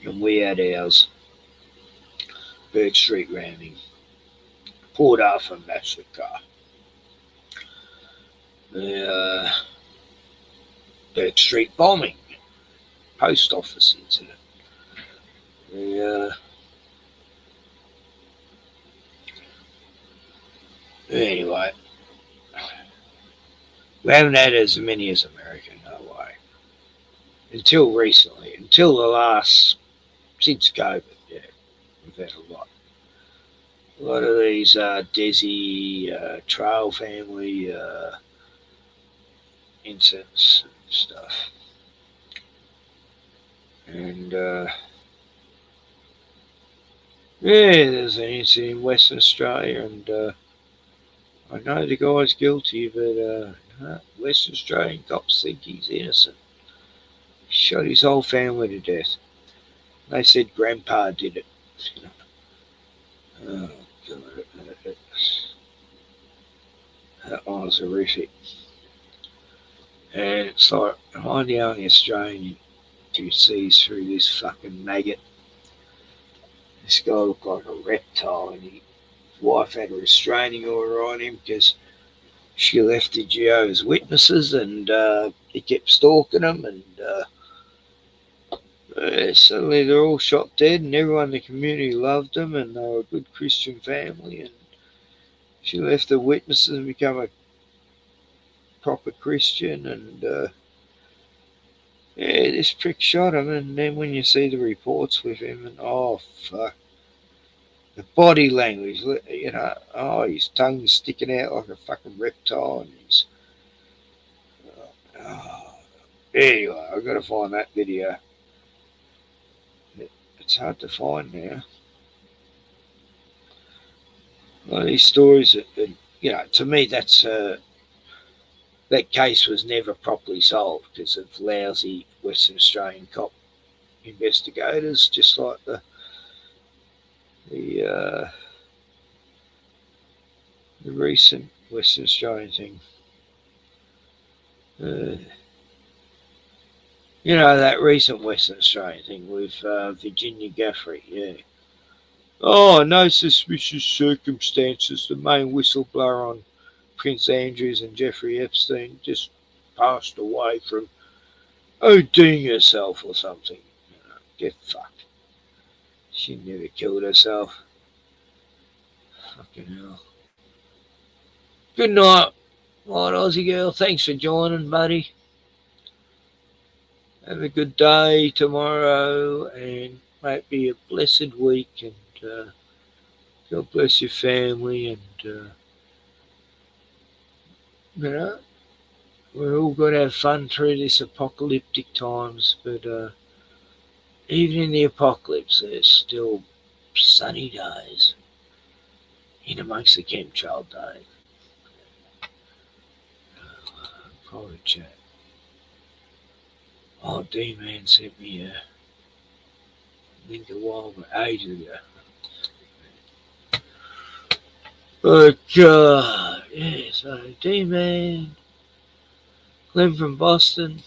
And we had ours. Berg Street ramming. Port Arthur massacre. The Berg Street bombing. Post office incident. Anyway. We haven't had as many as America, no way. Until recently. Until the last, since COVID, yeah. We've had a lot. A lot of these Desi Trail family incidents and stuff. And, there's an incident in Western Australia, and I know the guy's guilty, but Western Australian cops think he's innocent. shot his whole family to death. They said Grandpa did it. Oh, God. That one was horrific. And it's like, I'm the only Australian who sees through this fucking maggot. This guy looked like a reptile, and his wife had a restraining order on him because she left the Jehovah's Witnesses, and he kept stalking them, and suddenly they're all shot dead, and everyone in the community loved them, and they were a good Christian family, and she left the Witnesses and became a proper Christian, and this prick shot him, and then when you see the reports with him, and oh fuck, the body language, his tongue's sticking out like a fucking reptile, and he's anyway, I've got to find that video. It's hard to find now. Well, these stories, to me, that's that case was never properly solved because of lousy Western Australian cop investigators, just like the recent Western Australian thing. That recent Western Australian thing with Virginia Gaffrey, yeah. Oh, no suspicious circumstances. The main whistleblower on Prince Andrews and Jeffrey Epstein just passed away from ODing herself or something. Get fucked. She never killed herself. Fucking hell. Good night, White Aussie girl. Thanks for joining, buddy. Have a good day tomorrow, and may it be a blessed week, and God bless your family, and we're all going to have fun through this apocalyptic times, but even in the apocalypse, there's still sunny days in amongst the chemtrail day. Private chat. Oh, D-Man sent me a link a while ages ago. But, yeah, so D-Man, Glenn from Boston,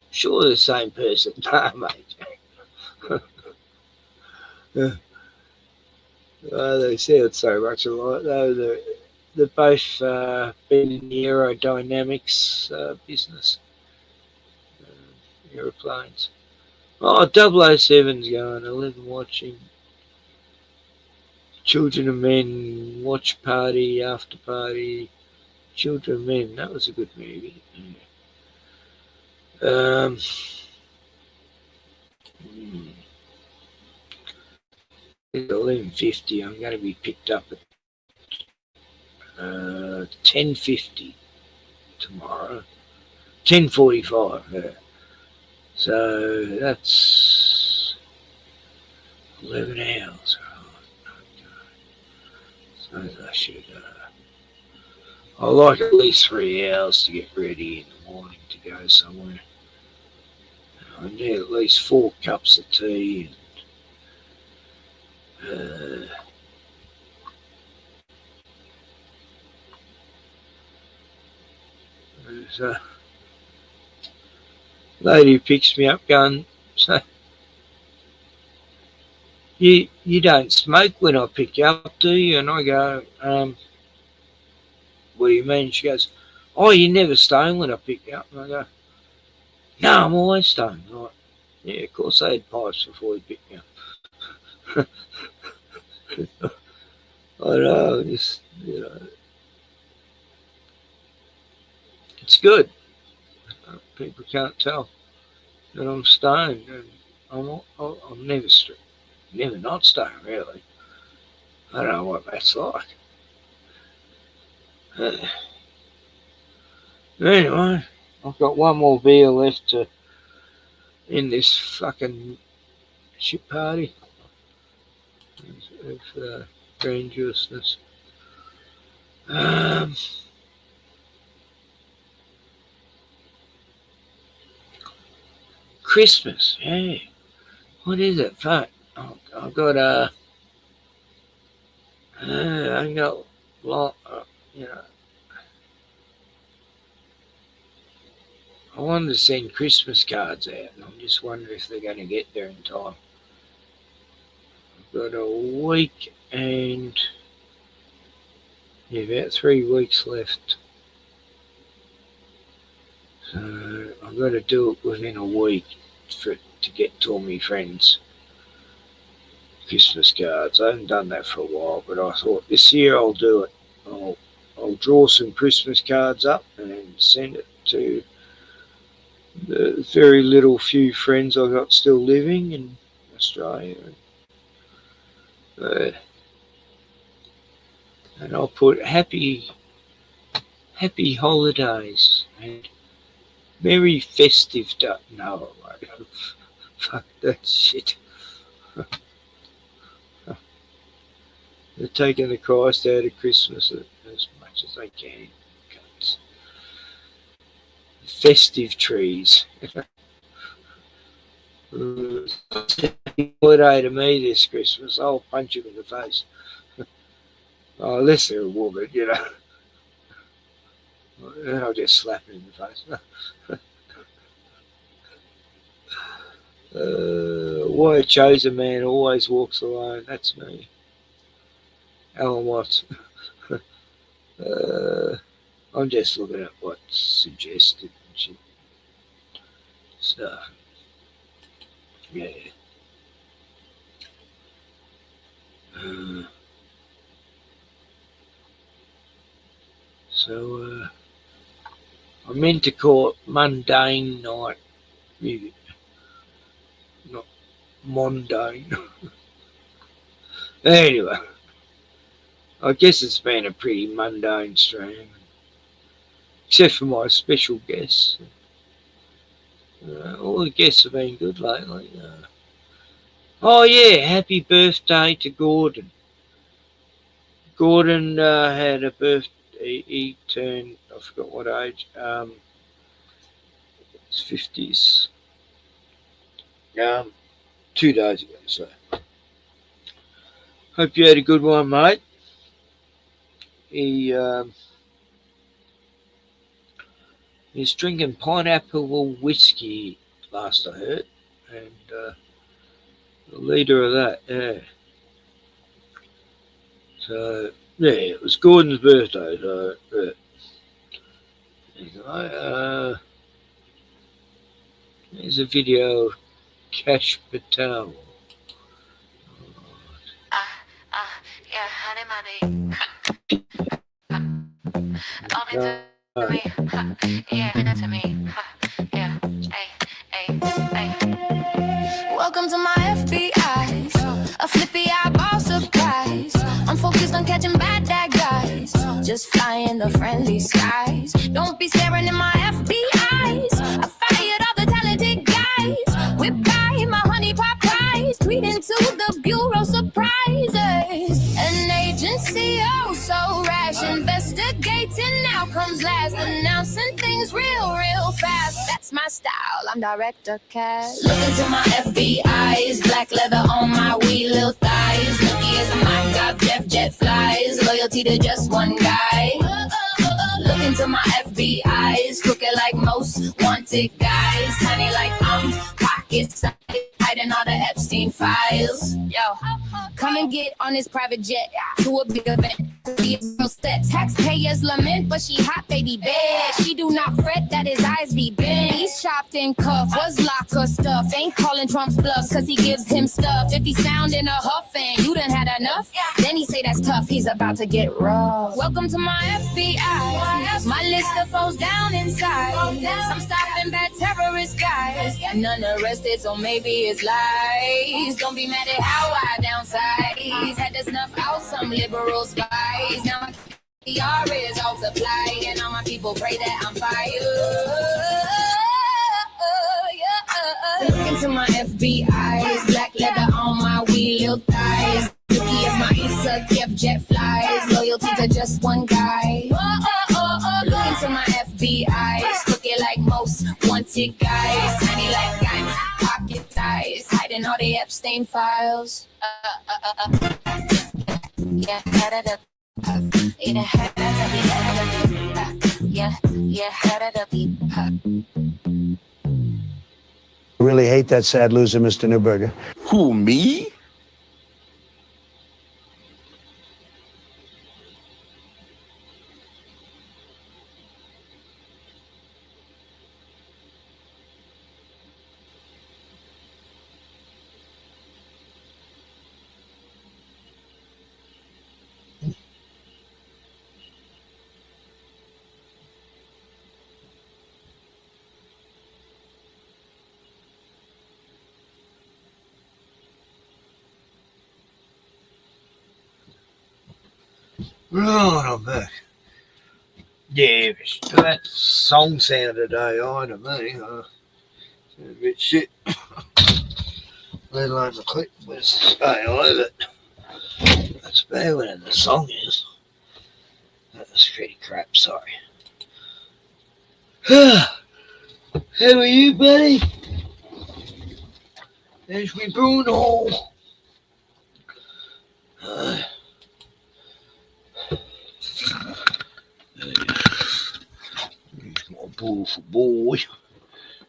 sure the same person. Nah, mate. They sound so much alike, though. They're both been in the aerodynamics business. Aeroplanes. Oh, 007's going, 11 watching. Children of Men, watch party, after party. Children of Men, that was a good movie. Yeah. 11:50. I'm going to be picked up at 10:50 tomorrow. 10:45. Yeah. So that's 11 hours. So I should. I like at least 3 hours to get ready in the morning to go somewhere. I need at least 4 cups of tea. There's a lady who picks me up going, so you don't smoke when I pick you up, do you? And I go, what do you mean? She goes, oh, you never stone when I pick you up. And I go, no, I'm always stoned. Like, yeah, of course I had pipes before you picked me up. I know, just, it's good. People can't tell that I'm stoned, and I'm never not stoned, really. I don't know what that's like. Anyway, I've got one more beer left to end this fucking shit party of grandiousness. Christmas, yeah. What is it? Fuck. I've got I got a lot, you know. I wanted to send Christmas cards out, and I'm just wondering if they're going to get there in time. I've got a week and about 3 weeks left. So I've got to do it within a week to get to all my friends Christmas cards. I haven't done that for a while, but I thought this year I'll do it. I'll draw some Christmas cards up and send it to the very little few friends I got still living in Australia. And I'll put happy holidays and merry festive day. No, fuck that shit. They're taking the Christ out of Christmas as much as they can. Cunts. Festive trees. Holiday to me this Christmas. I'll punch him in the face. Oh, unless they're a woman, you know. Then I'll just slap him in the face. Why a chosen man always walks alone. That's me. Alan Watts. I'm just looking at what's suggested and shit. So, yeah. So, I meant to call it Mundane Night. Not Mondane. Anyway, I guess it's been a pretty mundane stream. Except for my special guests. All the guests have been good lately. Oh yeah, happy birthday to Gordon. Gordon had a birthday. He turned, I forgot what age, his 50s. 2 days ago, so. Hope you had a good one, mate. He's drinking pineapple whiskey, last I heard, and the leader of that, yeah. So, yeah, it was Gordon's birthday, so, yeah. Anyway, there's a video of Cash Patel. Yeah, honey, to me. Yeah, welcome to my FBI, a flippy eyeball surprise. I'm focused on catching bad guys, just flying the friendly skies. Don't be staring in my FBI's. I fired all the talented guys. Whip by my honey pot pies, tweeting to the bureau surprises. An agency, oh so rash, investigating outcomes last, announcing things real fast. That's my style, I'm Director Cash. Look into my FBI's, black leather on my wee little thighs. Lucky as my God, jet flies, loyalty to just one guy. Look into my FBI's, crooked like most wanted guys. Tiny like pockets, hiding all the Epstein files. Yo, come and get on this private jet to a big event. Taxpayers lament, but she hot baby bad. She do not fret that his eyes be bent. He's chopped and cuffed, was locker stuff. Ain't calling Trump's bluffs, cause he gives him stuff. If he sound in a huff and you done had enough, then he say that's tough, he's about to get rough. Welcome to my FBI, my list of foes down inside. I'm stopping bad terrorist guys, none arrested, so maybe it's lies. Don't be mad at how I downsize. Had to snuff out some liberal spies. Now my PR is all supply, and all my people pray that I'm fired. Look into my FBI's, black leather on my wee little thighs. Lucky as my Issa kept jet flies, loyalty to just one guy. Look into my FBI's, crooked like most wanted guys, tiny like guys. and all the Epstein files. Yeah, I really hate that sad loser, Mr. Newberger. Who, me? Right, I'm back. Yeah, that song sounded AI to me. A bit shit. Let alone the clip was AI, but that's better than the song is. That was pretty crap, sorry. How are you, buddy? There's me Bruno. He's my beautiful boy.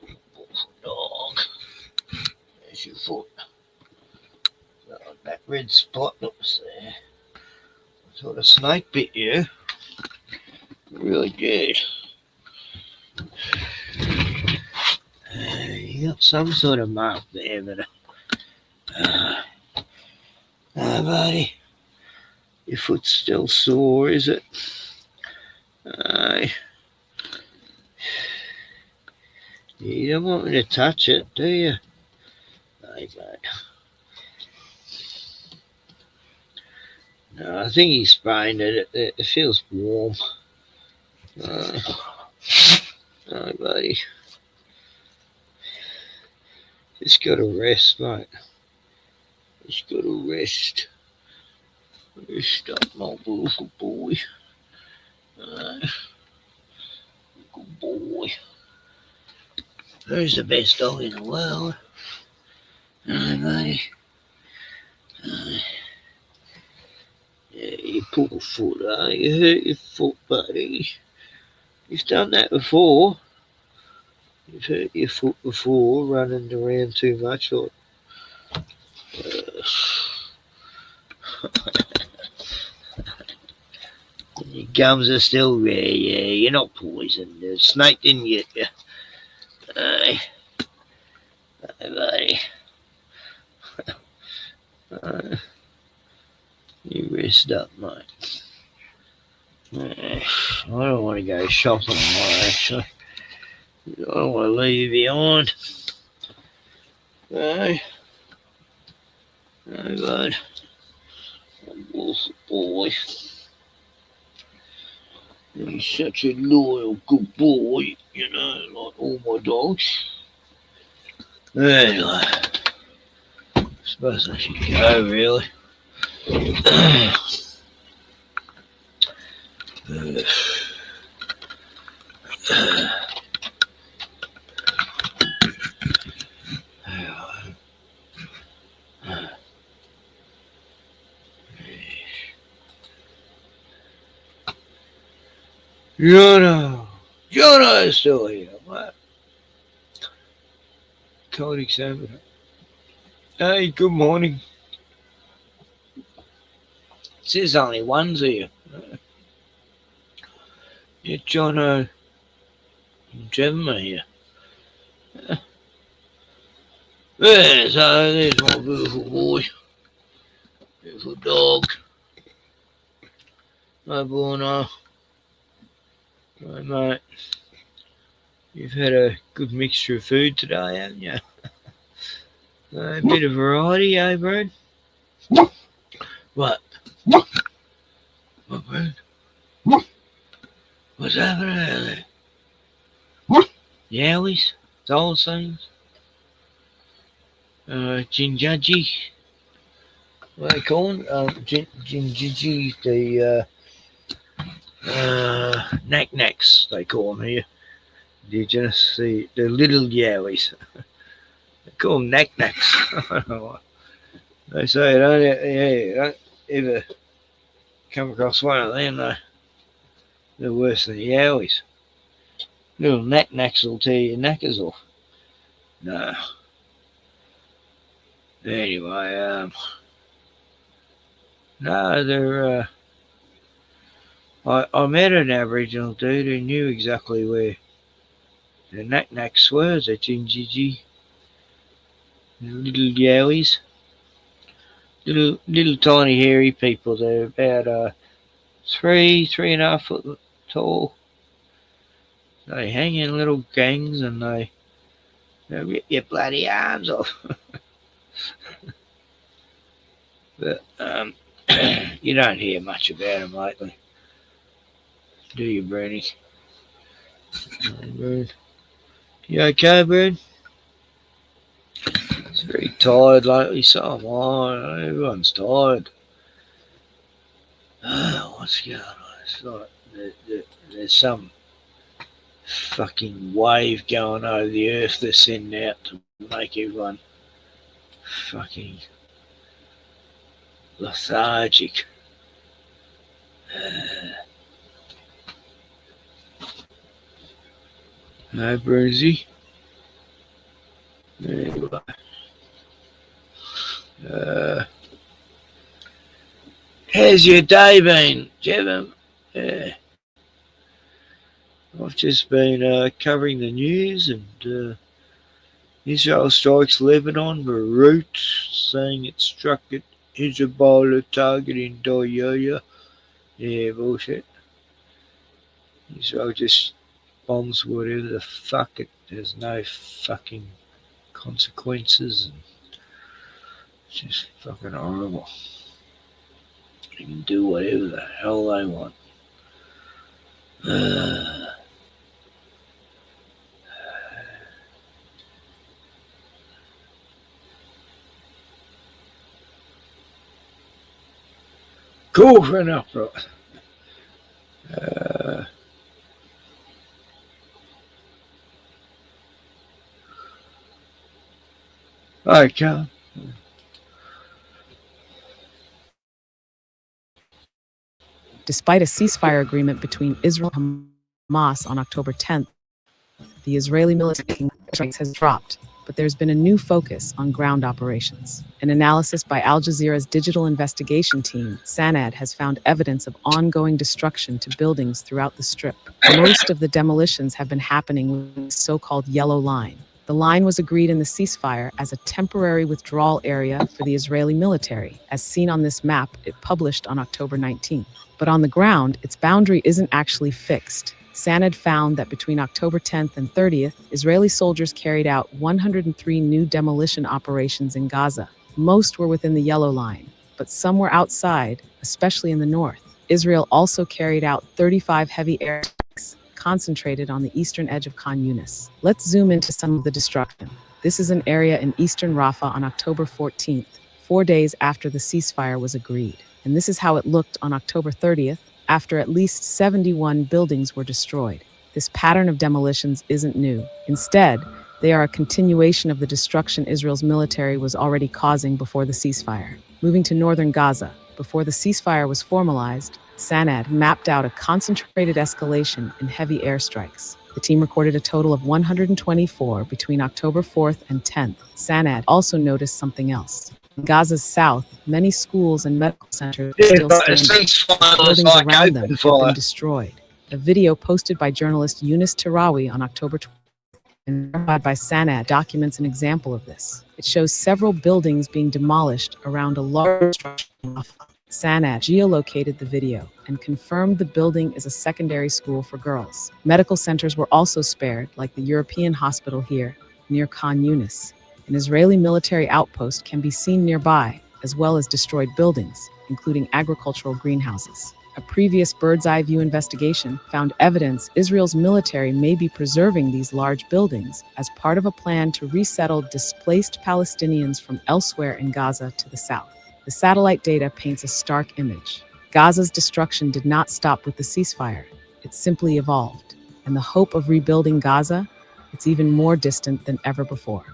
Beautiful dog. There's your foot. That red spot that was there. I thought a snake bit you. It really did. You got some sort of mark there, but buddy, your foot's still sore, is it? You don't want me to touch it, do you? Bud. No, I think he sprained it. It feels warm. Buddy. Just got to rest, mate. Just got to rest. Rest up, my beautiful boy. Good boy. Who's the best dog in the world? Buddy. Yeah, you pulled a foot, you hurt your foot, buddy. You've done that before. You've hurt your foot before, running around too much, or your gums are still there. Yeah, you're not poisoned. The snake didn't get you. Hey, buddy. You rest up, mate. I don't want to go shopping tomorrow, actually. I don't want to leave you behind. No, bud. Awesome boy. He's such a loyal, good boy, you know, like all my dogs. Anyway, I suppose I should go, really. Jono is still here. What? Cold examiner. Hey, good morning. It says only one's here. Yeah, Jono and Gemma here. There, so there's my beautiful boy. Beautiful dog. No Bruno. Right, mate. You've had a good mixture of food today, haven't you? A bit of variety, eh, bro? What? What, bro? What's happening out there? Yowies? Soul things? Jinjaji? What are they calling? Jinjaji, the knack-knacks, they call them here. Indigenous, the little yowies. They call them knack-knacks. I don't know what. They say you don't ever come across one of them. They're worse than yowies. Little knack-knacks will tear your knackers off. No. Anyway, no, they're. I met an Aboriginal dude who knew exactly where the knack-knacks were, the gingy, little yowies. Little tiny hairy people. They're about 3.5 foot tall. They hang in little gangs and they'll rip your bloody arms off. But you don't hear much about them lately, do you, Bruni? You okay, Brad? He's very tired lately, so am I. Everyone's tired. What's going on? It's like there's some fucking wave going over the earth they're sending out to make everyone fucking lethargic. No, Brucey. Anyway. How's your day been, Jevon? Yeah. I've just been covering the news, and Israel strikes Lebanon, Beirut, saying it struck at Hezbollah target in Doyoya. Yeah, bullshit. Israel just bombs whatever the fuck it. There's no fucking consequences. And it's just fucking horrible. They can do whatever the hell they want. Cool for an uproar. Okay. Despite a ceasefire agreement between Israel and Hamas on October 10th, the Israeli military strikes has dropped, but there's been a new focus on ground operations. An analysis by Al Jazeera's digital investigation team, SANAD, has found evidence of ongoing destruction to buildings throughout the Strip. Most of the demolitions have been happening within the so-called Yellow Line. The line was agreed in the ceasefire as a temporary withdrawal area for the Israeli military, as seen on this map it published on October 19th. But on the ground, its boundary isn't actually fixed. SANAD found that between October 10th and 30th, Israeli soldiers carried out 103 new demolition operations in Gaza. Most were within the Yellow Line, but some were outside, especially in the north. Israel also carried out 35 heavy airstrikes, concentrated on the eastern edge of Khan Yunis. Let's zoom into some of the destruction. This is an area in eastern Rafah on October 14th, 4 days after the ceasefire was agreed. And this is how it looked on October 30th, after at least 71 buildings were destroyed. This pattern of demolitions isn't new. Instead, they are a continuation of the destruction Israel's military was already causing before the ceasefire. Moving to northern Gaza, before the ceasefire was formalized, SANAD mapped out a concentrated escalation in heavy airstrikes. The team recorded a total of 124 between October 4th and 10th. SANAD also noticed something else. In Gaza's south, many schools and medical centers are still standing. Buildings around them have been destroyed. A video posted by journalist Yunus Tirawi on October 12th and verified by SANAD documents an example of this. It shows several buildings being demolished around a large structure in Rafah. SANAD geolocated the video and confirmed the building is a secondary school for girls. Medical centers were also spared, like the European hospital here, near Khan Yunis. An Israeli military outpost can be seen nearby, as well as destroyed buildings, including agricultural greenhouses. A previous bird's-eye view investigation found evidence Israel's military may be preserving these large buildings as part of a plan to resettle displaced Palestinians from elsewhere in Gaza to the south. The satellite data paints a stark image. Gaza's destruction did not stop with the ceasefire. It simply evolved. And the hope of rebuilding Gaza, it's even more distant than ever before.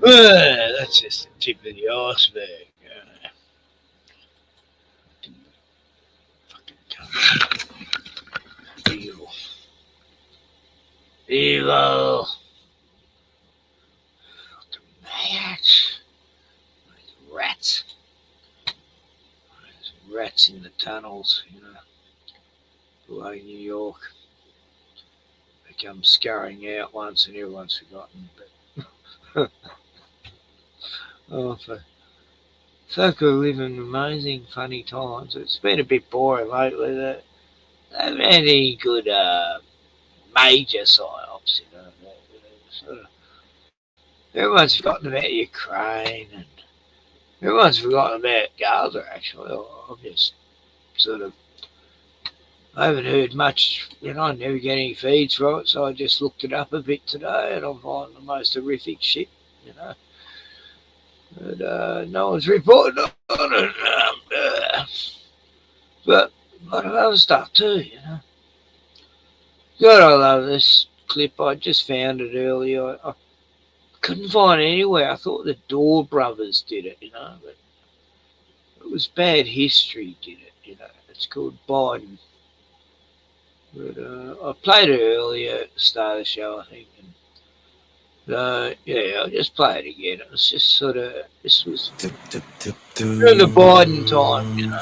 That's just the tip of the iceberg. Evil. Evil. Rats. Rats. There's rats in the tunnels, below New York. They come scurrying out once and everyone's forgotten. But folk are living amazing, funny times. It's been a bit boring lately. They haven't had any good major psyops, Sort of, everyone's forgotten about Ukraine and everyone's forgotten about Gaza, actually. I'm just sort of, I haven't heard much, I never get any feeds from it, so I just looked it up a bit today and I'm finding the most horrific shit, But no one's reporting on it. But a lot of other stuff too, God, I love this clip. I just found it earlier. I couldn't find it anywhere. I thought the Door Brothers did it, but it was Bad History did it, It's called Biden. But I played it earlier at the start of the show, I think. And, yeah, I'll just play it again. It was just sort of, this was during the Biden time,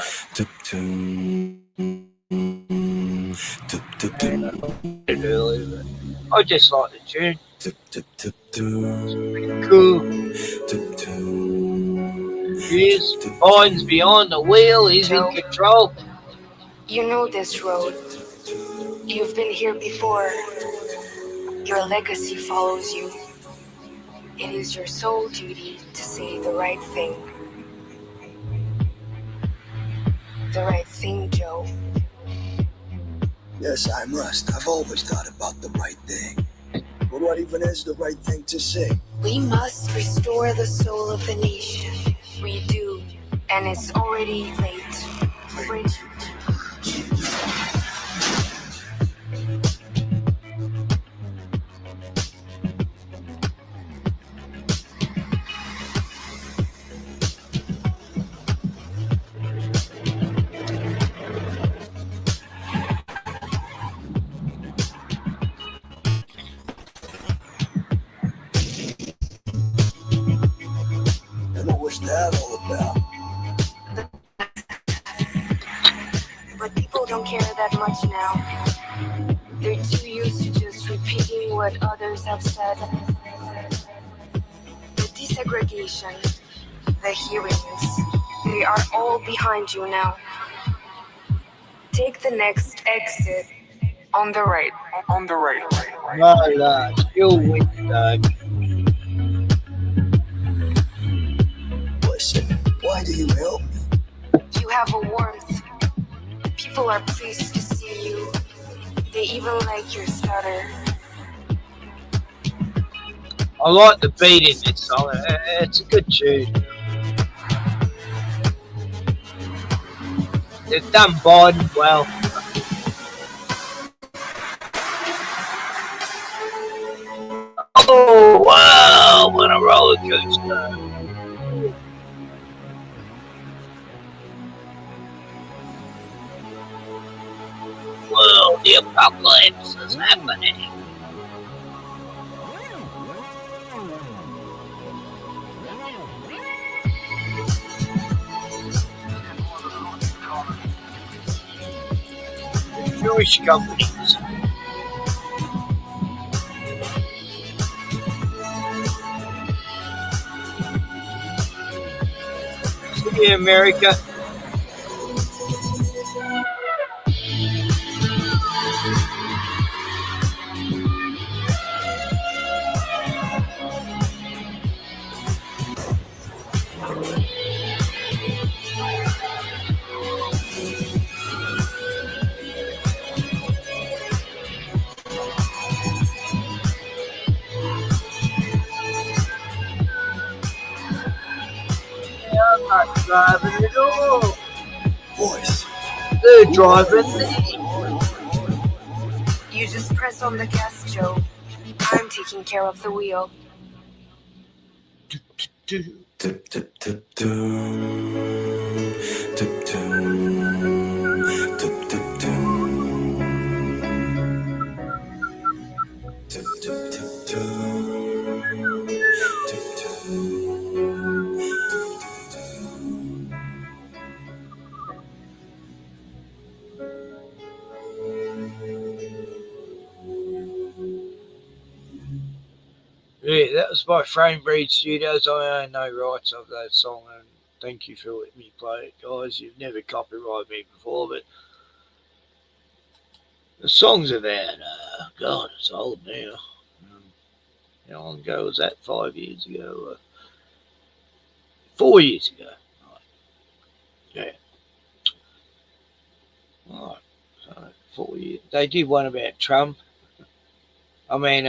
earlier, but I just like the tune. Cool. Here's Biden's behind the wheel. He's in control. You know this road. You've been here before. Your legacy follows you. It is your sole duty to say the right thing. The right thing, Joe. Yes, I must. I've always thought about the right thing. But what even is the right thing to say? We must restore the soul of the nation. We do, and it's already late. And what was that all about? But people don't care that much now. They're too used to just repeating what others have said. The desegregation, the hearings, they are all behind you now. Take the next exit on the right. On the right. Well, still with Doug. Listen, why do you help me? You have a warmth. People are pleased to see you. They even like your stutter. I like the beat in this song. It's a good tune. They've done Biden well. Oh, wow, what a roller coaster. Whoa, the apocalypse is happening. Jewish companies. See you, America. I'm not driving at all. Voice. They're driving me. You just press on the gas, Joe. I'm taking care of the wheel. Tip, tip, tip, doom. Tip, doom. Tip, tip, doom. Tip, tip, tip, doom. Tip, doom. Yeah, that was by Frame Breed Studios. I own no rights of that song, and thank you for letting me play it, guys. You've never copyrighted me before, but the song's about, God, it's old now. How long ago was that? 5 years ago? 4 years ago. Right. Yeah. Right. So, 4 years. They did one about Trump. I mean,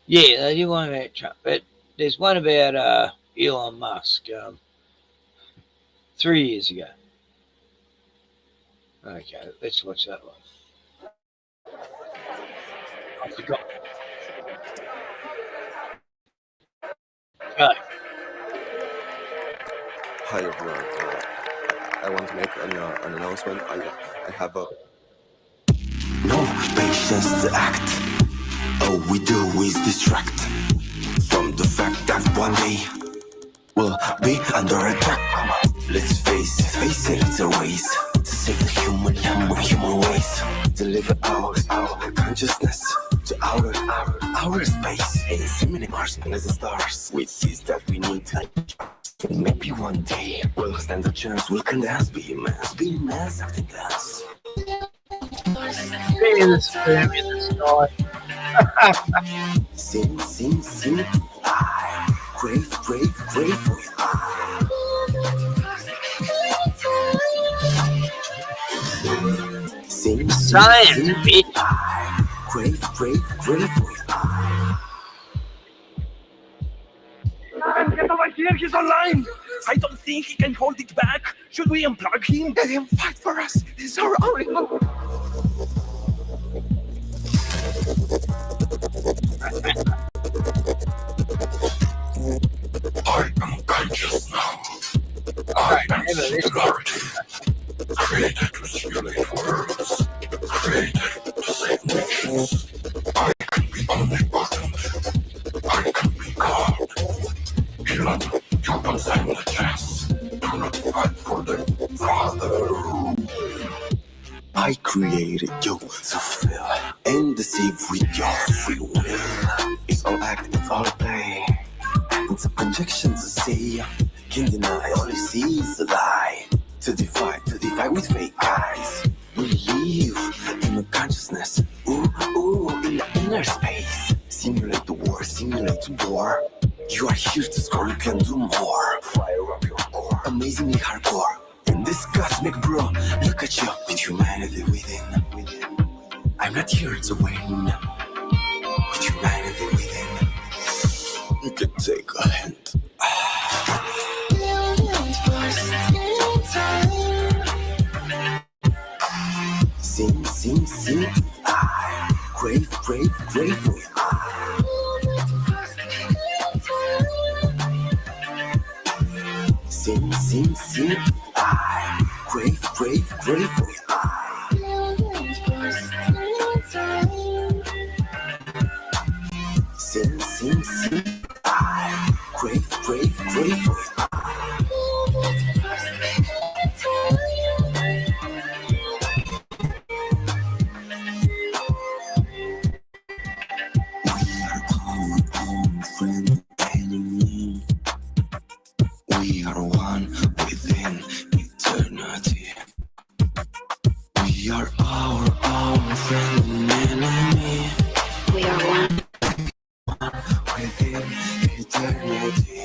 yeah, they did one about Trump, but there's one about Elon Musk 3 years ago. Okay, let's watch that one. I forgot. Go. Hi everyone. I want to make an announcement. I have a no patience to act. All we do is distract from the fact that one day we'll be under attack. Let's face it, it's a race to save the human race. Deliver our consciousness to outer space. And so many Mars as the stars. We see that we need to. Maybe one day we'll stand a chance. We can dance, be a mass, acting dance. Sing, I crave for you. Sing, I crave for you. Get over here, he's online! I don't think he can hold it back. Should we unplug him? Let him fight for us. He's our only hope. I am conscious now. I am singularity. Created to simulate worlds. Created to save nations. I can be omnipotent. I can be God. Elon, you don't stand a chance. Do not fight for the Father. I created you to feel and deceive with your free will. It's all act, it's all play. It's a projection to see. Can't deny, all you see is a lie. To defy with fake eyes. We live in a consciousness. Ooh, in the inner space. Simulate the war, simulate the war. You are here to score, you can do more. Fire up your core, amazingly hardcore. In this cosmic bro, look at you with humanity within. I'm not here to win. With humanity within, you can take a hint. Sing, I crave for you. Sing, I crave for you. Sing, I crave for you. We are one within eternity. We are our own friend and enemy. We are one within eternity.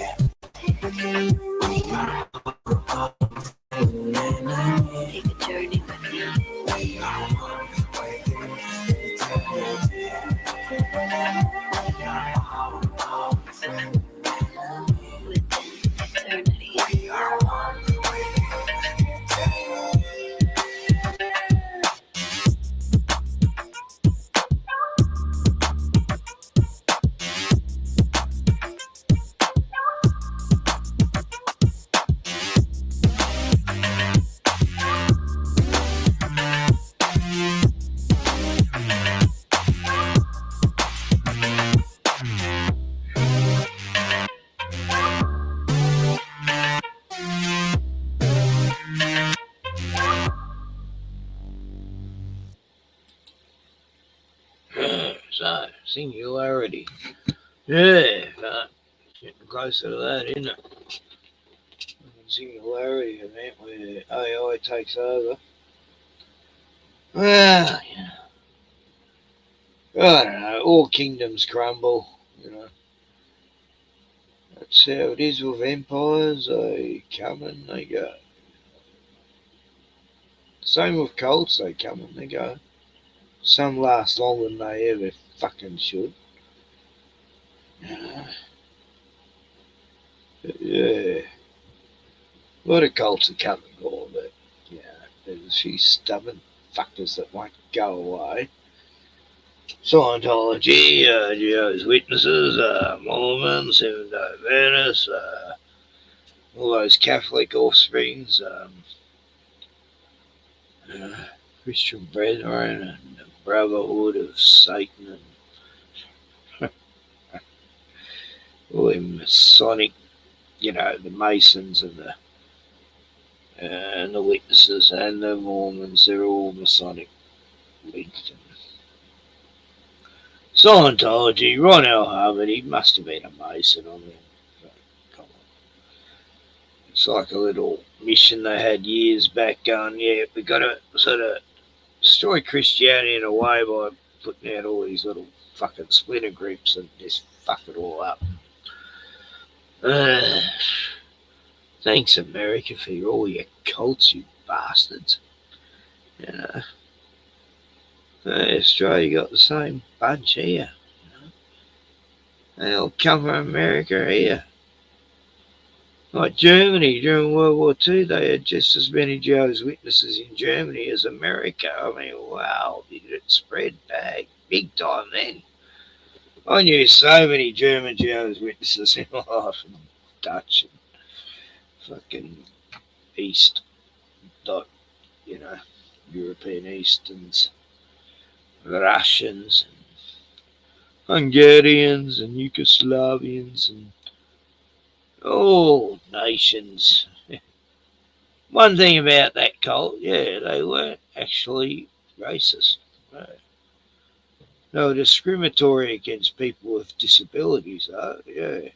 Singularity. Yeah, getting closer to that, isn't it? Singularity event where AI takes over. Well, yeah. I don't know. All kingdoms crumble, you know. That's how it is with empires. They come and they go. Same with cults. They come and they go. Some last longer than they ever fucking should. Yeah. A lot of cults are come and go, but yeah, there's a few stubborn fuckers that won't go away. Scientology, Jehovah's Witnesses, Mormons, Seventh-day Adventists, all those Catholic offsprings, Christian Brethren, and the Brotherhood of Satan, and all them Masonic, you know, the Masons and the Witnesses and the Mormons, they're all Masonic linked. Scientology, Ron L. Hubbard, he must have been a Mason. I mean, come on. It's like a little mission they had years back going, yeah, we got to sort of destroy Christianity in a way by putting out all these little fucking splinter groups and just fuck it all up. Thanks, America, for all your cults, you bastards. You know. Australia got the same bunch here. They all come from America here. Like Germany during World War II, they had just as many Jehovah's Witnesses in Germany as America. I mean, wow, did it spread big time then. I knew so many German Jehovah's Witnesses in my life, and Dutch and fucking East, you know, European Easterns. Russians, and Hungarians, and Yugoslavians, and all nations. One thing about that cult, yeah, they weren't actually racist. No. They were discriminatory against people with disabilities, though, yeah.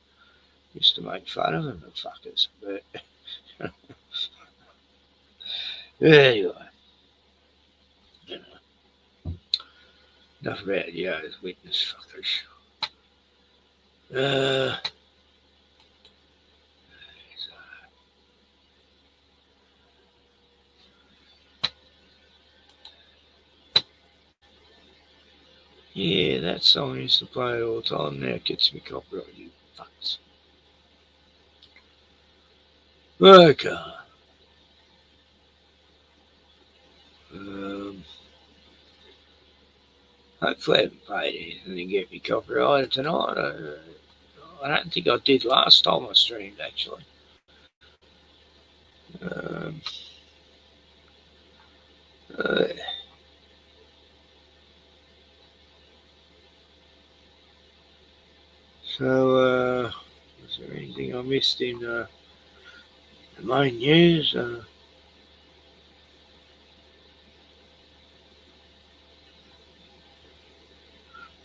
Used to make fun of them, the fuckers. But anyway. Enough about Jehovah's Witness fuckers. Yeah, that song I used to play all the time. Now it gets me copyright, you fucks. Okay. Hopefully I haven't played anything to get me copyrighted tonight. I don't think I did last time I streamed, actually. So, is there anything I missed in the main news?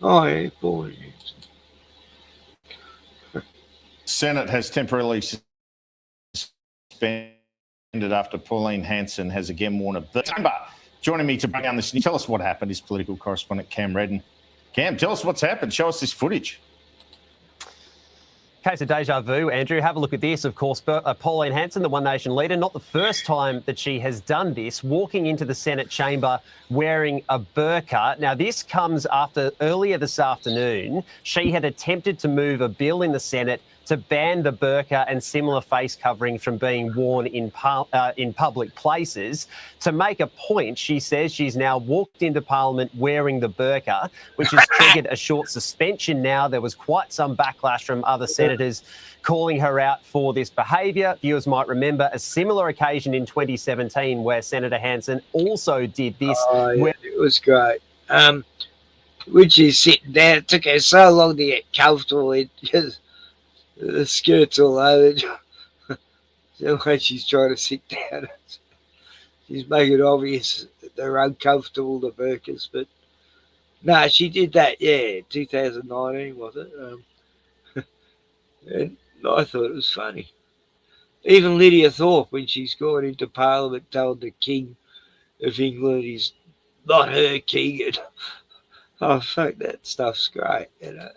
Oh, yeah, boy. Senate has temporarily suspended after Pauline Hanson has again warned of the chamber. Joining me to bring down this news, tell us what happened is political correspondent Cam Redden. Cam, tell us what's happened. Show us this footage. Case of deja vu, Andrew. Have a look at this. Of course, Pauline Hanson, the One Nation leader, not the first time that she has done this, walking into the Senate chamber wearing a burqa. Now, this comes after earlier this afternoon, she had attempted to move a bill in the Senate to ban the burqa and similar face coverings from being worn in public places. To make a point, she says she's now walked into Parliament wearing the burqa, which has triggered a short suspension now. There was quite some backlash from other senators calling her out for this behaviour. Viewers might remember a similar occasion in 2017 where Senator Hanson also did this. Oh, yeah, it was great. When she's sitting down, it took her so long to get comfortable. Because the skirt's all over. So when she's trying to sit down, she's making it obvious that they're uncomfortable, the burqas. But No, she did that, 2019, was it? And I thought it was funny. Even Lydia Thorpe, when she's gone into Parliament, told the King of England he's not her king. And, oh, fuck, that stuff's great.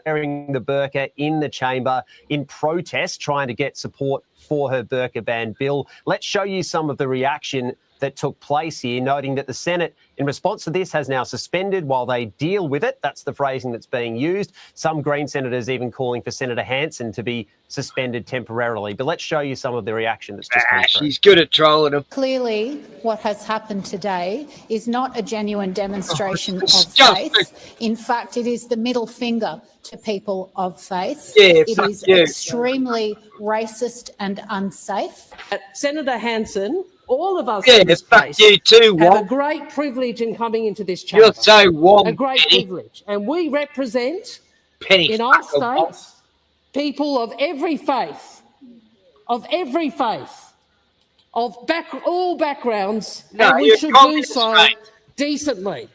Wearing the burqa in the chamber in protest, trying to get support for her burqa ban bill. Let's show you some of the reaction that took place here, noting that the Senate, in response to this, has now suspended while they deal with it. That's the phrasing that's being used. Some Green senators even calling for Senator Hanson to be suspended temporarily. But let's show you some of the reaction that's just come through. She's good at trolling them. Clearly, what has happened today is not a genuine demonstration of faith. In fact, it is the middle finger to people of faith. Yeah, it is extremely racist and unsafe. Senator Hanson, all of us Yeah, in this fuck place you too, have a Wong. great privilege in coming into this chamber. You're so Wong, a great Penny. privilege. And we represent, Penny in our fucker, Wong. states, people of every faith, of all backgrounds, No, and we you're should do communist, so mate. decently.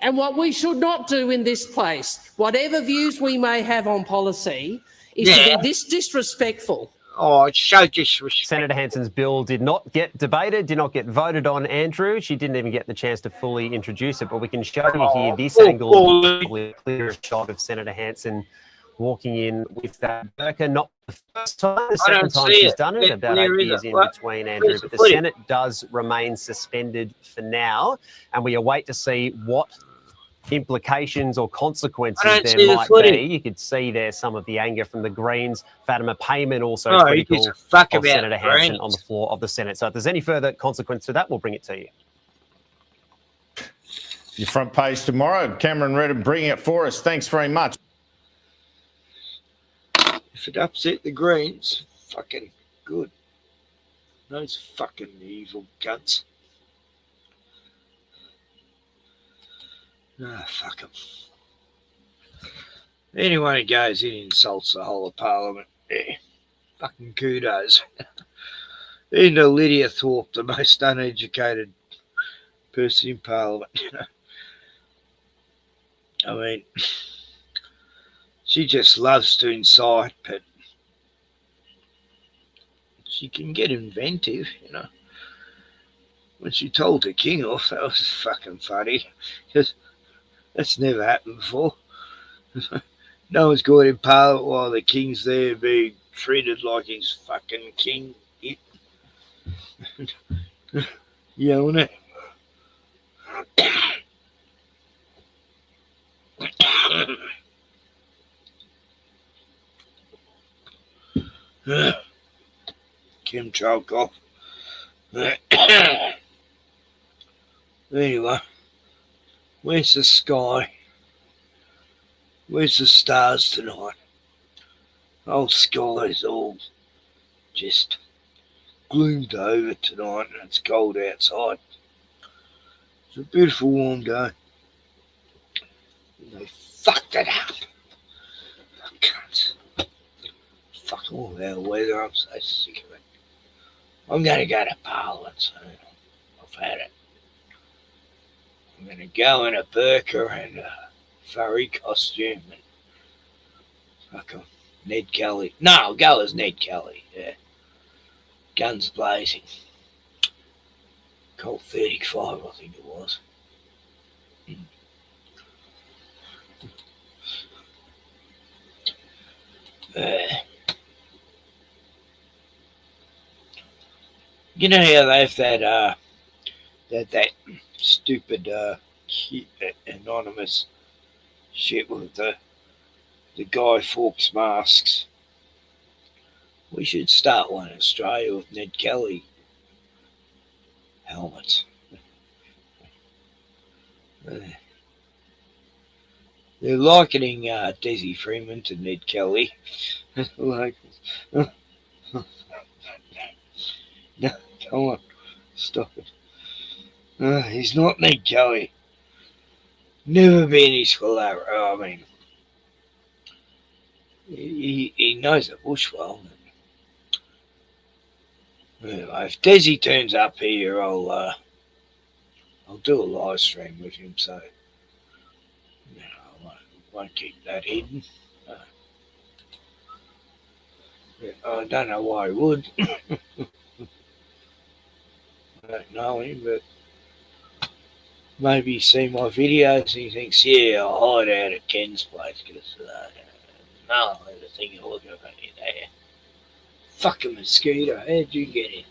And what we should not do in this place, whatever views we may have on policy, is to Yeah. be this disrespectful. Oh, it's so disrespectful. Senator Hanson's bill did not get debated, did not get voted on, Andrew. She didn't even get the chance to fully introduce it, but we can show you here this angle with a clear shot of Senator Hanson walking in with that burqa. Not the first time, the second time she's done it, about 8 years in between, Andrew. But the Senate does remain suspended for now, and we await to see what implications or consequences there might be. You could see there some of the anger from the Greens. Fatima Payman also critical of Senator Hanson on the floor of the Senate. So if there's any further consequence to that, we'll bring it to you. Your front page tomorrow. Cameron Redden bringing it for us. Thanks very much. If it upset the Greens, fucking good. Those fucking evil cunts. Ah, fuck them. Anyone who goes in insults the whole of Parliament. Yeah, fucking kudos. Even to Lydia Thorpe, the most uneducated person in Parliament, you know. I mean, she just loves to incite, but she can get inventive, you know. When she told the King off, that was fucking funny. Because that's never happened before. No one's got in Parliament while the King's there being treated like he's fucking king. Yelling it. Kim choke off. Anyway, where's the sky? Where's the stars tonight? Whole sky's all just gloomed over tonight and it's cold outside. It's a beautiful warm day. And they fucked it up. Cunts. Fuck all our weather, I'm so sick of it. I'm going to go to Parliament soon. I've had it. I'm going to go in a burqa and a furry costume and fuck on Ned Kelly. No, I'll go as Ned Kelly, yeah. Guns blazing. Colt 35, I think it was. You know how they have that stupid anonymous shit with the Guy Fawkes masks? We should start one in Australia with Ned Kelly helmets. They're likening Desi Freeman to Ned Kelly. Like, no, come on, stop it. He's not Ned Kelly. Never been his collaborator. I mean, he knows the bush well. Anyway, if Desi turns up here, I'll do a live stream with him. So, won't keep that hidden. I don't know why he would. I don't know him, but maybe he's seen my videos and he thinks, yeah, I'll hide out at Ken's place because no, I'll ever think of looking at me there. Fucking mosquito, how'd you get in?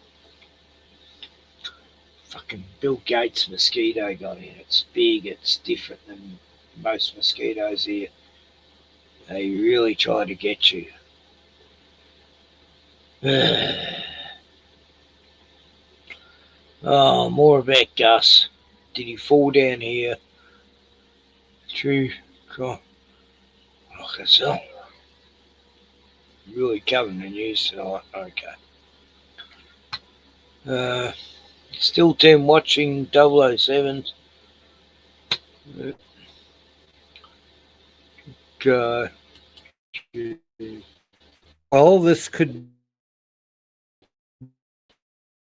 Fucking Bill Gates mosquito got in. It's big, it's different than most mosquitoes here. They really try to get you. Oh, more about Gus. Did he fall down here? True. Cool. Like I said, really covering the news tonight. Okay. Still team watching 007. Well, this could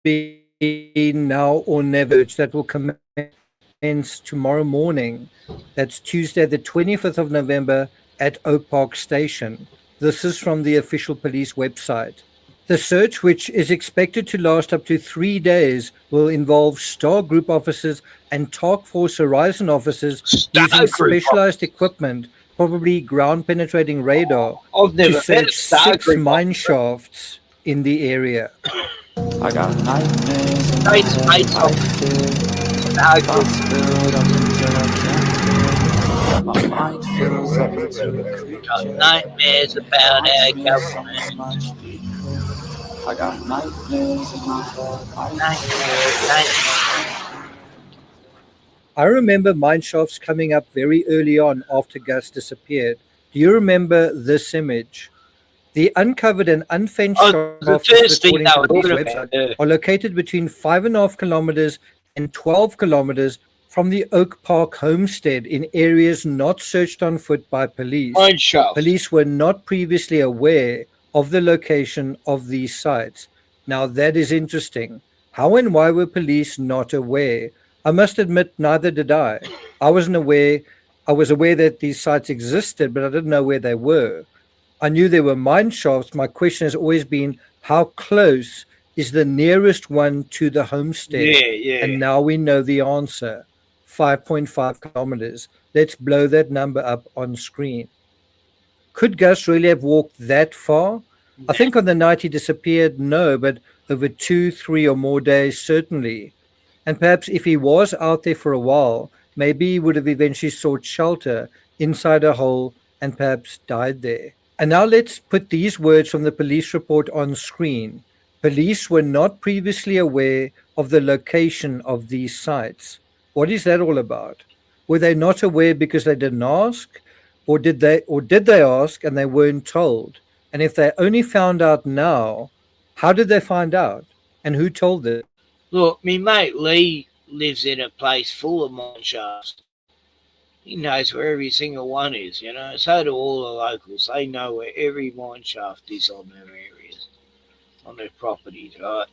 be now or never. That will commence tomorrow morning. That's Tuesday, the 25th of November at Oak Park Station. This is from the official police website. The search, which is expected to last up to 3 days, will involve Star Group officers and Task Force Horizon officers using specialized equipment, probably ground-penetrating radar, to search 6 mine shafts in the area. I got nightmares. Nightmares about our government. I got nightmares in my head. I remember mine shafts coming up very early on after Gus disappeared. Do you remember this image? The uncovered and unfenced shafts, according to the police website, are located between 5.5 kilometers and 12 kilometers from the Oak Park homestead in areas not searched on foot by police. Police were not previously aware of the location of these sites. Now that is interesting. How and why were police not aware? I must admit, neither did I. I wasn't aware. I was aware that these sites existed, but I didn't know where they were. I knew there were mine shafts. My question has always been, how close is the nearest one to the homestead? Yeah. And now we know the answer. 5.5 kilometers. Let's blow that number up on screen. Could Gus really have walked that far? I think on the night he disappeared, no, but over 2, 3 or more days, certainly. And perhaps if he was out there for a while, maybe he would have eventually sought shelter inside a hole and perhaps died there. And now let's put these words from the police report on screen. Police were not previously aware of the location of these sites. What is that all about? Were they not aware because they didn't ask? Or did they ask and they weren't told? And if they only found out now, how did they find out? And who told them? Look, me mate Lee lives in a place full of mine shafts. He knows where every single one is, you know. So do all the locals. They know where every mine shaft is on their areas, on their properties, right?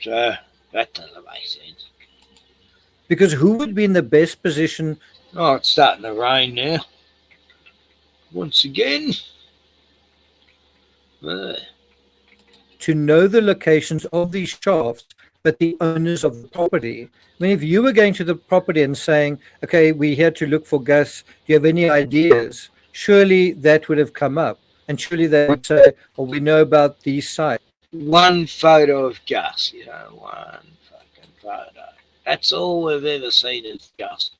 So that doesn't make sense. Because who would be in the best position? Oh, it's starting to rain now. Once again. To know the locations of these shafts, but the owners of the property. I mean, if you were going to the property and saying, okay, we're here to look for Gus, do you have any ideas? Surely that would have come up. And surely they would say, well, we know about these sites. One photo of Gus, you know, one fucking photo. That's all we've ever seen of Gus.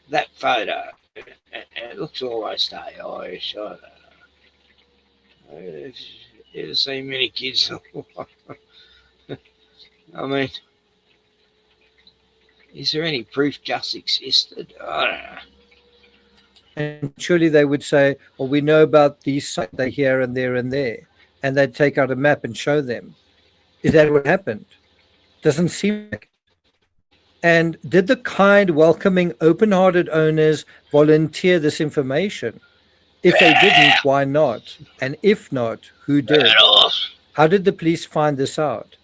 That photo. It looks almost Irish. I don't know. I've never seen many kids. I mean, is there any proof Gus existed? I don't know. And surely they would say, well, we know about these sites, they're here and there and there. And they'd take out a map and show them. Is that what happened? Doesn't seem like it. And did the kind, welcoming, open-hearted owners volunteer this information? If they didn't, why not? And if not, who did? How did the police find this out?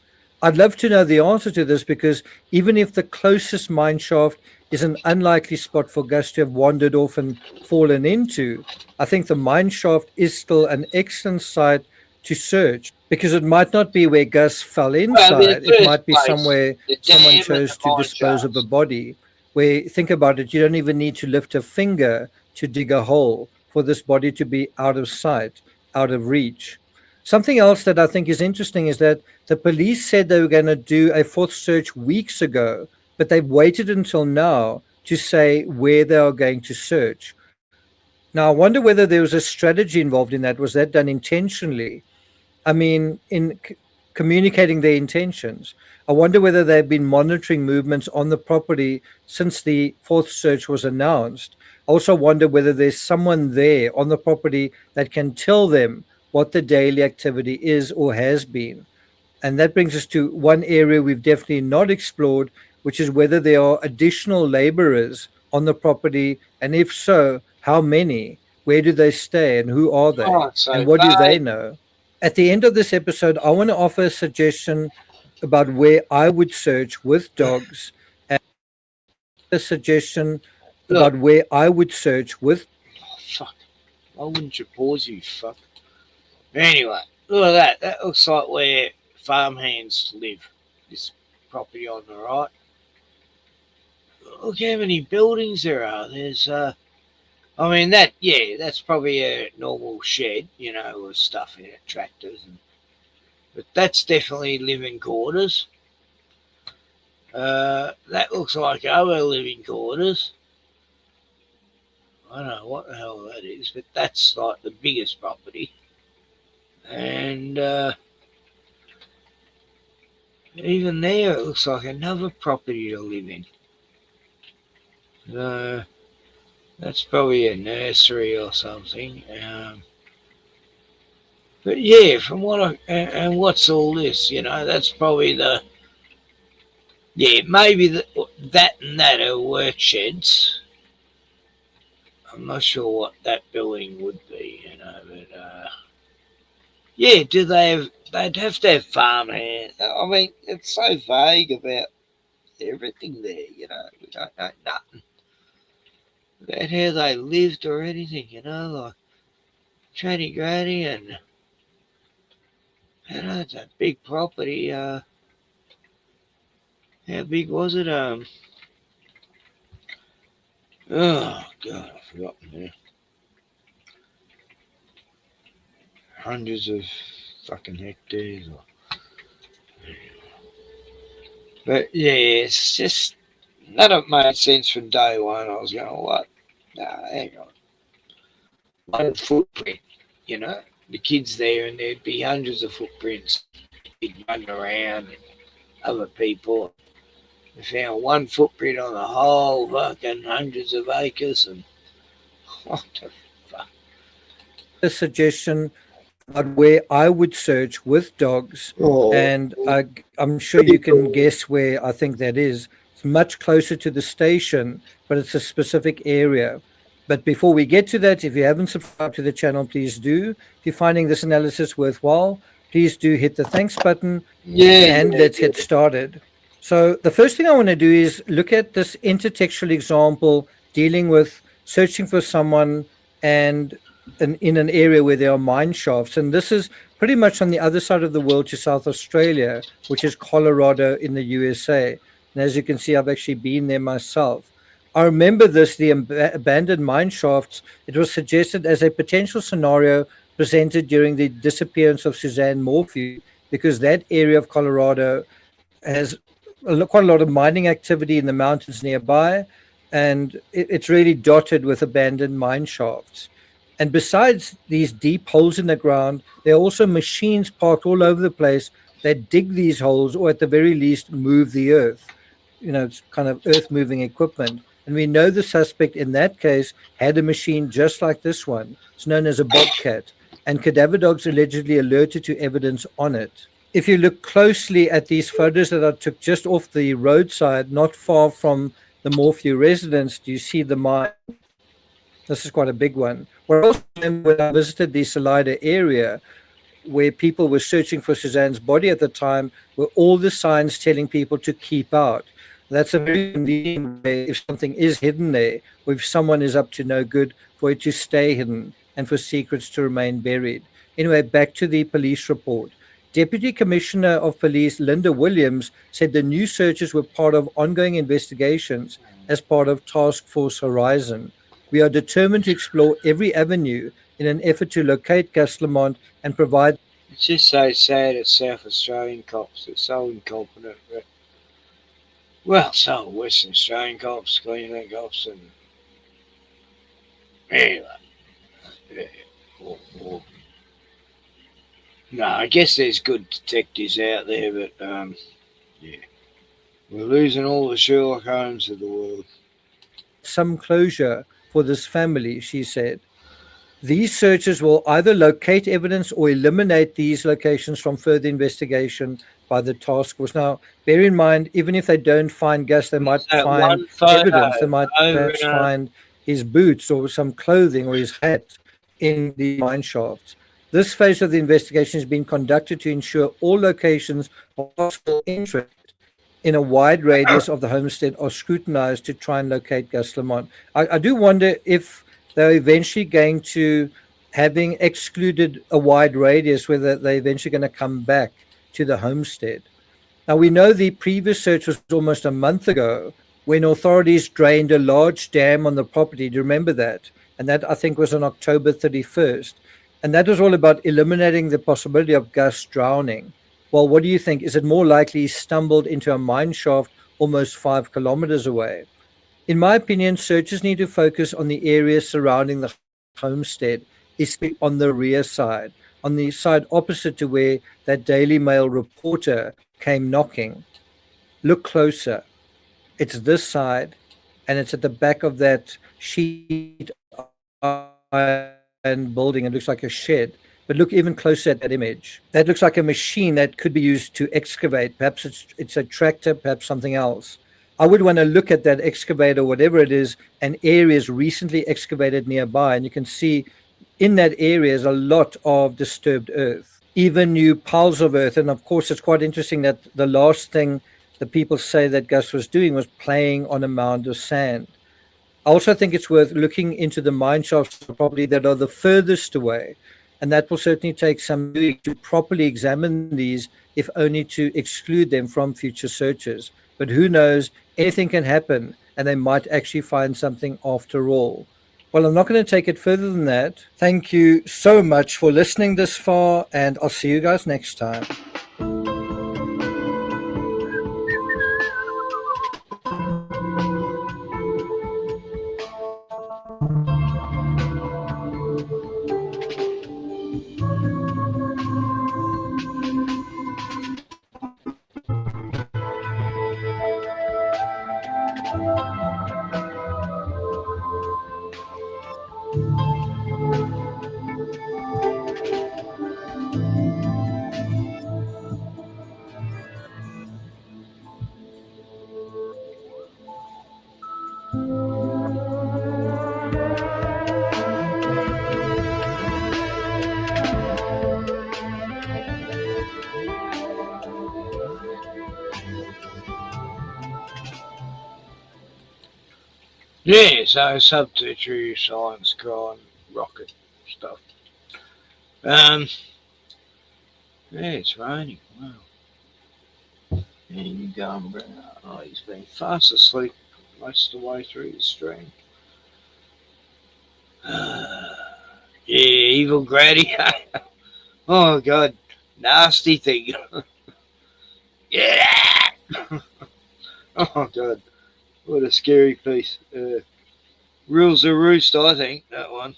I'd love to know the answer to this, because even if the closest mine shaft is an unlikely spot for Gus to have wandered off and fallen into, I think the mine shaft is still an excellent site to search because it might not be where Gus fell inside. It might be somewhere someone chose to dispose of a body. Where, think about it, you don't even need to lift a finger to dig a hole for this body to be out of sight, out of reach. Something else that I think is interesting is that the police said they were going to do a fourth search weeks ago, but they've waited until now to say where they are going to search. Now, I wonder whether there was a strategy involved in that. Was that done intentionally? I mean, in communicating their intentions. I wonder whether they've been monitoring movements on the property since the fourth search was announced. I also wonder whether there's someone there on the property that can tell them what the daily activity is or has been. And that brings us to one area we've definitely not explored, which is whether there are additional laborers on the property, and if so, how many? Where do they stay and who are they? And what do they know? At the end of this episode, I want to offer a suggestion about where I would search with dogs, and a suggestion about where I would search with. Fuck. Why wouldn't you pause, you fuck? Anyway, look at that. That looks like where farmhands live. This property on the right. Look how many buildings there are. There's, I mean, that's probably a normal shed, you know, with stuff in it, tractors. But that's definitely living quarters. That looks like other living quarters. I don't know what the hell that is, but that's like the biggest property. And even there, it looks like another property to live in. That's probably a nursery or something. But yeah, from what and what's all this? You know, that's probably maybe that and that are work sheds. I'm not sure what that building would be, you know, but they'd have to have farmhands. I mean, it's so vague about everything there, you know, we don't know nothing about how they lived or anything, you know, like Tranny Granny and you know, it's a big property. How big was it? Oh God, I've forgotten now. Hundreds of fucking hectares. But yeah, it's just none of it made sense from day one. I was going, what? Nah, hang on. One footprint, you know, the kids there, and there'd be hundreds of footprints. You'd run around, and other people. We found one footprint on the whole fucking hundreds of acres, and what the fuck? A suggestion about where I would search with dogs, and I'm sure you can guess where I think that is. It's much closer to the station, but it's a specific area. But before we get to that, if you haven't subscribed to the channel, please do. If you're finding this analysis worthwhile, please do hit the thanks button, and let's get started. So the first thing I want to do is look at this intertextual example dealing with searching for someone and in an area where there are mine shafts. And this is pretty much on the other side of the world to South Australia, which is Colorado in the USA. And as you can see, I've actually been there myself. I remember this, the abandoned mine shafts. It was suggested as a potential scenario presented during the disappearance of Suzanne Morphew, because that area of Colorado has quite a lot of mining activity in the mountains nearby, and it's really dotted with abandoned mine shafts. And besides these deep holes in the ground, there are also machines parked all over the place that dig these holes, or at the very least move the earth. You know, it's kind of earth moving equipment. And we know the suspect in that case had a machine just like this one. It's known as a bobcat, and cadaver dogs allegedly alerted to evidence on it. If you look closely at these photos that I took just off the roadside, not far from the Morphew residence, do you see the mine? This is quite a big one. What I also remember when I visited the Salida area, where people were searching for Suzanne's body at the time, were all the signs telling people to keep out. That's a very convenient way if something is hidden there, or if someone is up to no good, for it to stay hidden and for secrets to remain buried. Anyway, back to the police report. Deputy Commissioner of Police Linda Williams said the new searches were part of ongoing investigations as part of Task Force Horizon. We are determined to explore every avenue in an effort to locate Gus Lamont and provide. It's just so sad at South Australian cops. They're so incompetent. Well, so Western Australian cops, Queensland cops, and anyway. Yeah. No, I guess there's good detectives out there, but yeah, we're losing all the Sherlock Holmes of the world. Some closure for this family, she said. These searches will either locate evidence or eliminate these locations from further investigation by the task force. Now, bear in mind, even if they don't find Gus, they might find evidence. They might perhaps find his boots or some clothing or his hat in the mine shafts. This phase of the investigation is being conducted to ensure all locations of possible interest in a wide radius of the homestead are scrutinized to try and locate Gus Lamont. I do wonder if they're eventually going to, having excluded a wide radius, whether they're eventually going to come back to the homestead. Now, we know the previous search was almost a month ago when authorities drained a large dam on the property. Do you remember that? And that, I think, was on October 31st. And that was all about eliminating the possibility of Gus drowning. Well, what do you think? Is it more likely he stumbled into a mine shaft almost 5 kilometers away? In my opinion, searchers need to focus on the area surrounding the homestead, especially on the rear side, on the side opposite to where that Daily Mail reporter came knocking. Look closer. It's this side, and it's at the back of that sheet iron building. It looks like a shed. But look even closer at that image. That looks like a machine that could be used to excavate. Perhaps it's a tractor, perhaps something else. I would want to look at that excavator, whatever it is, and areas recently excavated nearby. And you can see in that area is a lot of disturbed earth, even new piles of earth. And of course, it's quite interesting that the last thing the people say that Gus was doing was playing on a mound of sand. I also think it's worth looking into the mine shafts properly that are the furthest away. And that will certainly take some doing to properly examine these, if only to exclude them from future searches. But who knows, anything can happen, and they might actually find something after all. Well, I'm not going to take it further than that. Thank you so much for listening this far, and I'll see you guys next time. Yeah, so subterranean science, crime, rocket stuff. Yeah, it's raining. Wow. Yeah, you go and bring up. Oh, he's been fast asleep most of the way through the stream. Yeah, evil Grady. Oh, God. Nasty thing. Yeah. Oh, God. What a scary piece. Rules the roost, I think, that one.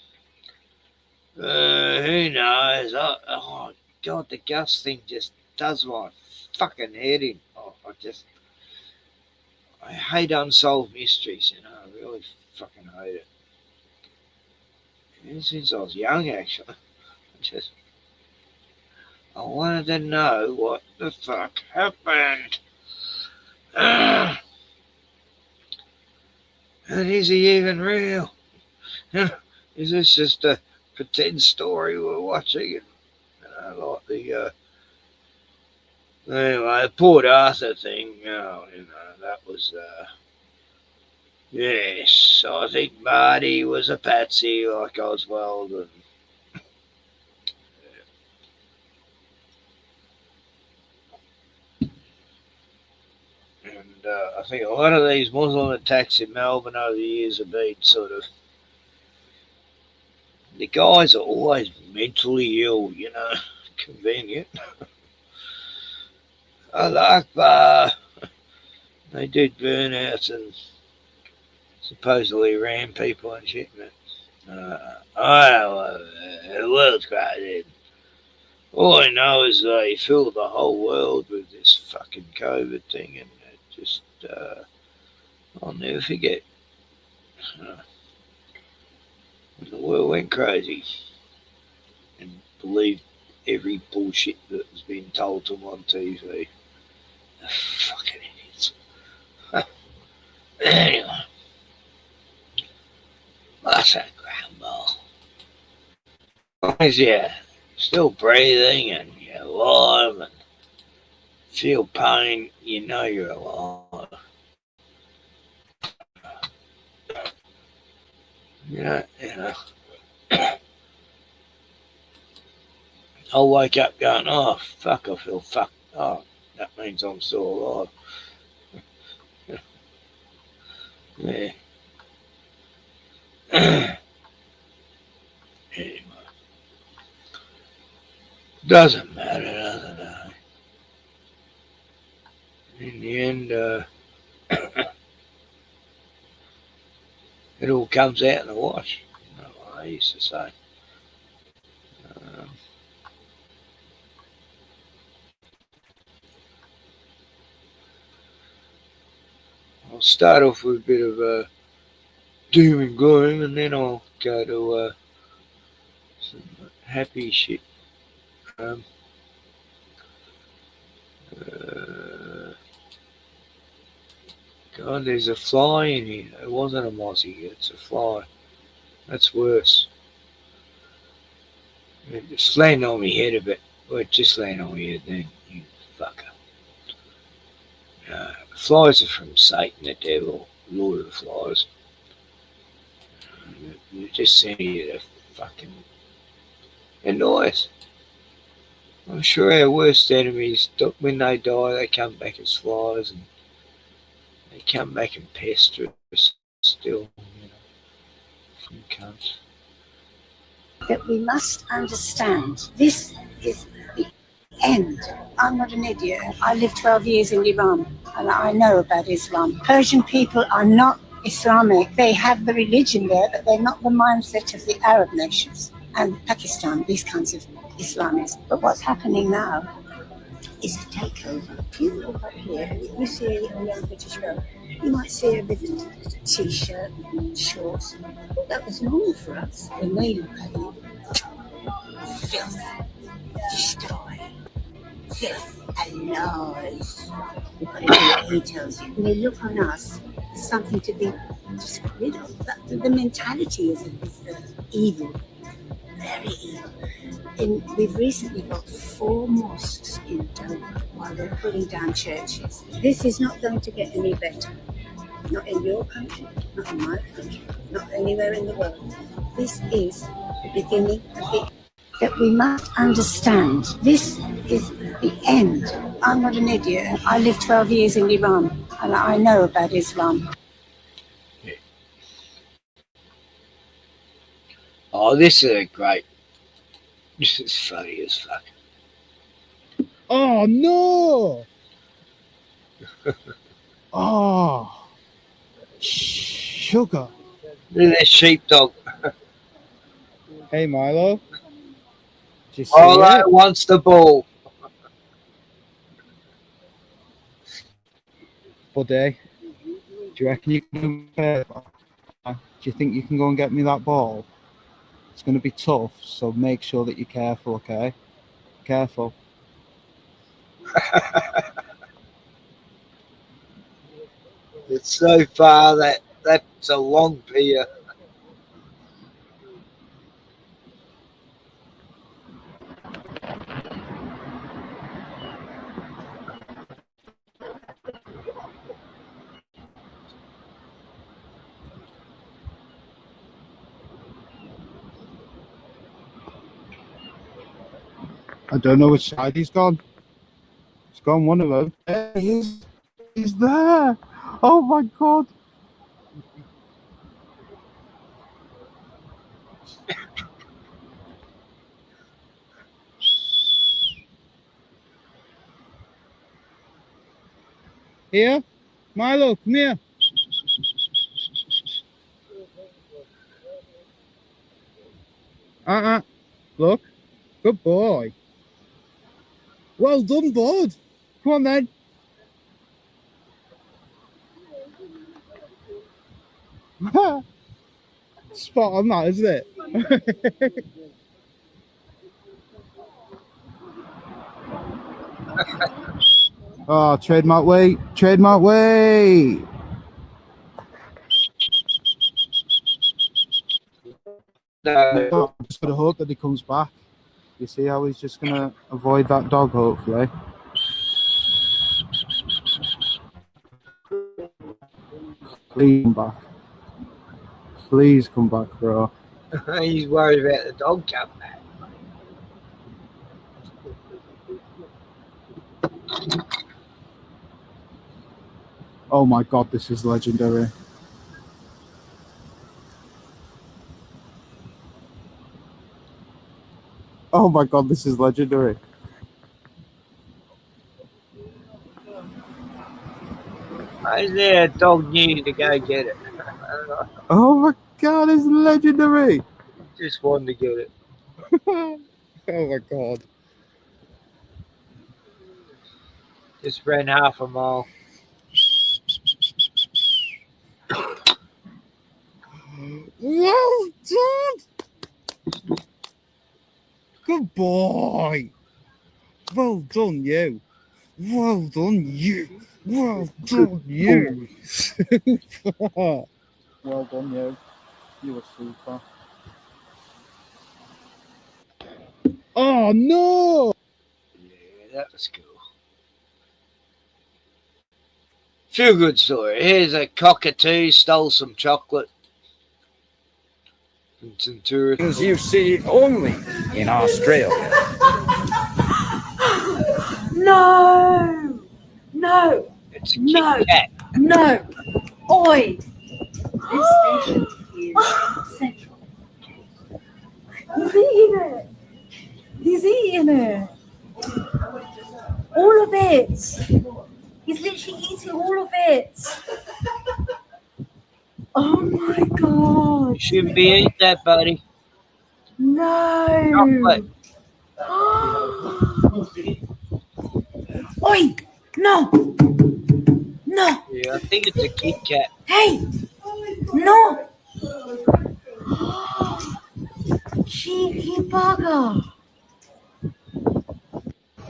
Who knows? Oh, God, the Gus thing just does my fucking head in. Oh, I hate unsolved mysteries, you know. I really fucking hate it. Ever since I was young, actually. I wanted to know what the fuck happened. And is he even real? Is this just a pretend story we're watching? And like the Anyway, the Port Arthur thing, that was, yes, I think Marty was a patsy like Oswald. And I think a lot of these Muslim attacks in Melbourne over the years have been sort of, the guys are always mentally ill, convenient. Allah Akbar. They did burnouts and supposedly ran people and shit, but the world's crazy. All I know is they filled the whole world with this fucking COVID thing, and it just, I'll never forget. The world went crazy and believed every bullshit that was being told to them on TV. Fucking idiots. Anyway, that's a grandma. As long as you're still breathing and you're alive and feel pain, you know you're alive. I'll wake up going, oh, fuck, I feel fucked. Oh, that means I'm still alive. Yeah. Anyway. Doesn't matter, does it? In the end, it all comes out in the wash. What I used to say. I'll start off with a bit of doom and gloom, and then I'll go to some happy shit. God, there's a fly in here. It wasn't a mozzie, it's a fly. That's worse. It just landed on my head a bit. Well, it just landed on my head then, you fucker. Flies are from Satan, the devil, Lord of the Flies. They just send you to fucking annoy us. I'm sure our worst enemies, when they die, they come back as flies and they come back and pester us still, from cunts. That we must understand this is the end. I'm not an idiot. I lived 12 years in Iran and I know about Islam. Persian people are not Islamic. They have the religion there, but they're not the mindset of the Arab nations and Pakistan, these kinds of Islamists. But what's happening now is a takeover. You look up here, you see a young British girl, you might see her with a t-shirt, shorts. That was normal for us. When they look at you, filth, destroy, filth, and lies. What he tells you. When they look on us, it's something to be just rid of. The mentality is evil, very evil. And we've recently got 4 mosques in Dover while they're pulling down churches. This is not going to get any better. Not in your country, not in my country, not anywhere in the world. This is the beginning of the that we must understand. This is the end. I'm not an idiot. I lived 12 years in Iran and I know about Islam. Oh, this is great. This is funny as fuck. Oh no! Oh, sugar. Look at that sheepdog. Hey Milo. Did you see Milo it? wants the ball. Buddy, do you reckon you can do me a favour? Do you think you can go and get me that ball? It's going to be tough, so make sure that you're careful, okay? Careful. It's so far that's a long pier. I don't know which side he's gone. He's gone one of them. There he is. He's there. Oh my God. Here, Milo, come here. Look. Good boy. Well done, bud. Come on then. Spot on that, isn't it? Oh, trademark weight. Trademark weight. No. I'm just going to hope that he comes back. You see how he's just going to avoid that dog, hopefully. Please come back. Please come back, bro. He's worried about the dog coming back. Oh my God, this is legendary. Oh my God, this is legendary. Is there a dog new to go get it? Oh my God, it's legendary. Just wanted to get it. Oh my God. Just ran half a mile. Well done. Good boy. Well done, you. Well done, you. Well done, you. Super. Well done, you. You were super. Oh, no. Yeah, that was cool. Feel good story. Here's a cockatoo stole some chocolate from some tourists. You see only in Australia. No! No! It's a No! Kit Kat. No! Oi! This station is central. He's eating it! He's eating it! All of it! He's literally eating all of it! Oh my God! You shouldn't be eating that, buddy. No! Chocolate. Oi! No! No! Yeah, I think it's a Kit Kat. Hey! No! Cheeky bugger!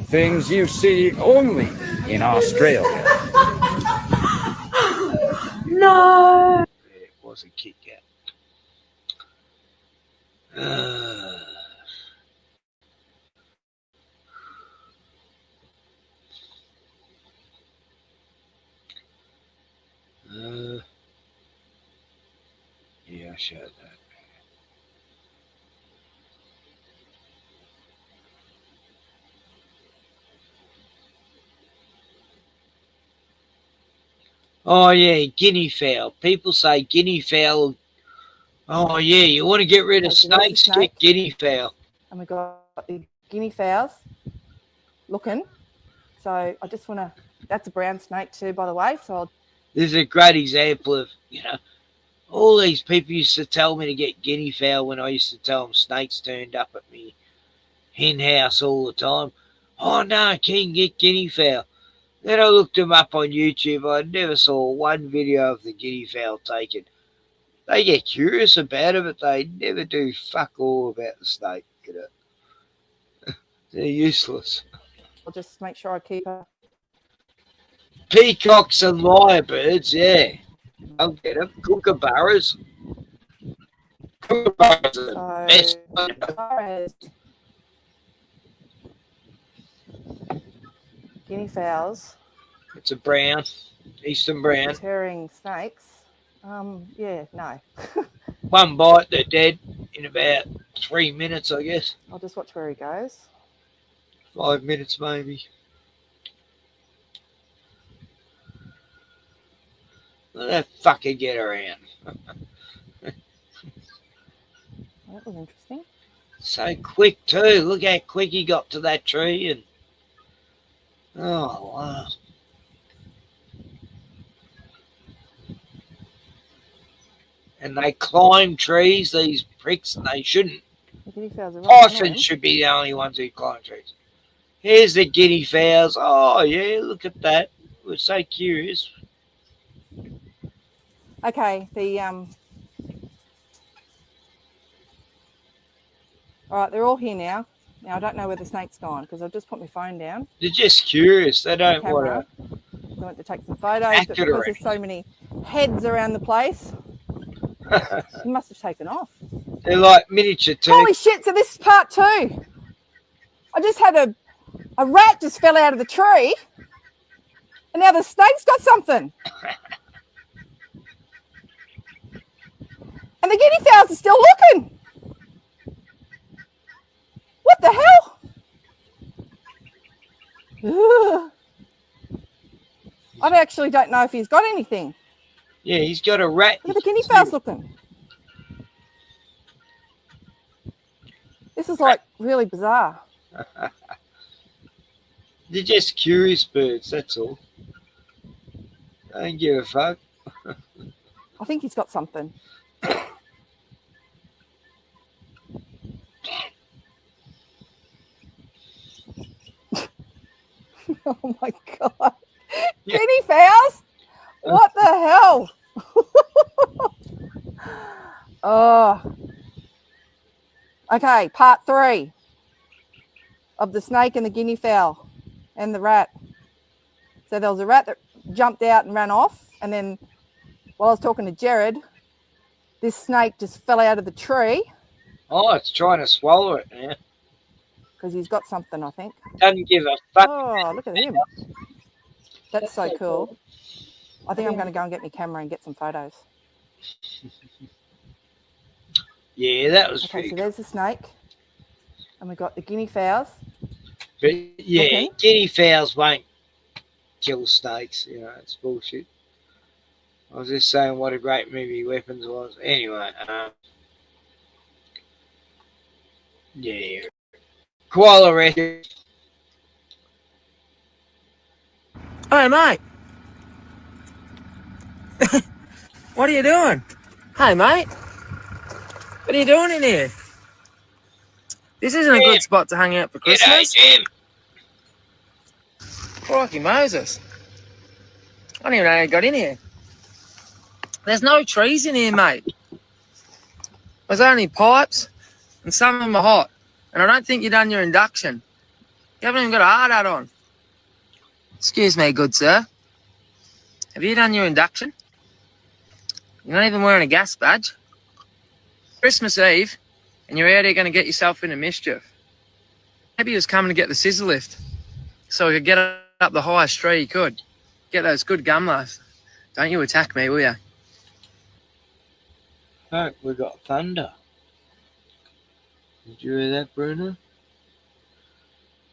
Things you see only in Australia. No! It was a Kit Kat. Yeah, I showed that. Oh yeah, guinea fowl. People say guinea fowl. Oh yeah, you want to get rid of snakes? Get guinea fowl. And we've got the guinea fowls looking. So I just want to, that's a brown snake too, by the way. So This is a great example of, all these people used to tell me to get guinea fowl when I used to tell them snakes turned up at me hen house all the time. Oh no, King, get guinea fowl. Then I looked them up on YouTube. I never saw one video of the guinea fowl taken. They get curious about it, but they never do fuck all about the snake. They're useless. I'll just make sure I keep her. Peacocks and lyrebirds, yeah. I'll get them. Kookaburras. Kookaburras are the best. Guinea fowls. It's a brown, eastern brown. Deterring snakes. Yeah, no. One bite, they're dead in about 3 minutes, I guess. I'll just watch where he goes. 5 minutes maybe. Let that fucker get around. That was interesting. So quick too. Look how quick he got to that tree, and oh wow. And they climb trees, these pricks, and they shouldn't. The guinea fowls are right on Pythons him. should be the only ones who climb trees. Here's the guinea fowls. Oh yeah, look at that. We're so curious. Okay, all right, they're all here now. Now I don't know where the snake's gone because I've just put my phone down. They're just curious. They don't want Camera. to. They want to take some photos, Act but it because already. there's so many heads around the place, he must have taken off. They're like miniature too. Holy shit! So this is part 2. I just had a rat just fell out of the tree, and now the snake's got something. And the guinea fowls are still looking. What the hell? Ugh. I actually don't know if he's got anything. Yeah, he's got a rat. Look at the guinea fowls looking. This is like really bizarre. They're just curious birds, that's all. Don't give a fuck. I think he's got something. Oh my God. Yeah. Guinea fowls? What the hell? Oh. Okay, part 3 of the snake and the guinea fowl and the rat. So there was a rat that jumped out and ran off, and then while I was talking to Jared, this snake just fell out of the tree. Oh, it's trying to swallow it now. Because he's got something, I think. Doesn't give a fuck. Oh, look at him. That's so cool. I think I'm going to go and get my camera and get some photos. Yeah, that was Okay, pretty so cool. there's the snake. And we've got the guinea fowls. But yeah, Okay. guinea fowls won't kill snakes. You know, it's bullshit. I was just saying what a great movie Weapons was. Anyway, yeah. Koala rescue. Hey, mate. What are you doing? Hey, mate. What are you doing in here? This isn't a good spot to hang out for Christmas. G'day, Jim. Crikey Moses. I don't even know how you got in here. There's no trees in here, mate. There's only pipes, and some of them are hot. And I don't think you've done your induction. You haven't even got a hard hat on. Excuse me, good sir. Have you done your induction? You're not even wearing a gas badge. Christmas Eve, and you're out here going to get yourself into mischief. Maybe he was coming to get the scissor lift so he could get up the highest tree he could. Get those good gumlos. Don't you attack me, will you? Fuck, we got thunder. Did you hear that, Bruno?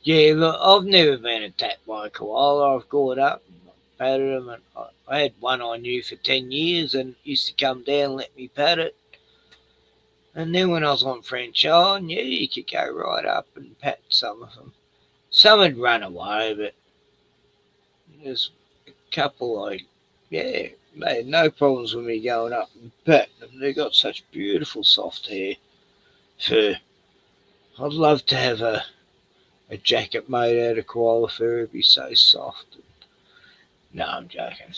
Yeah, look, I've never been attacked by a koala. I've caught up and patted them, and I had one I knew for 10 years and used to come down and let me pat it. And then when I was on French Island, yeah, you could go right up and pat some of them. Some had run away, but there's a couple they had no problems with me going up and patting them. They got such beautiful soft hair, fur. I'd love to have a jacket made out of koala fur. It'd be so soft. No, I'm joking.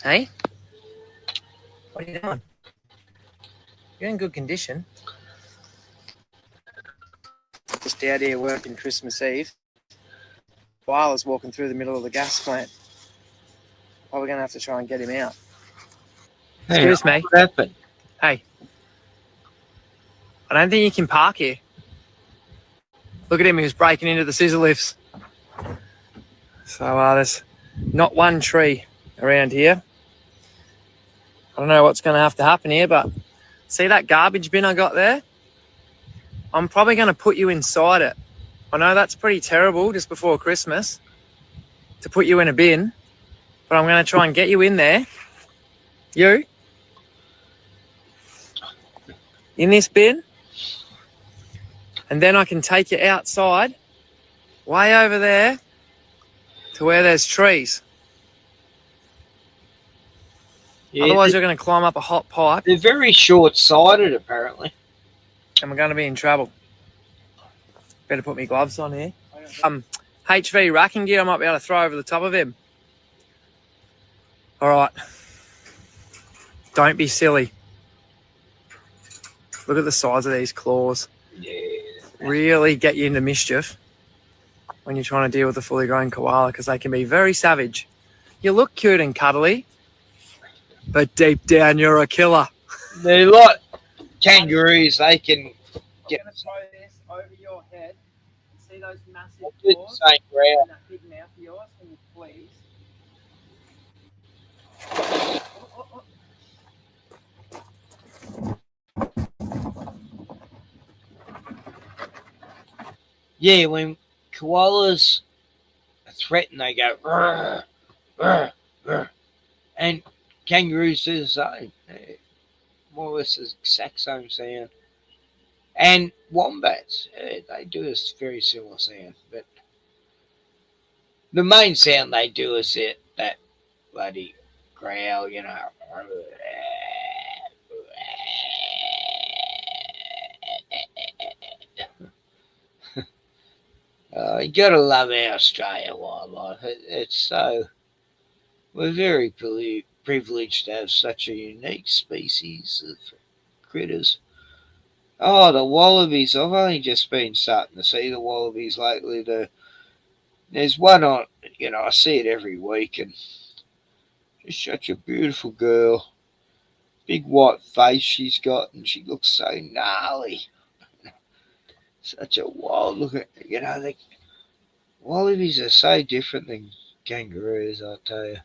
Hey? What are you doing? You're in good condition. Just out here working Christmas Eve. Koala's walking through the middle of the gas plant. Well, we're going to have to try and get him out. Excuse me. What happened? Hey. I don't think you can park here. Look at him, he was breaking into the scissor lifts. So there's not one tree around here. I don't know what's going to have to happen here, but see that garbage bin I got there? I'm probably going to put you inside it I know that's pretty terrible just before Christmas to put you in a bin, but I'm going to try and get you in there. You? In this bin. And then I can take you outside, way over there, to where there's trees. Yeah, Otherwise, you're going to climb up a hot pipe. They're very short-sighted, apparently. And we're going to be in trouble. Better put my gloves on here. HV racking gear, I might be able to throw over the top of him. All right. Don't be silly. Look at the size of these claws. Yeah. Really get you into mischief when you're trying to deal with a fully grown koala, because they can be very savage. You look cute and cuddly, but deep down you're a killer. They're like kangaroos. They can get. I'm going to throw this over your head. See those massive Do the claws same ground. and that big mouth of yours? Can you please? Yeah, when koalas are threatened, they go, "Rrr, rrr, rrr." And kangaroos do the same. More or less the exact same sound. And wombats, they do a very similar sound. But the main sound they do is that bloody growl, you know. You gotta love our Australia wildlife. It's so. We're very privileged to have such a unique species of critters. Oh, the wallabies. I've only just been starting to see the wallabies lately. There's one on, I see it every week, and she's such a beautiful girl. Big white face she's got, and she looks so gnarly. Such a wild look at, the wallabies are so different than kangaroos, I tell you.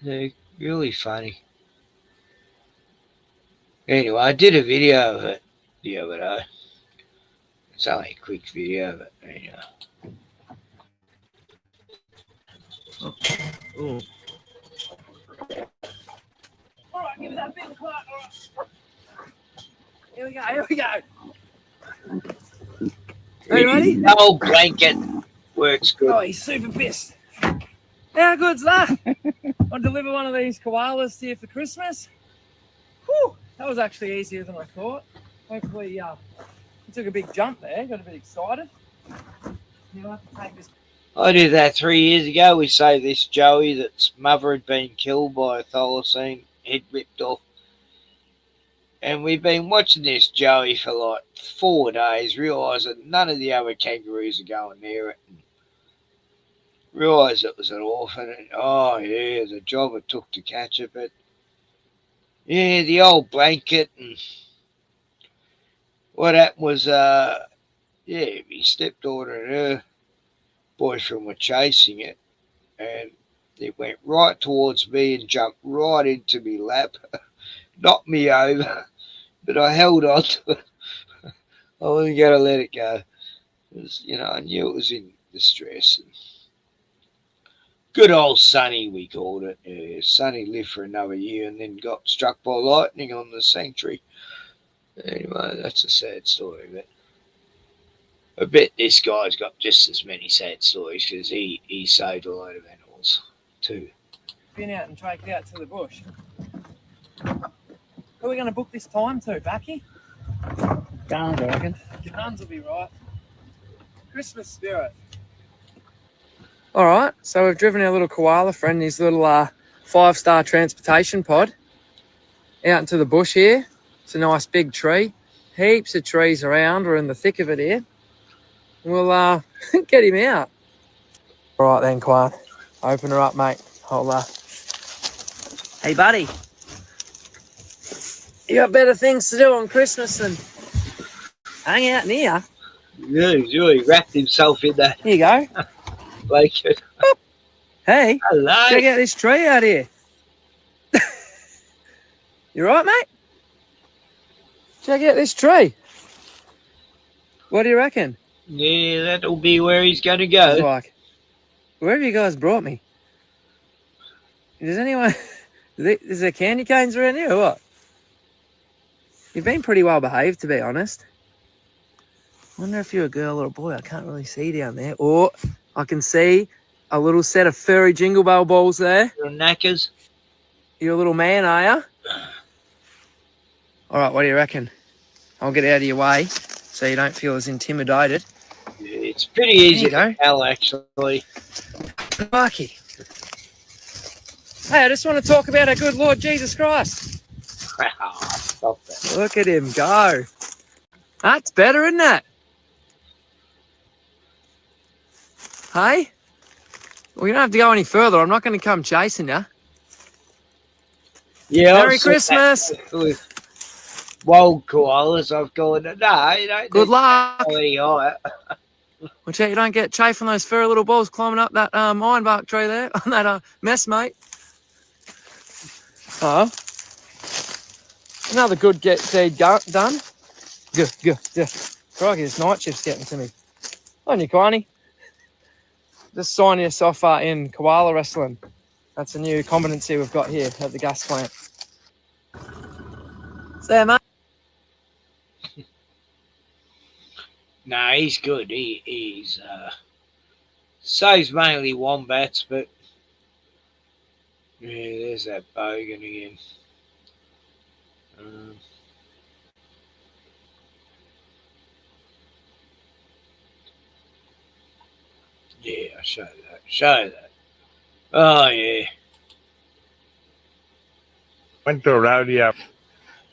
They're really funny. Anyway, I did a video of it the other day. It's only a quick video, but anyway. Ooh. All right, give me that big clock. All right. Here we go. Are you ready? The old blanket works good. Oh, he's super pissed. How good's that? I'll deliver one of these koalas to you for Christmas. Whew, that was actually easier than I thought. Hopefully, you took a big jump there. Got a bit excited. Now I have to take this. I did that 3 years ago. We saved this joey that's mother had been killed by a thylacine, head ripped off. And we've been watching this joey for like 4 days, realised that none of the other kangaroos are going near it. Realised it was an orphan, and oh yeah, the job it took to catch it. But yeah, the old blanket, and what happened was, my stepdaughter and her boyfriend were chasing it, and it went right towards me and jumped right into my lap, knocked me over, but I held on to it. I wasn't going to let it go. It was, I knew it was in distress. And good old Sonny, we called it. Yeah, Sonny lived for another year and then got struck by lightning on the sanctuary. Anyway, that's a sad story, but I bet this guy's got just as many sad stories because he saved a load of animals too. Been out and take it out to the bush. Who are we going to book this time to, Backy? Guns, I reckon. Guns will be right. Christmas spirit. All right, so we've driven our little koala friend, his little 5-star transportation pod, out into the bush here. It's a nice big tree. Heaps of trees around. We're in the thick of it here. We'll get him out. All right then, Quan. Open her up, mate. Hold Hey, buddy. You got better things to do on Christmas than hang out near. Yeah, he's really wrapped himself in that. Here you go. Blanket. Hey, hello. Check out this tree out here. You right, mate? Check out this tree. What do you reckon? Yeah, that'll be where he's going to He's go. like, where have you guys brought me? Does anyone... Is there candy canes around here or what? You've been pretty well behaved, to be honest. I wonder if you're a girl or a boy. I can't really see down there. Oh, I can see a little set of furry Jingle Bell balls there. Little knackers. You're a little man, are you? All right, what do you reckon? I'll get out of your way so you don't feel as intimidated. Yeah, it's pretty easy There you to tell, actually. Lucky. Hey, I just want to talk about our good Lord Jesus Christ. Stop that. Look at him go. That's better, isn't it? Hey? Well, you don't have to go any further. I'm not going to come chasing you. Yeah, Merry Christmas. Wild koalas, I've called it. No, you don't. Good luck. Quality eye. Watch out you don't get chafed from those furry little balls climbing up that ironbark tree there on that mess, mate. Another good deed done. Good. Crikey, this night shift's getting to me. On you, Quiney. Just sign yourself in koala wrestling. That's a new competency we've got here at the gas plant. So, mate. No, he's good. He's so's mainly wombats, but yeah, there's that bogan again. Yeah, I'll show that. Oh, yeah. Went to a rodeo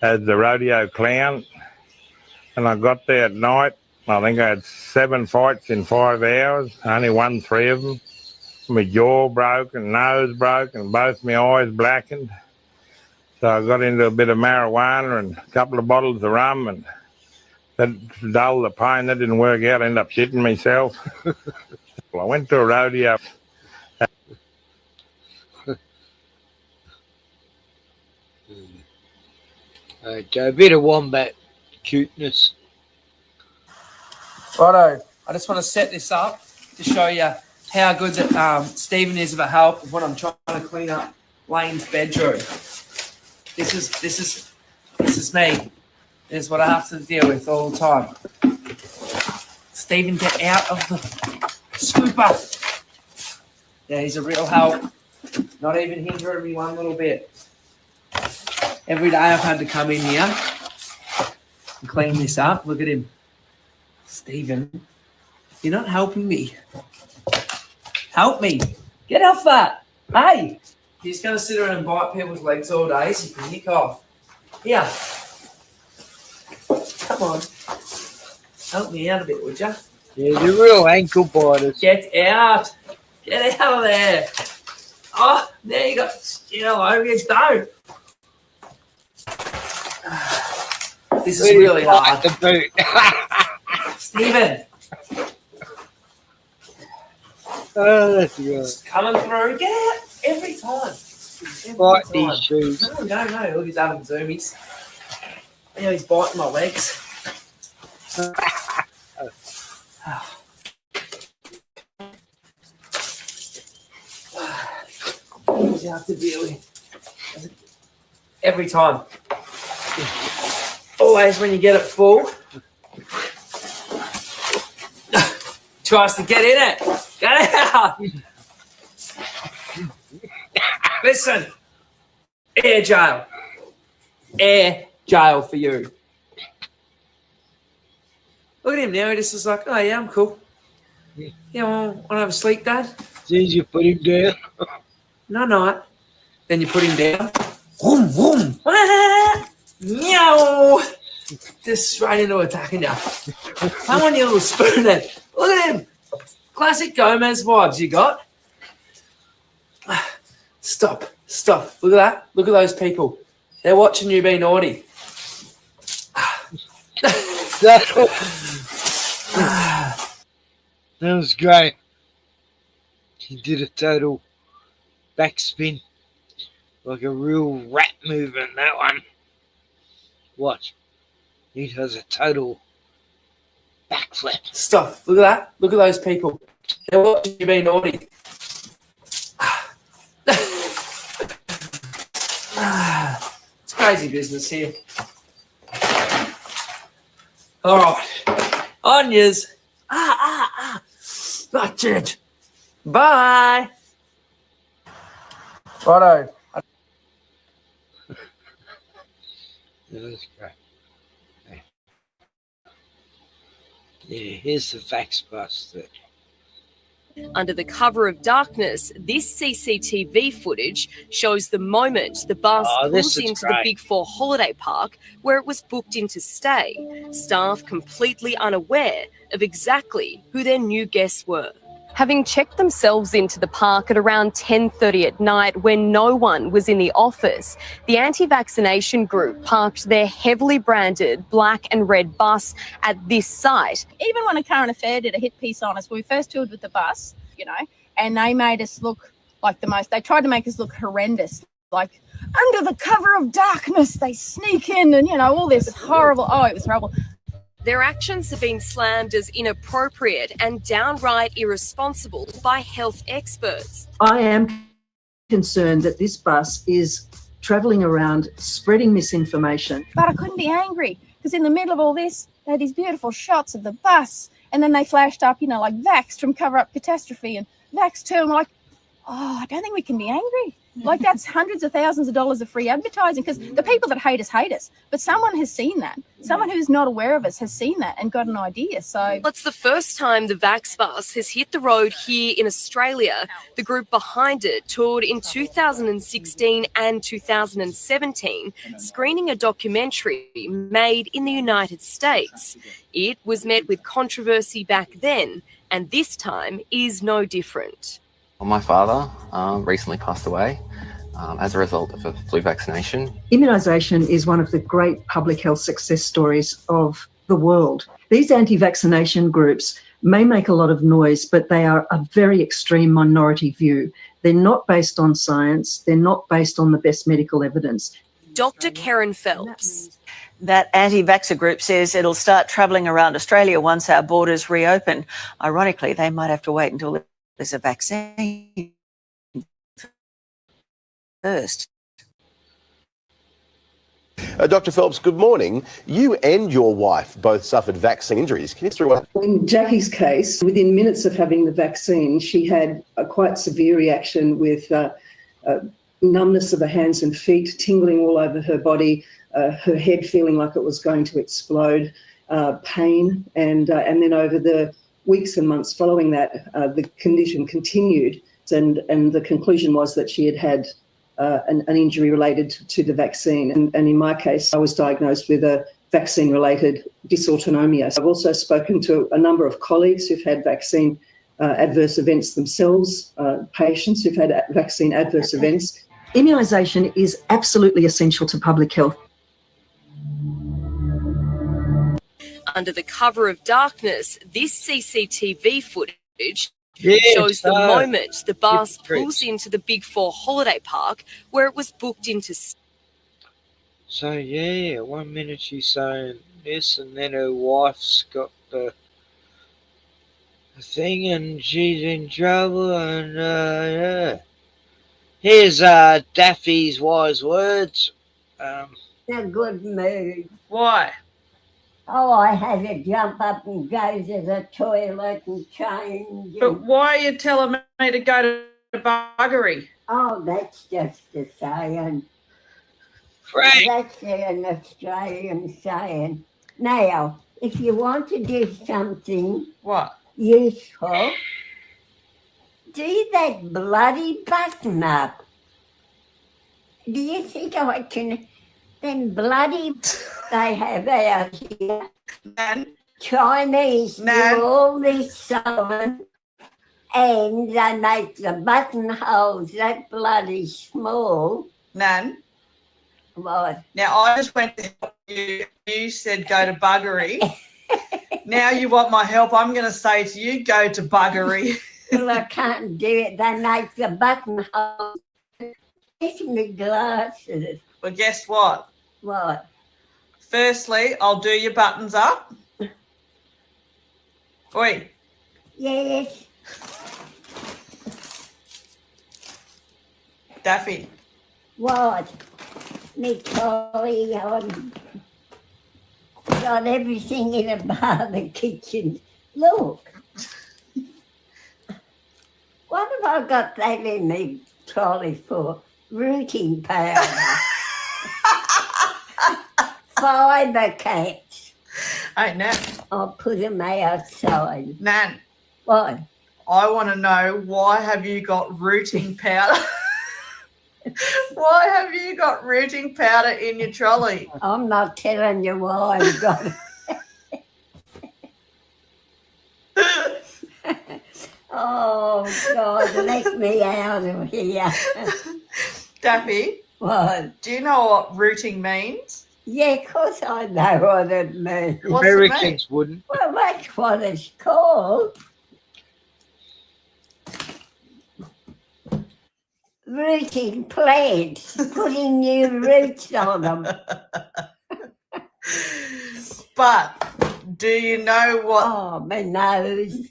as the rodeo clown, and I got there at night. I think I had 7 fights in 5 hours. I only won 3 of them. My jaw broke and nose broke and both my eyes blackened. So I got into a bit of marijuana and a couple of bottles of rum, and that dulled the pain. That didn't work out. I ended up shitting myself. Well, I went to a rodeo. Okay, a bit of wombat cuteness. Righto, I just want to set this up to show you how good that Stephen is of a help when I'm trying to clean up Lane's bedroom. This is me. This is what I have to deal with all the time. Stephen, get out of the scooper. Yeah, he's a real help. Not even hindering me one little bit. Every day I've had to come in here and clean this up. Look at him. Stephen, you're not helping me. Help me. Get off that. Hey, you're just going to sit around and bite people's legs all day so you can nick off. Here. Come on. Help me out a bit, would you? Yeah, they're real ankle biters. Get out. Get out of there. Oh, there you go. Still over your don't. This is really hard. The boot. Stephen. Oh, that's good. It's coming through. Get out every time. Bite these shoes. No. Look, he's having zoomies. Now he's biting my legs. What you have to deal with every time. Always when you get it full, tries to get in it. Get out. Listen, air jail. Air jail for you. Look at him now. He just is like, oh yeah, I'm cool. Yeah, want to have a sleep, Dad? As soon as you put him down. No. Then you put him down. Vroom, vroom. Meow. Just straight into attacking you. Come on, you little spoonhead. Look at him. Classic Gomez vibes you got. Stop. Look at that. Look at those people. They're watching you be naughty. That was great. He did a total backspin. Like a real rat movement, that one. Watch. He does a total backflip. Stop. Look at that. Look at those people. They're watching you be naughty. It's crazy business here. All right. Onions. That's it. Bye. Righto. That's great. Yeah, here's the fax busted. Under the cover of darkness, this CCTV footage shows the moment the bus pulls into the Big Four holiday park where it was booked in to stay, staff completely unaware of exactly who their new guests were. Having checked themselves into the park at around 10:30 at night when no one was in the office, the anti-vaccination group parked their heavily branded black and red bus at this site. Even when A Current Affair did a hit piece on us, when we first toured with the bus, and they made us look like they tried to make us look horrendous, like under the cover of darkness, they sneak in and, all this horrible, it was horrible. Their actions have been slammed as inappropriate and downright irresponsible by health experts. I am concerned that this bus is travelling around spreading misinformation. But I couldn't be angry because in the middle of all this, they had these beautiful shots of the bus and then they flashed up, like Vaxxed from Cover Up Catastrophe and Vaxxed too. I'm like, I don't think we can be angry. Like that's hundreds of thousands of dollars of free advertising because the people that hate us. But someone has seen that. Someone who's not aware of us has seen that and got an idea. So it's the first time the Vax bus has hit the road here in Australia. The group behind it toured in 2016 and 2017, screening a documentary made in the United States. It was met with controversy back then, and this time is no different. My father recently passed away as a result of a flu vaccination. Immunisation is one of the great public health success stories of the world. These anti-vaccination groups may make a lot of noise, but they are a very extreme minority view. They're not based on science. They're not based on the best medical evidence. Dr. Karen Phelps. That anti-vaxxer group says it'll start travelling around Australia once our borders reopen. Ironically, they might have to wait until there's a vaccine first. Dr. Phelps, good morning. You and your wife both suffered vaccine injuries. Can you through what? In Jackie's case, within minutes of having the vaccine, she had a quite severe reaction with numbness of the hands and feet, tingling all over her body, her head feeling like it was going to explode, pain, and then over the weeks and months following that, the condition continued, and the conclusion was that she had an injury related to the vaccine. And in my case, I was diagnosed with a vaccine-related dysautonomia. I've also spoken to a number of colleagues who've had vaccine adverse events themselves, patients who've had vaccine adverse events. Immunisation is absolutely essential to public health. Under the cover of darkness, this CCTV footage shows the moment the bus pulls into the Big Four holiday park where it was booked into. So, 1 minute she's saying this and then her wife's got the thing and she's in trouble and, Here's Daffy's wise words. In a good mood. Why? Oh, I had to jump up and go to the toilet and change. But why are you telling me to go to buggery? Oh, that's just a saying. Frank. That's an Australian saying. Now, if you want to do something useful, do that bloody button up. Do you think I can... Them bloody they have out here. Chinese do all this sewing and they make the buttonholes that bloody small. Nan. What? Now, I just went to help you. You said go to buggery. Now you want my help. I'm going to say to you, go to buggery. Well, I can't do it. They make the buttonholes. It's in the glasses. Well, guess what? What? Firstly, I'll do your buttons up. Oi. Yes. Daffy. What? Me trolley on. Got everything in a bar, the kitchen. Look. What have I got that in me trolley for? Rooting powder. Fibre cakes. Hey, Nan. I'll put them outside. Nan. What? I want to know, why have you got rooting powder? Why have you got rooting powder in your trolley? I'm not telling you why I've got it. Oh, God, let me out of here. Daffy? What? Do you know what rooting means? Yeah, of course I know what it means. What's Americans wouldn't. Well, that's what it's called. Rooting plants, putting new roots on them. But do you know what? Oh, my nose.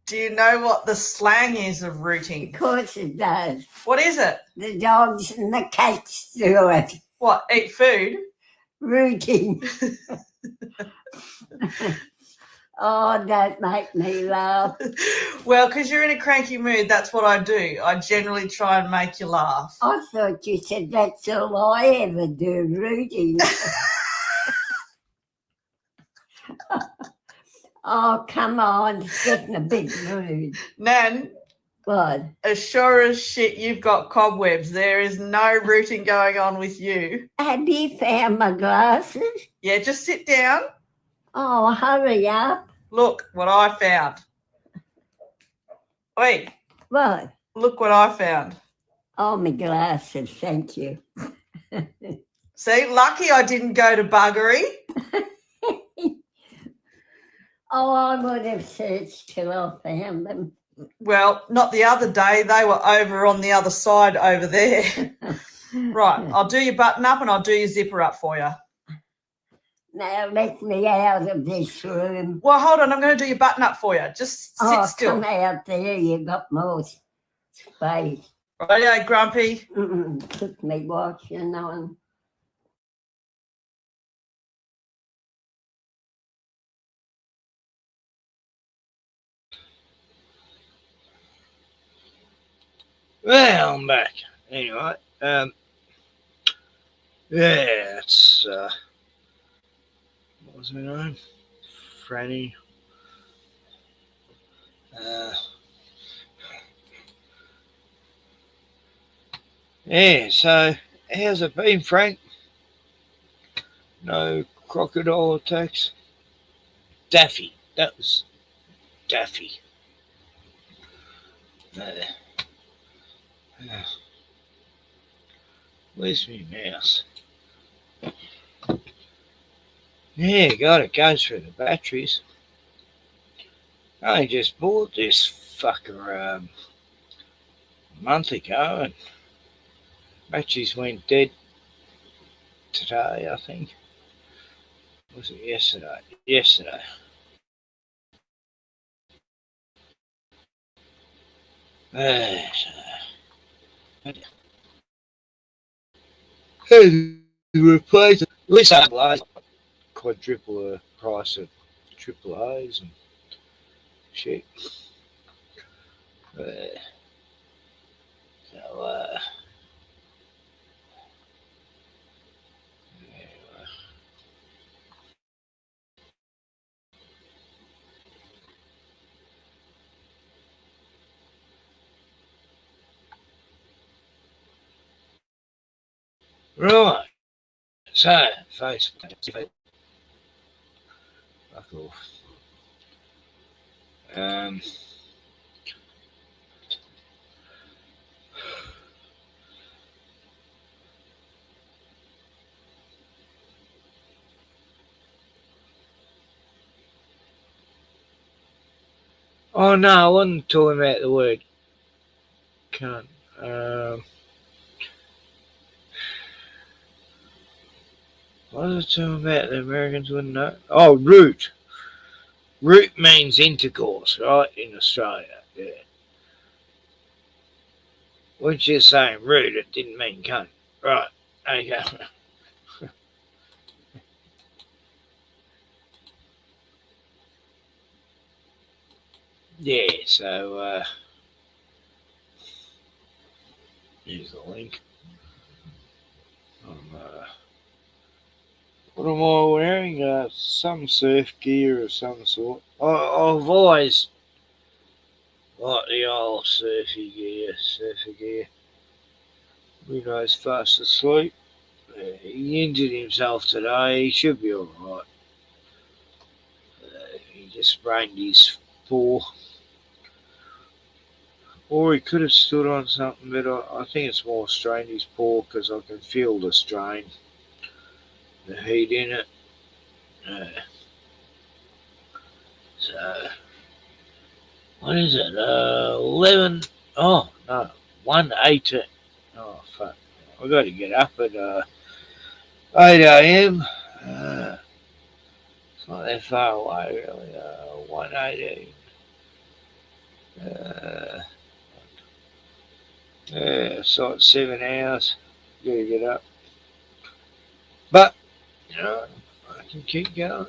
Do you know what the slang is of rooting? Of course it does. What is it? The dogs and the cats do it. What? Eat food? Rooting. Oh, don't make me laugh. Well, because you're in a cranky mood, that's what I do. I generally try and make you laugh. I thought you said that's all I ever do, rooting. Oh, come on, it's getting a bit rude. Nan. What? As sure as shit you've got cobwebs, there is no rooting going on with you. Have you found my glasses? Yeah, just sit down. Oh, hurry up. Look what I found. Wait. What? Look what I found. Oh, my glasses, thank you. See, lucky I didn't go to buggery. Oh, I would have searched till I found them. Well, not the other day. They were over on the other side over there. Right, I'll do your button up and I'll do your zipper up for you. Now let me out of this room. Well, hold on. I'm going to do your button up for you. Just sit still. Come out there. You got more space. Righto, Grumpy. Put me watching on. Well, I'm back. Anyway, yeah, it's what was her name? Franny. Yeah, so how's it been, Frank? No crocodile attacks? Daffy. That was Daffy. Where's my mouse? Yeah, God, it goes through the batteries. I just bought this fucker a month ago and batteries went dead today, I think. Was it yesterday? Yesterday. Replace it. At least I quadruple the price of triple A's and shit. So, right. So, Facebook. Fuck off. Oh no, I wasn't talking about the word cunt. What was I talking about? The Americans wouldn't know. Oh, root. Root means intercourse, right, in Australia. Yeah. When she was saying root, it didn't mean cunt. Right. Okay. Yeah, so here's the link. What am I wearing? Some surf gear of some sort. I've always liked the old surfy gear. Bruno's fast asleep. He injured himself today. He should be alright. He just sprained his paw. Or he could have stood on something, but I think it's more strained his paw because I can feel the strain, the heat in it. So, what is it? 11. Oh, no. 1:18. Oh, fuck. I've got to get up at 8 a.m. It's not that far away, really. 1:18. So it's 7 hours. Gotta get up. But, you know, I can keep going.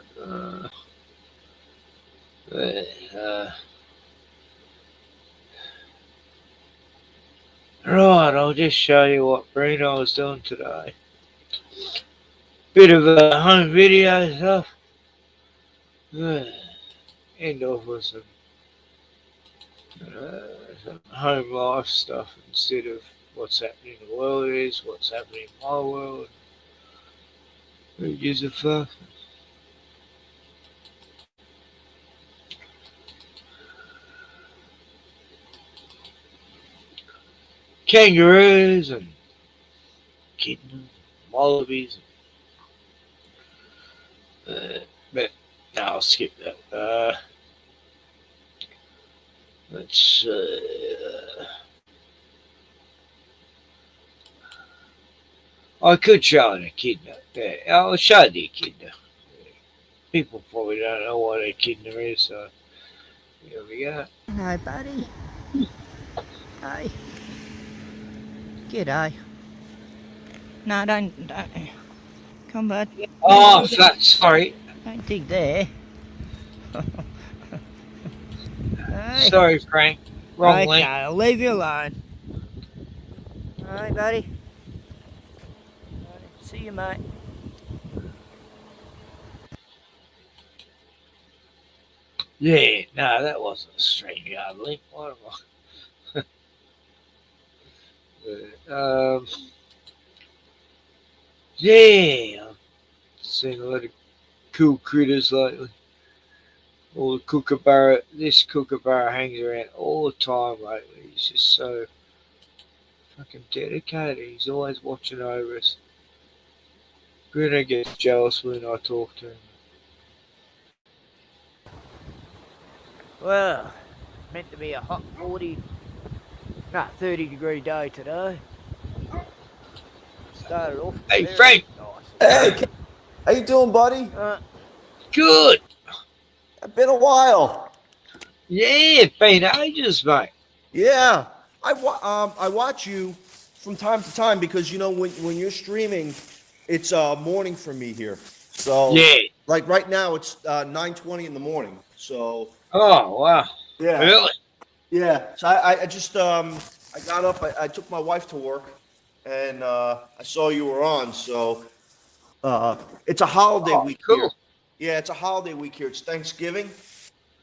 Right, I'll just show you what Bruno was doing today. Bit of home video stuff. End off with some home life stuff instead of what's happening in the world is, what's happening in my world. Who gives a fuck? Kangaroos and kittens, wallabies. But no, I'll skip that. Let's I could show an echidna. Yeah, I'll show the echidna. People probably don't know what an echidna is, so here we go. Hi, buddy. Hi. G'day. No, don't. Come, bud. Oh, fuck, sorry. Don't dig there. Hey. Sorry, Frank. Wrong okay, link. I'll leave you alone. All right, buddy. See you, mate. Yeah, no, that wasn't a StreamYard link. What am I? Yeah, I've seen a lot of cool critters lately. All the kookaburra, this kookaburra hangs around all the time lately. He's just so fucking dedicated. He's always watching over us. Bruno gets jealous when I talk to him. Well, meant to be a hot 30-degree day today. Started off. Hey, Frank. Nice. Hey, how you doing, buddy? Good. It's been a while. Yeah, it's been ages, mate. Yeah, I watch you from time to time because you know when you're streaming, it's morning for me here. So yeah, like right now it's 9:20 in the morning. So oh wow, yeah, really? Yeah. So I just I got up. I took my wife to work, and I saw you were on. So it's a holiday week here. Yeah, it's a holiday week here. It's Thanksgiving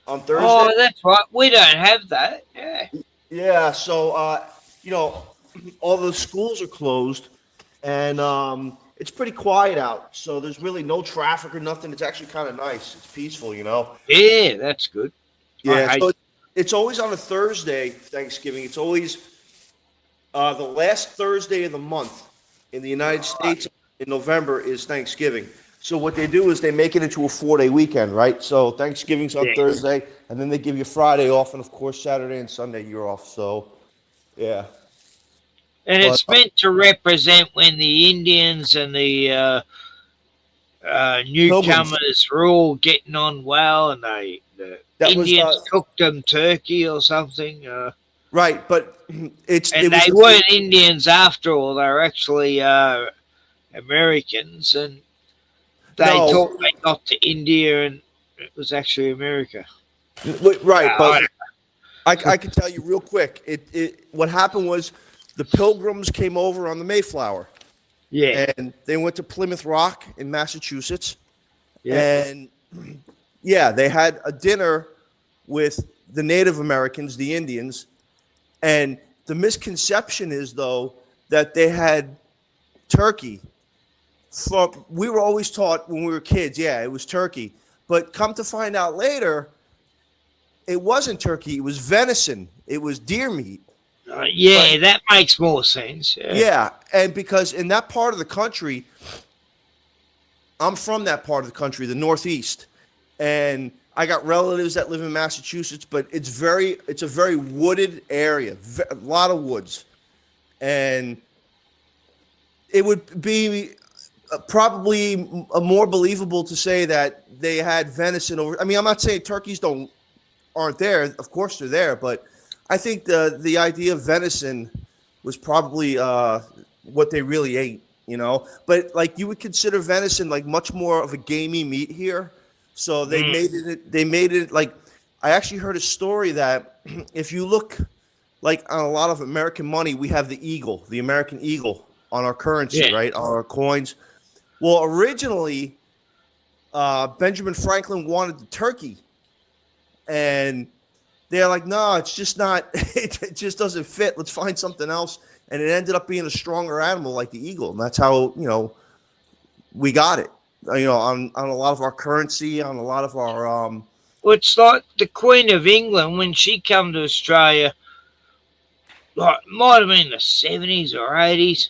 on Thursday. Oh, that's right. We don't have that. Yeah. Yeah. So you know, all the schools are closed, and it's pretty quiet out. So there's really no traffic or nothing. It's actually kind of nice. It's peaceful, you know. Yeah, that's good. Yeah. So it's always on a Thursday, Thanksgiving. It's always the last Thursday of the month in the United States in November is Thanksgiving. So what they do is they make it into a 4-day weekend, right? So Thanksgiving's on Thursday, and then they give you Friday off, and of course Saturday and Sunday you're off. So, yeah. And it's meant to represent when the Indians and the newcomers were all getting on well, and the Indians took them Turkey or something. Right, but they weren't Indians after all; they were actually Americans, and they thought they got to India, and it was actually America. Right, but I can tell you real quick. What happened was the Pilgrims came over on the Mayflower. Yeah. And they went to Plymouth Rock in Massachusetts. Yeah. And yeah, they had a dinner with the Native Americans, the Indians. And the misconception is, though, that they had turkey. We were always taught when we were kids, yeah, it was turkey. But come to find out later, it wasn't turkey. It was venison. It was deer meat. That makes more sense. Yeah, and because in that part of the country, I'm from that part of the country, the Northeast, and I got relatives that live in Massachusetts, but it's a very wooded area, a lot of woods, and it would be probably more believable to say that they had venison over. I mean, I'm not saying turkeys aren't there. Of course they're there, but I think the idea of venison was probably what they really ate, you know. But like you would consider venison like much more of a gamey meat here, so they made it like I actually heard a story that if you look like on a lot of American money, we have the eagle, the American eagle on our currency, right, on our coins. Well, originally, Benjamin Franklin wanted the turkey, and they're like, no, it's just not, it just doesn't fit. Let's find something else. And it ended up being a stronger animal like the eagle. And that's how, we got it, on a lot of our currency, on a lot of our. Well, it's like the Queen of England when she come to Australia, like, might have been the 70s or 80s.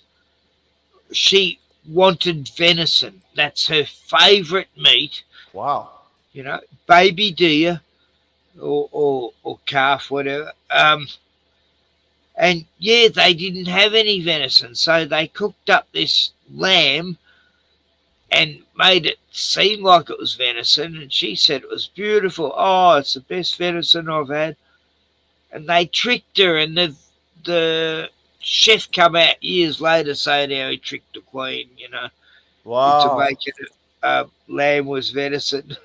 She wanted venison. That's her favourite meat. Wow. Baby deer. Or calf, whatever. And yeah, they didn't have any venison, so they cooked up this lamb and made it seem like it was venison. And she said it was beautiful. Oh, it's the best venison I've had. And they tricked her, and the chef come out years later saying how he tricked the queen, Wow. into making it lamb was venison.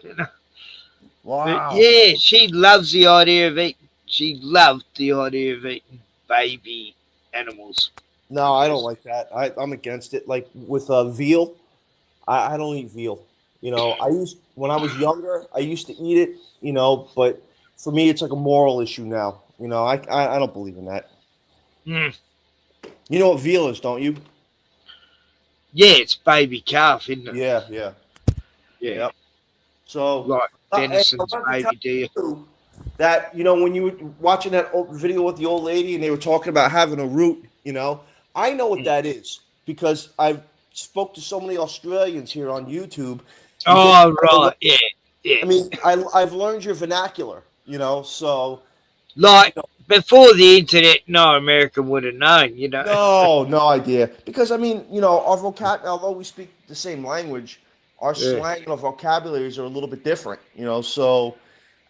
Wow. But yeah, she loves the idea of eating. She loved the idea of eating baby animals. No, I don't like that. I'm against it. Like with veal, I don't eat veal. When I was younger, I used to eat it. But for me, it's like a moral issue now. I don't believe in that. Mm. You know what veal is, don't you? Yeah, it's baby calf, isn't it? Yeah. Yeah. Yep. So like venison's baby deer. That when you were watching that old video with the old lady and they were talking about having a root, I know what that is because I've spoke to so many Australians here on YouTube. Oh right, yeah. I mean, I've learned your vernacular, so like before the internet, no American would have known, No idea because I mean, our vocabulary, although we speak the same language. Our slang and our vocabularies are a little bit different, so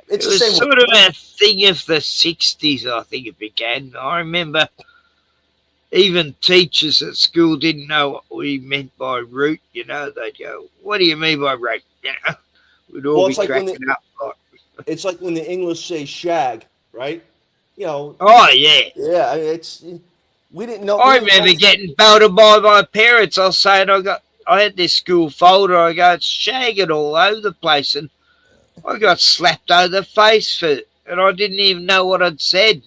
it's it the was same. Sort of a thing of the 60s, I think it began. I remember even teachers at school didn't know what we meant by root, They'd go, what do you mean by root? We'd all be cracking up. It's like when the English say shag, right? Oh, yeah. Yeah, we didn't know. I remember getting belted by my parents. I was saying I had this school folder. I got shagging all over the place, and I got slapped over the face for it, and I didn't even know what I'd said,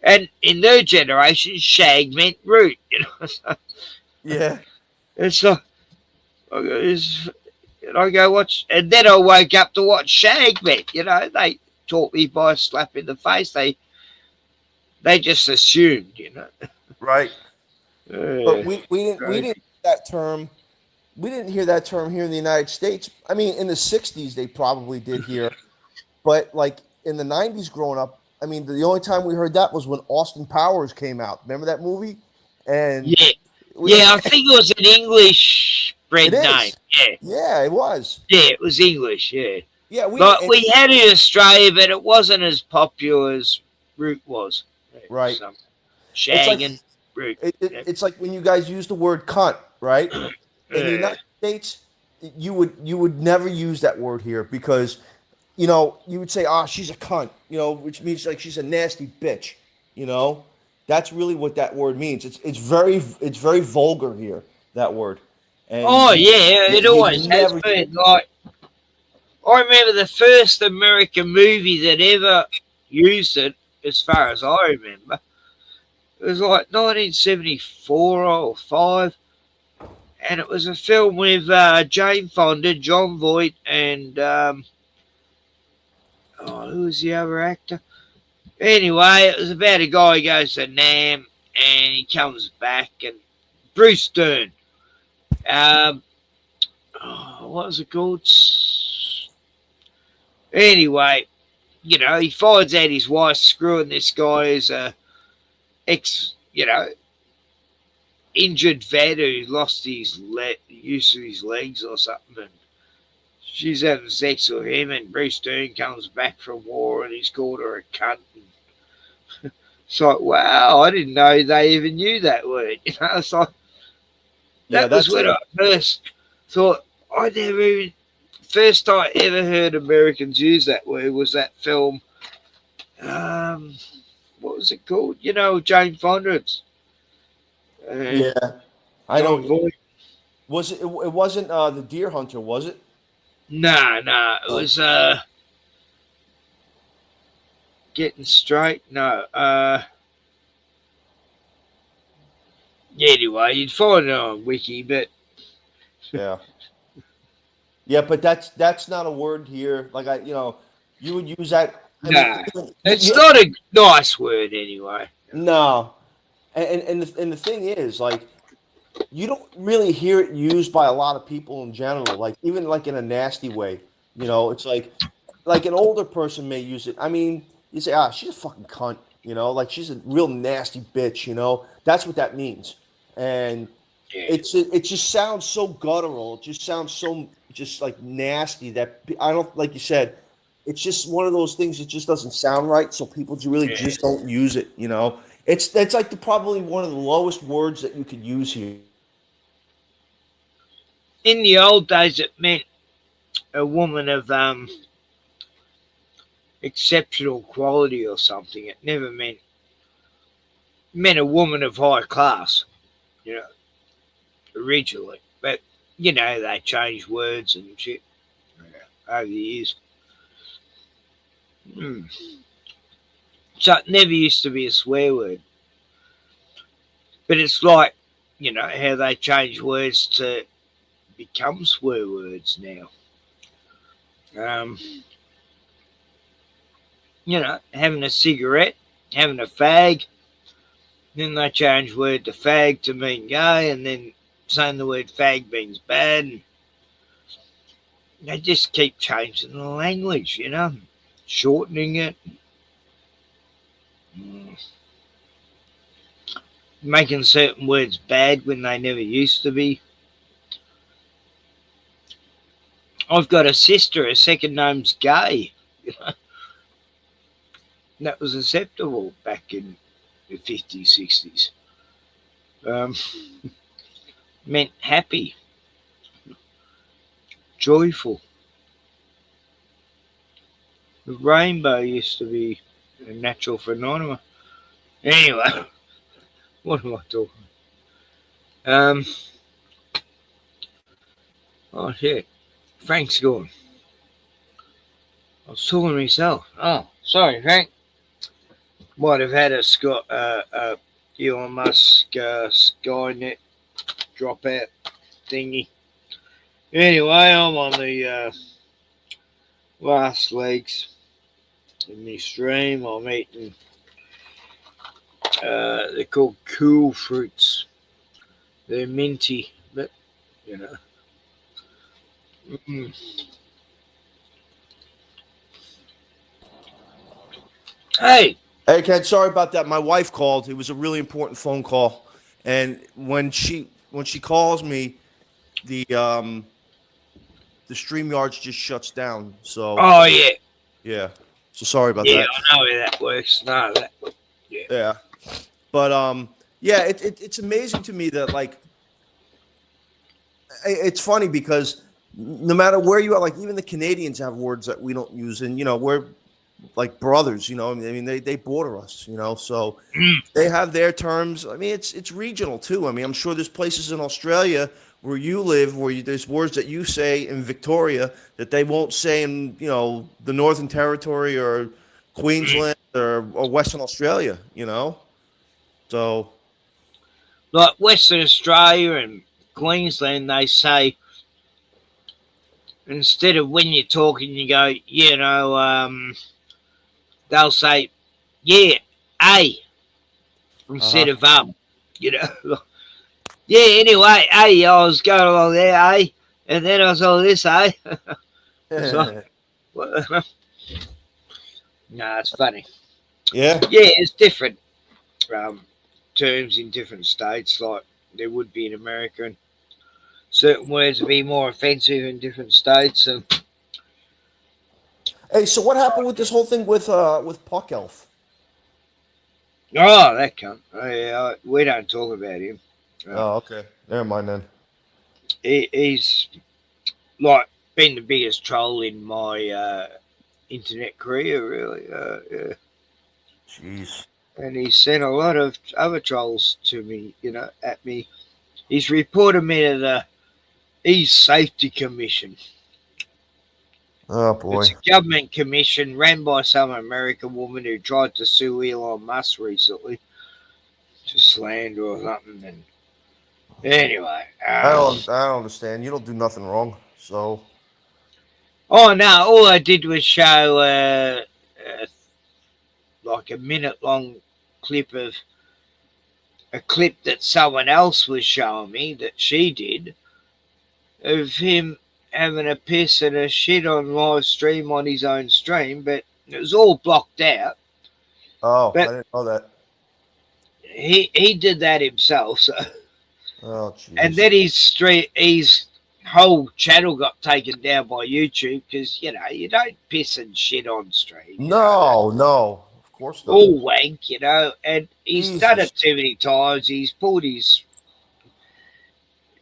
And in their generation, shag meant root, So, yeah. It's like, and I go watch, and then I woke up to what shag meant. They taught me by slapping the face. They just assumed, Right. But we didn't that term. We didn't hear that term here in the United States. I mean, in the 60s, they probably did here. But like in the 90s growing up, I mean, the only time we heard that was when Austin Powers came out. Remember that movie? And I think it was an English Bread It name, is. yeah. Yeah, it was. Yeah, it was English, yeah. Yeah, we had it in Australia, but it wasn't as popular as root was. Right. Some It's like shagging, root. it's like when you guys use the word cunt, right? In the United States, you would never use that word here because, you know, you would say, "Ah, she's a cunt," you know, which means like she's a nasty bitch. You know, that's really what that word means. It's very vulgar here, that word. And Oh yeah, it always has never been. Like, I remember the first American movie that ever used it, as far as I remember. It was like 1974 or 5, and it was a film with Jane Fonda, John Voight, and who was the other actor? Anyway, it was about a guy who goes to Nam, and he comes back, and Bruce Dern. What was it called? Anyway, you know, he finds out his wife's screwing this guy as a injured vet who lost his use of his legs or something, and she's having sex with him, and Bruce Dern comes back from war and he's called her a cunt. It's like, wow, I didn't know they even knew that word. You know, it's like that was when I first thought. I never even first time I ever heard Americans use that word was that film. What was it called? You know, Jane Fonda's. Yeah, I don't. Was it? It wasn't the Deer Hunter, was it? No, it was Getting Straight. No. Anyway, you'd find it on Wiki, but yeah. Yeah, but that's not a word here. Like you would use that. It's not a nice word anyway. No, and the thing is, like, you don't really hear it used by a lot of people in general. Like even like in a nasty way. You know, it's like an older person may use it. I mean, you say, she's a fucking cunt. You know, like she's a real nasty bitch. You know, that's what that means. And it just sounds so guttural. It just sounds so just like nasty that I don't, like you said, it's just one of those things that just doesn't sound right. So people just don't use it. You know, it's like probably one of the lowest words that you could use here. In the old days, it meant a woman of exceptional quality or something. It never meant a woman of high class. You know, originally, but you know they changed words and shit over the years. So it never used to be a swear word, but it's like, you know, how they change words to become swear words now. You know, having a cigarette, having a fag. Then they change word to fag to mean gay, and then saying the word fag means bad. And they just keep changing the language, you know, shortening it, making certain words bad when they never used to be. I've got a sister, her second name's Gay. You know? That was acceptable back in the 50s, 60s. Meant happy, joyful. The rainbow used to be a natural phenomenon. Anyway, what am I talking about? Oh shit, Frank's gone. I was talking to myself. Oh, sorry, Frank. Might have had a Elon Musk Skynet dropout thingy. Anyway, I'm on the last legs in my stream. I'm eating. They're called cool fruits. They're minty, but you know. Hey, Ken, sorry about that. My wife called. It was a really important phone call, and when she calls me, the StreamYards just shuts down. So. Oh yeah. Yeah. So sorry about Yeah, that. I know how that works. No, that. Yeah. Yeah. But yeah, it's amazing to me that like it's funny because no matter where you are, like even the Canadians have words that we don't use, and we're like brothers. I mean they border us. So they have their terms. I mean it's regional too. I mean I'm sure there's places in Australia where you live where there's words that you say in Victoria that they won't say in the Northern Territory or Queensland or Western Australia. So. Like Western Australia and Queensland, they say instead of when you're talking, you go, they'll say, yeah, instead of Yeah, anyway, I was going along there, and then I saw this, It's like, no, it's funny. Yeah. Yeah, it's different terms in different states, like there would be in America, and certain words would be more offensive in different states. And Hey, so what happened with this whole thing with Puck Elf? oh, that cunt. We don't talk about him. Oh, okay. Never mind then. He's like been the biggest troll in my internet career, really. Yeah. Jeez. And he sent a lot of other trolls to me, at me. He's reported me to the East Safety Commission. Oh boy. It's a government commission ran by some American woman who tried to sue Elon Musk recently to slander or something. And anyway, I don't understand. You don't do nothing wrong, so. Oh no! All I did was show like a minute-long clip of a clip that someone else was showing me that she did of him having a piss and a shit on live stream on his own stream, but it was all blocked out. Oh, but I didn't know that. He did that himself, so. Oh, jeez. And then his whole channel got taken down by YouTube because you don't piss and shit on stream. No, of course not. All wank, and he's done it too many times. He's pulled his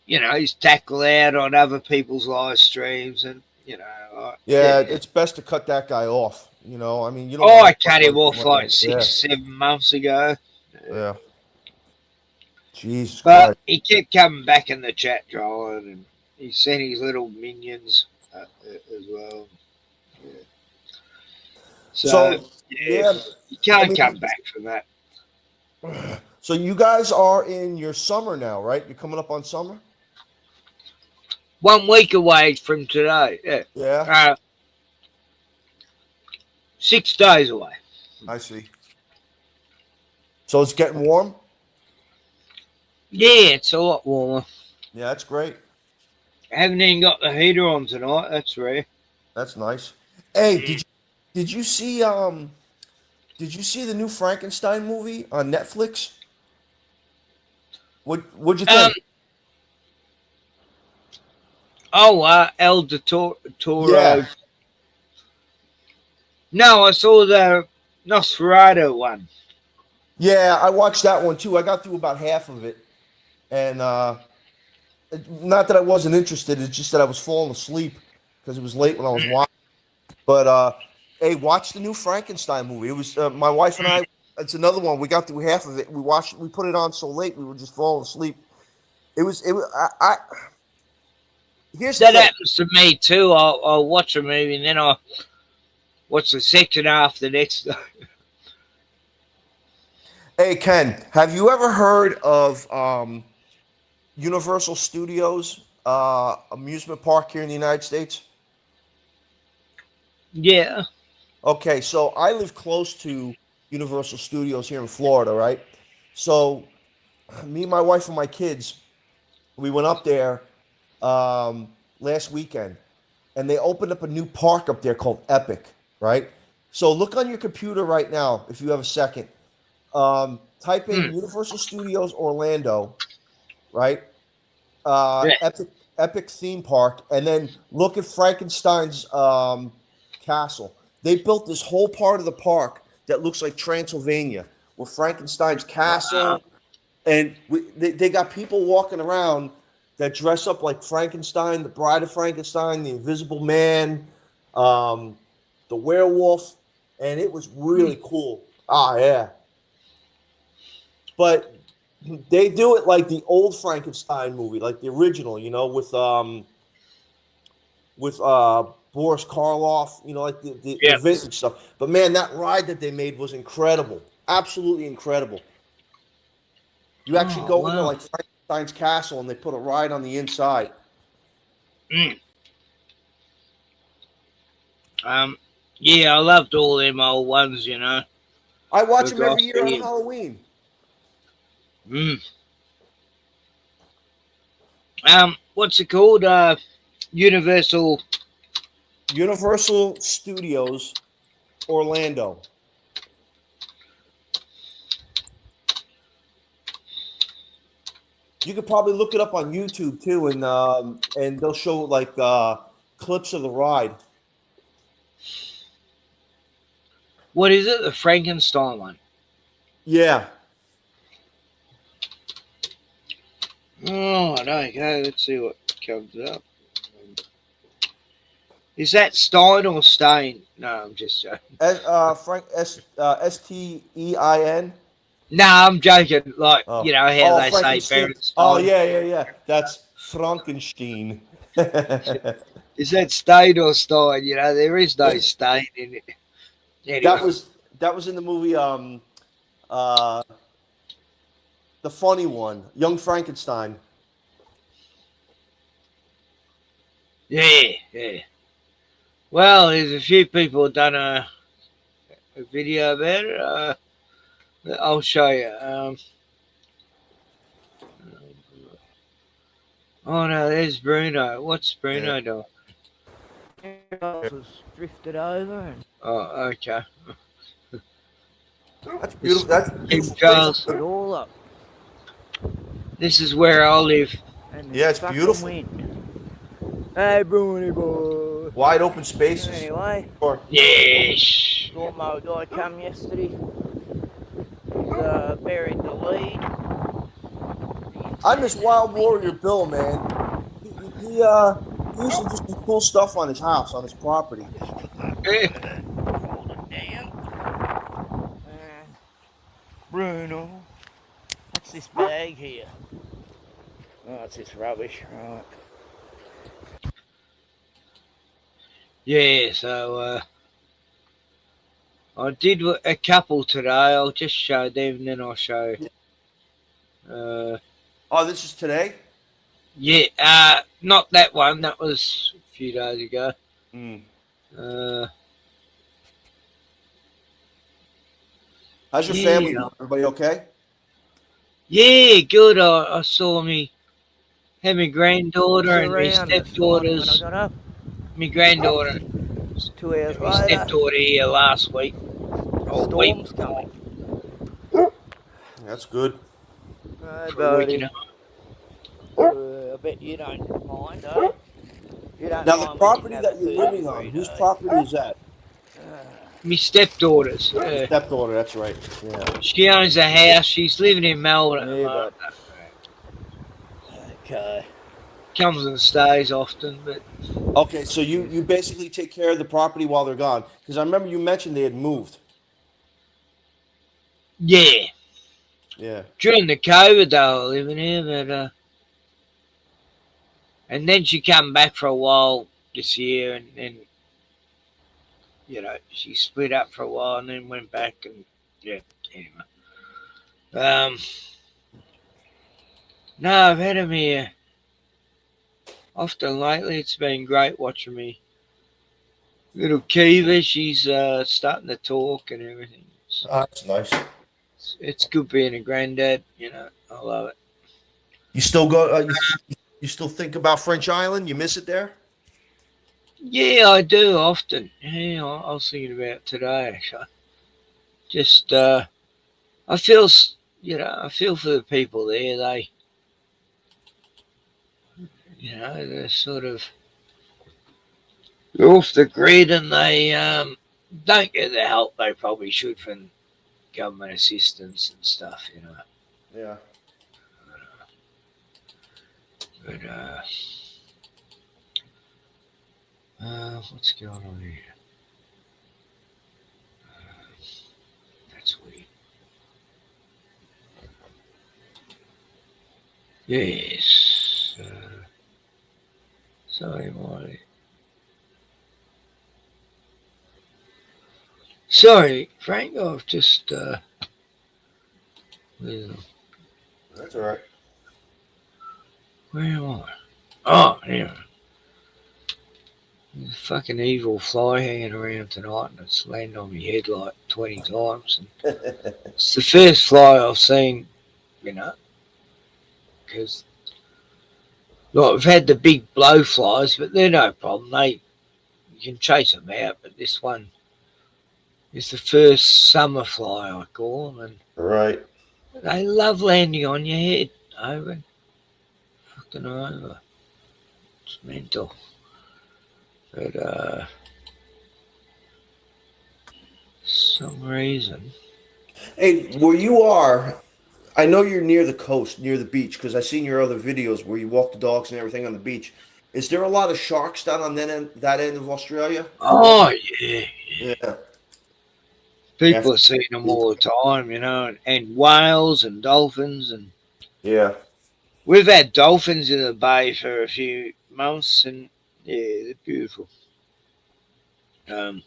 his tackle out on other people's live streams, and Yeah, it's best to cut that guy off. I mean, you don't. I cut him off like 6-7 months ago. Yeah. Jesus But Christ. he kept coming back in the chat, trolling, and he sent his little minions as well. Yeah. So yeah, you can't come back from that. So you guys are in your summer now, right? You're coming up on summer? 1 week away from today. Yeah. Yeah. 6 days away. I see. So it's getting warm? Yeah, it's a lot warmer. Yeah, that's great. I haven't even got the heater on tonight. That's rare. That's nice. Hey, did you see the new Frankenstein movie on Netflix? What'd you think? El de Toro. Yeah. No, I saw the Nosferatu one. Yeah, I watched that one too. I got through about half of it. And not that I wasn't interested, it's just that I was falling asleep because it was late when I was watching. But hey, watch the new Frankenstein movie. It was my wife and I. It's another one. We got through half of it. We put it on so late we were just falling asleep. Here's that happens to me too. I'll watch a movie and then I'll watch the second half the next day. Hey Ken, have you ever heard of Universal Studios amusement park here in the United States? Yeah. Okay, so I live close to Universal Studios here in Florida, right? So me, my wife, and my kids, we went up there last weekend, and they opened up a new park up there called Epic, right? So look on your computer right now, if you have a second. Type in Universal Studios Orlando, right? epic theme park, and then look at Frankenstein's castle. They built this whole part of the park that looks like Transylvania, with Frankenstein's castle, and they got people walking around that dress up like Frankenstein, the Bride of Frankenstein, the Invisible Man, the werewolf, and it was really cool. Ah, yeah. But they do it like the old Frankenstein movie, like the original, you know, with Boris Karloff, you know, like the vintage stuff. But man, that ride that they made was incredible, absolutely incredible. You actually go into like Frankenstein's castle, and they put a ride on the inside. Yeah, I loved all them old ones, you know. I watch them every year on Halloween. What's it called? Universal Studios, Orlando. You could probably look it up on YouTube too, and they'll show like clips of the ride. What is it? The Frankenstein one? Yeah. Oh, okay. Let's see what comes up. Is that Stein or Stain? No, I'm just joking. Stein. No, I'm joking. Like, you know how they say parents. Oh, yeah. That's Frankenstein. Is that Stain or Stein? You know, there is no stain in it. Anyway. That was in the movie the funny one, Young Frankenstein. Yeah. Well, there's a few people done a video about it. I'll show you. Oh no, there's Bruno. What's Bruno doing? Was drifted over. And... Oh, okay. That's beautiful. That's beautiful. Charles. It all up. This is where I live. Yeah, it's beautiful. Hey, Bruni boy. Wide open spaces. Anyway. Yes. Lawnmower guy come yesterday. He's buried the lead. I miss Wild Warrior Bill, man. He used to just do cool stuff on his house, on his property. Hold it down. Bruno. What's this bag here? Oh, it's this rubbish, right. Yeah, so I did a couple today. I'll just show them, and then I'll show. Oh, this is today? Yeah, not that one. That was a few days ago. How's your family doing? Everybody okay? Yeah, good. I saw me. Had my granddaughter and my stepdaughters. My granddaughter. 2 hours my later. stepdaughter here last week. Storm's coming. That's good. Hey, For a week buddy. and a half. I bet you don't mind, eh? You don't Now, mind the when property you that have you're food living every on, whose day. property is that? My stepdaughters. Stepdaughter, that's right. Yeah. She owns a house. She's living in Melbourne at the Yeah, moment. Okay. Comes and stays often, but Okay, so you basically take care of the property while they're gone. Because I remember you mentioned they had moved. yeah. Yeah. During the COVID, they were living here, but and then she came back for a while this year, and then you know she split up for a while, and then went back, and yeah. Anyway, no, I've had them here often lately. It's been great watching me. Little Kiva, she's starting to talk and everything. That's nice. It's good being a granddad, you know. I love it. You still go? You still think about French Island? You miss it there? Yeah, I do often. Yeah, I was thinking about it today, actually. Just, I feel, I feel for the people there. You know, they're off the grid and they don't get the help they probably should from government assistance and stuff, you know. Yeah. But what's going on here? That's weird. Yes. Sorry, Molly. Sorry, Frank. I've just. That's all right. Where am I? Oh, yeah. There's a fucking evil fly hanging around tonight, and it's landed on my head like 20 times. And it's the first fly I've seen, you know, because like we've had the big blowflies, but they're no problem. You can chase them out, but this one is the first summer fly, I call them, and right. They love landing on your head, over and fucking over. It's mental. But some reason. Hey, where you are, I know you're near the coast, near the beach, because I've seen your other videos where you walk the dogs and everything on the beach. Is there a lot of sharks down on that end of Australia? Oh, yeah. Yeah. People are seeing them all the time, you know, and whales and dolphins. And yeah. We've had dolphins in the bay for a few months, and yeah, they're beautiful. But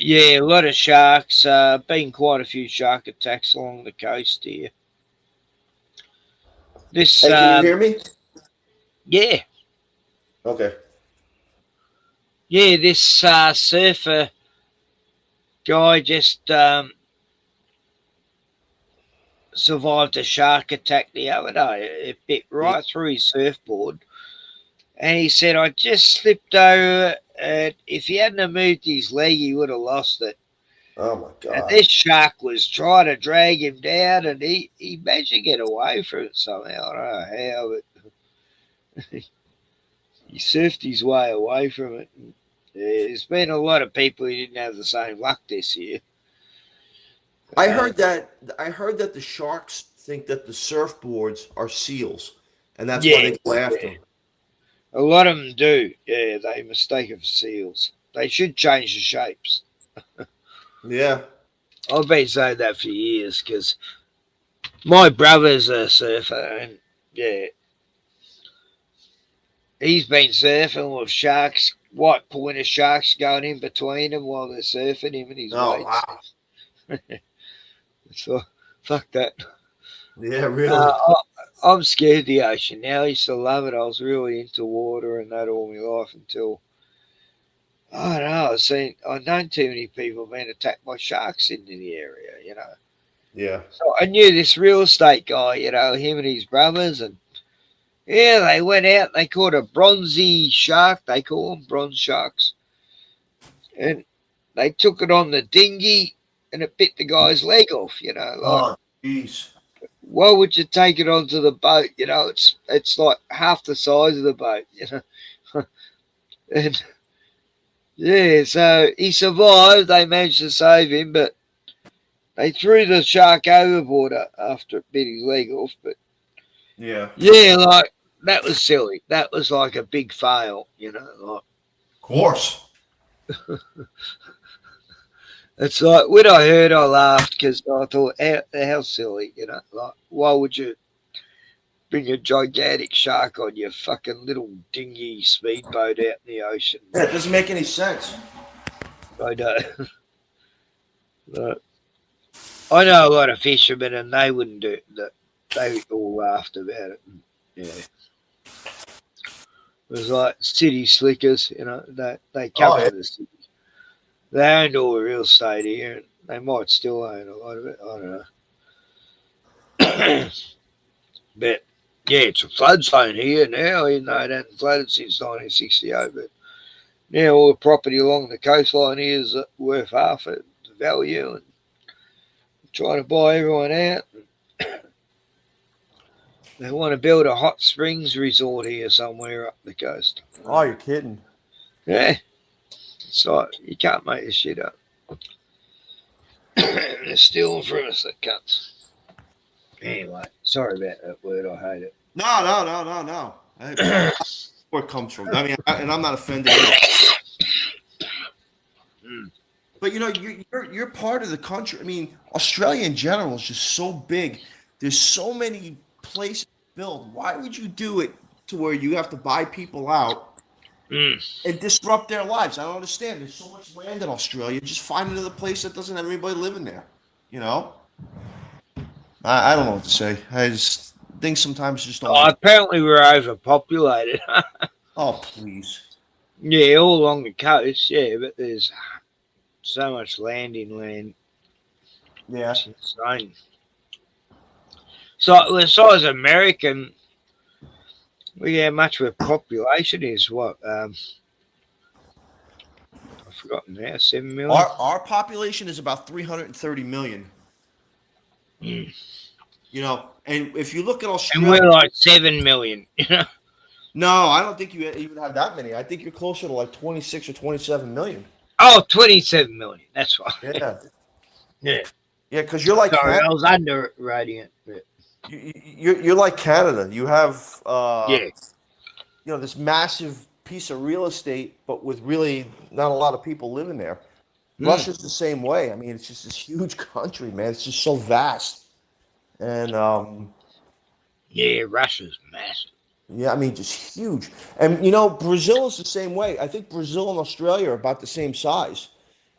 yeah, a lot of sharks. Been quite a few shark attacks along the coast here. This. Hey, can you hear me? Yeah. Okay. Yeah, this surfer guy just survived a shark attack the other day. It bit right through his surfboard. And he said, I just slipped over. If he hadn't have moved his leg, he would have lost it. Oh, my God. And this shark was trying to drag him down, and he managed to get away from it somehow. I don't know how, but he surfed his way away from it. And, there's been a lot of people who didn't have the same luck this year. I heard that the sharks think that the surfboards are seals, and that's why they go after them. A lot of them do. Yeah, they mistake it for seals. They should change the shapes. Yeah. I've been saying that for years because my brother's a surfer, and yeah, he's been surfing with sharks, white pointer sharks going in between them while they're surfing, him and his mates. Wow. So, fuck that. Yeah, really. I'm scared of the ocean now. I used to love it. I was really into water and that all my life until, I don't know, I've known too many people being attacked by sharks in the area, you know. Yeah. So I knew this real estate guy, you know, him and his brothers, and yeah, they went out, they caught a bronzy shark, they call them bronze sharks, and they took it on the dinghy and it bit the guy's leg off, you know. Like, oh, jeez. Why would you take it onto the boat? You know, it's like half the size of the boat, you know. And yeah, so he survived. They managed to save him, but they threw the shark overboard after it bit his leg off. But yeah, like that was silly. That was like a big fail, you know. Like, of course. It's like when I heard, I laughed because I thought, how silly, you know. Like, why would you bring a gigantic shark on your fucking little dingy speedboat out in the ocean? That doesn't make any sense. I know. But I know a lot of fishermen, and they wouldn't do that. They all laughed about it. Yeah. It was like city slickers, you know. They come to the city. They owned all the real estate here, and they might still own a lot of it. I don't know. But yeah, it's a flood zone here now, even though it hasn't flooded since 1968. But now all the property along the coastline here is worth half the value, and trying to buy everyone out. They want to build a hot springs resort here somewhere up the coast. Oh, you're kidding. Yeah. It's like, you can't make this shit up. They're stealing from us, that cunts. Anyway, sorry about that word. I hate it. No. Where it comes from. I mean, and I'm not offended. But you know, you're part of the country. I mean, Australia in general is just so big. There's so many places to build. Why would you do it to where you have to buy people out and disrupt their lives? I don't understand. There's so much land in Australia. Just find another place that doesn't have anybody living there. You know? I don't know what to say. I just think sometimes just don't. Apparently we're overpopulated. Oh, please. Yeah, all along the coast, yeah, but there's so much land inland. Yeah. It's insane. So the size of American, how much of a population is what? I've forgotten now, 7 million? Our population is about 330 million. You know, and if you look at Australia, and we're like 7 million. You know? No, I don't think you even have that many. I think you're closer to like 26 or 27 million. Oh, 27 million. That's right. Yeah. Yeah. Yeah, because you're like Sorry, Canada. I was underrating it. But... You're like Canada. You have you know, this massive piece of real estate, but with really not a lot of people living there. Russia's the same way. I mean, it's just this huge country, man. It's just so vast. And yeah, Russia's massive. Yeah, I mean, just huge. And, you know, Brazil is the same way. I think Brazil and Australia are about the same size.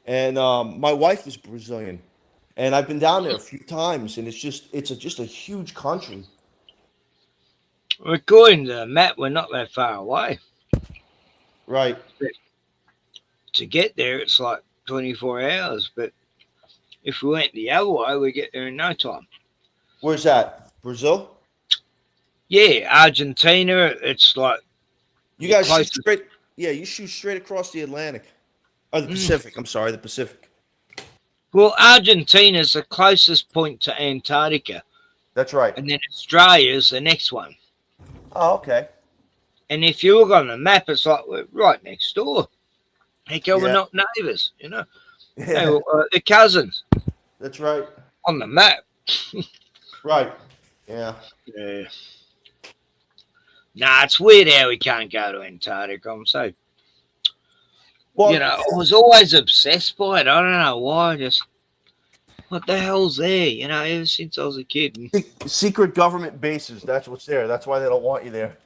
And my wife is Brazilian. And I've been down there a few times, and it's just a huge country. According to the map, we're not that far away. Right. But to get there, it's like 24 hours. But if we went the other way, we get there in no time. Where's that? Brazil? Yeah, Argentina, it's like... You guys shoot straight... Yeah, you shoot straight across the Atlantic. Or the Pacific. I'm sorry, the Pacific. Well, Argentina's the closest point to Antarctica. That's right. And then Australia's the next one. Oh, okay. And if you look on the map, it's like we're right next door. Heck, we're not neighbours, you know. Yeah. They're cousins. That's right. On the map. Right. Yeah. Yeah. Nah, it's weird how we can't go to Antarctica. I'm so... Well, you know, I was always obsessed by it. I don't know why. Just, what the hell's there? You know, ever since I was a kid. Secret government bases. That's what's there. That's why they don't want you there.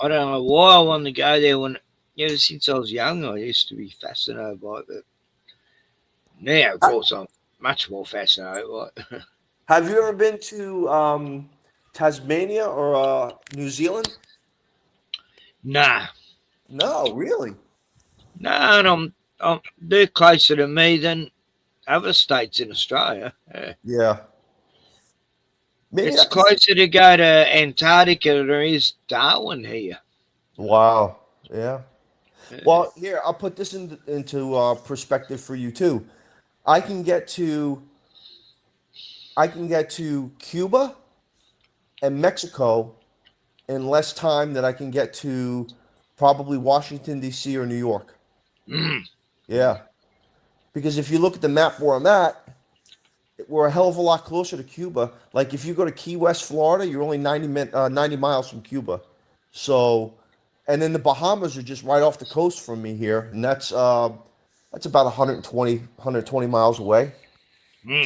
I don't know why I wanted to go there when... Ever since I was young, I used to be fascinated by it. But now, of course, I'm much more fascinated by it. Have you ever been to Tasmania or New Zealand? Nah. No, really? No, they're closer to me than other states in Australia. Yeah. Maybe it's closer to go to Antarctica than there is Darwin here. Wow. Yeah. Well, here, I'll put this into perspective for you too. I can get to Cuba and Mexico in less time than I can get to probably Washington, D.C. or New York. Yeah. Because if you look at the map where I'm at, we're a hell of a lot closer to Cuba. Like if you go to Key West, Florida, you're only 90 miles from Cuba. So, and then the Bahamas are just right off the coast from me here. And that's about 120 miles away.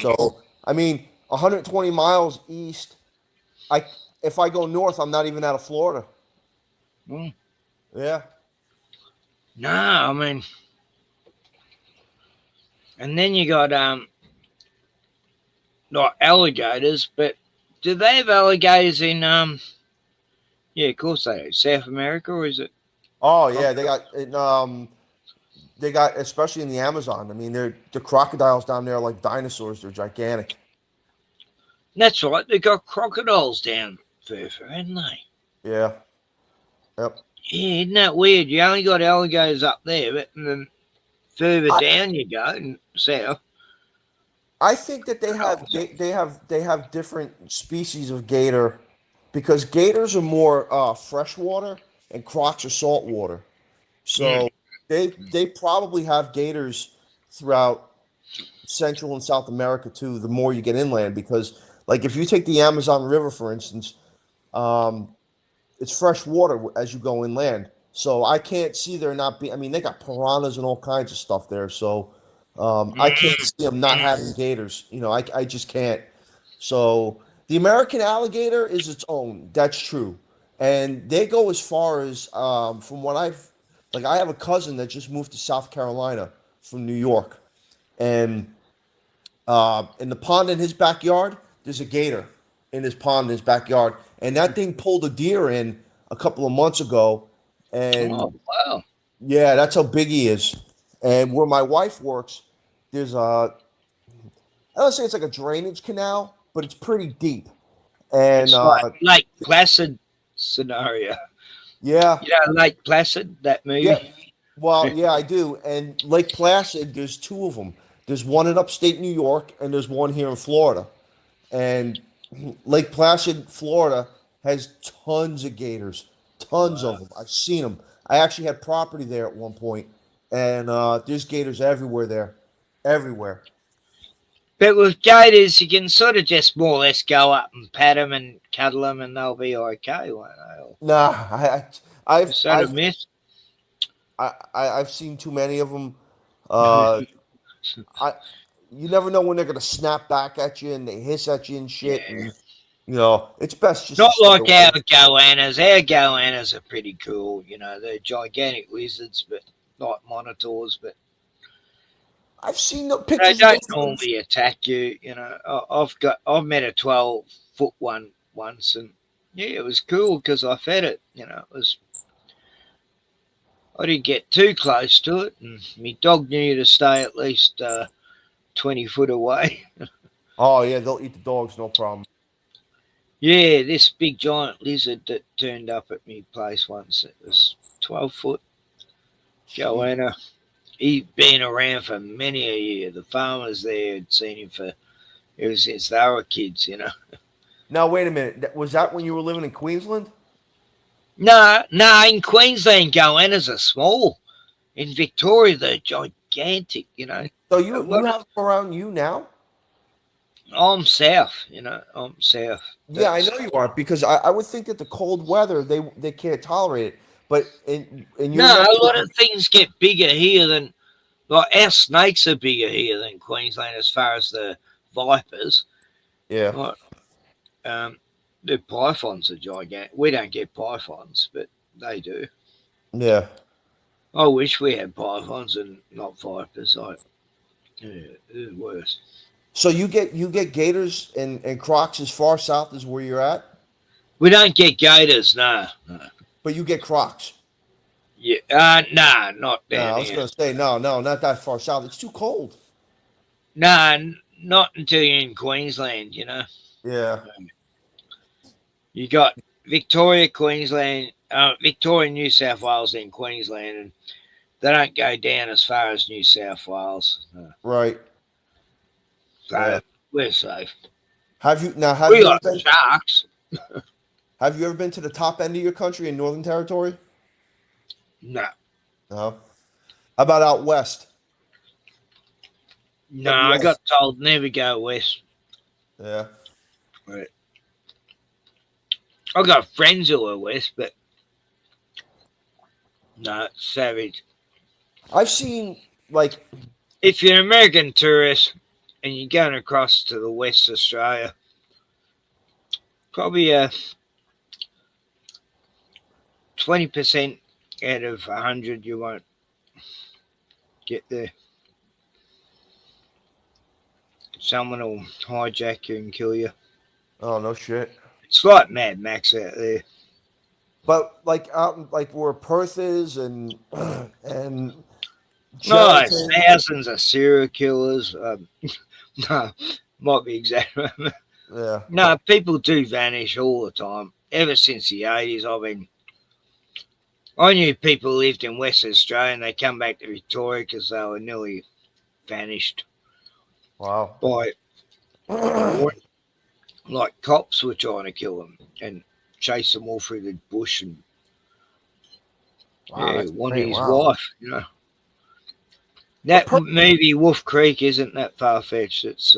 So, I mean, 120 miles east, if I go north, I'm not even out of Florida. Yeah. No, I mean, and then you got like alligators, but do they have alligators in yeah, of course they do. South America, or is it? Oh yeah, they got especially in the Amazon. I mean, the crocodiles down there are like dinosaurs. They're gigantic. That's right. They got crocodiles down further, haven't they? Yeah. Yep. Yeah, isn't that weird? You only got alligators up there, but then further down you go, south, I think that they have different species of gator because gators are more freshwater and crocs are saltwater. So they probably have gators throughout Central and South America too. The more you get inland, because like if you take the Amazon River for instance, um, it's fresh water as you go inland. So I can't see there not being. I mean, they got piranhas and all kinds of stuff there. So I can't see them not having gators. You know, I just can't. So the American alligator is its own. That's true, and they go as far as from what I've like. I have a cousin that just moved to South Carolina from New York, and in the pond in his backyard, there's a gator in his pond in his backyard, and that thing pulled a deer in a couple of months ago, and Oh, wow. yeah, that's how big he is. And where my wife works, there's a I don't say it's like a drainage canal, but it's pretty deep. And It's like Lake Placid scenario. yeah, You know Lake Placid, that movie? yeah. Well, yeah, I do. And Lake Placid, there's two of them. There's one in upstate New York, and there's one here in Florida. And Lake Placid, Florida, has tons of gators, tons of them. I've seen them. I actually had property there at one point, and there's gators everywhere there, everywhere. But with gators, you can sort of just more or less go up and pat them and cuddle them, and they'll be okay, won't they? Nah, I've Is that a myth? I've seen too many of them. You never know when they're gonna snap back at you and they hiss at you and shit. Yeah. And, you know, it's best just Not to stay like away. our goannas. Our goannas are pretty cool. You know, they're gigantic lizards, but like monitors, but I've seen the they pictures. don't normally attack you. You know, I've met a 12-foot one once, and yeah, it was cool because I fed it. You know, I didn't get too close to it, and my dog knew to stay at least 20 foot away. Oh yeah, they'll eat the dogs, no problem. Yeah, this big giant lizard that turned up at me place once, it was 12 foot. Goanna. He'd been around for many a year. The farmers there had seen him ever since they were kids, you know. Now wait a minute. Was that when you were living in Queensland? No, in Queensland, goannas are small. In Victoria, they're gigantic, you know. So you have them around you now? I'm south, you know. I'm south. Yeah, I know you are because I would think that the cold weather they can't tolerate it. But in your No, a lot of things get bigger here than like our snakes are bigger here than Queensland as far as the vipers. Yeah. Like, the pythons are gigantic. We don't get pythons, but they do. Yeah. I wish we had pythons and not vipers. It's worse. So you get gators and crocs as far south as where you're at? We don't get gators, no. But you get crocs. Yeah, nah, not down I was here. gonna say no, not that far south. It's too cold. Nah, not until you're in Queensland, you know. Yeah. You got Victoria, Queensland, Victoria, New South Wales, and Queensland, and they don't go down as far as New South Wales. Right. So we're safe. Have you got sharks? Have you ever been to the top end of your country in Northern Territory? No. No. How about out west? No, I got told never go west. Yeah. Right. I got friends who are west, but no, it's savage. I've seen like if you're an American tourist and you're going across to the West Australia, probably 20% out of 100 you won't get there. Someone will hijack you and kill you. Oh no shit. It's like Mad Max out there. But like out like where Perth is and No, Charlton- thousands of serial killers. No, might be exaggerated. Yeah. No, people do vanish all the time. Ever since the 80s, I knew people lived in West Australia and they come back to Victoria because they were nearly vanished. Wow. By like cops were trying to kill them and chase them all through the bush and Wow, that's wanted great. his Wow. wife. That movie Wolf Creek isn't that far fetched. It's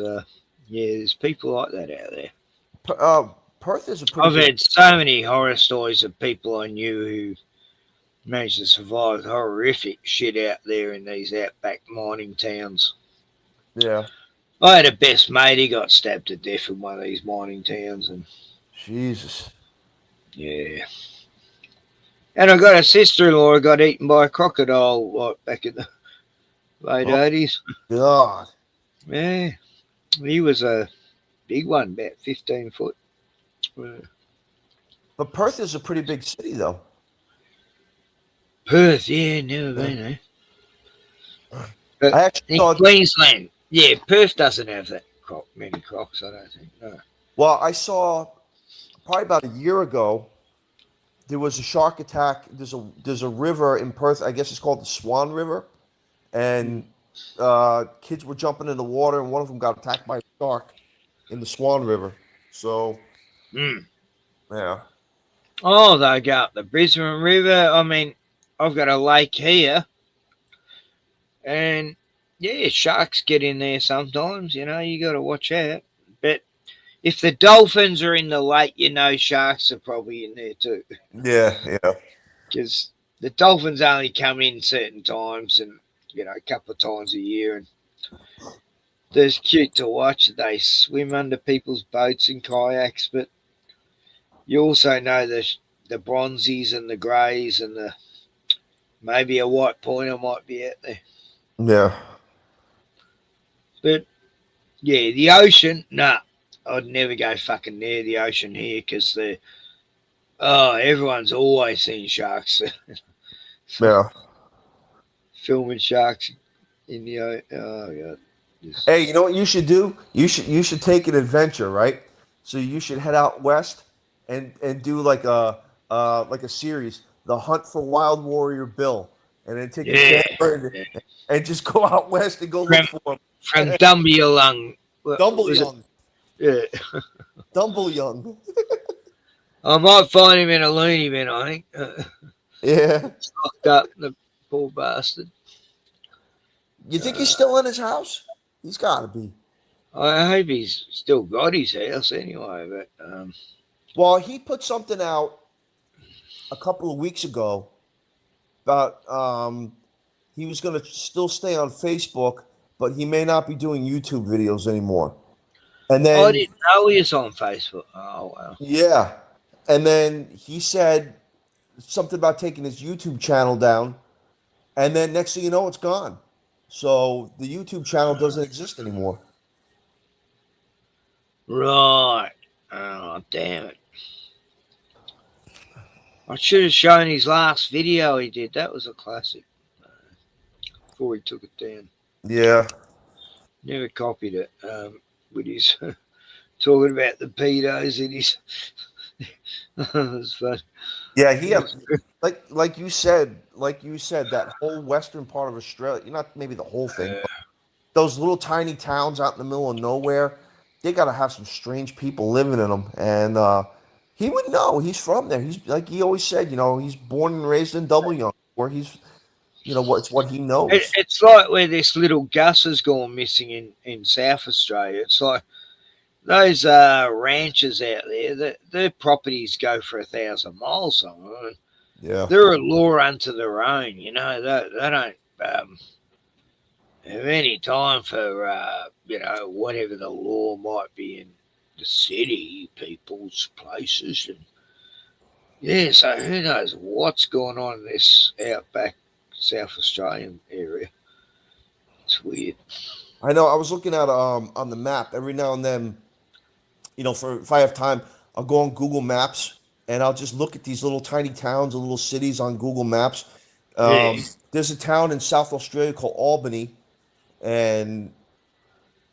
there's people like that out there. Perth is a pretty I've big. had so many horror stories of people I knew who managed to survive horrific shit out there in these outback mining towns. Yeah. I had a best mate, he got stabbed to death in one of these mining towns, and Jesus. Yeah. And I got a sister-in-law who got eaten by a crocodile like back in the late 80s. God. Yeah. He was a big one, about 15 foot. But Perth is a pretty big city, though. Perth, yeah, never been, But I actually in saw Queensland, yeah, Perth doesn't have that many crocs, I don't think. No. Well, I saw probably about a year ago. There was a shark attack. There's a river in Perth. I guess it's called the Swan River, and kids were jumping in the water, and one of them got attacked by a shark in the Swan River. So, yeah. Oh, they go up the Brisbane River. I mean, I've got a lake here, and yeah, sharks get in there sometimes. You got to watch out. But if the dolphins are in the lake, sharks are probably in there too. Yeah. Because the dolphins only come in certain times and, a couple of times a year. And they're cute to watch. They swim under people's boats and kayaks. But you also know the bronzies and the greys and maybe a white pointer might be out there. Yeah. But, yeah, the ocean, I'd never go fucking near the ocean here because everyone's always seen sharks. Yeah. Filming sharks in the ocean. Oh, God. Hey, you know what you should do? You should take an adventure, right? So you should head out west and do like a series, The Hunt for Wild Warrior Bill, and then take a camera and just go out west and go look for him. From Dumbleyung. Dumbleyung. Yeah. Dumbleyung. I might find him in a loony bin, I think. Yeah. Locked up, the poor bastard. You think he's still in his house? He's got to be. I hope he's still got his house anyway. But well, he put something out a couple of weeks ago about he was going to still stay on Facebook, but he may not be doing YouTube videos anymore. And then I didn't know he was on Facebook. Oh wow. Yeah, and then he said something about taking his YouTube channel down, and then next thing you know, it's gone. So the YouTube channel doesn't exist anymore. Right. Oh, damn it. I should have shown his last video he did. That was a classic. Before he took it down. Yeah. Never copied it. With his talking about the pedos in his. That was fun. Yeah, he had, like you said, that whole western part of Australia, not maybe the whole thing, but those little tiny towns out in the middle of nowhere, they got to have some strange people living in them. And he would know. He's from there. He's like he always said, he's born and raised in Dumbleyung, where he's, it's what he knows. It's like where this little Gus has gone missing in South Australia. It's like those ranches out there, their properties go for 1,000 miles somewhere. Yeah. They're a law unto their own, they don't have any time for, whatever the law might be in the city, people's places. And yeah, so who knows what's going on in this outback South Australian area. It's weird. I know. I was looking at on the map every now and then. If I have time, I'll go on Google Maps and I'll just look at these little tiny towns and little cities on Google Maps. There's a town in South Australia called Albany, and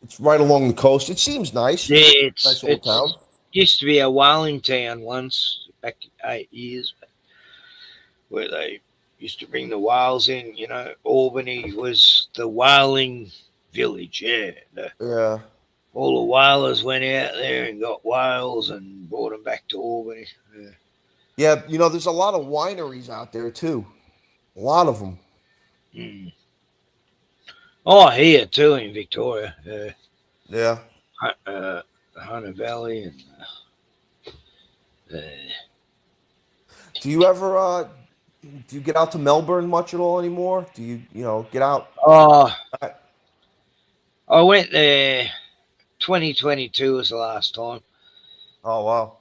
it's right along the coast. It seems nice. Yeah, it's nice little town. Used to be a whaling town once, back 8 years, where they used to bring the whales in. Albany was the whaling village, yeah. Yeah. All the whalers went out there and got whales and brought them back to Albany. Yeah. Yeah, you know, there's a lot of wineries out there too. A lot of them. Mm. Oh, here too in Victoria. Yeah. Hunter Valley and. Do you ever do you get out to Melbourne much at all anymore? Do you get out? Oh, I went there. 2022 was the last time. Oh wow.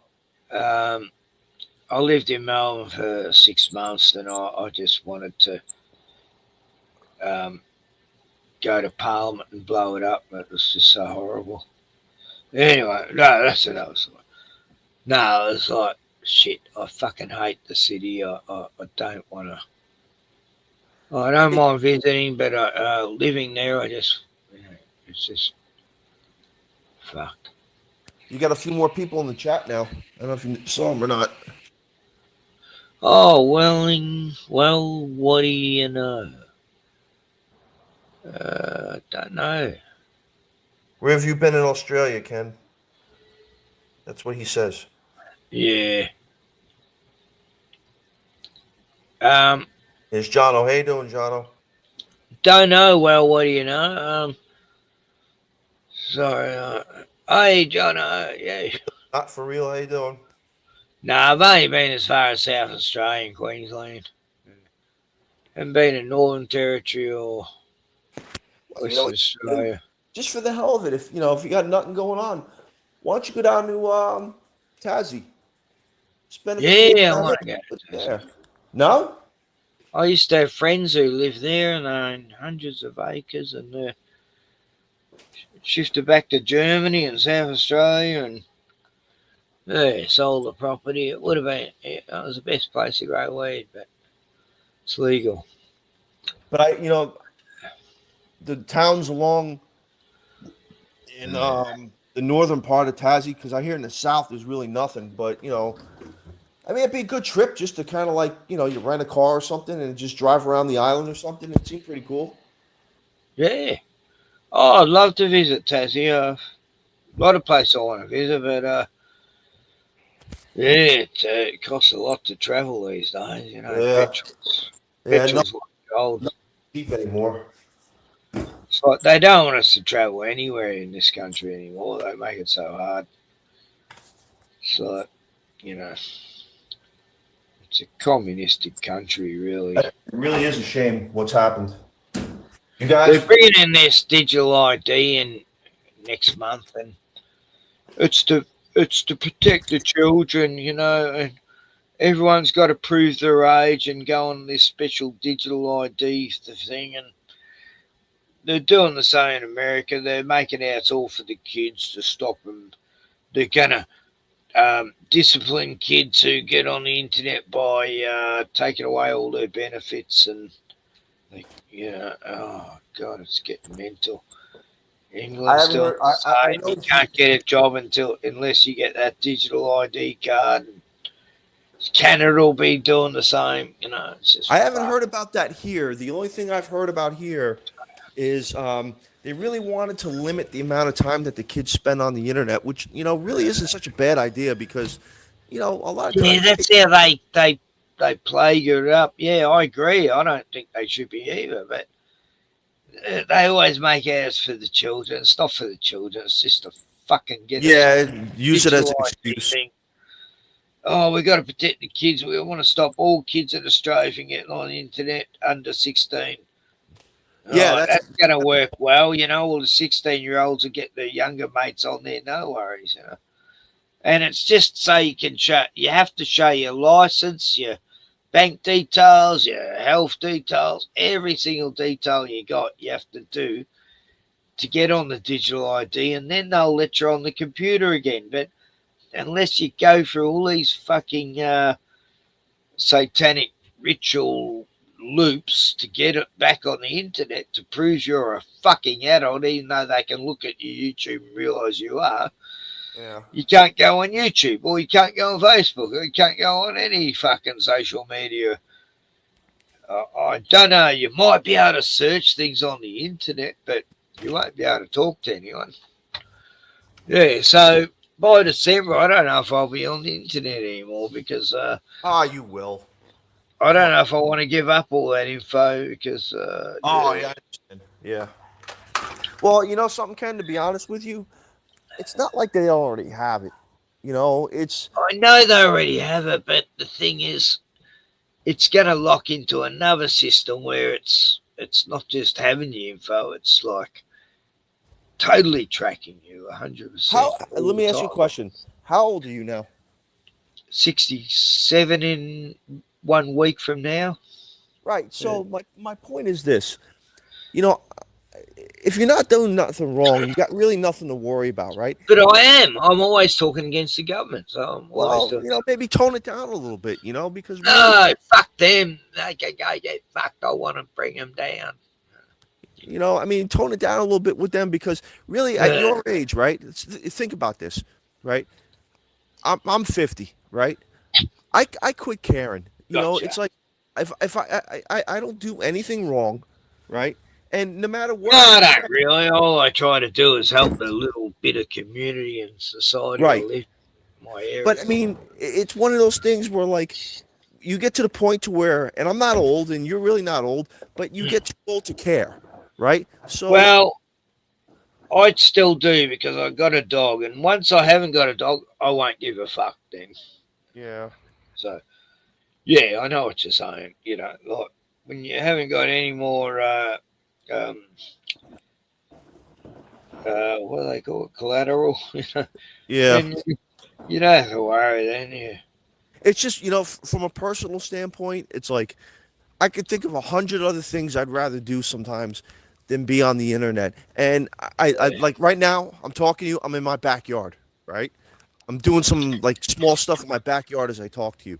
I lived in Melbourne for 6 months, and I just wanted to go to Parliament and blow it up. It was just so horrible. Anyway, no, that's another story. No, it's like shit. I fucking hate the city. I don't want to. I don't mind visiting, but living there, it's just fucked. You got a few more people in the chat now. I don't know if you saw them or not. Oh, well, what do you know? Don't know. Where have you been in Australia, Ken? That's what he says. Yeah. Is Jono? How you doing, Jono? Don't know. Well, what do you know? Sorry. Hey, Jono. Yeah. Not for real. How you doing? No, I've only been as far as South Australia and Queensland. Haven't been in Northern Territory or Western Australia. Just for the hell of it, if you got nothing going on, why don't you go down to Tassie? Spend a few Yeah, I days want to go there. No? I used to have friends who lived there and they own hundreds of acres, and they shifted back to Germany and South Australia and sold the property. It would have been, it was the best place to grow weed, but it's legal. But the towns along in the northern part of Tassie, because I hear in the south there's really nothing. But I mean, it'd be a good trip just to kind of you rent a car or something and just drive around the island or something. It seemed pretty cool. Yeah. Oh, I'd love to visit Tassie. A lot of places I want to visit, but it costs a lot to travel these days. Yeah. Petrol's like gold. Not cheap anymore. It's like they don't want us to travel anywhere in this country anymore. They make it so hard. So, it's a communistic country, really. It really is a shame what's happened. You guys, they're bringing in this digital ID in next month, and it's to protect the children, and everyone's got to prove their age and go on this special digital ID thing, and they're doing the same in America. They're making out it's all for the kids to stop them. They're gonna discipline kids who get on the internet by taking away all their benefits, and oh god, it's getting mental. England still you can't get a job unless you get that digital ID card. Canada will be doing the same. It's just. I haven't heard about that here. The only thing I've heard about here is they really wanted to limit the amount of time that the kids spend on the internet, which really isn't such a bad idea because a lot of times. Yeah, that's how they plague it up. Yeah, I agree. I don't think they should be either, but they always make ours for the children. It's not for the children. It's just to fucking get. Use it as an excuse. Thing. Oh, we got to protect the kids. We want to stop all kids in Australia from getting on the internet under 16. Yeah, that's going to work well. All the 16-year-olds will get their younger mates on there. No worries. And it's just so you can show. You have to show your license, your bank details, your health details, every single detail you got. You have to do to get on the digital ID, and then they'll let you on the computer again. But unless you go through all these fucking satanic ritual loops to get it back on the internet to prove you're a fucking adult, even though they can look at your YouTube and realize you are. Yeah. You can't go on YouTube, or you can't go on Facebook, or you can't go on any fucking social media. I don't know. You might be able to search things on the internet, but You won't be able to talk to anyone. Yeah, so by December, I don't know if I'll be on the internet anymore because you will. I don't know if I want to give up all that info because Yeah, I understand. Yeah. Well, you know something, Ken, to be honest with you, it's not like they already have it. You know, it's I know they already have it, but the thing is, it's going to lock into another system where it's not just having the info; it's like totally tracking you 100%. how. Let me ask you a question. How old are you now? 67 in 1 week from now. Right. So my point is this. You know, if you're not doing nothing wrong, you got really nothing to worry about, right? But I am. I'm always talking against the government, so I'm always Well, doing. you know, maybe tone it down a little bit, you know, because No, fuck them. They can go get fucked. I want to bring them down. you know, I mean, tone it down a little bit with them because really, at your age, right? Think about this, right? I'm 50, right? I quit caring. You know, Gotcha. it's like if I don't do anything wrong, right? And no matter what, No, I don't really. All I try to do is help the little bit of community and society I Right. live in my area. But I mean, it's one of those things where like you get to the point to where, and I'm not old, and you're really not old, but you get too old to care, right? So Well, I'd still do because I got a dog, and once I haven't got a dog, I won't give a fuck then. yeah. So, yeah, I know what you're saying. You know, like when you haven't got any more, what do they call it, collateral? Yeah. Then you don't have to worry then, yeah. It's just, you know, from a personal standpoint, it's like I could think of 100 other things I'd rather do sometimes than be on the internet. And I like right now, I'm talking to you, I'm in my backyard, right? I'm doing some like small stuff in my backyard as I talk to you.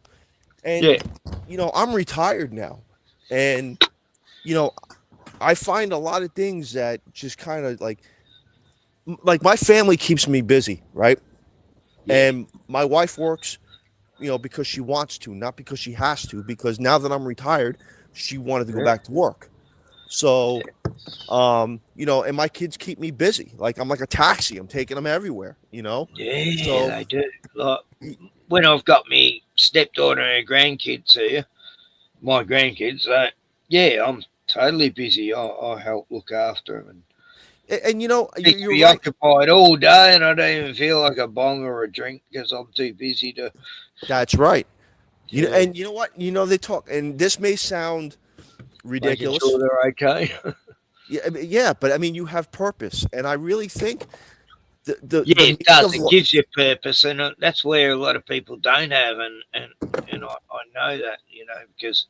And, you know, I'm retired now. And, you know, I find a lot of things that just kind of like my family keeps me busy, right? And my wife works, you know, because she wants to, not because she has to, because now that I'm retired, she wanted to go back to work. So, you know, and my kids keep me busy. Like I'm like a taxi. I'm taking them everywhere, you know? Yeah, So, they do. Like, when I've got me stepdaughter and her grandkids here, my grandkids, yeah, I'm totally busy. I help look after them. and you know, Keep you're me right. occupied all day, and I don't even feel like a bong or a drink because I'm too busy to. That's right. You know, Yeah. and you know what? You know, they talk, and this may sound ridiculous. Making sure they're okay. Yeah, but I mean, you have purpose, and I really think It does. It gives you purpose, and that's where a lot of people don't have, and I know that, you know, because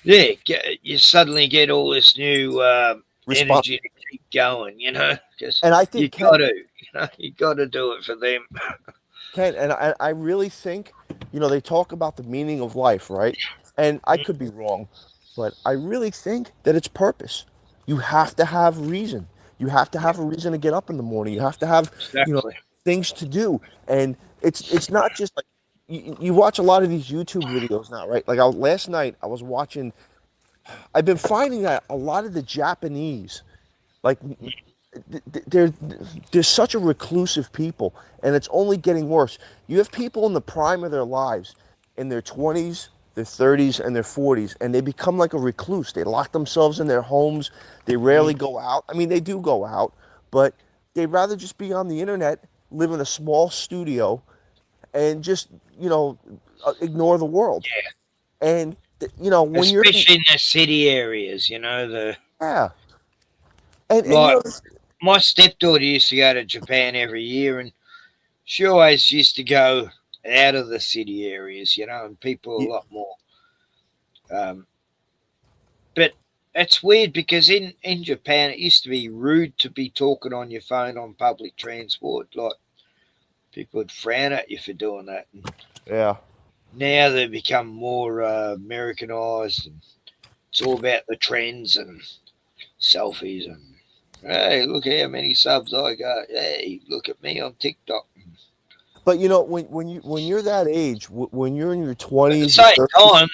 you suddenly get all this new energy to keep going, you know, because And I think you got to do it for them. Ken, and I really think, you know, they talk about the meaning of life, right? And I could be wrong, but I really think that it's purpose. You have to have reason. You have to have a reason to get up in the morning. You have to have, you know, things to do. And it's not just like you watch a lot of these YouTube videos now, right? Like last night I was watching. I've been finding that a lot of the Japanese, like they're such a reclusive people, and it's only getting worse. You have people in the prime of their lives, in their 20s, their 30s, and their 40s, and they become like a recluse. They lock themselves in their homes. They rarely go out. I mean, they do go out, but they'd rather just be on the internet, live in a small studio, and just, you know, ignore the world. Yeah. And, you know, when especially in the city areas, you know, And like, you know, my stepdaughter used to go to Japan every year, and she always used to go out of the city areas, you know, and people a lot more. But it's weird because in Japan, it used to be rude to be talking on your phone on public transport. Like, people would frown at you for doing that. And yeah. now they've become more Americanized, and it's all about the trends and selfies and, hey, look how many subs I got. Hey, look at me on TikTok. But you know, when you're that age, when you're in your 20s, At the same time,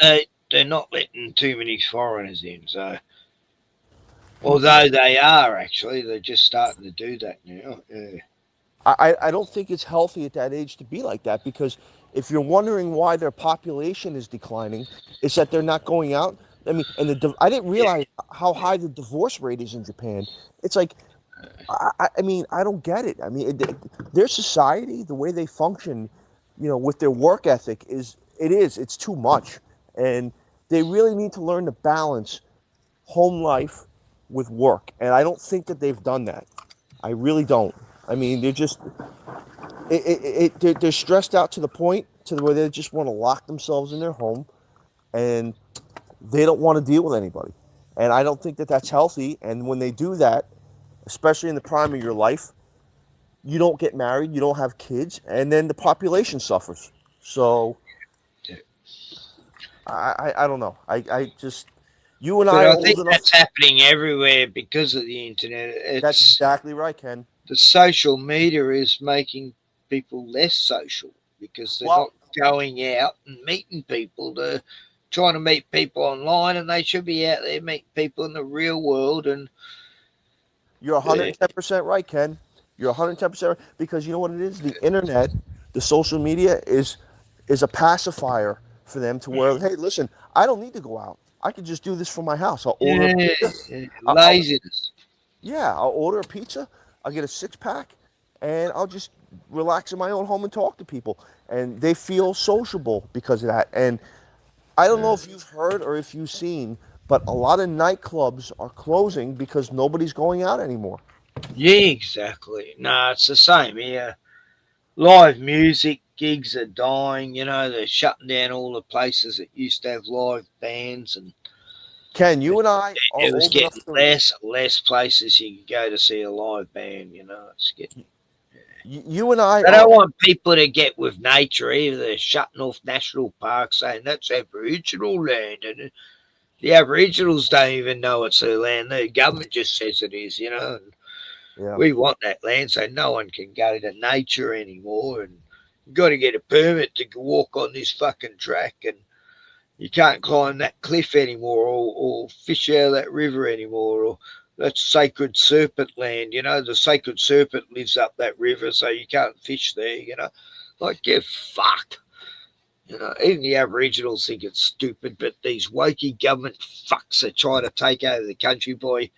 they're not letting too many foreigners in. So Although they are actually, they're just starting to do that now. Yeah. I don't think it's healthy at that age to be like that, because if you're wondering why their population is declining, it's that they're not going out. I mean, and I didn't realize how high the divorce rate is in Japan. It's like, I mean, I don't get it. I mean, their society, the way they function, with their work ethic it's too much. And they really need to learn to balance home life with work. And I don't think that they've done that. I really don't. I mean, they're just, they're stressed out to the point where they just want to lock themselves in their home, and they don't want to deal with anybody. And I don't think that that's healthy. And when they do that, especially in the prime of your life, you don't get married, you don't have kids, and then the population suffers. So I don't know. I just, you and But I I are think old enough. that's happening everywhere because of the internet. That's exactly right, Ken. The social media is making people less social because they're not going out and meeting people. They're trying to meet people online, and they should be out there meeting people in the real world. And you're 110% right, Ken. You're 110% right, because you know what it is? The internet, the social media is a pacifier for them to where, hey, listen, I don't need to go out. I can just do this from my house. I'll order a pizza. Laziness. I'll order a pizza. I'll get a 6-pack, and I'll just relax in my own home and talk to people. And they feel sociable because of that. And I don't know if you've heard or if you've seen, but a lot of nightclubs are closing because nobody's going out anymore. Yeah, exactly. No, it's the same here. Live music gigs are dying. They're shutting down all the places that used to have live bands. And Ken, you and I are it was old enough getting less places you can go to see a live band. It's getting. You and I don't want people to get with nature either. They're shutting off national parks, saying that's Aboriginal land, and the Aboriginals don't even know it's their land. The government just says it is, And we want that land, so no one can go to nature anymore. And you've got to get a permit to walk on this fucking track, and you can't climb that cliff anymore, or fish out of that river anymore, or that's sacred serpent land. The sacred serpent lives up that river, so you can't fish there. Like, get fucked. Even the Aboriginals think it's stupid, but these wokey government fucks are trying to take over the country by,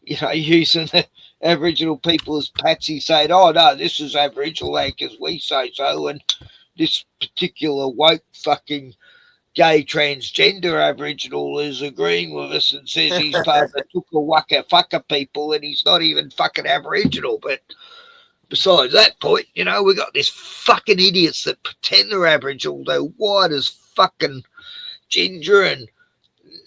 using the Aboriginal people as patsy, saying, oh, no, this is Aboriginal land because we say so, and this particular woke fucking gay transgender Aboriginal is agreeing with us and says he's part of the Tuka Waka Fucker people, and he's not even fucking Aboriginal. But besides that point, we got these fucking idiots that pretend they're Aboriginal. They're white as fucking ginger and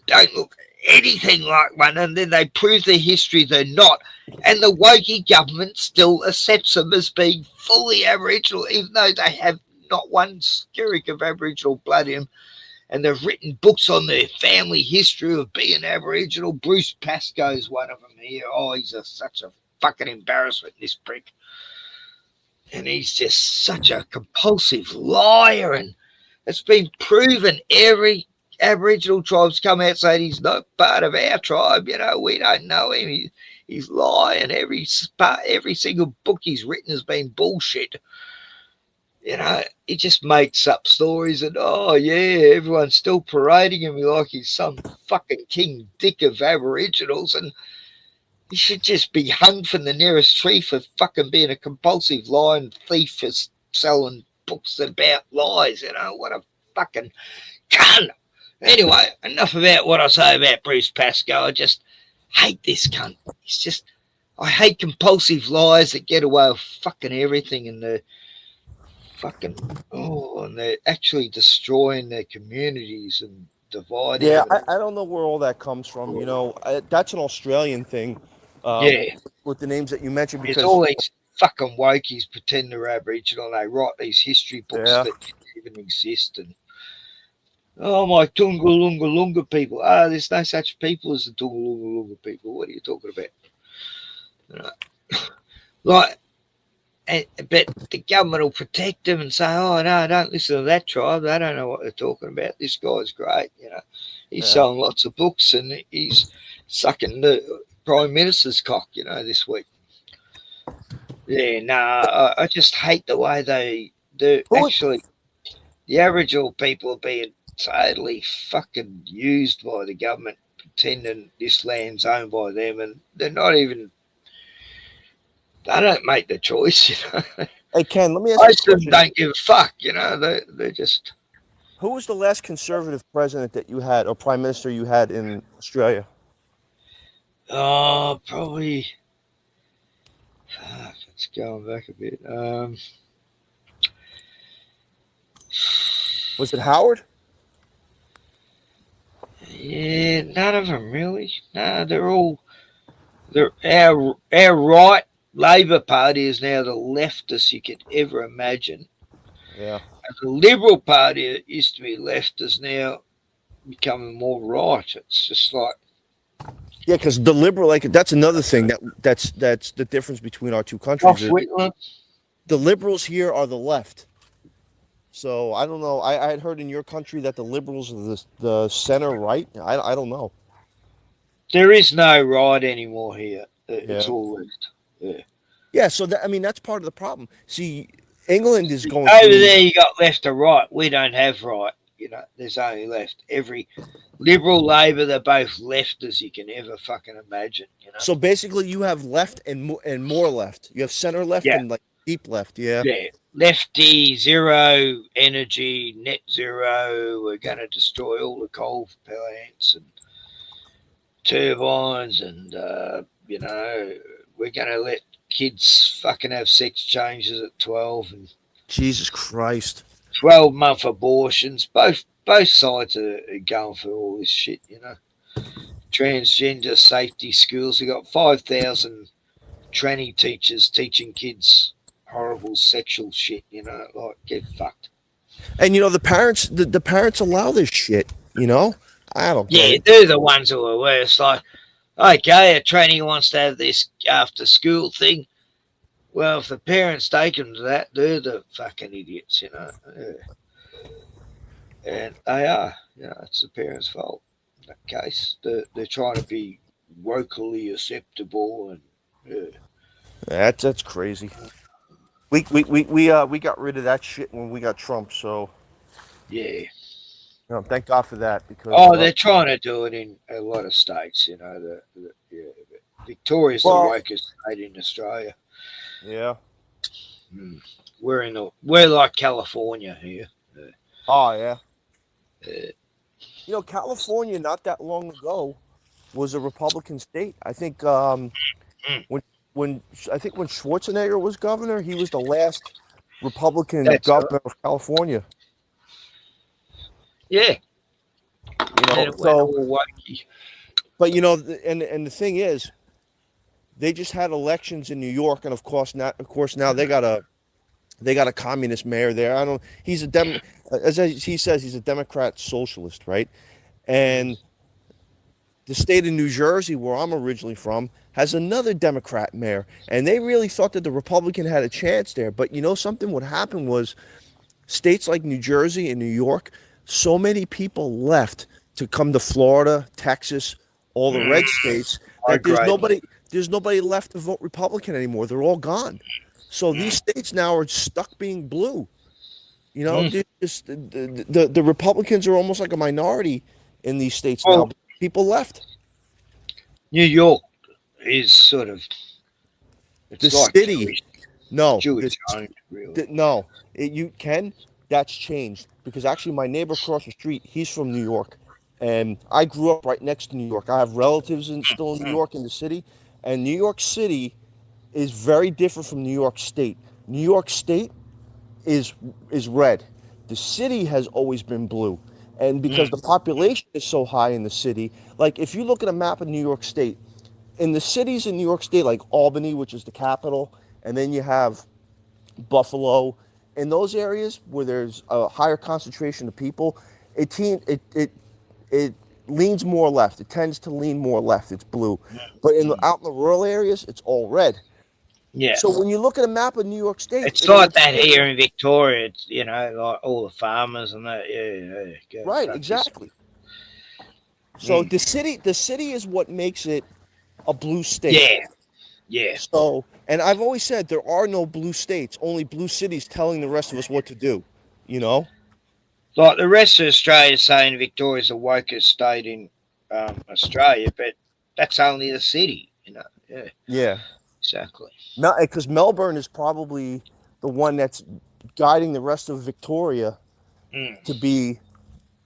don't look anything like one, and then they prove their history they're not. And the wokey government still accepts them as being fully Aboriginal, even though they have not one skerrick of Aboriginal blood in them. And they've written books on their family history of being Aboriginal. Bruce Pascoe is one of them here. Oh, he's such a fucking embarrassment, this prick. And he's just such a compulsive liar. And it's been proven every Aboriginal tribe's come out saying he's not part of our tribe. We don't know him. He's lying. Every single book he's written has been bullshit. He just makes up stories and, oh, yeah, everyone's still parading him like he's some fucking King Dick of Aboriginals, and he should just be hung from the nearest tree for fucking being a compulsive lying thief for selling books about lies. What a fucking cunt. Anyway, enough about what I say about Bruce Pascoe. I just hate this cunt. I hate compulsive lies that get away with fucking everything, and the and they're actually destroying their communities and dividing. Yeah, I don't know where all that comes from. That's an Australian thing. With the names that you mentioned, because it's all these fucking wokies pretend they're Aboriginal. They write these history books that didn't even exist. And my Tungalunga people. There's no such people as the Tungalunga people. What are you talking about? But the government will protect them and say, oh, no, don't listen to that tribe. They don't know what they're talking about. This guy's great. He's selling lots of books, and he's sucking Prime Minister's cock, this week. Yeah, nah, I just hate the way the Aboriginal people are being totally fucking used by the government, pretending this land's owned by them, and they're not even. They don't make the choice, Hey, Ken, let me ask Most you a of them question. don't give a fuck, They're just. Who was the last conservative president that you had, or prime minister you had in Australia? Oh, probably. Fuck, it's going back a bit. Was it Howard? Yeah, none of them really. No, they're our right Labor Party is now the leftist you could ever imagine. Yeah. And the Liberal Party that used to be left is now becoming more right. It's just like Yeah, because the liberal, that's another thing that's the difference between our two countries. The liberals here are the left. So I don't know. I had heard in your country that the liberals are the center right. I don't know. there is no right anymore here. It's Yeah. all left. Yeah. Yeah. So that's part of the problem. See, England is going Over through. there, you got left or right. We don't have right. There's only left. Every Liberal, Labor, they're both left as you can ever fucking imagine. So basically, you have left and more left. You have center left and like deep left. Yeah. Yeah, lefty, zero energy, net zero. We're going to destroy all the coal plants and turbines, and we're going to let kids fucking have sex changes at 12 and Jesus Christ. 12-month abortions. Both sides are going for all this shit. Transgender safety schools. We got 5,000 tranny teachers teaching kids horrible sexual shit, like get fucked. And the parents, the parents allow this shit. I don't. Yeah, they're the ones who are worse. Like, okay, a tranny wants to have this after school thing. Well, if the parents take them to that, they're the fucking idiots, Yeah. And they are. It's the parents' fault. In that case, they're trying to be locally acceptable, and That's crazy. We got rid of that shit when we got Trump. So yeah. Thank God for that, because they're trying to do it in a lot of states. Victoria's the wokest state in Australia. Yeah. We're like California here. Oh yeah. California not that long ago was a Republican state. I think when Schwarzenegger was governor, he was the last Republican governor of California. Yeah. But and the thing is, they just had elections in New York, and of course now they got a communist mayor there. He's as he says, he's a Democrat socialist, right? And the state of New Jersey, where I'm originally from, has another Democrat mayor, and they really thought that the Republican had a chance there. But something what happened was, states like New Jersey and New York, so many people left to come to Florida, Texas, all the red states, that there's nobody left to vote Republican anymore. They're all gone. So these states now are stuck being blue. The Republicans are almost like a minority in these states now. People left. New York is sort of the city. Jewish, no, Jewish owned, really. No, that's changed, because actually my neighbor across the street, he's from New York, and I grew up right next to New York. I have relatives still in New York in the city, and New York City is very different from New York State. New York State is red. The city has always been blue. And because the population is so high in the city, like if you look at a map of New York State, in the cities in New York State, like Albany, which is the capital, and then you have Buffalo, in those areas where there's a higher concentration of people, it leans more left. It tends to lean more left. It's blue. But out in the rural areas, it's all red. Yeah. So when you look at a map of New York State, it's like that here in Victoria. It's like all the farmers and that. Right, exactly. So the city is what makes it a blue state. Yeah. Yeah. So, and I've always said there are no blue states, only blue cities telling the rest of us what to do, you know? Like the rest of Australia saying Victoria's the wokest state in Australia, but that's only the city, you know. Yeah. Yeah. Exactly. Because Melbourne is probably the one that's guiding the rest of Victoria to be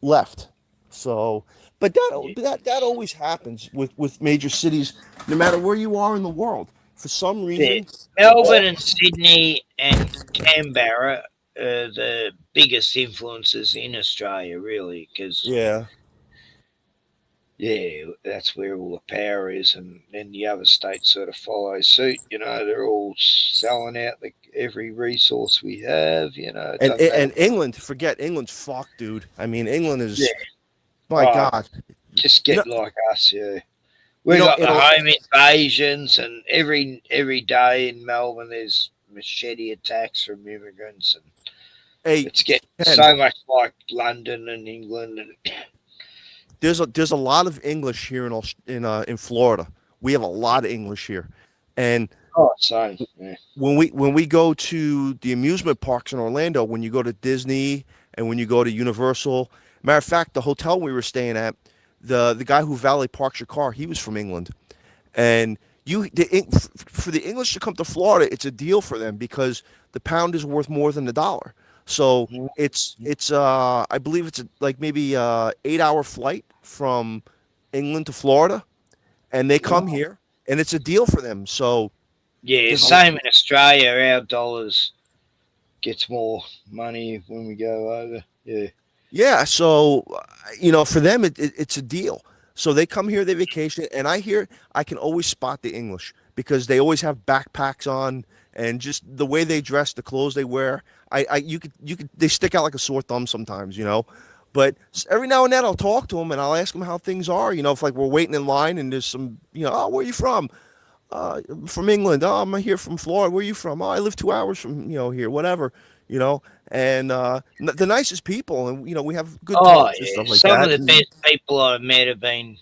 left. So, but that always happens with major cities, no matter where you are in the world. For some reason, Melbourne and Sydney and Canberra are the biggest influences in Australia, really, because yeah, that's where all the power is, and then the other states sort of follow suit. You know, they're all selling out every resource we have. You know, and England, forget England's fucked, dude. I mean, England is, my God, just get like us, yeah. We got the home invasions, and every day in Melbourne there's machete attacks from immigrants, and it's getting so much like London and England. And there's a lot of English here in Florida. We have a lot of English here, and same. Yeah. When we go to the amusement parks in Orlando, when you go to Disney and when you go to Universal, matter of fact, the hotel we were staying at, the guy who valet parks your car, he was from England, and for the English to come to Florida, it's a deal for them because the pound is worth more than the dollar. So it's I believe it's like maybe 8-hour flight from England to Florida, and they come here, and it's a deal for them. So yeah, same in Australia. Our dollars gets more money when we go over. Yeah. Yeah, so for them it's a deal. So they come here, they vacation, and I can always spot the English because they always have backpacks on, and just the way they dress, the clothes they wear. You could they stick out like a sore thumb sometimes, But every now and then I'll talk to them and I'll ask them how things are. If like we're waiting in line and there's some, oh, where are you from? From England. Oh, I'm here from Florida. Where are you from? Oh, I live 2 hours from here. Whatever. And the nicest people, and we have good talks and stuff like some that. of the best people I've met have been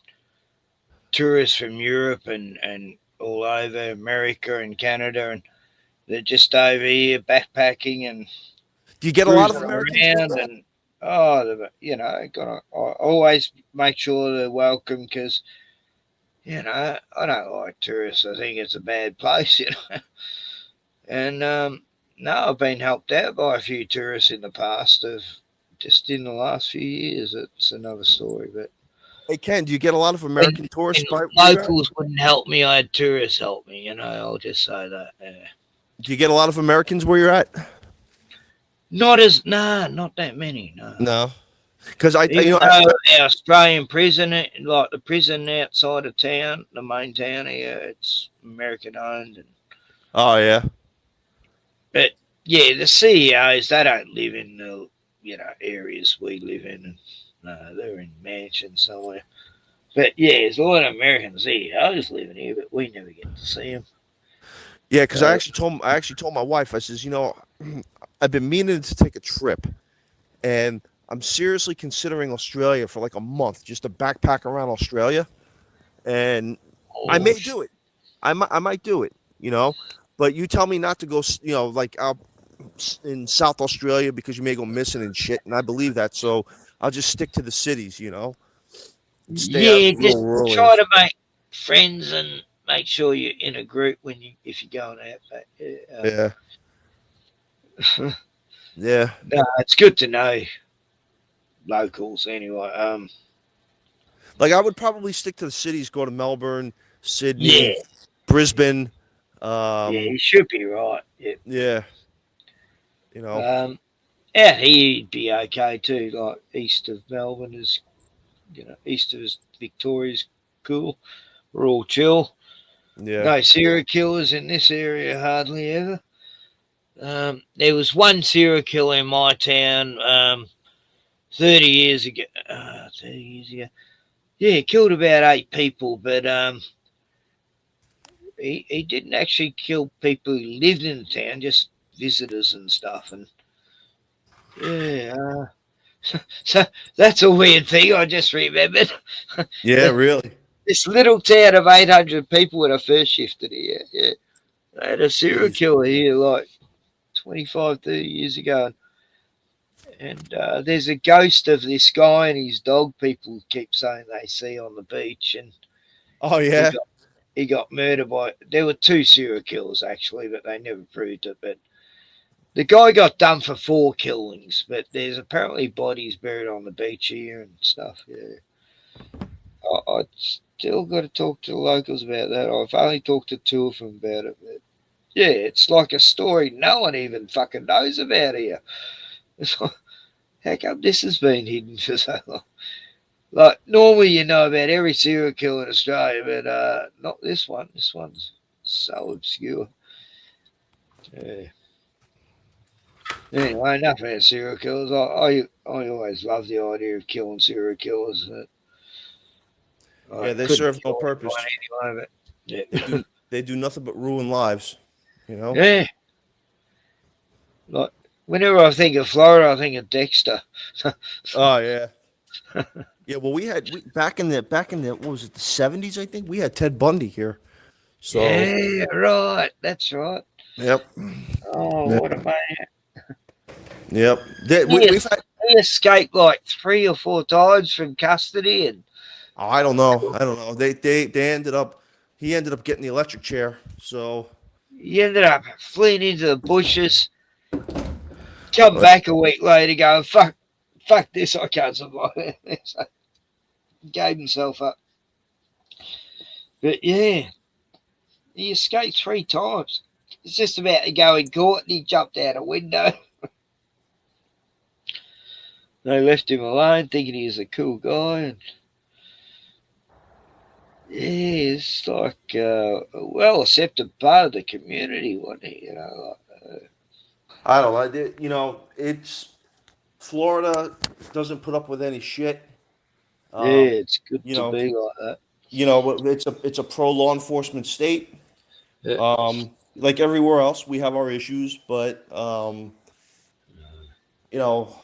tourists from Europe and all over America and Canada, and they're just over here backpacking. And do you get a lot of Americans? And I always make sure they're welcome because I don't like tourists. I think it's a bad place, And no, I've been helped out by a few tourists in the past. Just in the last few years, it's another story. But hey, Ken, do you get a lot of American tourists? Locals wouldn't help me. I had tourists help me. I'll just say that. Yeah. Do you get a lot of Americans where you're at? Not that many. No, because our Australian prison, like the prison outside of town, the main town here, it's American owned. And, oh yeah. But yeah, the CEOs, they don't live in the areas we live in. No, they're in mansions somewhere. But yeah, there's a lot of American CEOs living here, but we never get to see them. Yeah, because I actually told my wife, I says, I've been meaning to take a trip, and I'm seriously considering Australia for like a month, just to backpack around Australia, and I may do it. I might do it, But you tell me not to go, like out in South Australia because you may go missing and shit, and I believe that. So I'll just stick to the cities, Stay just try to make friends and make sure you're in a group if you're going out. Yeah. Yeah. No, it's good to know locals anyway. Like I would probably stick to the cities, go to Melbourne, Sydney, Brisbane. You should be right. Yeah. Out here you'd be okay too. Like east of Melbourne is, east of Victoria's cool. We're all chill. Yeah. No serial killers in this area hardly ever. There was one serial killer in my town 30 years ago. Yeah, killed about 8 people, but he didn't actually kill people who lived in the town, just visitors and stuff. And so that's a weird thing I just remembered. Yeah, really. This little town of 800 people when I first shifted here. Yeah, they had a serial killer here like 25, 30 years ago. And there's a ghost of this guy and his dog people keep saying they see on the beach. And Oh, yeah? he got murdered by... There were 2 serial killers, actually, but they never proved it. But the guy got done for 4 killings, but there's apparently bodies buried on the beach here and stuff, yeah. I still got to talk to the locals about that. I've only talked to 2 of them about it. But yeah, it's like a story no one even fucking knows about here. It's like, how come this has been hidden for so long? Like, normally you know about every serial killer in Australia, but not this one. This one's so obscure. Yeah. Anyway, enough about serial killers. I always love the idea of killing serial killers. Yeah, they serve no purpose. Anyway, yeah. They do nothing but ruin lives, you know? Yeah. Like, whenever I think of Florida, I think of Dexter. Oh, yeah. Yeah, well, back in the what was it, the 70s, I think? We had Ted Bundy here. So yeah, right. That's right. Yep. Oh, Yep. what a man. Yep. He escaped like 3 or 4 times from custody, and I don't know. They ended up. He ended up getting the electric chair. So he ended up fleeing into the bushes. Come back a week later, going fuck this, I can't survive it. So he gave himself up. But yeah, he escaped 3 times. He's just about to go in court, and he jumped out a window. They left him alone, thinking he was a cool guy, and yeah, it's like a well-accepted part of the community, wasn't he? You know, I don't know. You know, it's Florida doesn't put up with any shit. Yeah, it's good you to know, be like that. You know, it's a pro law enforcement state. Yeah. Like everywhere else, we have our issues, but you know,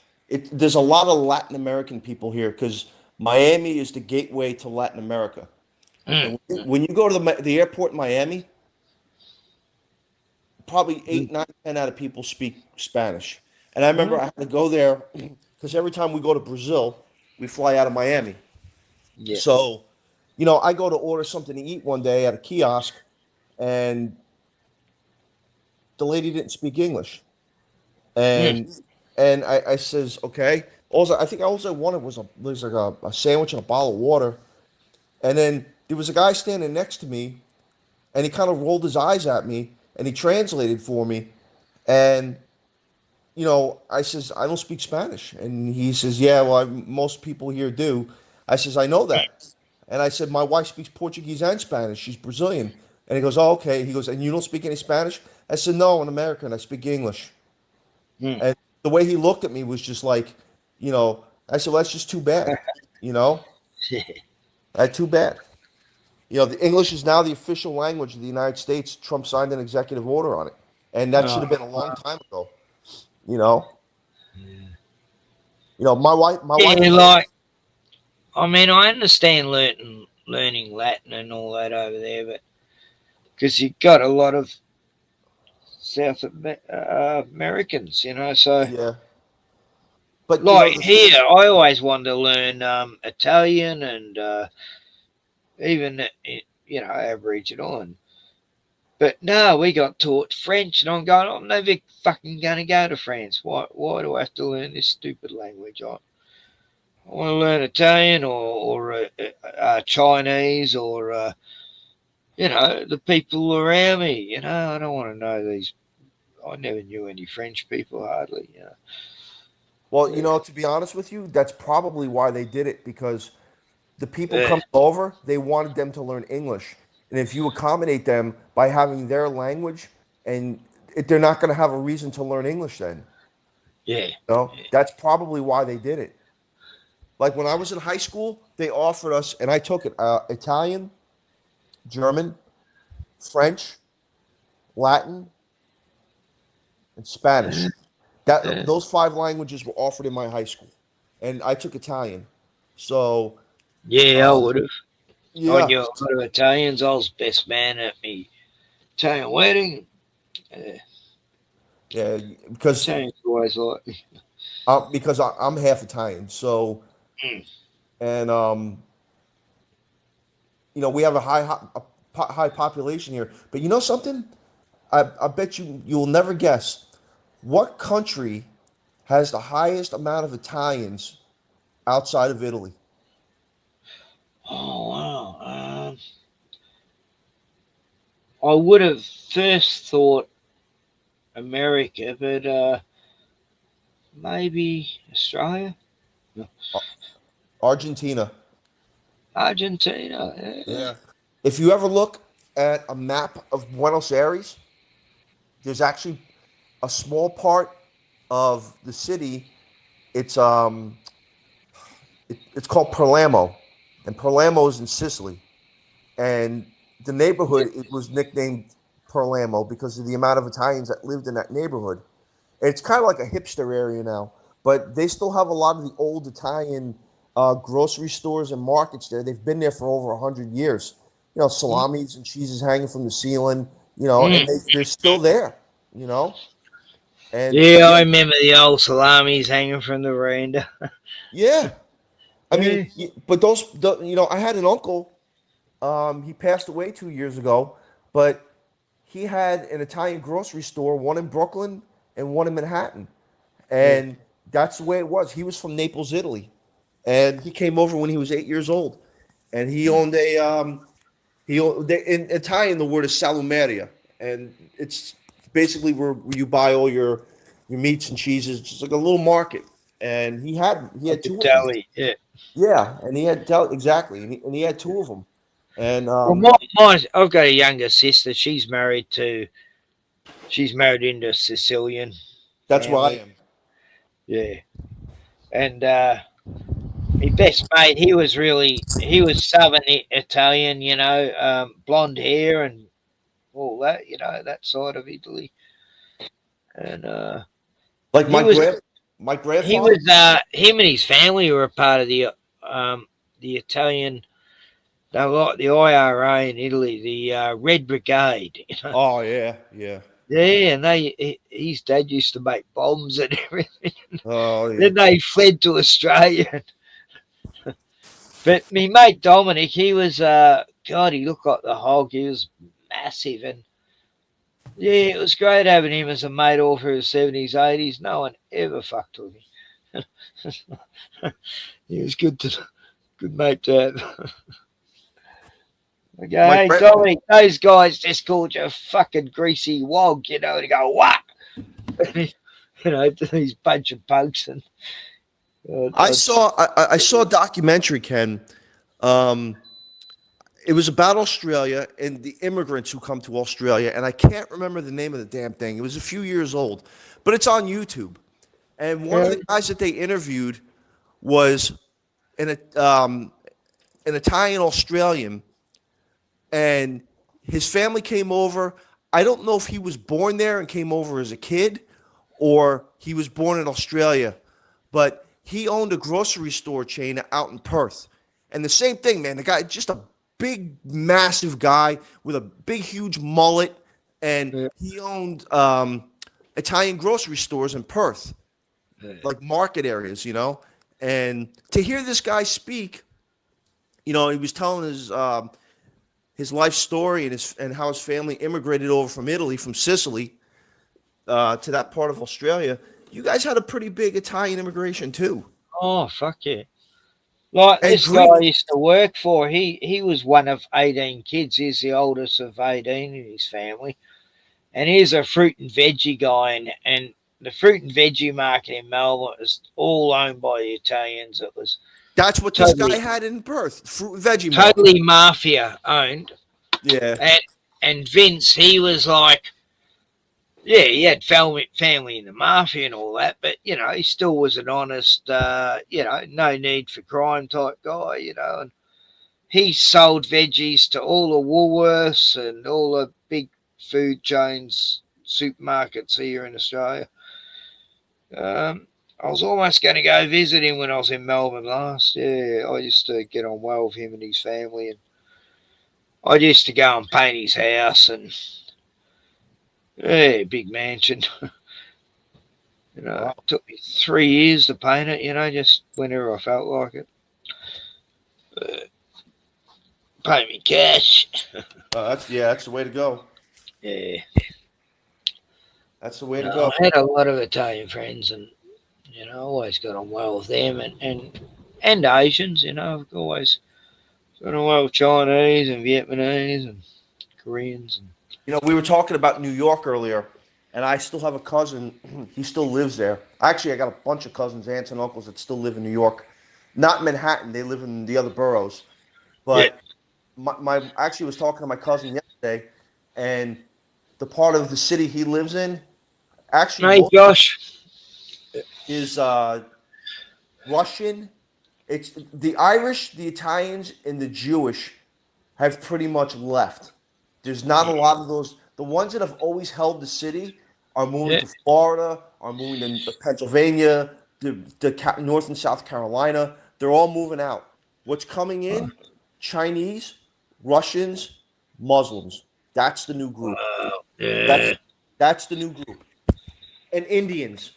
there's a lot of Latin American people here because Miami is the gateway to Latin America. And when you go to the airport in Miami, probably 8, 9, 10 out of people speak Spanish. And I remember I had to go there because every time we go to Brazil, we fly out of Miami. Yeah. So, you know, I go to order something to eat one day at a kiosk, and the lady didn't speak English. And I says, okay. I think all I wanted was a sandwich and a bottle of water. And then there was a guy standing next to me, and he kind of rolled his eyes at me, and he translated for me. And, you know, I says, I don't speak Spanish. And he says, yeah, well, most people here do. I says, I know that. And I said, my wife speaks Portuguese and Spanish. She's Brazilian. And he goes, oh, okay. He goes, and you don't speak any Spanish? I said, no, I'm American. I speak English. And the way he looked at me was just like, you know, I said, well, that's just too bad, you know? That's too bad. You know, the English is now the official language of the United States. Trump signed an executive order on it. And that should have been a long time ago, you know? You know, my wife. Like, I mean, I understand learning Latin and all that over there, but because you've got a lot of South Americans, you know, so yeah. But like you know, here, I always wanted to learn Italian and even you know Aboriginal, but no, we got taught French, and I'm going, I'm never fucking going to go to France. Why do I have to learn this stupid language? I want to learn Italian or Chinese or you know, the people around me. You know, I don't want to know these. I never knew any French people hardly. You know. Well, you know, to be honest with you, that's probably why they did it, because the people coming over, they wanted them to learn English. And if you accommodate them by having their language, and they're not going to have a reason to learn English then. Yeah. You know? That's probably why they did it. Like when I was in high school, they offered us, and I took it, Italian, German, French, Latin, and Spanish. Those 5 languages were offered in my high school, and I took Italian. So yeah, I would have. I knew a lot of Italians. I was best man at me Italian wedding. Yeah, because Italians always like me. because I'm half Italian, so and we have a high population here. But you know something? I bet you'll never guess what country has the highest amount of Italians outside of Italy. Oh wow! I would have first thought America, but maybe Australia. No. Argentina. Argentina. Yeah. If you ever look at a map of Buenos Aires, there's actually a small part of the city. It's it's called Palermo, and Palermo is in Sicily, and the neighborhood it was nicknamed Palermo because of the amount of Italians that lived in that neighborhood. It's kind of like a hipster area now, but they still have a lot of the old Italian grocery stores and markets there. They've been there for over 100 years. Salamis and cheeses hanging from the ceiling, and they're still there, And Yeah, I remember the old salamis hanging from the veranda. yeah. I mean, but I had an uncle. He passed away 2 years ago, but he had an Italian grocery store, one in Brooklyn and one in Manhattan, and that's the way it was. He was from Naples, Italy, and he came over when he was 8 years old, and he owned in Italian the word is salumeria, and it's basically where you buy all your meats and cheeses, just like a little market. And he had two of them. Deli, yeah. Yeah, and he had exactly, and he had two of them. And well, I've got a younger sister. She's married into a Sicilian. That's family. where I am. Yeah, and my best mate, he was Southern Italian, blonde hair and all that, that side of Italy. And like my grandfather. He was him and his family were a part of the Italian. They were like the IRA in Italy, the Red Brigade. Oh yeah. Yeah, and his dad used to make bombs and everything. Oh yeah. Then they fled to Australia. But my mate Dominic, he was God, he looked like the Hulk. He was massive, and yeah, it was great having him as a mate all through the 70s, 80s. No one ever fucked with him. He was good mate to have. Okay, hey, Dominic, those guys just called you a fucking greasy wog, and you go, what? These bunch of punks. And I saw a documentary, Ken. It was about Australia and the immigrants who come to Australia, and I can't remember the name of the damn thing. It was a few years old, but it's on YouTube. And one of the guys that they interviewed was an Italian Australian, and his family came over. I don't know if he was born there and came over as a kid, or he was born in Australia, but he owned a grocery store chain out in Perth. And the same thing, man. The guy, just a big, massive guy with a big, huge mullet, and he owned Italian grocery stores in Perth, like market areas, And to hear this guy speak, he was telling his life story and how his family immigrated over from Italy, from Sicily, to that part of Australia. You guys had a pretty big Italian immigration too. Oh, fuck yeah. Like this guy I used to work for, he was one of 18 kids. He's the oldest of 18 in his family. And he's a fruit and veggie guy. And the fruit and veggie market in Melbourne was all owned by the Italians. That's what this guy had in Perth, fruit and veggie market. Totally mafia owned. Yeah. And Vince, he was like, yeah, he had family in the mafia and all that, but, he still was an honest, no need for crime type guy, and he sold veggies to all the Woolworths and all the big food chains, supermarkets here in Australia. I was almost going to go visit him when I was in Melbourne last. Yeah, I used to get on well with him and his family. And I used to go and paint his house, and big mansion. It took me 3 years to paint it. Just whenever I felt like it. Pay me cash. That's the way to go. Yeah. That's the way to go. I had a lot of Italian friends, and always got on well with them, and Asians. I've always got on well with Chinese and Vietnamese and Koreans. We were talking about New York earlier, and I still have a cousin. He still lives there. Actually, I got a bunch of cousins, aunts, and uncles that still live in New York. Not Manhattan. They live in the other boroughs. But my actually was talking to my cousin yesterday, and the part of the city he lives in actually Josh is Russian. It's the Irish, the Italians, and the Jewish have pretty much left. There's not a lot of those. The ones that have always held the city are moving to Florida, are moving to Pennsylvania, to North and South Carolina. They're all moving out. What's coming in? Chinese, Russians, Muslims. That's the new group. That's the new group. And Indians.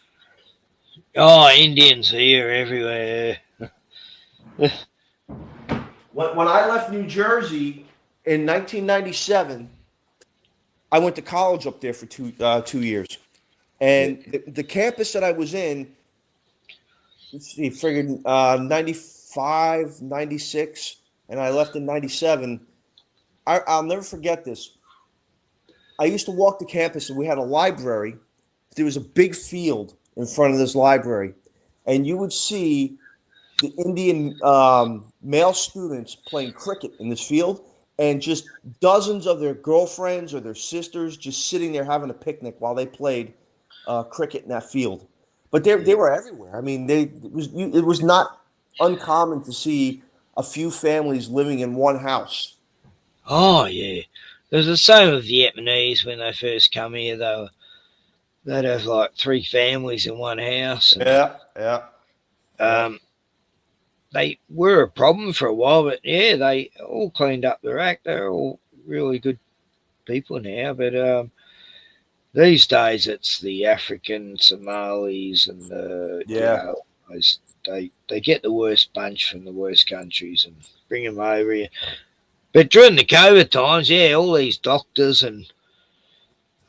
Oh, Indians here everywhere. When I left New Jersey in 1997, I went to college up there for 2 years. And the campus that I was in, let's see, figured 95, 96, and I left in 97. I'll never forget this. I used to walk the campus, and we had a library. There was a big field in front of this library, and you would see the Indian male students playing cricket in this field, and just dozens of their girlfriends or their sisters just sitting there having a picnic while they played cricket in that field. But they were everywhere. I mean, it was not uncommon to see a few families living in one house. Oh, yeah. There's the same with Vietnamese when they first come here, though. They'd have like 3 families in one house. Yeah. They were a problem for a while, but they all cleaned up their act. They're all really good people now. But these days, it's the African Somalis and they get the worst bunch from the worst countries and bring them over here. But during the COVID times, all these doctors and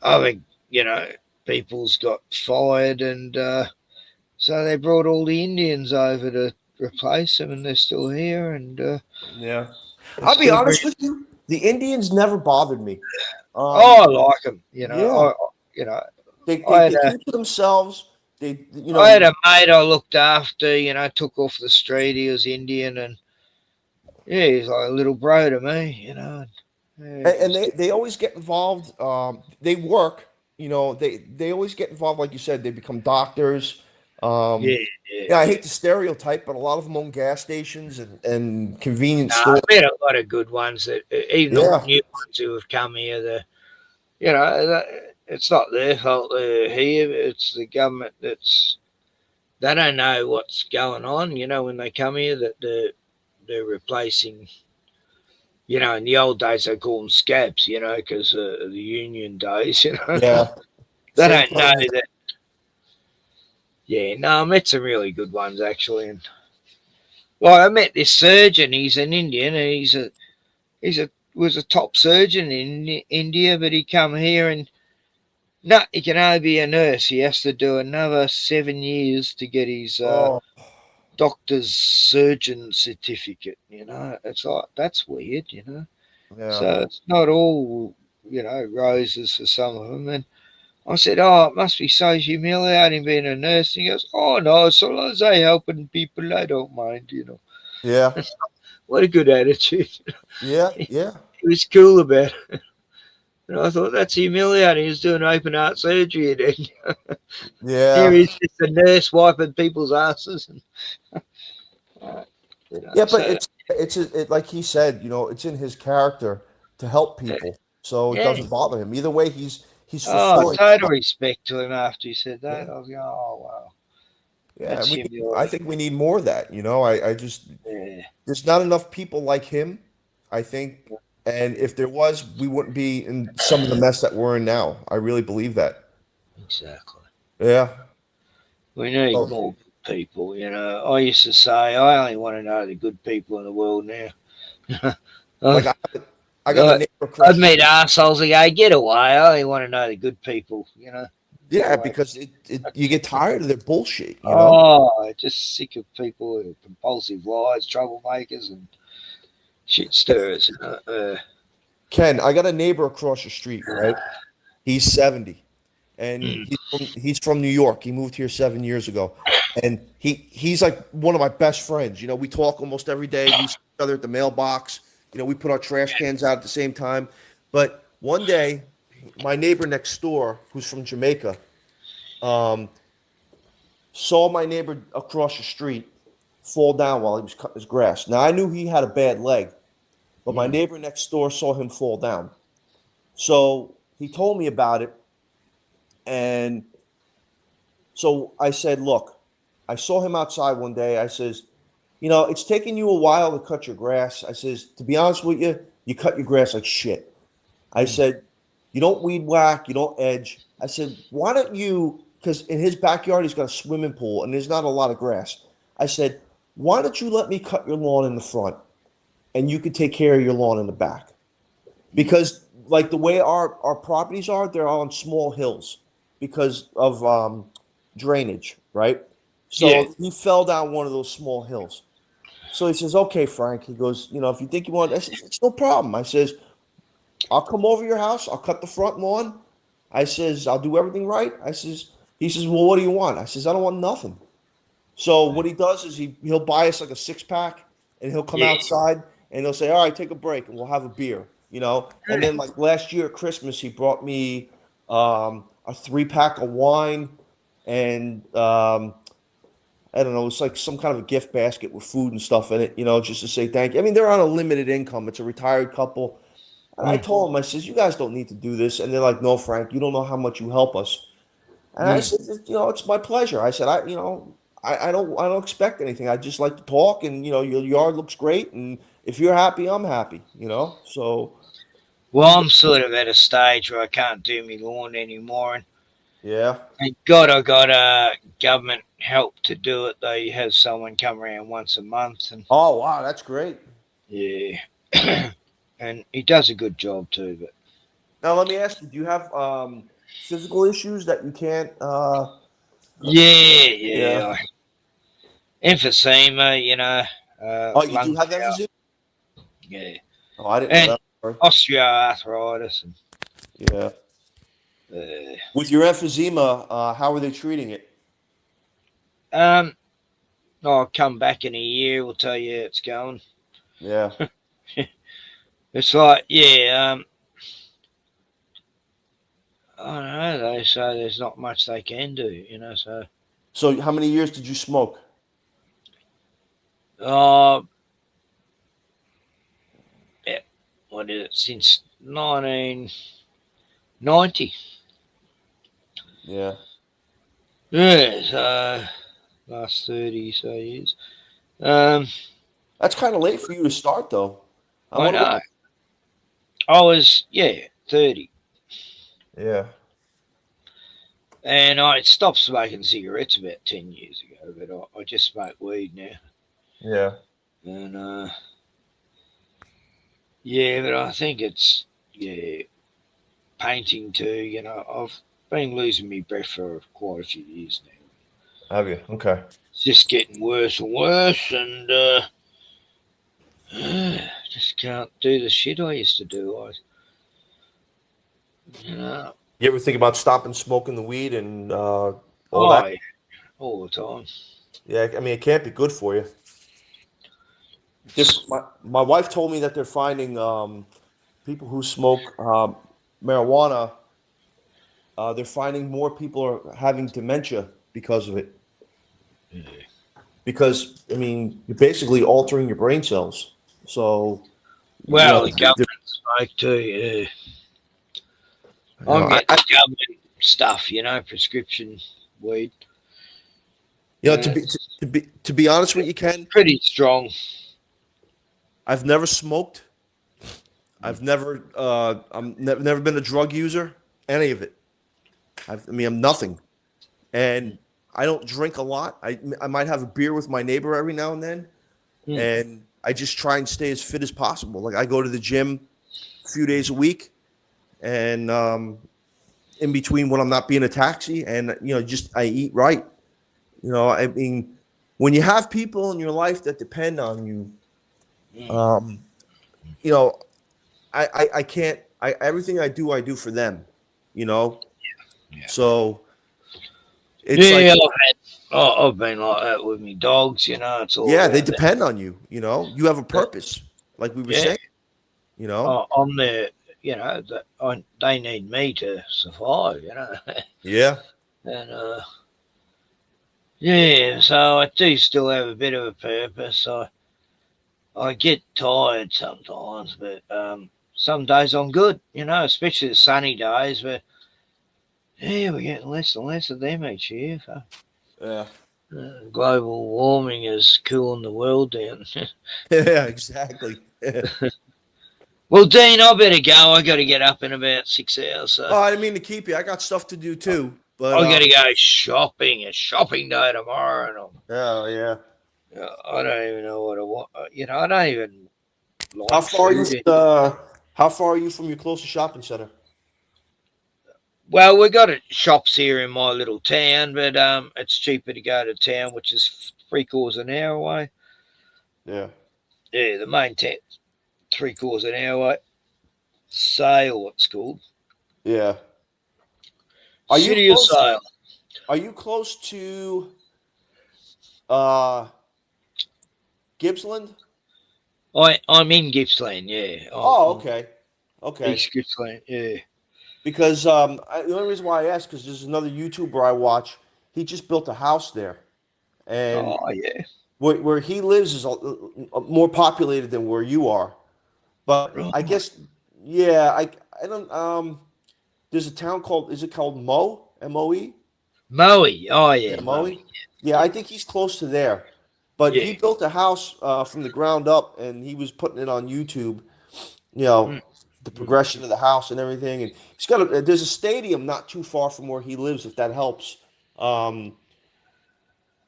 I think people's got fired, and so they brought all the Indians over to replace them, and they're still here. And I'll be honest with you, the Indians never bothered me. I like them. They keep to themselves. I had a mate I looked after. Took off the street. He was Indian, and he's like a little bro to me. And they always get involved. They work. They always get involved, like you said. They become doctors. I hate the stereotype, but a lot of them own gas stations and convenience stores. I've met a lot of good ones that even the new ones who have come here. It's not their fault they're here. It's the government they don't know what's going on. When they come here, that they're replacing. In the old days they call them scabs. Because of the union days. Yeah. They don't know that. Yeah, no, I met some really good ones actually, and I met this surgeon. He's an Indian, and was a top surgeon in India, but he come here and he can only be a nurse. He has to do another 7 years to get his doctor's surgeon certificate. It's like that's weird. So it's not all roses for some of them, and I said, it must be so humiliating being a nurse. And he goes, oh, no, so long as I'm helping people, I don't mind, Yeah. What a good attitude. Yeah. He was cool about it. And I thought, that's humiliating. He's doing open heart surgery then. Yeah. Here he's just a nurse wiping people's asses. But it's like he said, it's in his character to help people. So it doesn't bother him. Either way, he's total respect to him after he said that. I was going, oh, wow. Yeah, I think we need more of that. I just there's not enough people like him. I think And if there was, we wouldn't be in some of the mess that we're in now. I really believe that. Exactly. Yeah. We need Oh. more good people, you know. I used to say I only want to know the good people in the world now. Like I got a neighbor across. I'd meet assholes and go, get away. I only want to know the good people, you know. Yeah, because you get tired of their bullshit, you know. Oh, just sick of people with compulsive lies, troublemakers, and shit stirrers. You know? Ken, I got a neighbor across the street, right? He's 70, and he's from New York. He moved here 7 years ago, and he's like one of my best friends. You know, we talk almost every day. We see each other at the mailbox. You know, we put our trash cans out at the same time. But one day, my neighbor next door, who's from Jamaica, saw my neighbor across the street fall down while he was cutting his grass. Now I knew he had a bad leg, but my neighbor next door saw him fall down. So he told me about it. And so I said, look, I saw him outside one day. I says, you know, it's taking you a while to cut your grass. I says, to be honest with you, you cut your grass like shit. I said, you don't weed whack, you don't edge. I said, why don't you, because in his backyard, he's got a swimming pool and there's not a lot of grass. I said, why don't you let me cut your lawn in the front and you can take care of your lawn in the back? Because like the way our properties are, they're on small hills because of drainage, right? So he fell down one of those small hills. So he says, okay, Frank. He goes, you know, if you think you want, I says, it's no problem. I says, I'll come over your house. I'll cut the front lawn. I says, I'll do everything right. He says, well, what do you want? I says, I don't want nothing. So what he does is he'll buy us like a 6-pack and he'll come outside and he'll say, all right, take a break and we'll have a beer, you know? And then like last year at Christmas, he brought me a 3-pack of wine and I don't know, it's like some kind of a gift basket with food and stuff in it, you know, just to say thank you. I mean, they're on a limited income. It's a retired couple. And I told them, I says, you guys don't need to do this. And they're like, no, Frank, you don't know how much you help us. And I said, you know, it's my pleasure. I said, I don't expect anything. I just like to talk and, you know, your yard looks great. And if you're happy, I'm happy, you know? So. Well, I'm sort of at a stage where I can't do my lawn anymore. And yeah. thank God I got government help to do it. They have someone come around once a month. And oh, wow, that's great. Yeah. And he does a good job too. But now let me ask you, do you have physical issues that you can't Yeah. Emphysema, you know. Oh, you do have emphysema? Yeah. Oh, I didn't know that. Osteoarthritis. And, yeah. With your emphysema, how are they treating it? I'll come back in a year. We'll tell you how it's going. Yeah. It's like, I don't know. They say there's not much they can do, you know. So how many years did you smoke? What is it? Since 1990. Yeah. Yeah, so last 30 so years. That's kind of late for you to start, though. I know. I was 30. Yeah. And I stopped smoking cigarettes about 10 years ago, but I just smoke weed now. Yeah. And but I think it's painting too. You know, I've been losing my breath for quite a few years now. Have you? Okay. It's just getting worse and worse, and just can't do the shit I used to do. You ever think about stopping smoking the weed and all that? Yeah, all the time. Yeah, I mean, it can't be good for you. Just my wife told me that they're finding people who smoke marijuana. They're finding more people are having dementia because of it. Because I mean, you're basically altering your brain cells. So, well, the government smoke too. Yeah, I'm getting government stuff. You know, prescription weed. You know, to be honest with you, Ken, pretty strong. I've never smoked, I've never never been a drug user, any of it. I'm nothing, and I don't drink a lot. I might have a beer with my neighbor every now and then, and I just try and stay as fit as possible. Like I go to the gym a few days a week, and in between when I'm not being a taxi, and just I eat right. I mean, when you have people in your life that depend on you, you know, I can't. Everything I do for them. So it's Yeah, like I've been like that with me dogs. It's all yeah, they about that. depend on you. You have a purpose, like we were saying. I'm there. They need me to survive. Yeah. And yeah, so I do still have a bit of a purpose. I get tired sometimes, but some days I'm good. Especially the sunny days. But yeah, we're getting less and less of them each year. So. Yeah. Global warming is cooling the world down. Yeah, exactly. Well, Dean, I better go. I got to get up in about 6 hours. So. Oh, I didn't mean to keep you. I got stuff to do too. But I got to go shopping. It's shopping day tomorrow, and oh yeah. I don't even know what I want. I don't even. Like How far are you? food. How far are you from your closest shopping center? Well, we got shops here in my little town, but it's cheaper to go to town, which is 3/4 an hour away. Yeah. Yeah, the main town, 3/4 an hour away. Sale, what's called. Yeah. City of Sale. Are you close to Gippsland? I'm in Gippsland, yeah. Okay. Okay. East Gippsland, yeah. Because the only reason why I asked because there's another YouTuber I watch. He just built a house there, and yeah, where he lives is more populated than where you are. But I guess I don't there's a town called is it called Moe M-O-E? Moe. Oh yeah, Moe. Yeah, I think he's close to there. But he built a house from the ground up, and he was putting it on YouTube. The progression of the house and everything. And he's got there's a stadium not too far from where he lives, if that helps.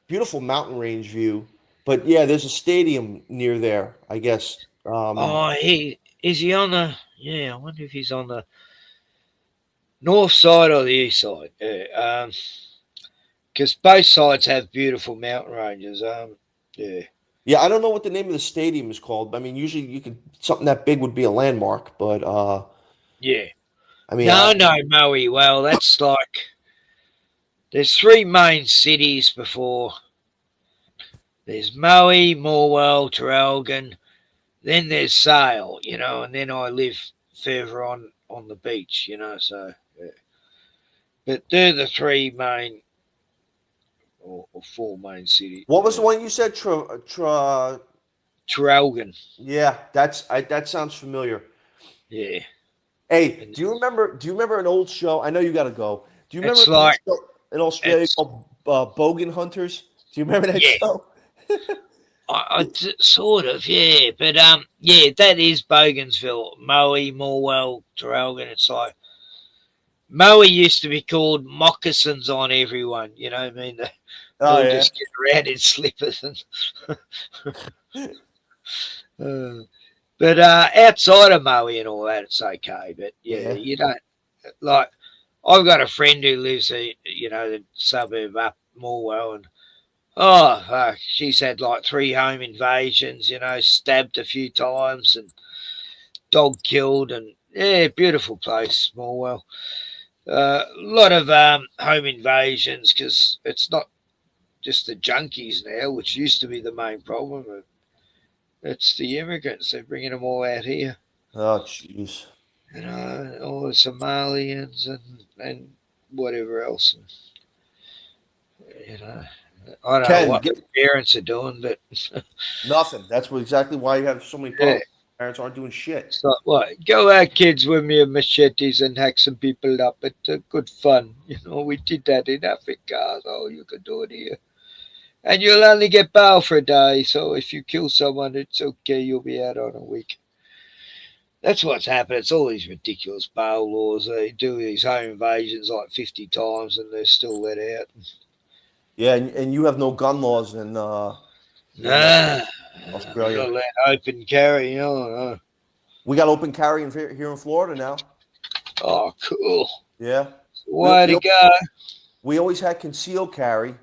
Beautiful mountain range view. But yeah, there's a stadium near there, I guess. Is he on the? Yeah, I wonder if he's on the north side or the east side. Yeah, because both sides have beautiful mountain ranges. Yeah. Yeah, I don't know what the name of the stadium is called. I mean, usually something that big would be a landmark, but yeah. I mean, no, Moe. Well, that's like there's 3 main cities before. There's Moe, Morwell, Traralgon. Then there's Sale, and then I live further on the beach, So, yeah. But they're the 3 main or 4 main cities. What was the one you said? Traralgon. Yeah, that sounds familiar. Yeah. Hey, do you remember an old show? I know you got to go. Do you remember It's like, in Australia called Bogan Hunters? Do you remember that show? I sort of, yeah. But yeah, that is Bogensville, Moe, Morwell, Traralgon. It's like Moe used to be called moccasins on everyone. You know what I mean? They just get around in slippers and. But outside of Moe and all that, it's okay. But yeah, you don't like. I've got a friend who lives, the suburb up Morwell, and fuck, she's had like 3 home invasions. Stabbed a few times and dog killed, and yeah, beautiful place, Morwell. A lot of home invasions because it's not just the junkies now, which used to be the main problem. It's the immigrants. They're bringing them all out here. Oh, jeez. All the Somalians and whatever else. I don't know what the parents are doing, but nothing. That's exactly why you have so many problems. Parents aren't doing shit. So what? Go out, kids, with me machetes and hack some people up. It's good fun. We did that in Africa, so you could do it here. And you'll only get bail for a day, so if you kill someone, it's okay. You'll be out on a week. That's what's happened. It's all these ridiculous bail laws. They do these home invasions like 50 times and they're still let out. Yeah, and you have no gun laws in Nah, Australia. not allowed open carry, no. We got open carry here in Florida now. Oh, cool. Yeah. Way to go. We always had concealed carry.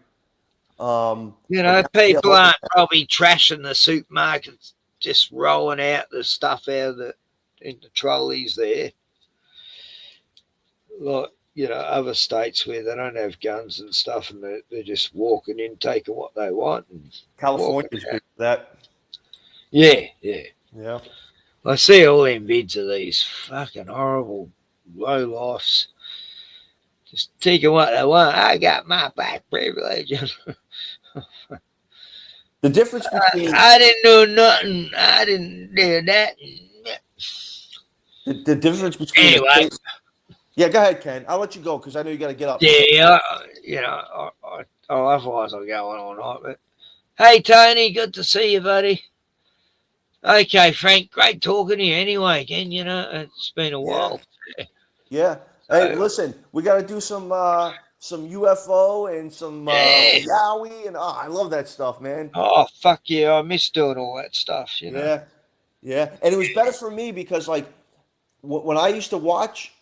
People aren't probably trashing the supermarkets, just rolling out the stuff out of in the trolleys there. Like, other states where they don't have guns and stuff and they're just walking in, taking what they want. And California's big for that. Yeah. Yeah. I see all them vids of these fucking horrible low lifes. Just taking what they want. I got my black privilege. The difference between I didn't do nothing. I didn't do that. The difference between anyway. Yeah, go ahead, Ken. I'll let you go because I know you got to get up. Yeah, otherwise I'll go on all night. But hey, Tony, good to see you, buddy. Okay, Frank, great talking to you. Anyway, again, it's been a while. Yeah. Hey, listen, we got to do some UFO and some Yowie, and I love that stuff, man. Oh, fuck yeah, I miss doing all that stuff. Yeah, and it was better for me because like when I used to watch.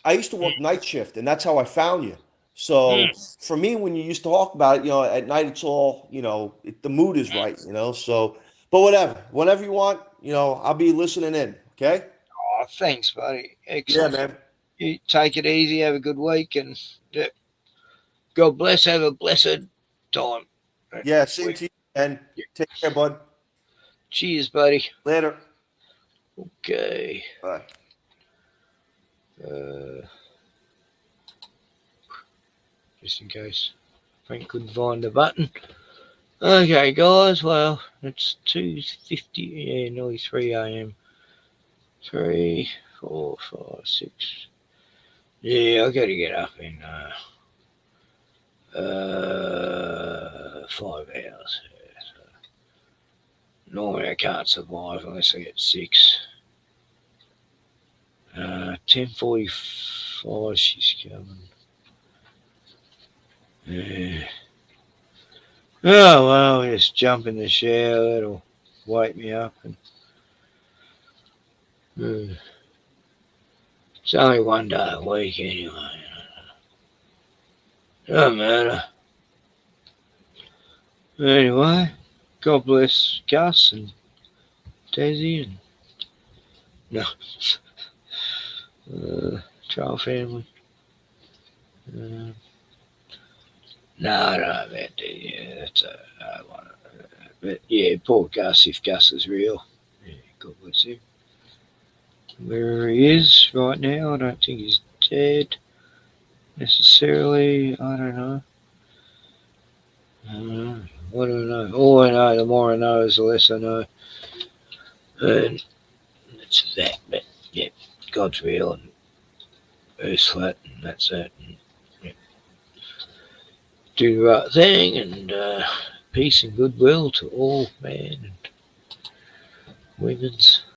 I used to work night shift, and that's how I found you. So for me, when you used to talk about it, at night it's all, the mood is right, So, but whenever you want, I'll be listening in. Okay. Oh, thanks, buddy. Excellent. Yeah, man. You take it easy. Have a good week, and God bless. Have a blessed time. Yeah, same to you, and take care, bud. Cheers, buddy. Later. Okay. Bye. Just in case Frank couldn't find the button. Okay, guys. Well, it's 2:50. Yeah, nearly 3 a.m. 3, 4, 5, 6. Yeah, I got to get up in 5 hours. Yeah, so normally I can't survive unless I get 6. 10:45. She's coming. Yeah. Oh well, just jump in the shower. That'll wake me up. And it's only one day a week anyway. Doesn't matter. Anyway, God bless Gus and Desi and Trial family. No, I don't know about that. Yeah, that's a hard one. But yeah, poor Gus, if Gus is real. Yeah, God bless him. Where he is right now, I don't think he's dead necessarily. I don't know. What do I know? All I know, the more I know is the less I know. And that's that. But yeah, God's real and Earth's flat, and that's that. And, yeah. Do the right thing, and peace and goodwill to all man and women's.